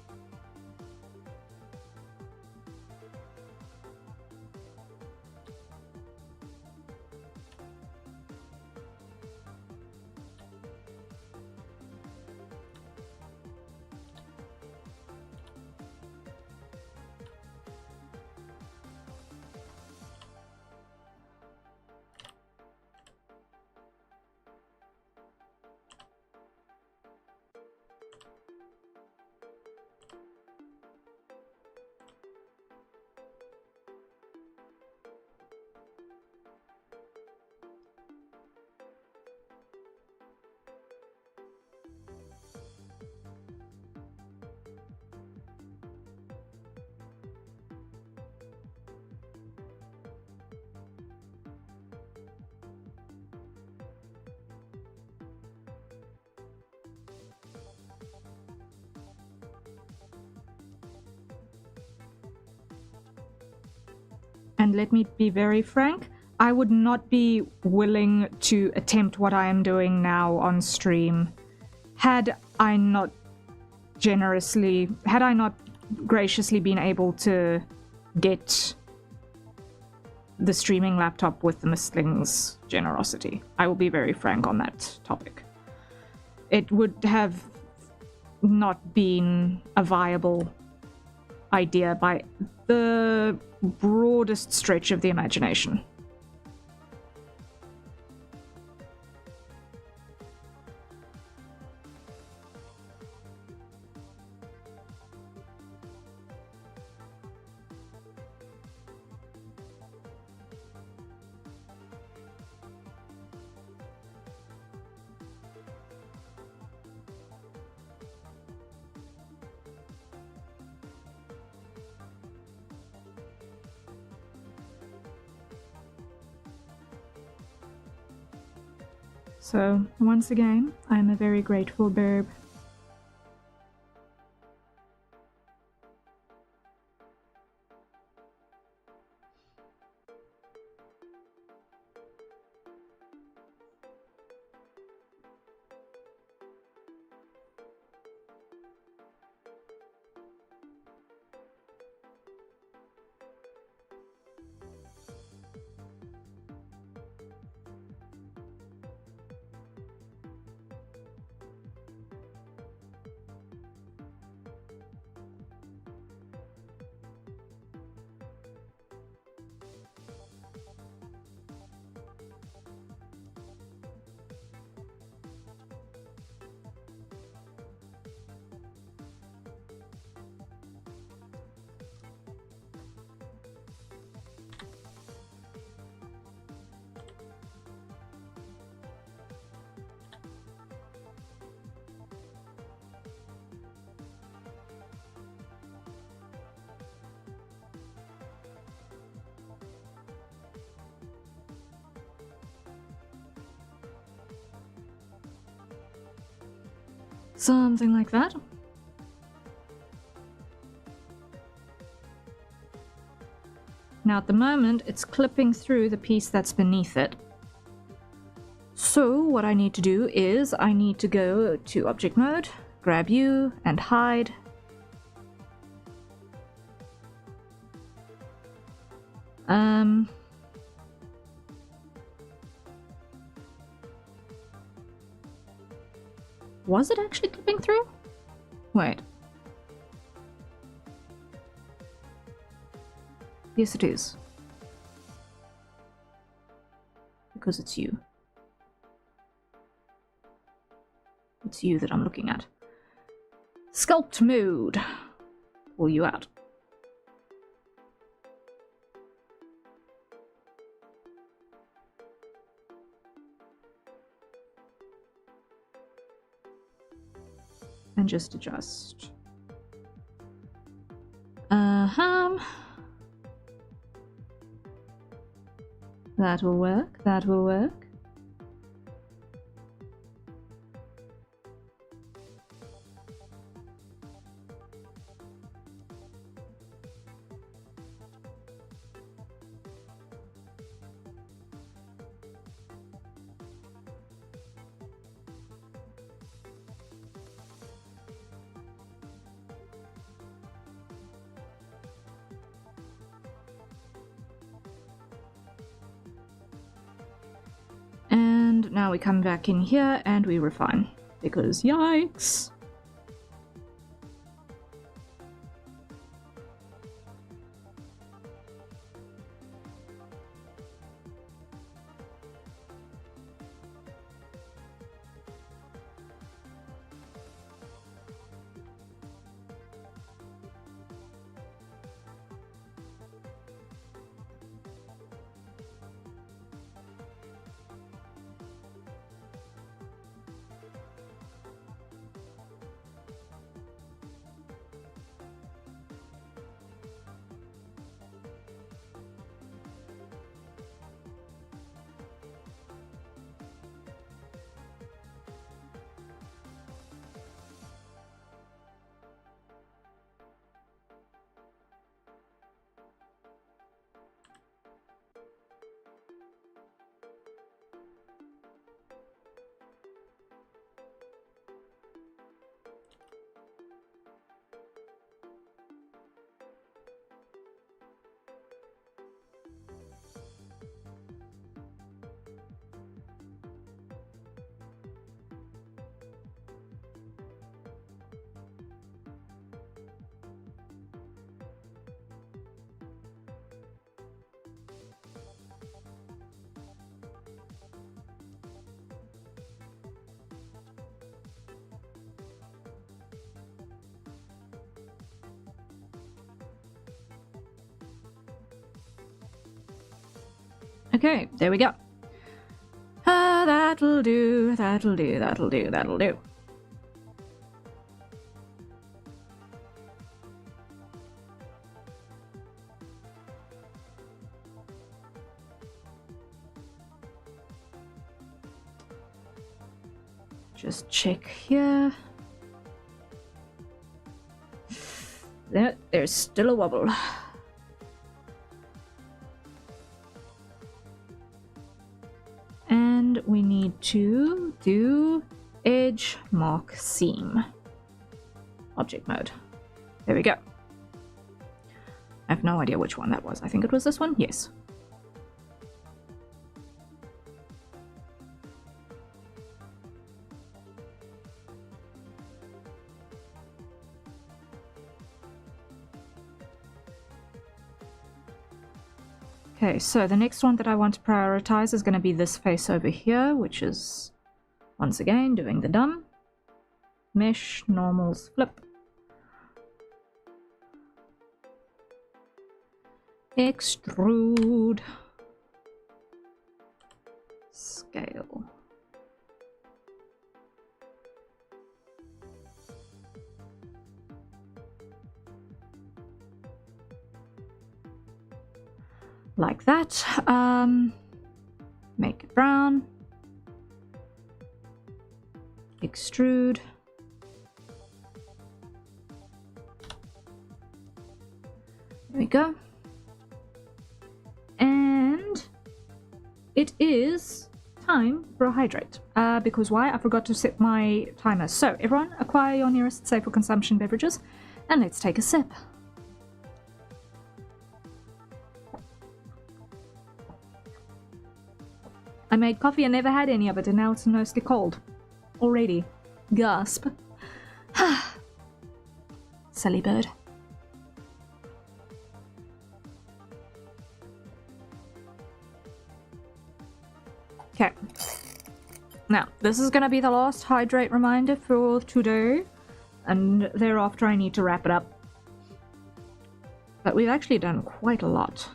And let me be very frank, I would not be willing to attempt what I am doing now on stream had I not graciously been able to get the streaming laptop with the Mistling's generosity. I will be very frank on that topic. It would have not been a viable idea by the broadest stretch of the imagination. So, once again, I'm a very grateful burb. Something like that. Now at the moment, it's clipping through the piece that's beneath it. So what I need to do is I need to go to object mode, grab you, and hide. Was it actually clipping through? Wait. Yes, it is. Because it's you. It's you that I'm looking at. Sculpt mode. Pull you out. And just adjust. That will work, that will work. And now we come back in here and we refine, because yikes! Okay, there we go. That'll do, that'll do, that'll do, that'll do. Just check here. There's still a wobble. And we need to do edge mark seam. Object mode. There we go. I have no idea which one that was. I think it was this one. Yes. Okay, so the next one that I want to prioritize is going to be this face over here, which is, once again, doing the dumb. Mesh, normals, flip. Extrude. Scale. Like that. Make it brown. Extrude. go. And it is time for a hydrate. Because why? I forgot to set my timer. So, everyone, acquire your nearest safe for consumption beverages, and let's take a sip. I made coffee and never had any of it, and now it's mostly cold. Already. Gasp. Silly bird. Okay. Now, this is gonna be the last hydrate reminder for today, and thereafter I need to wrap it up. But we've actually done quite a lot.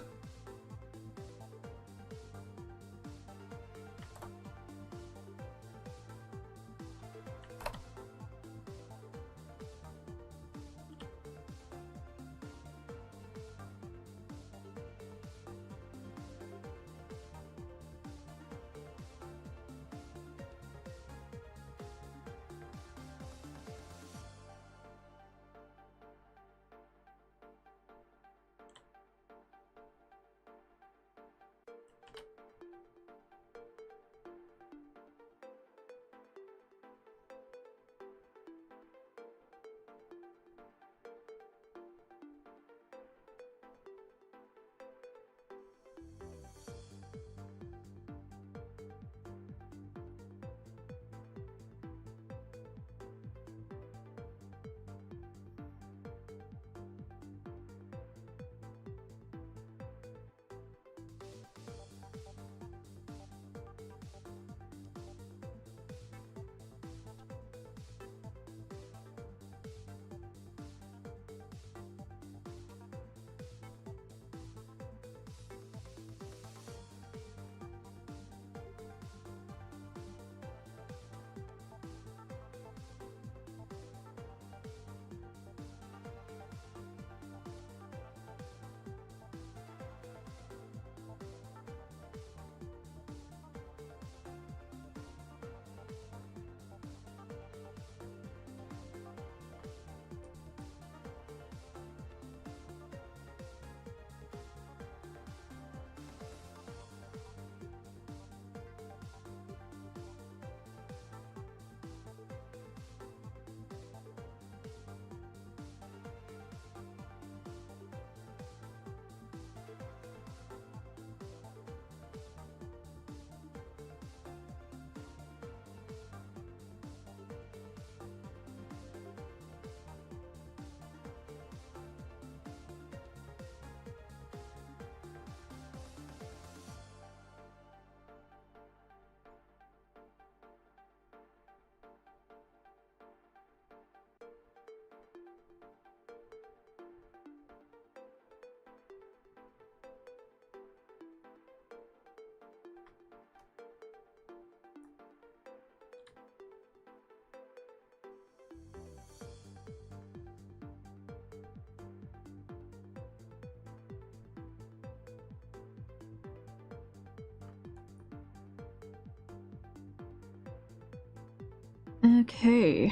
Okay,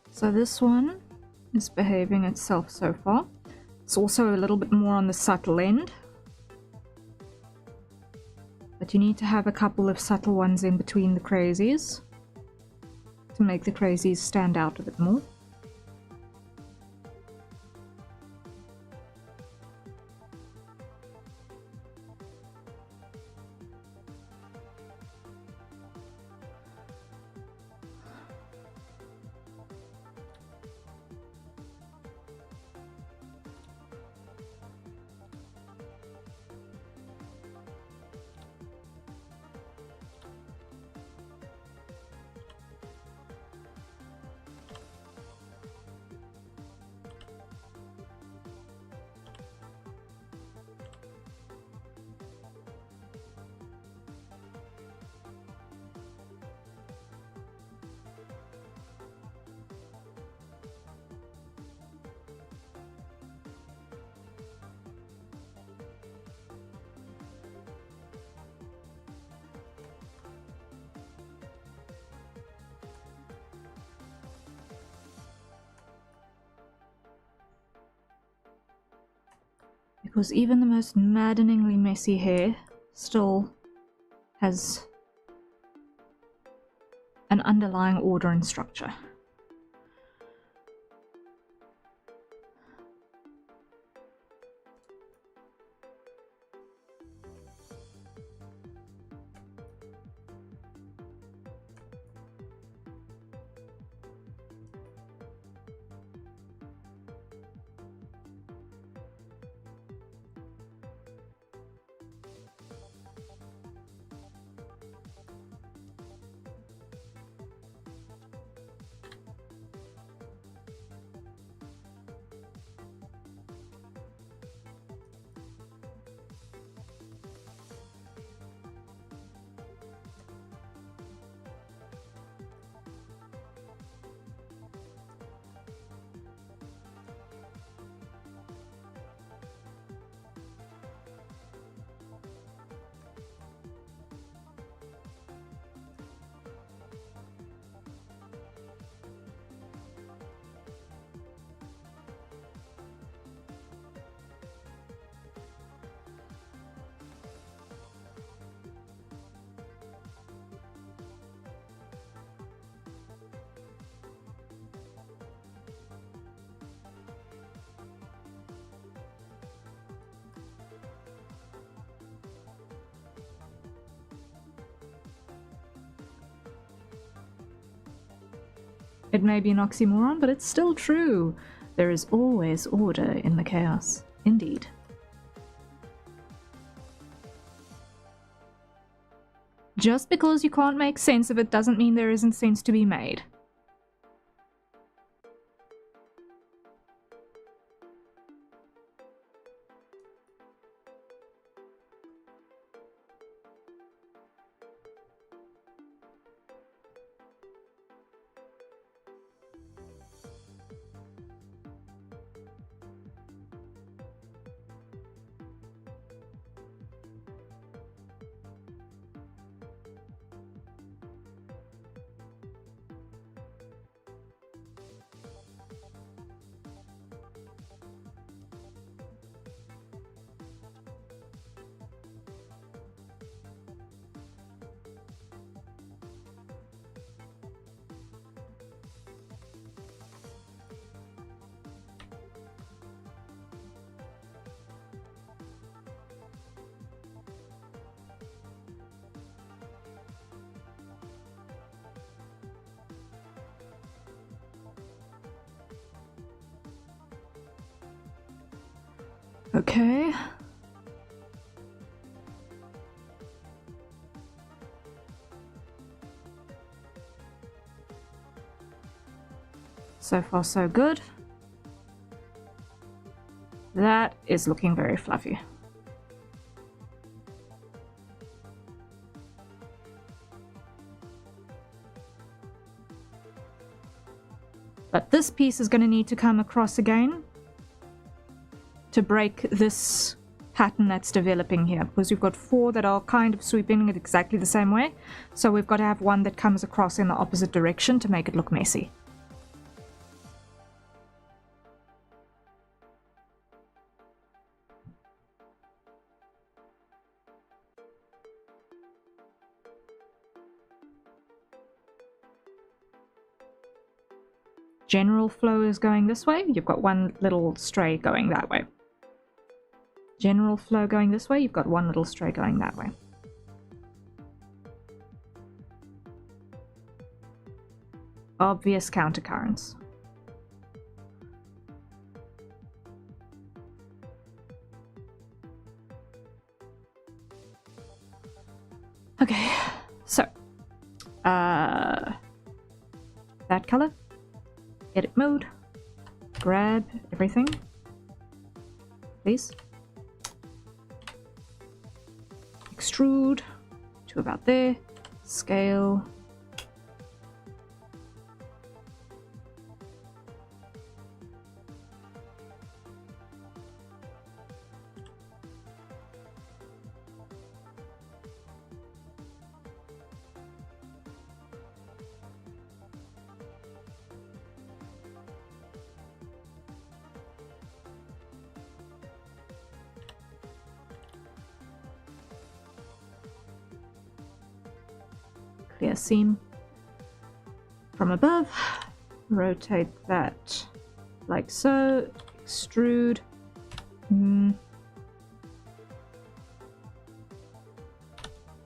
so this one is behaving itself so far. It's also a little bit more on the subtle end, but you need to have a couple of subtle ones in between the crazies to make the crazies stand out a bit more. Because even the most maddeningly messy hair still has an underlying order and structure. It may be an oxymoron, but it's still true. There is always order in the chaos. Indeed. Just because you can't make sense of it doesn't mean there isn't sense to be made. Okay. So far, so good. That is looking very fluffy. But this piece is going to need to come across again to break this pattern that's developing here, because we've got 4 that are kind of sweeping it exactly the same way, so we've got to have one that comes across in the opposite direction to make it look messy. General flow is going this way, you've got one little stray going that way. General flow going this way, you've got one little stray going that way. Obvious countercurrents. Okay, so that color, edit mode, grab everything, please. Extrude to about there, scale. clear seam from above, rotate that like so, extrude,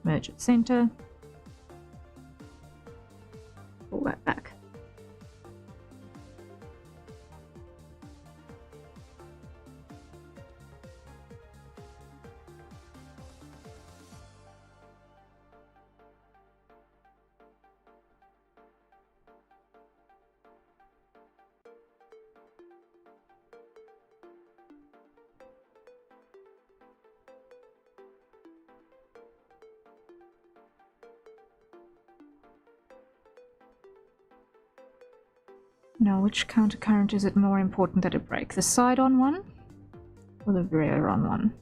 merge at center, pull that back. Now, which countercurrent is it more important that it break? The side-on one or the rear-on one?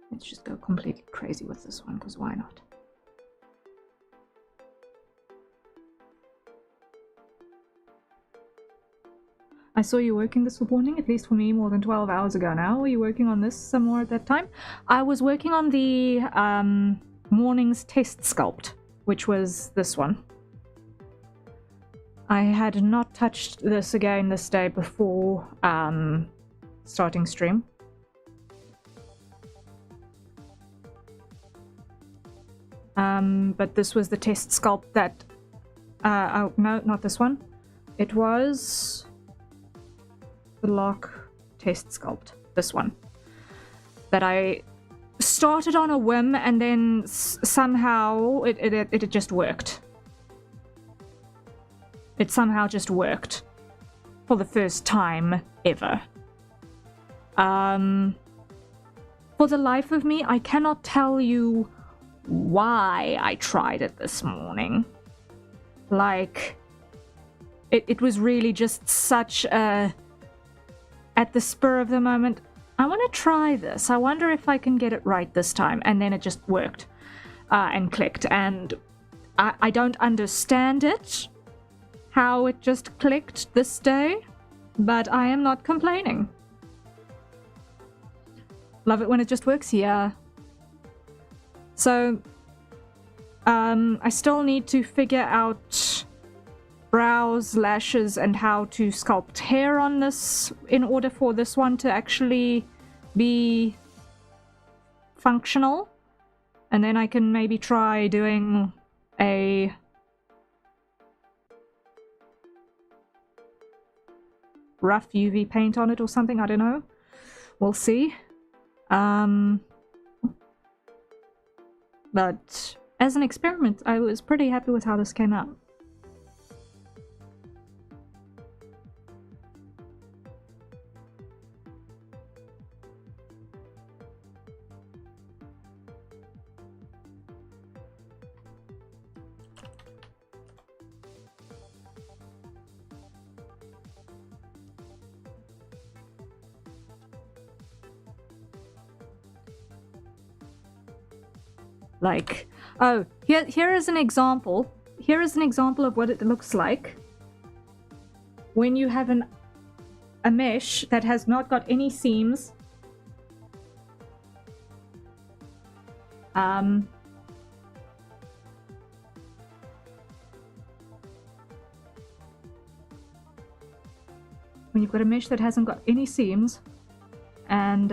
Let's just go completely crazy with this one, because why not? I saw you working this morning, at least for me, more than 12 hours ago now. Were you working on this some more at that time? I was working on the morning's test sculpt, which was this one. I had not touched this again this day before starting stream. But this was the test sculpt that... oh, no, not this one. It was... the lock test sculpt, this one, that I started on a whim, and then somehow it just worked. It somehow just worked for the first time ever. For the life of me, I cannot tell you why I tried it this morning. Like, it was really just such a... at the spur of the moment, I want to try this. I wonder if I can get it right this time. And then it just worked and clicked. And I don't understand it, how it just clicked this day, but I am not complaining. Love it when it just works, yeah. So, I still need to figure out brows, lashes, and how to sculpt hair on this in order for this one to actually be functional. And then I can maybe try doing a rough UV paint on it or something, I don't know. We'll see. But as an experiment, I was pretty happy with how this came out. Like, oh, here is an example. Here is an example of what it looks like when you have a mesh that has not got any seams. When you've got a mesh that hasn't got any seams, and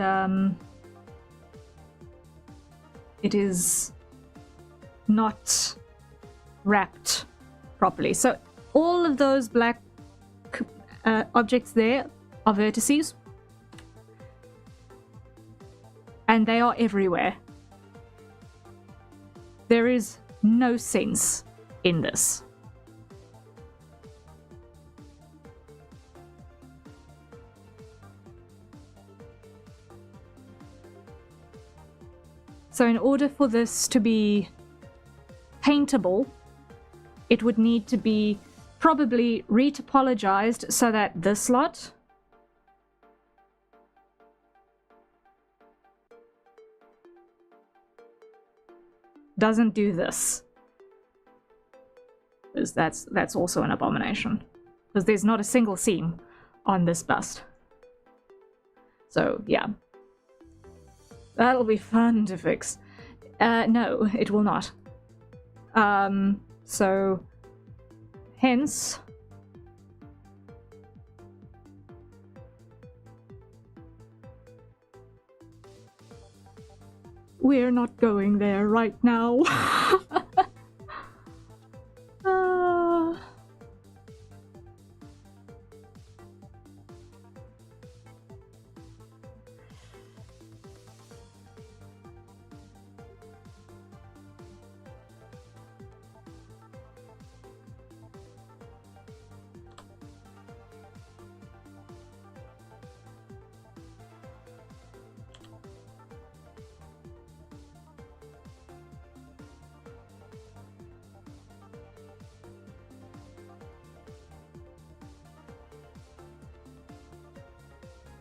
it is not wrapped properly. So all of those black objects there are vertices, and they are everywhere. There is no sense in this. So in order for this to be paintable, it would need to be probably retopologized so that this lot doesn't do this. Because that's also an abomination. Because there's not a single seam on this bust. So, yeah. That'll be fun to fix. No, it will not. So, hence, we're not going there right now.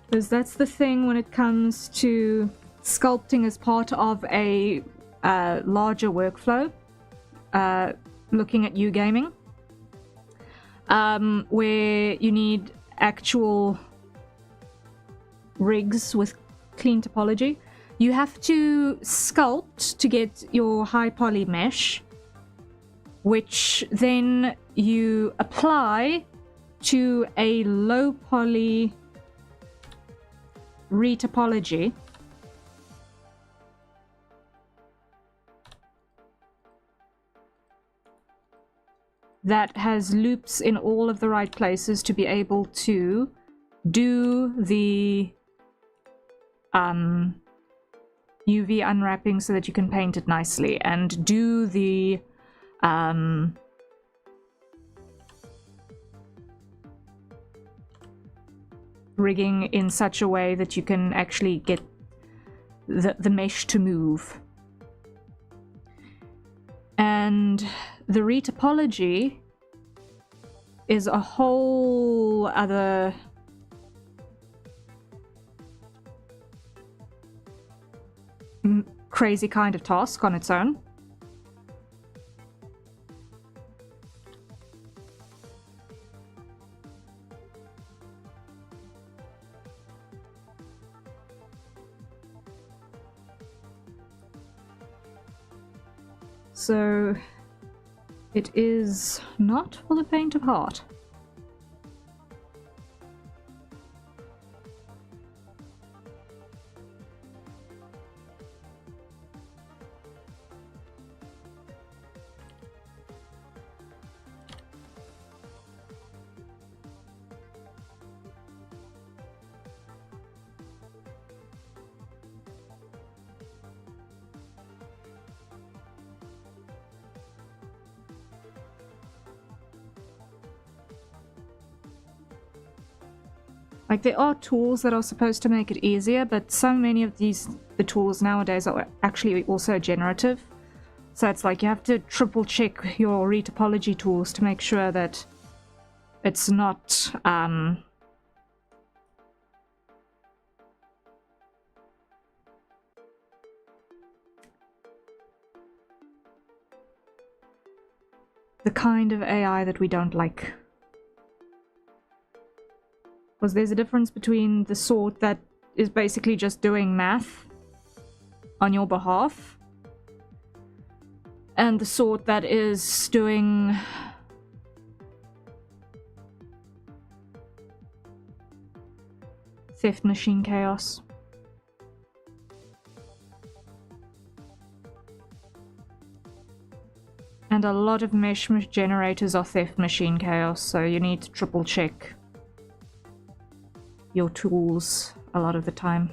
Because that's the thing when it comes to sculpting as part of a larger workflow, looking at gaming, where you need actual rigs with clean topology. You have to sculpt to get your high poly mesh, which then you apply to a low poly retopology that has loops in all of the right places to be able to do the UV unwrapping so that you can paint it nicely, and do the rigging in such a way that you can actually get the mesh to move. And the retopology is a whole other crazy kind of task on its own. So it is not for the faint of heart. Like, there are tools that are supposed to make it easier, but so many of the tools nowadays are actually also generative. So it's like you have to triple check your retopology tools to make sure that it's not the kind of AI that we don't like. Because there's a difference between the sort that is basically just doing math on your behalf and the sort that is doing theft machine chaos. And a lot of mesh generators are theft machine chaos, so you need to triple check your tools a lot of the time.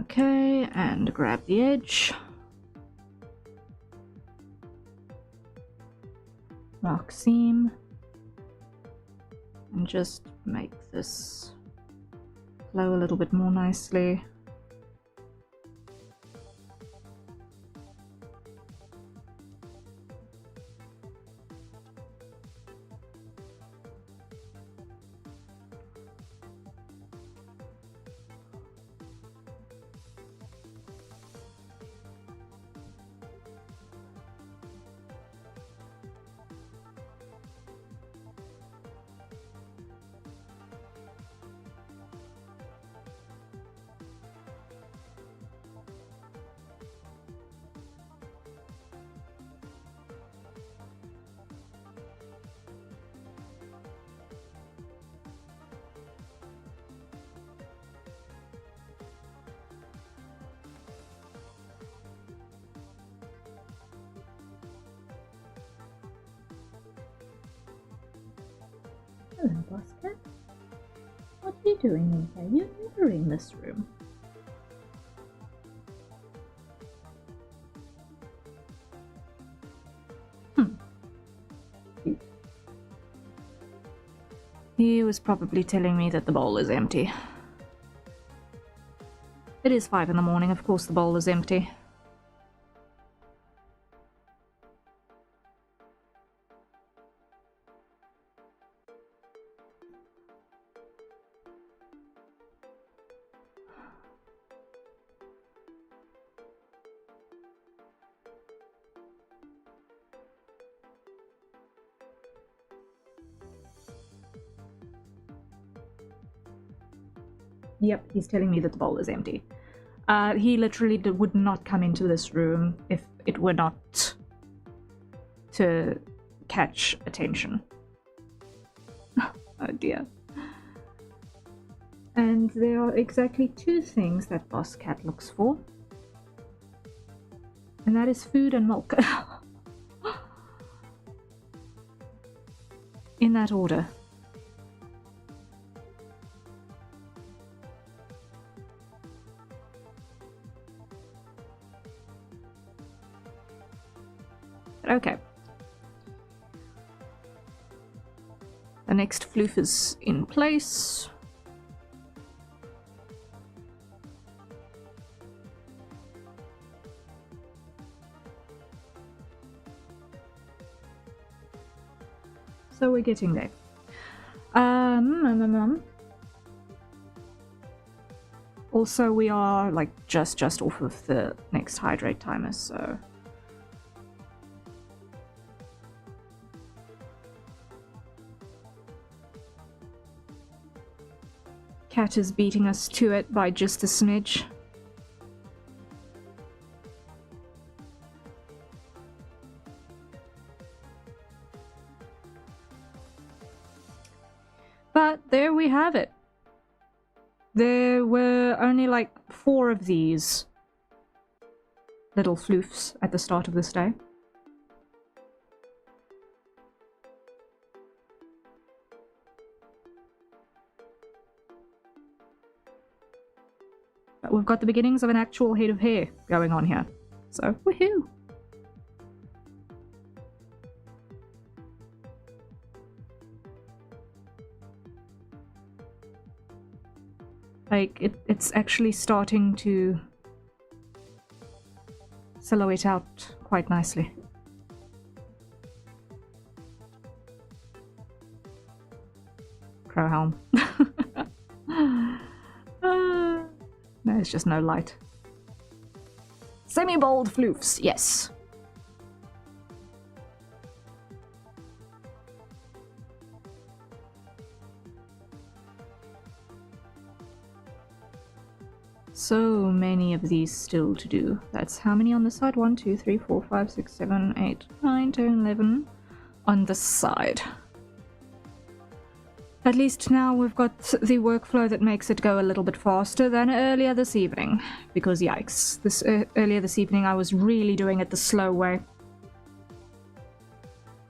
Okay, and grab the edge. Mark seam. And just make this flow a little bit more nicely. Hello, Boss Cat. What are you doing in here? You're never in this room. Cute. He was probably telling me that the bowl is empty. It is 5 in the morning, of course the bowl is empty. Yep, he's telling me that the bowl is empty. He literally would not come into this room if it were not to catch attention. Oh dear. And there are exactly 2 things that Boss Cat looks for. And that is food and milk. In that order. Okay. The next floof is in place. So we're getting there. Also, we are like just off of the next hydrate timer, so... Cat is beating us to it by just a smidge. But there we have it. There were only like 4 of these little floofs at the start of this day. But we've got the beginnings of an actual head of hair going on here. So, woohoo! Like, it's actually starting to silhouette out quite nicely. Crow helm. There's just no light. Semi-bold floofs, yes. So many of these still to do. That's how many on the side? 1, 2, 3, 4, 5, 6, 7, 8, 9, 10, 11 on the side. At least now we've got the workflow that makes it go a little bit faster than earlier this evening. Because yikes, earlier this evening I was really doing it the slow way.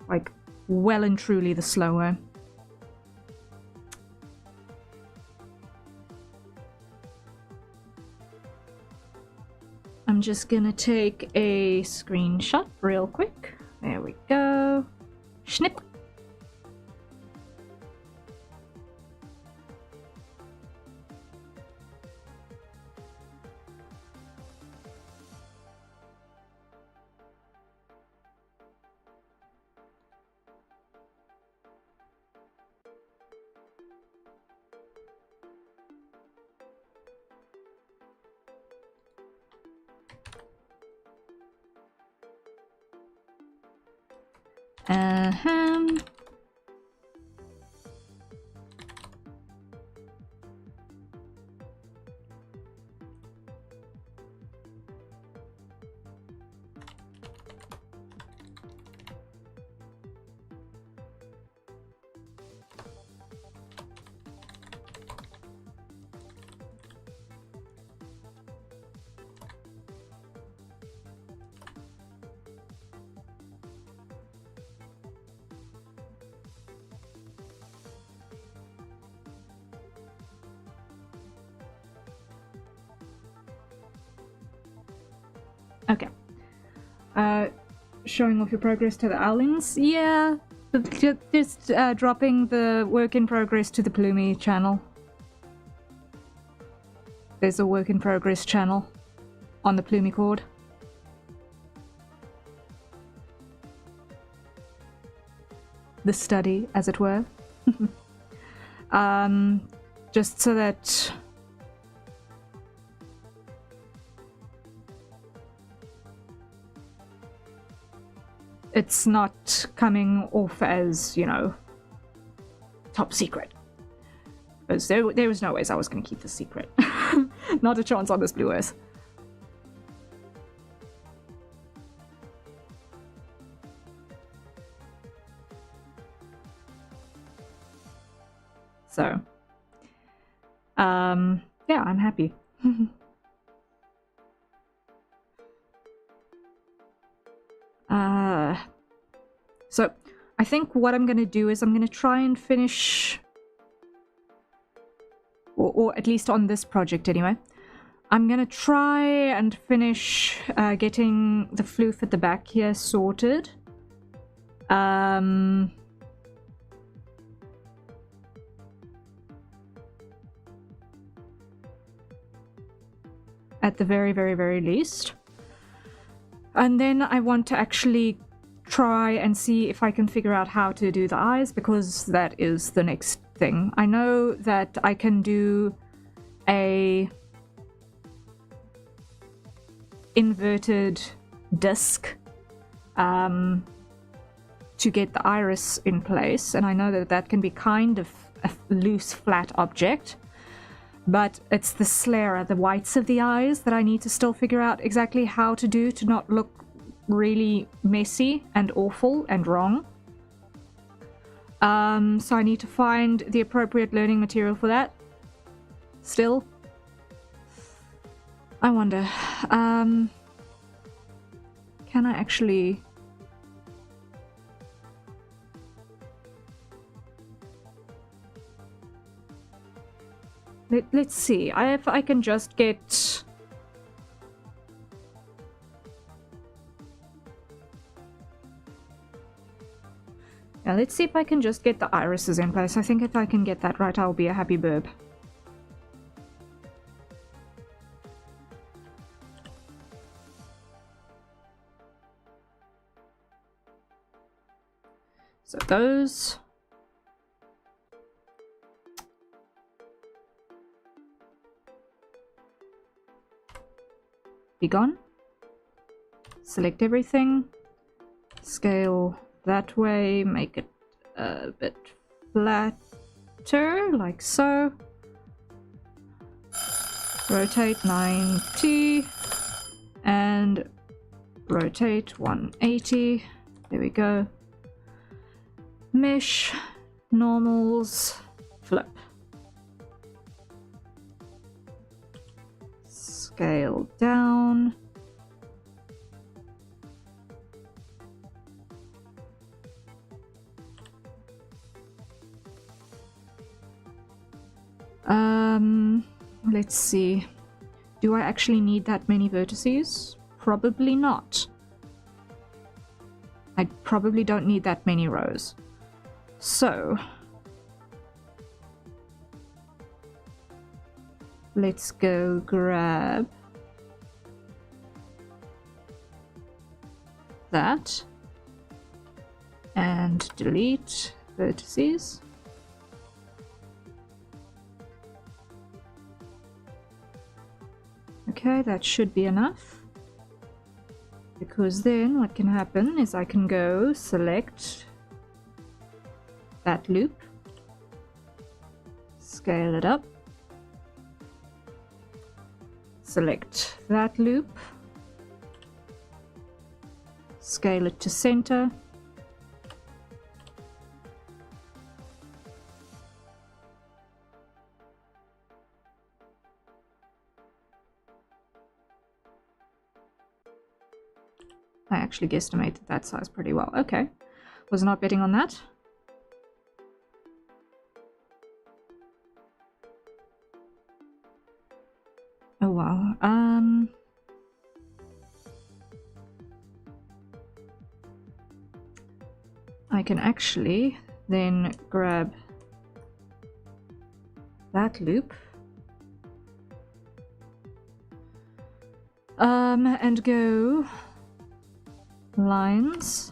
Like, well and truly the slow way. I'm just gonna take a screenshot real quick. There we go. Snip. Okay. Showing off your progress to the owlings? Yeah. Just dropping the work in progress to the Ploomy channel. There's a work in progress channel on the Ploomy cord. The study, as it were. Just so that it's not coming off as, you know, top secret. Because there was no ways I was going to keep this secret. Not a chance on this Blue Earth. So, yeah, I'm happy. So, I think what I'm going to do is I'm going to try and finish, or at least on this project anyway, I'm going to try and finish getting the floof at the back here sorted. At the very, very, very least. And then I want to actually try and see if I can figure out how to do the eyes, because that is the next thing. I know that I can do a inverted disc to get the iris in place, and I know that that can be kind of a loose, flat object, but it's the sclera, the whites of the eyes, that I need to still figure out exactly how to do to not look really messy and awful and wrong. So I need to find the appropriate learning material for that. Still, I wonder, can I actually... Let's see, if I can just get... Now let's see if I can just get the irises in place. I think if I can get that right, I'll be a happy burb. So those... begone. Select everything. Scale that way. Make it a bit flatter, like so. Rotate 90. And rotate 180. There we go. Mesh. Normals. Flip. Scale down. Let's see. Do I actually need that many vertices? Probably not. I probably don't need that many rows. So let's go grab that and delete vertices. Okay, that should be enough, because then what can happen is I can go select that loop, scale it up, select that loop, scale it to center, I actually guesstimated that size pretty well. Okay, was not betting on that. Oh wow. I can actually then grab that loop and go lines,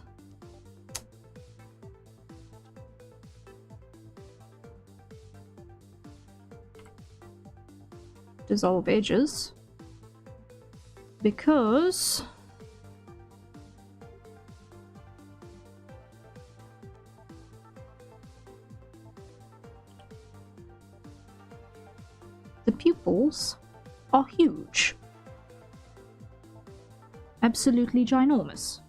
dissolve edges, because the pupils are huge, absolutely ginormous.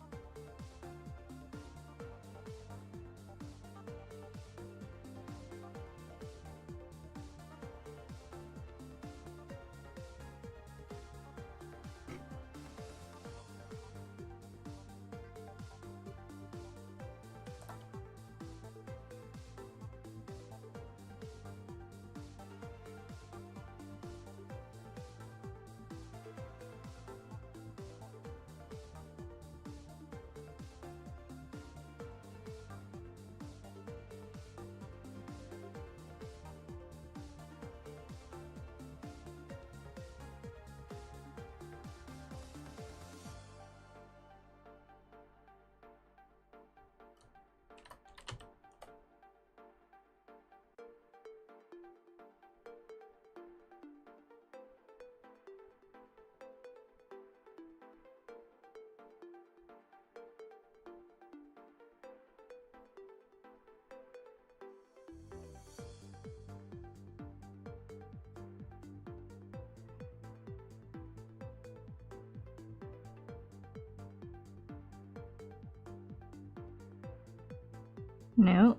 No,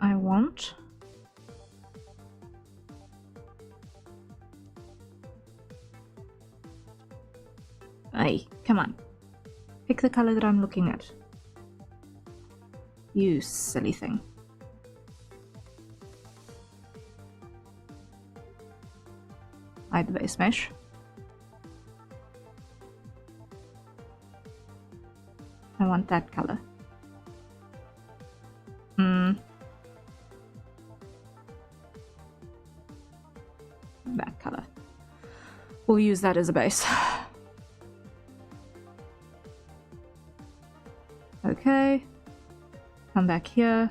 I want... Hey, come on. Pick the color that I'm looking at. You silly thing. Hide the base mesh. I want that color. That color. We'll use that as a base. Okay. Come back here.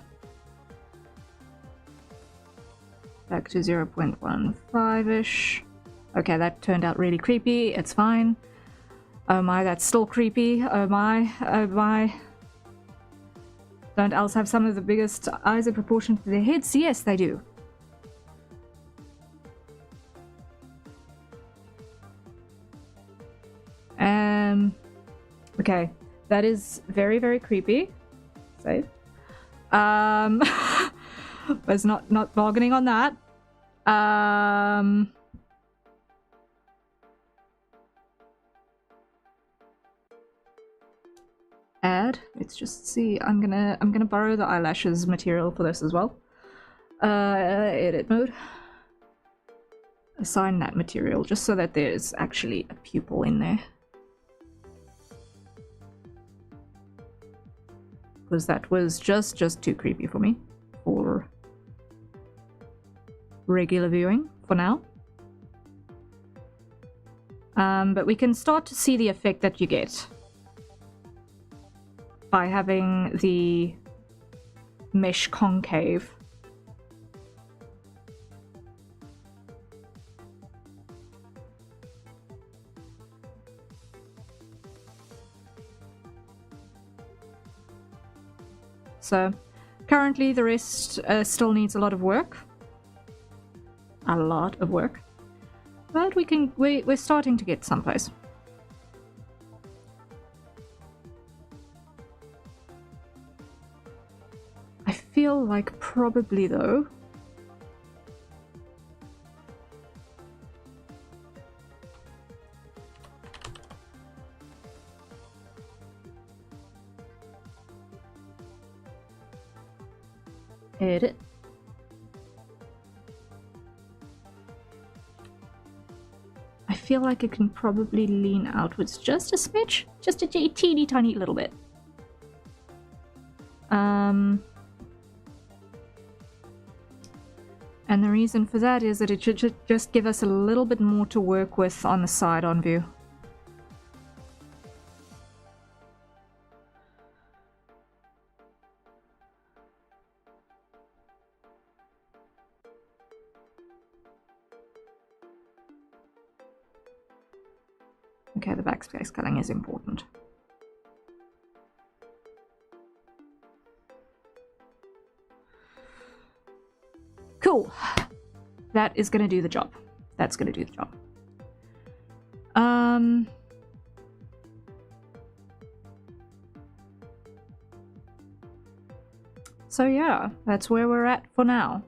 Back to 0.15-ish. Okay, that turned out really creepy. It's fine. Oh my, that's still creepy. Oh my, oh my. Don't elves have some of the biggest eyes in proportion to their heads? Yes, they do. Okay, that is very, very creepy. Save. Was not bargaining on that. Add. Let's just see. I'm gonna borrow the eyelashes material for this as well. Edit mode. Assign that material just so that there's actually a pupil in there. Because that was just too creepy for me for regular viewing for now. But we can start to see the effect that you get by having the mesh concave. So currently the rest still needs a lot of work. A lot of work. But we're starting to get someplace. I feel like probably though edit. I feel like it can probably lean outwards just a smidge, just a teeny tiny little bit. And the reason for that is that it should just give us a little bit more to work with on the side on view. Okay, the backspace cutting is important. Cool. That is going to do the job. That's going to do the job. So yeah, that's where we're at for now.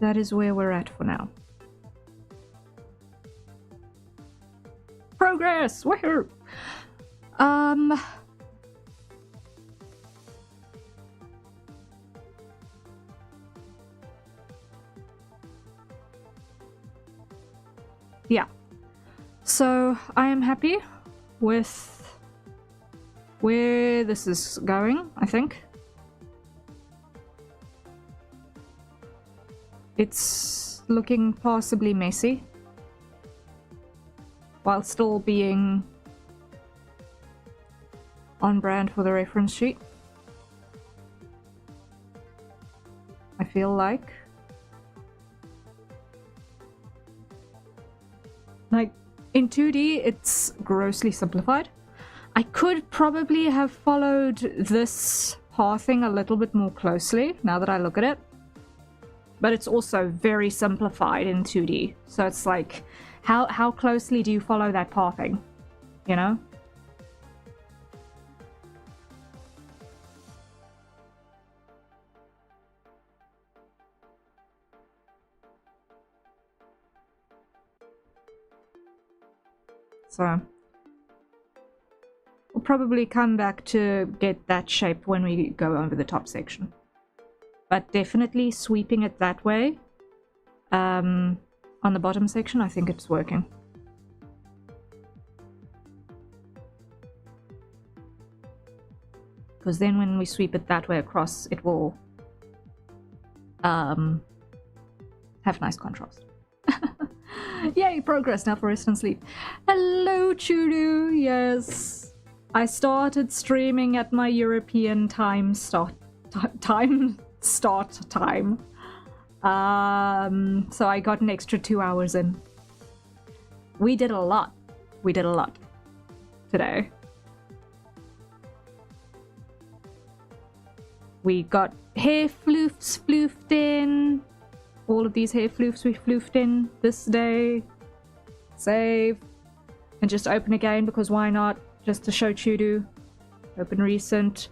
That is where we're at for now. Progress! Woohoo! Yeah. So I am happy with where this is going, I think. It's looking possibly messy, while still being on brand for the reference sheet. I feel like in 2D it's grossly simplified. I could probably have followed this pathing a little bit more closely now that I look at it. But it's also very simplified in 2D. So it's like, how closely do you follow that pathing? You know? So we'll probably come back to get that shape when we go over the top section. But definitely sweeping it that way on the bottom section, I think it's working. Because then when we sweep it that way across, it will have nice contrast. Yay, progress now for rest and sleep. Hello, Chudu. Yes, I started streaming at my European time start time. So I got an extra 2 hours in. We did a lot. We did a lot today. We got hair floofs floofed in. All of these hair floofs we floofed in this day. Save. And just open again, because why not? Just to show Chudu. Open recent.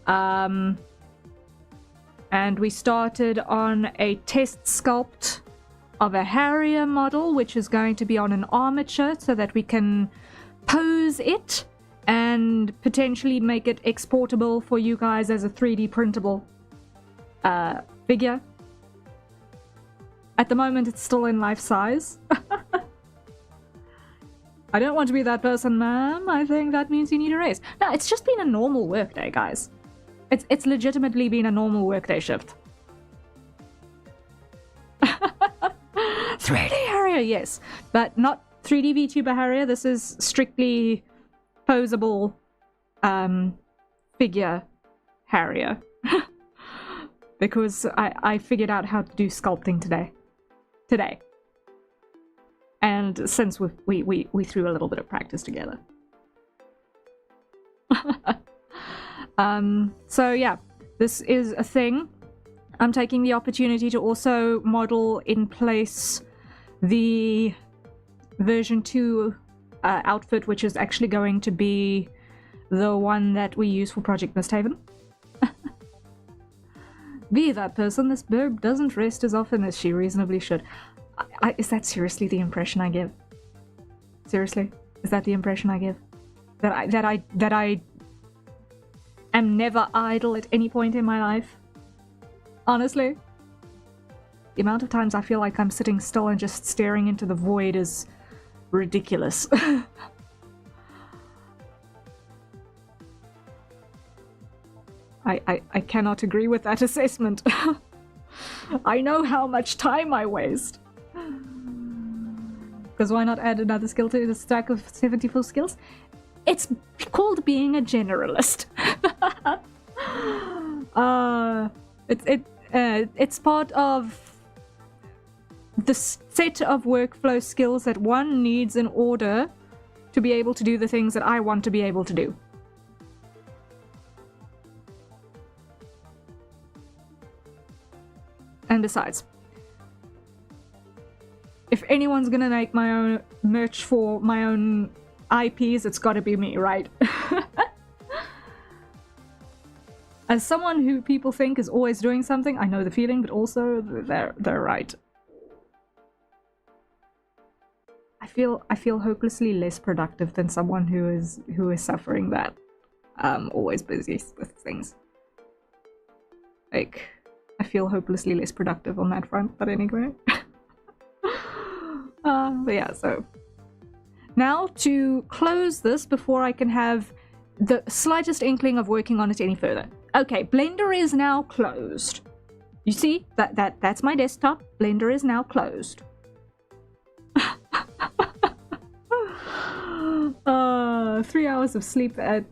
And we started on a test sculpt of a Harrier model, which is going to be on an armature so that we can pose it and potentially make it exportable for you guys as a 3D printable figure. At the moment, it's still in life size. I don't want to be that person, ma'am. I think that means you need a raise. No, it's just been a normal workday, guys. It's legitimately been a normal workday shift. 3D Harrier, yes. But not 3D VTuber Harrier. This is strictly posable figure Harrier. Because I figured out how to do sculpting today. And since we threw a little bit of practice together. So yeah, this is a thing. I'm taking the opportunity to also model in place the version 2 outfit, which is actually going to be the one that we use for Project Misthaven. Be that person, this bird doesn't rest as often as she reasonably should. Is that seriously the impression I give? Seriously? Is that the impression I give? That I am never idle at any point in my life? Honestly? The amount of times I feel like I'm sitting still and just staring into the void is ridiculous. I cannot agree with that assessment. I know how much time I waste. Because why not add another skill to the stack of 74 skills? It's called being a generalist. It's part of the set of workflow skills that one needs in order to be able to do the things that I want to be able to do. And besides, if anyone's gonna make my own merch for my own IPs, it's gotta be me, right? As someone who people think is always doing something, I know the feeling, but also they're right. I feel hopelessly less productive than someone who is suffering that. Always busy with things. Like, I feel hopelessly less productive on that front, but anyway. But yeah, so now to close this before I can have the slightest inkling of working on it any further. Okay, Blender is now closed. You see, that's my desktop. Blender is now closed. 3 hours of sleep at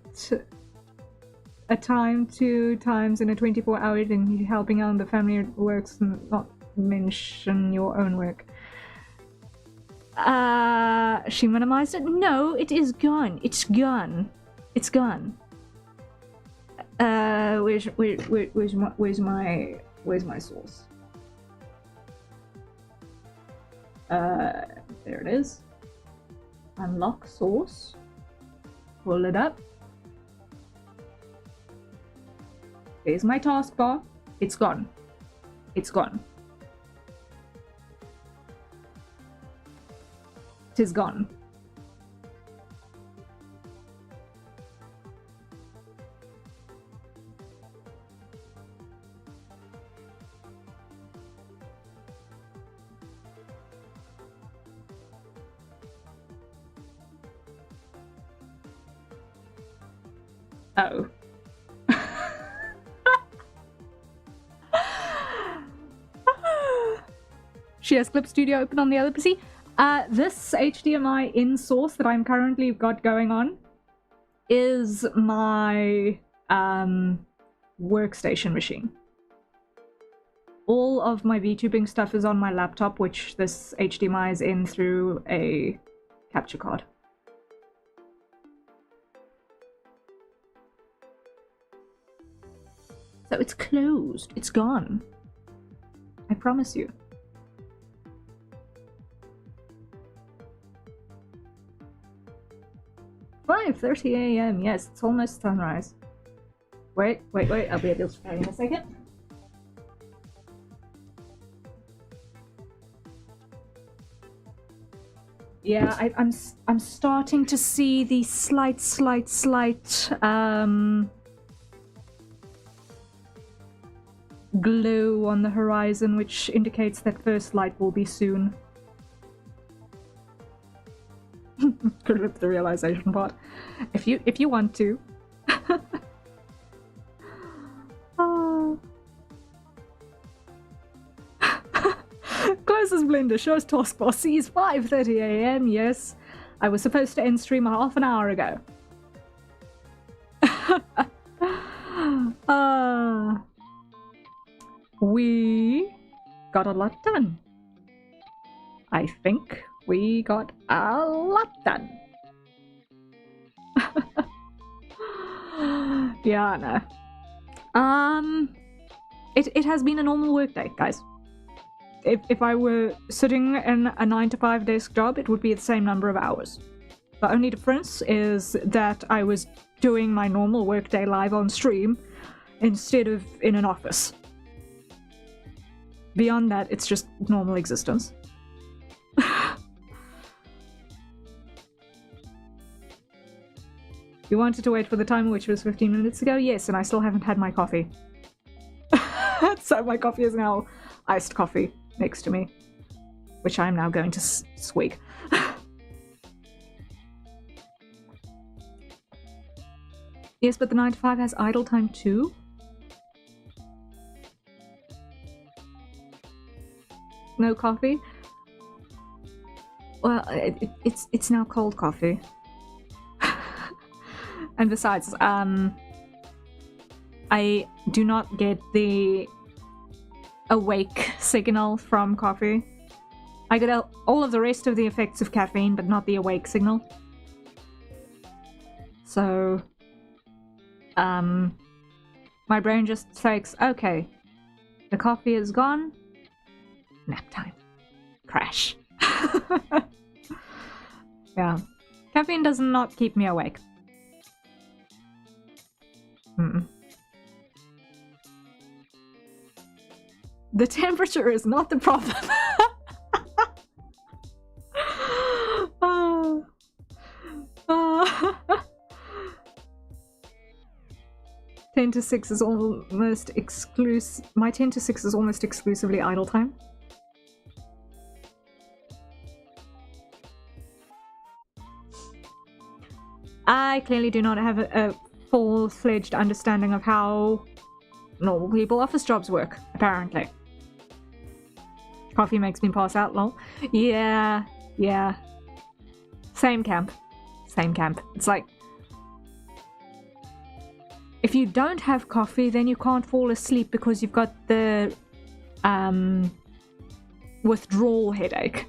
a time, 2 times in a 24-hour, and helping out the family works, not mention your own work. She minimized it? No, it is gone. It's gone. It's gone. Where's my source? There it is. Unlock source. Pull it up. There's my taskbar. It's gone. It's gone. It is gone. Oh. She has Clip Studio open on the other PC. This HDMI in source that I'm currently got going on is my workstation machine. All of my VTubing stuff is on my laptop, which this HDMI is in through a capture card. So it's closed. It's gone. I promise you. "5:30 a.m. Yes, it's almost sunrise. Wait. I'll be able to try in a second. Yeah, I'm starting to see the slight glow on the horizon, which indicates that first light will be soon. Could rip the realization part if you want to. Closes Blender, shows taskbar, sees 5:30 a.m. Yes, I was supposed to end stream half an hour ago. We got a lot done. I think we got a lot done. Yeah, I know. It has been a normal workday, guys. If I were sitting in a 9-to-5 desk job, it would be the same number of hours. The only difference is that I was doing my normal workday live on stream instead of in an office. Beyond that, it's just normal existence. You wanted to wait for the timer, which was 15 minutes ago? Yes, and I still haven't had my coffee. So my coffee is now iced coffee next to me, which I'm now going to swig. Yes, but the 9-to-5 has idle time too? No coffee? Well, it's now cold coffee. And besides, I do not get the awake signal from coffee. I get all of the rest of the effects of caffeine, but not the awake signal. So, my brain just thinks, okay, the coffee is gone, nap time. Crash. Yeah. Caffeine does not keep me awake. The temperature is not the problem. 10 to 6 is almost exclusive. My 10 to 6 is almost exclusively idle time. I clearly do not have a full-fledged understanding of how normal people office jobs work, apparently. Coffee makes me pass out, lol. Yeah. Same camp. It's like, if you don't have coffee, then you can't fall asleep because you've got the withdrawal headache.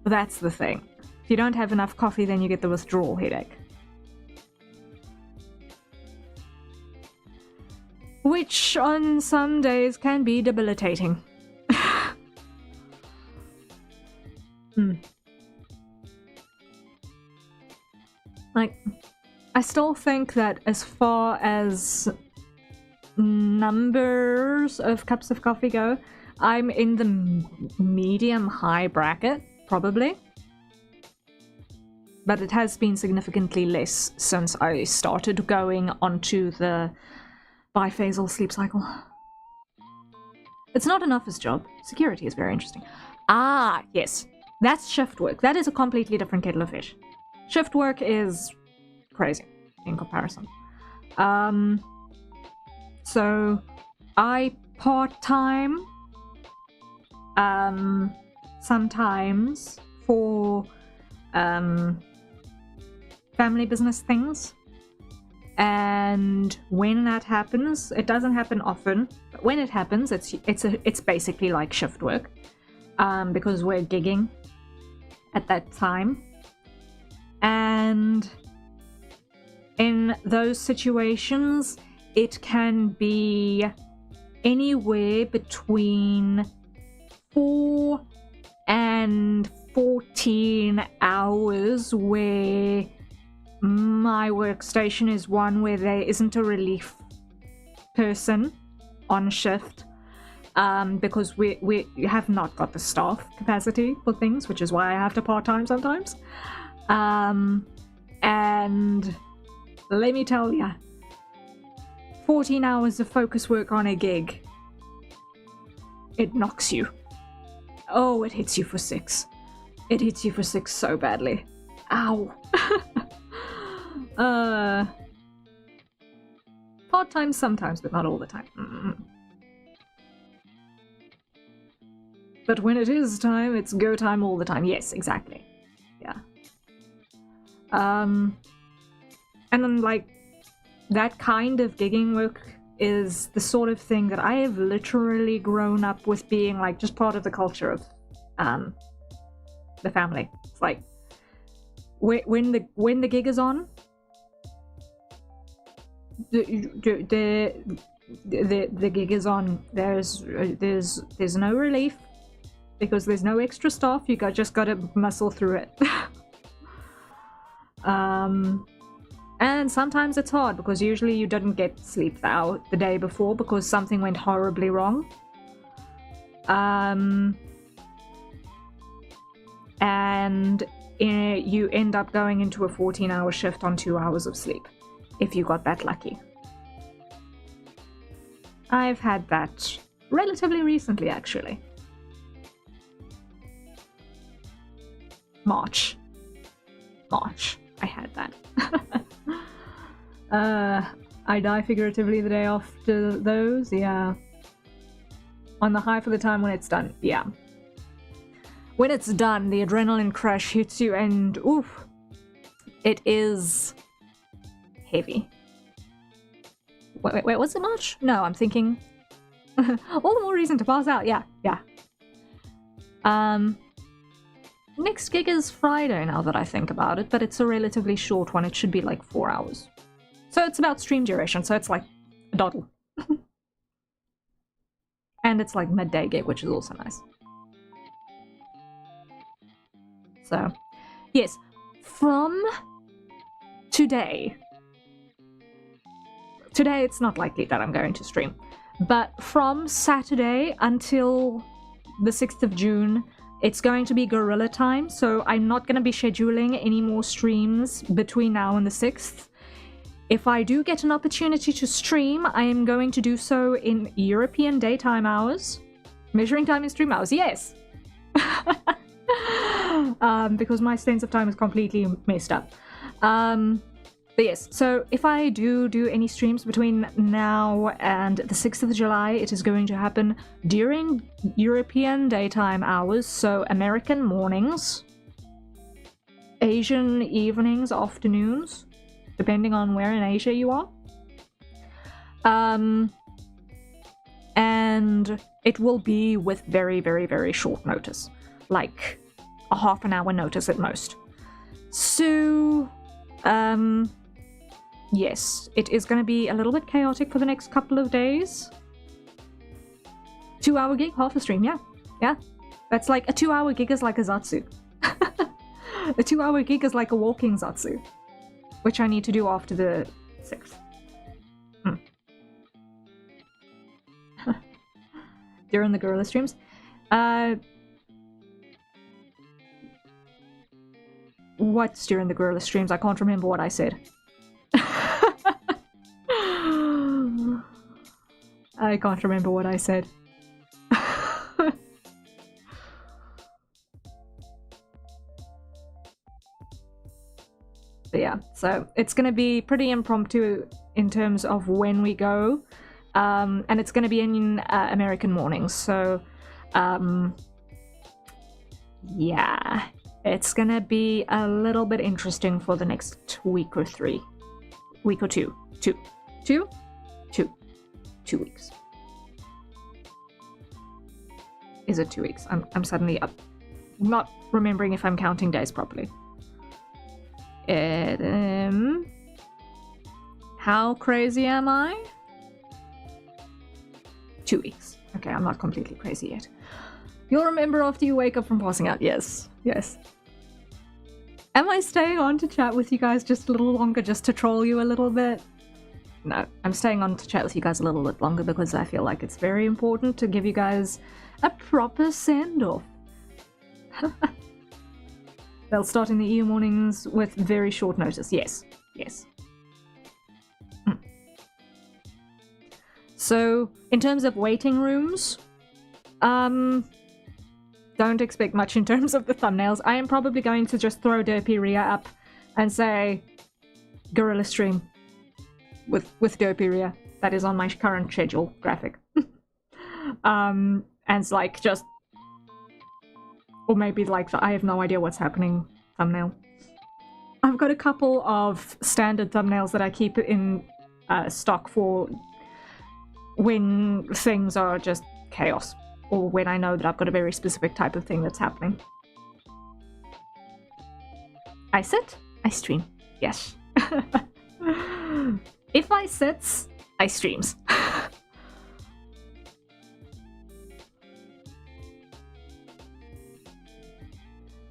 That's the thing. If you don't have enough coffee, then you get the withdrawal headache. Which on some days can be debilitating. Like, I still think that as far as numbers of cups of coffee go, I'm in the medium-high bracket, probably. But it has been significantly less since I started going onto the biphasal sleep cycle. It's not an office job. Security is very interesting. Ah, yes. That's shift work. That is a completely different kettle of fish. Shift work is crazy in comparison. So I part-time sometimes for family business things, and when that happens, it doesn't happen often, but when it happens, it's basically like shift work, because we're gigging at that time. And in those situations, it can be anywhere between 4 and 14 hours where my workstation is one where there isn't a relief person on shift, because we have not got the staff capacity for things, which is why I have to part-time sometimes. And let me tell ya, 14 hours of focus work on a gig, it knocks you. Oh, it hits you for 6. It hits you for 6 so badly. Ow. Part-time sometimes, but not all the time. But when it is time, it's go time all the time. Yes, exactly. Yeah. And then, like, that kind of gigging work is the sort of thing that I have literally grown up with being, like, just part of the culture of the family. It's like, when the gig is on, the gig is on. There's no relief because there's no extra staff. You just gotta muscle through it. And sometimes it's hard because usually you didn't get sleep the day before because something went horribly wrong. And you end up going into a 14-hour shift on 2 hours of sleep, if you got that lucky. I've had that relatively recently, actually. March, I had that. I die figuratively the day after those, yeah. On the high for the time when it's done, yeah. When it's done, the adrenaline crush hits you and oof, it is heavy. Wait, was it March? No, I'm thinking all the more reason to pass out, yeah. Next gig is Friday now that I think about it, but it's a relatively short one. It should be like 4 hours. So it's about stream duration, so it's like a doddle. And it's like midday gig, which is also nice. So, yes, from today it's not likely that I'm going to stream, but from Saturday until the 6th of June, it's going to be guerrilla time, so I'm not going to be scheduling any more streams between now and the 6th. If I do get an opportunity to stream, I am going to do so in European daytime hours. Measuring time in stream hours, yes! Because my sense of time is completely messed up. But yes, so if I do any streams between now and the 6th of July, it is going to happen during European daytime hours, so American mornings, Asian evenings, afternoons, depending on where in Asia you are. And it will be with very, very, very short notice, like a half an hour notice at most. So, yes, it is going to be a little bit chaotic for the next couple of days. 2 hour gig, half a stream, yeah. That's like a 2 hour gig is like a Zatsu. A 2 hour gig is like a walking Zatsu, which I need to do after the 6th. During the guerrilla streams. What's during the guerrilla streams? I can't remember what I said. I can't remember what I said. But yeah, so it's gonna be pretty impromptu in terms of when we go. And it's going to be in American mornings, so yeah, it's going to be a little bit interesting for the next week or two. 2 weeks. Is it 2 weeks? I'm suddenly up, not remembering if I'm counting days properly. How crazy am I? 2 weeks. Okay, I'm not completely crazy yet. You'll remember after you wake up from passing out. Yes, yes. Am I staying on to chat with you guys just a little longer, just to troll you a little bit? No, I'm staying on to chat with you guys a little bit longer because I feel like it's very important to give you guys a proper send-off. They'll start in the EU mornings with very short notice. Yes, yes. So, in terms of waiting rooms, don't expect much in terms of the thumbnails. I am probably going to just throw Derpy up and say Gorilla Stream with Derpy. That is on my current schedule graphic. And it's like just, or maybe like the I have no idea what's happening thumbnail. I've got a couple of standard thumbnails that I keep in stock for when things are just chaos, or when I know that I've got a very specific type of thing that's happening. I sit, I stream. Yes. If I sits, I streams.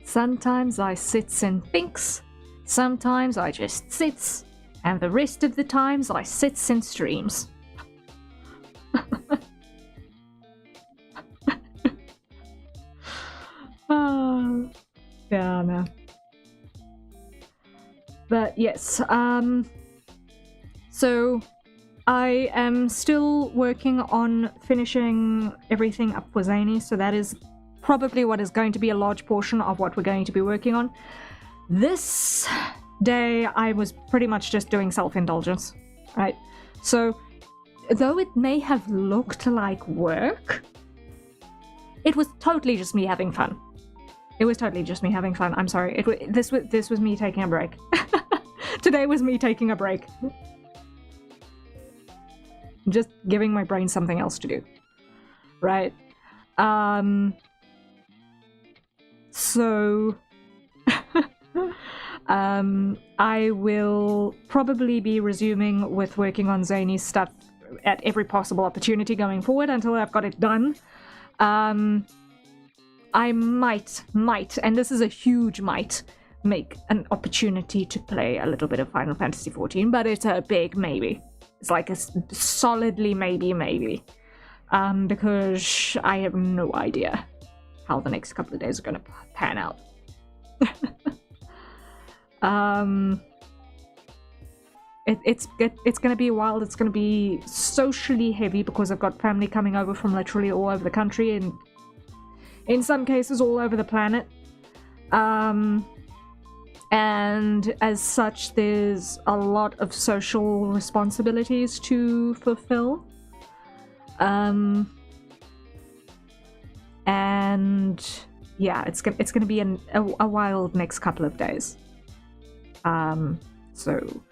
Sometimes I sits and thinks, sometimes I just sits, and the rest of the times I sits and streams. Oh, yeah, no. But yes, so I am still working on finishing everything up for Zany, so that is probably what is going to be a large portion of what we're going to be working on. This day I was pretty much just doing self-indulgence, right? So though it may have looked like work, it was totally just me having fun. It was totally just me having fun. I'm sorry. This was me taking a break. Today was me taking a break. Just giving my brain something else to do. Right? So I will probably be resuming with working on Zany's stuff at every possible opportunity going forward until I've got it done. I might, and this is a huge might, make an opportunity to play a little bit of Final Fantasy XIV, but it's a big maybe. It's like a solidly maybe. Because I have no idea how the next couple of days are going to pan out. It's going to be wild. It's going to be socially heavy because I've got family coming over from literally all over the country and in some cases all over the planet. And as such, there's a lot of social responsibilities to fulfill. And yeah, it's going to be a wild next couple of days. So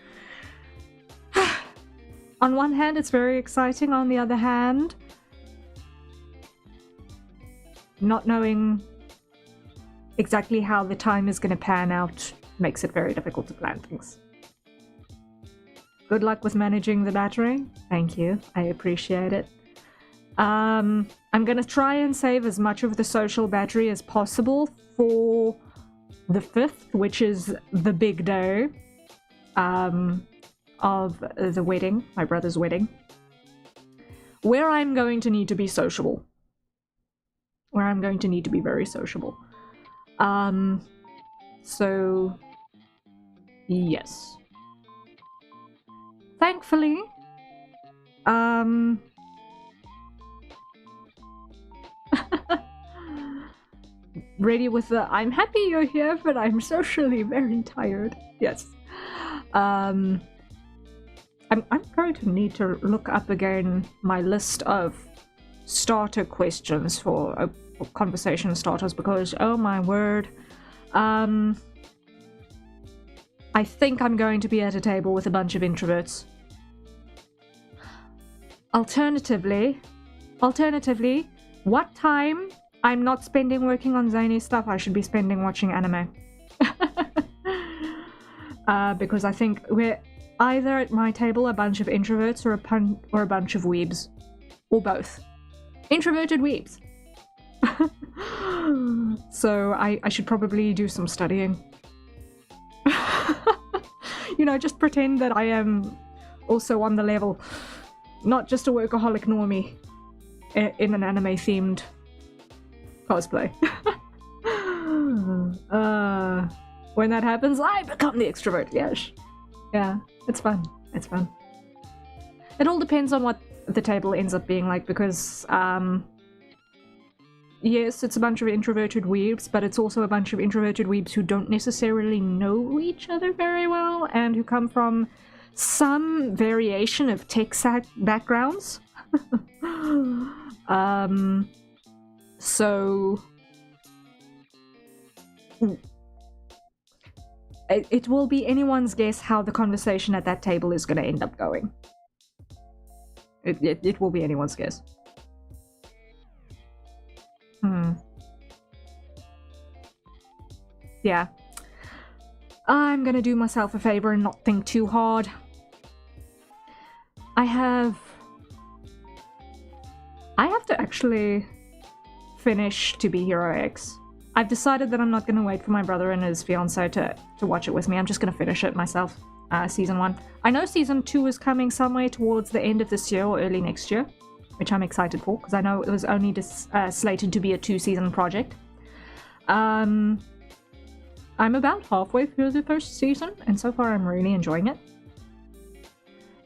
on one hand, it's very exciting. On the other hand, not knowing exactly how the time is going to pan out makes it very difficult to plan things. Good luck with managing the battery. Thank you. I appreciate it. I'm going to try and save as much of the social battery as possible for the 5th, which is the big day of the wedding, my brother's wedding, where I'm going to need to be sociable. Where I'm going to need to be very sociable. So, yes. Thankfully, ready with the I'm happy you're here, but I'm socially very tired. Yes. I'm going to need to look up again my list of starter questions for conversation starters, because oh my word, I think I'm going to be at a table with a bunch of introverts. Alternatively, what time I'm not spending working on zany stuff, I should be spending watching anime. Because I think we're either at my table a bunch of introverts or a bunch of weebs. Or both. Introverted weebs. So I should probably do some studying. You know, just pretend that I am also on the level. Not just a workaholic normie in an anime-themed cosplay. When that happens, I become the extrovert. Yes. Yeah, it's fun. It's fun. It all depends on what the table ends up being like, because yes, it's a bunch of introverted weebs, but it's also a bunch of introverted weebs who don't necessarily know each other very well and who come from some variation of tech backgrounds. So it will be anyone's guess how the conversation at that table is going to end up going. It will be anyone's guess. Yeah. I'm gonna do myself a favor and not think too hard. I have to actually finish To Be Hero X. I've decided that I'm not gonna wait for my brother and his fiance to watch it with me. I'm just gonna finish it myself. Season 1. I know Season 2 is coming somewhere towards the end of this year or early next year, which I'm excited for, because I know it was only slated to be a 2-season project. I'm about halfway through the first season, and so far I'm really enjoying it.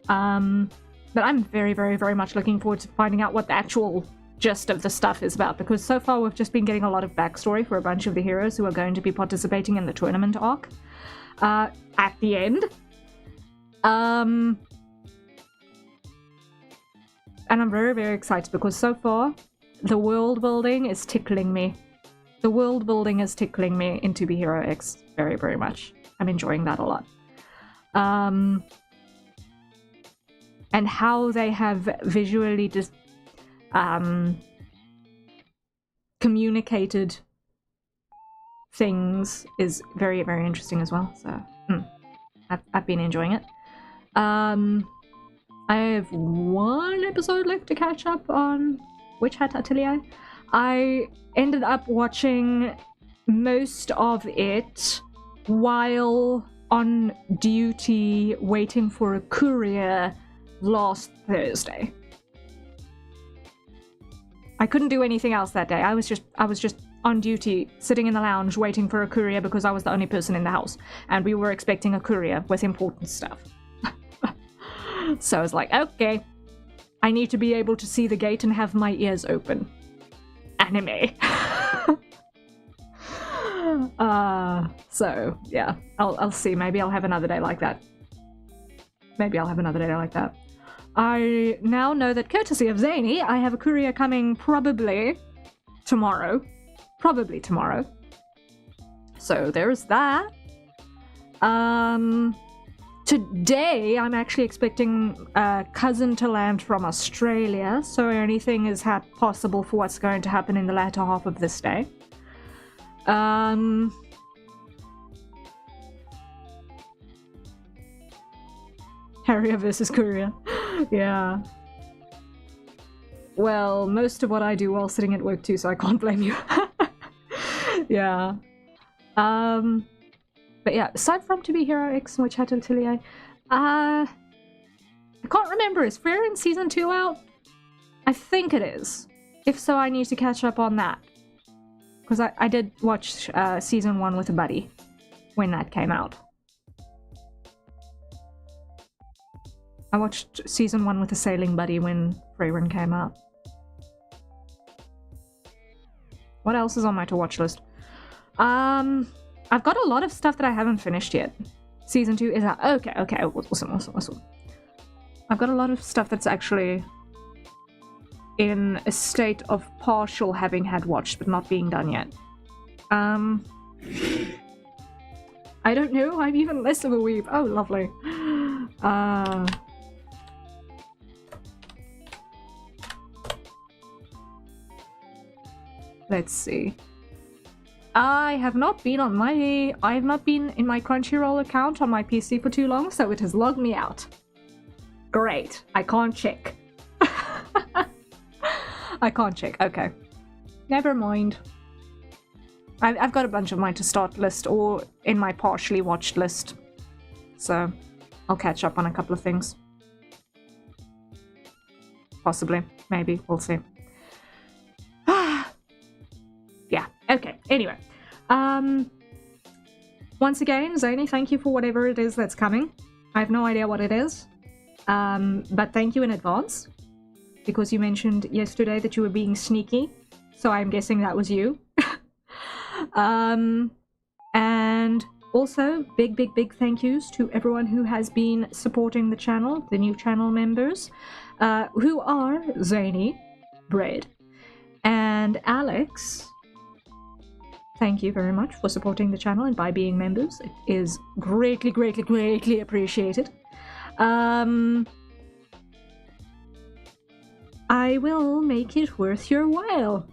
But I'm very, very, very much looking forward to finding out what the actual gist of the stuff is about, because so far we've just been getting a lot of backstory for a bunch of the heroes who are going to be participating in the tournament arc at the end. And I'm very, very excited, because so far the world building is tickling me. The world building is tickling me in To Be Hero X very, very much. I'm enjoying that a lot. And how they have visually just communicated things is very, very interesting as well. So I've been enjoying it. I have one episode left to catch up on Witch Hat Atelier. I ended up watching most of it while on duty waiting for a courier last Thursday. I couldn't do anything else that day. I was just on duty, sitting in the lounge waiting for a courier because I was the only person in the house, and we were expecting a courier with important stuff. So I was like, okay, I need to be able to see the gate and have my ears open. Anime. So yeah, I'll see. Maybe I'll have another day like that. I now know that, courtesy of Zany, I have a courier coming probably tomorrow. So there's that. Today I'm actually expecting a cousin to land from Australia, so anything is possible for what's going to happen in the latter half of this day. Harrier versus courier. Yeah. Well, most of what I do while sitting at work too, so I can't blame you. Yeah. But yeah, aside from To Be Hero X and Witch Hat Atelier, I can't remember, is Freya in Season 2 out? I think it is. If so, I need to catch up on that. Because I did watch Season 1 with a buddy when that came out. I watched Season 1 with a sailing buddy when Freya came out. What else is on my to-watch list? I've got a lot of stuff that I haven't finished yet. Season 2 is out. Okay, awesome. I've got a lot of stuff that's actually in a state of partial having had watched, but not being done yet. I don't know, I'm even less of a weeb. Oh, lovely. Let's see. I have not been in my Crunchyroll account on my PC for too long, so it has logged me out. Great. I can't check. I can't check. Okay. Never mind. I've got a bunch of mine to start list or in my partially watched list. So I'll catch up on a couple of things. Possibly. Maybe. We'll see. Yeah. Okay. Anyway. Once again, Zany, thank you for whatever it is that's coming. I have no idea what it is. But thank you in advance. Because you mentioned yesterday that you were being sneaky. So I'm guessing that was you. And also big thank yous to everyone who has been supporting the channel, the new channel members, who are Zany, Bread, and Alex. Thank you very much for supporting the channel and by being members. It is greatly appreciated. I will make it worth your while.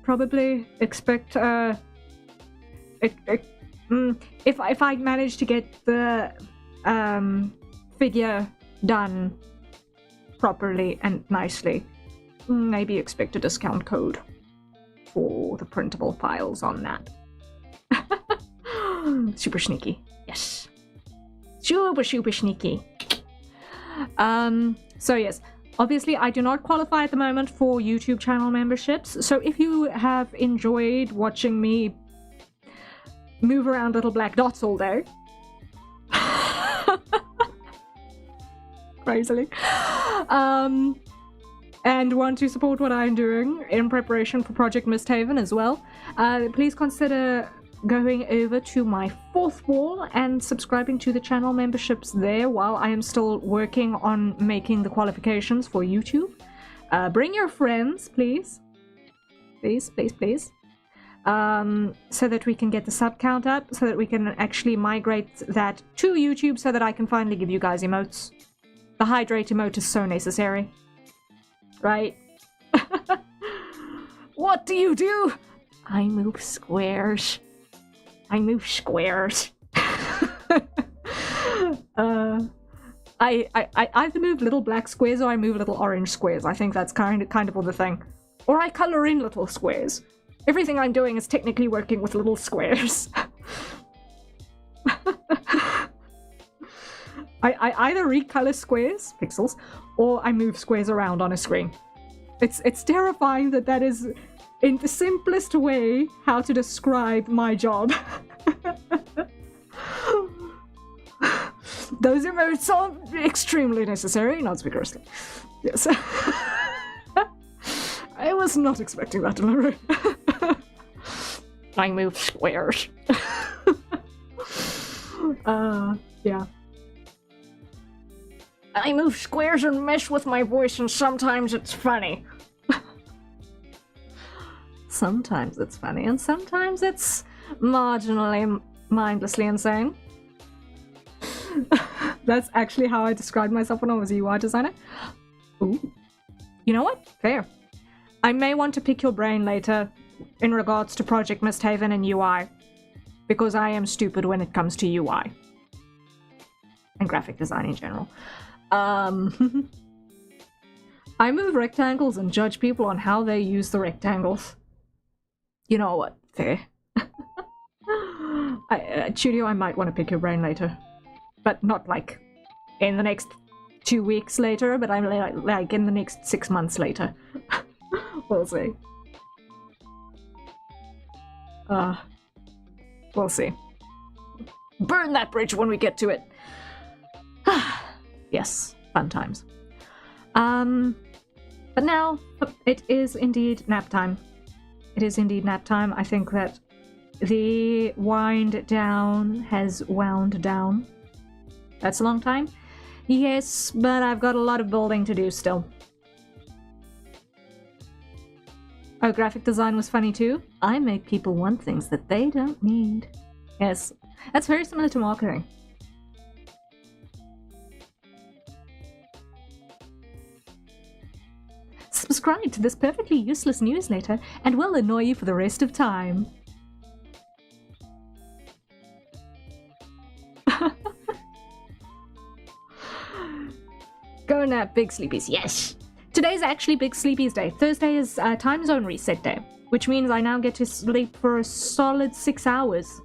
Probably expect if I manage to get the figure done properly and nicely, maybe expect a discount code for the printable files on that. Super sneaky. Yes. Super sneaky. So yes. Obviously, I do not qualify at the moment for YouTube channel memberships, so if you have enjoyed watching me move around little black dots all day, crazily, and want to support what I'm doing in preparation for Project Misthaven as well, please consider going over to my fourth wall and subscribing to the channel memberships there while I am still working on making the qualifications for YouTube. Bring your friends, please. Please. So that we can get the sub count up, so that we can actually migrate that to YouTube so that I can finally give you guys emotes. The hydrate emote is so necessary. Right? What do you do? I move squares. I move squares. I either move little black squares or I move little orange squares. I think that's kind of the thing. Or I color in little squares. Everything I'm doing is technically working with little squares. I either recolor squares, pixels, or I move squares around on a screen. It's terrifying that is in the simplest way how to describe my job. Those emotes are extremely necessary, not vigorously. Yes. I was not expecting that delivery. I move squares. Yeah. I move squares and mess with my voice, and sometimes it's funny. Sometimes it's funny, and sometimes it's marginally, mindlessly insane. That's actually how I described myself when I was a UI designer. Ooh. You know what? Fair. I may want to pick your brain later in regards to Project Misthaven and UI, because I am stupid when it comes to UI. And graphic design in general. I move rectangles and judge people on how they use the rectangles. You know what? Fair. Chudio, I might want to pick your brain later. But not like in the next 2 weeks later, but I'm like in the next 6 months later. We'll see. We'll see. Burn that bridge when we get to it. Yes, fun times. But now, it is indeed nap time. It is indeed nap time. I think that the wind down has wound down. That's a long time. Yes, but I've got a lot of building to do still. Oh, graphic design was funny too. I make people want things that they don't need. Yes, that's very similar to marketing. Subscribe to this perfectly useless newsletter and we'll annoy you for the rest of time. Go nap, big sleepies, yes! Today's actually Big Sleepies Day. Thursday is time zone reset day, which means I now get to sleep for a solid 6 hours.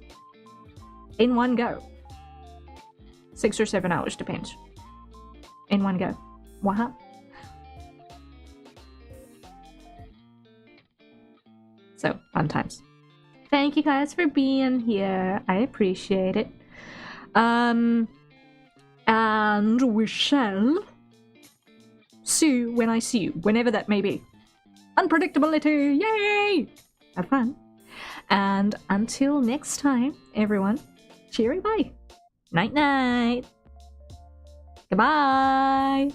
In one go. 6 or 7 hours, depends. In one go. Wow. So, fun times. Thank you guys for being here. I appreciate it. And we shall see you when I see you, whenever that may be. Unpredictability! Yay! Have fun. And until next time, everyone, cheery bye. Night night. Goodbye.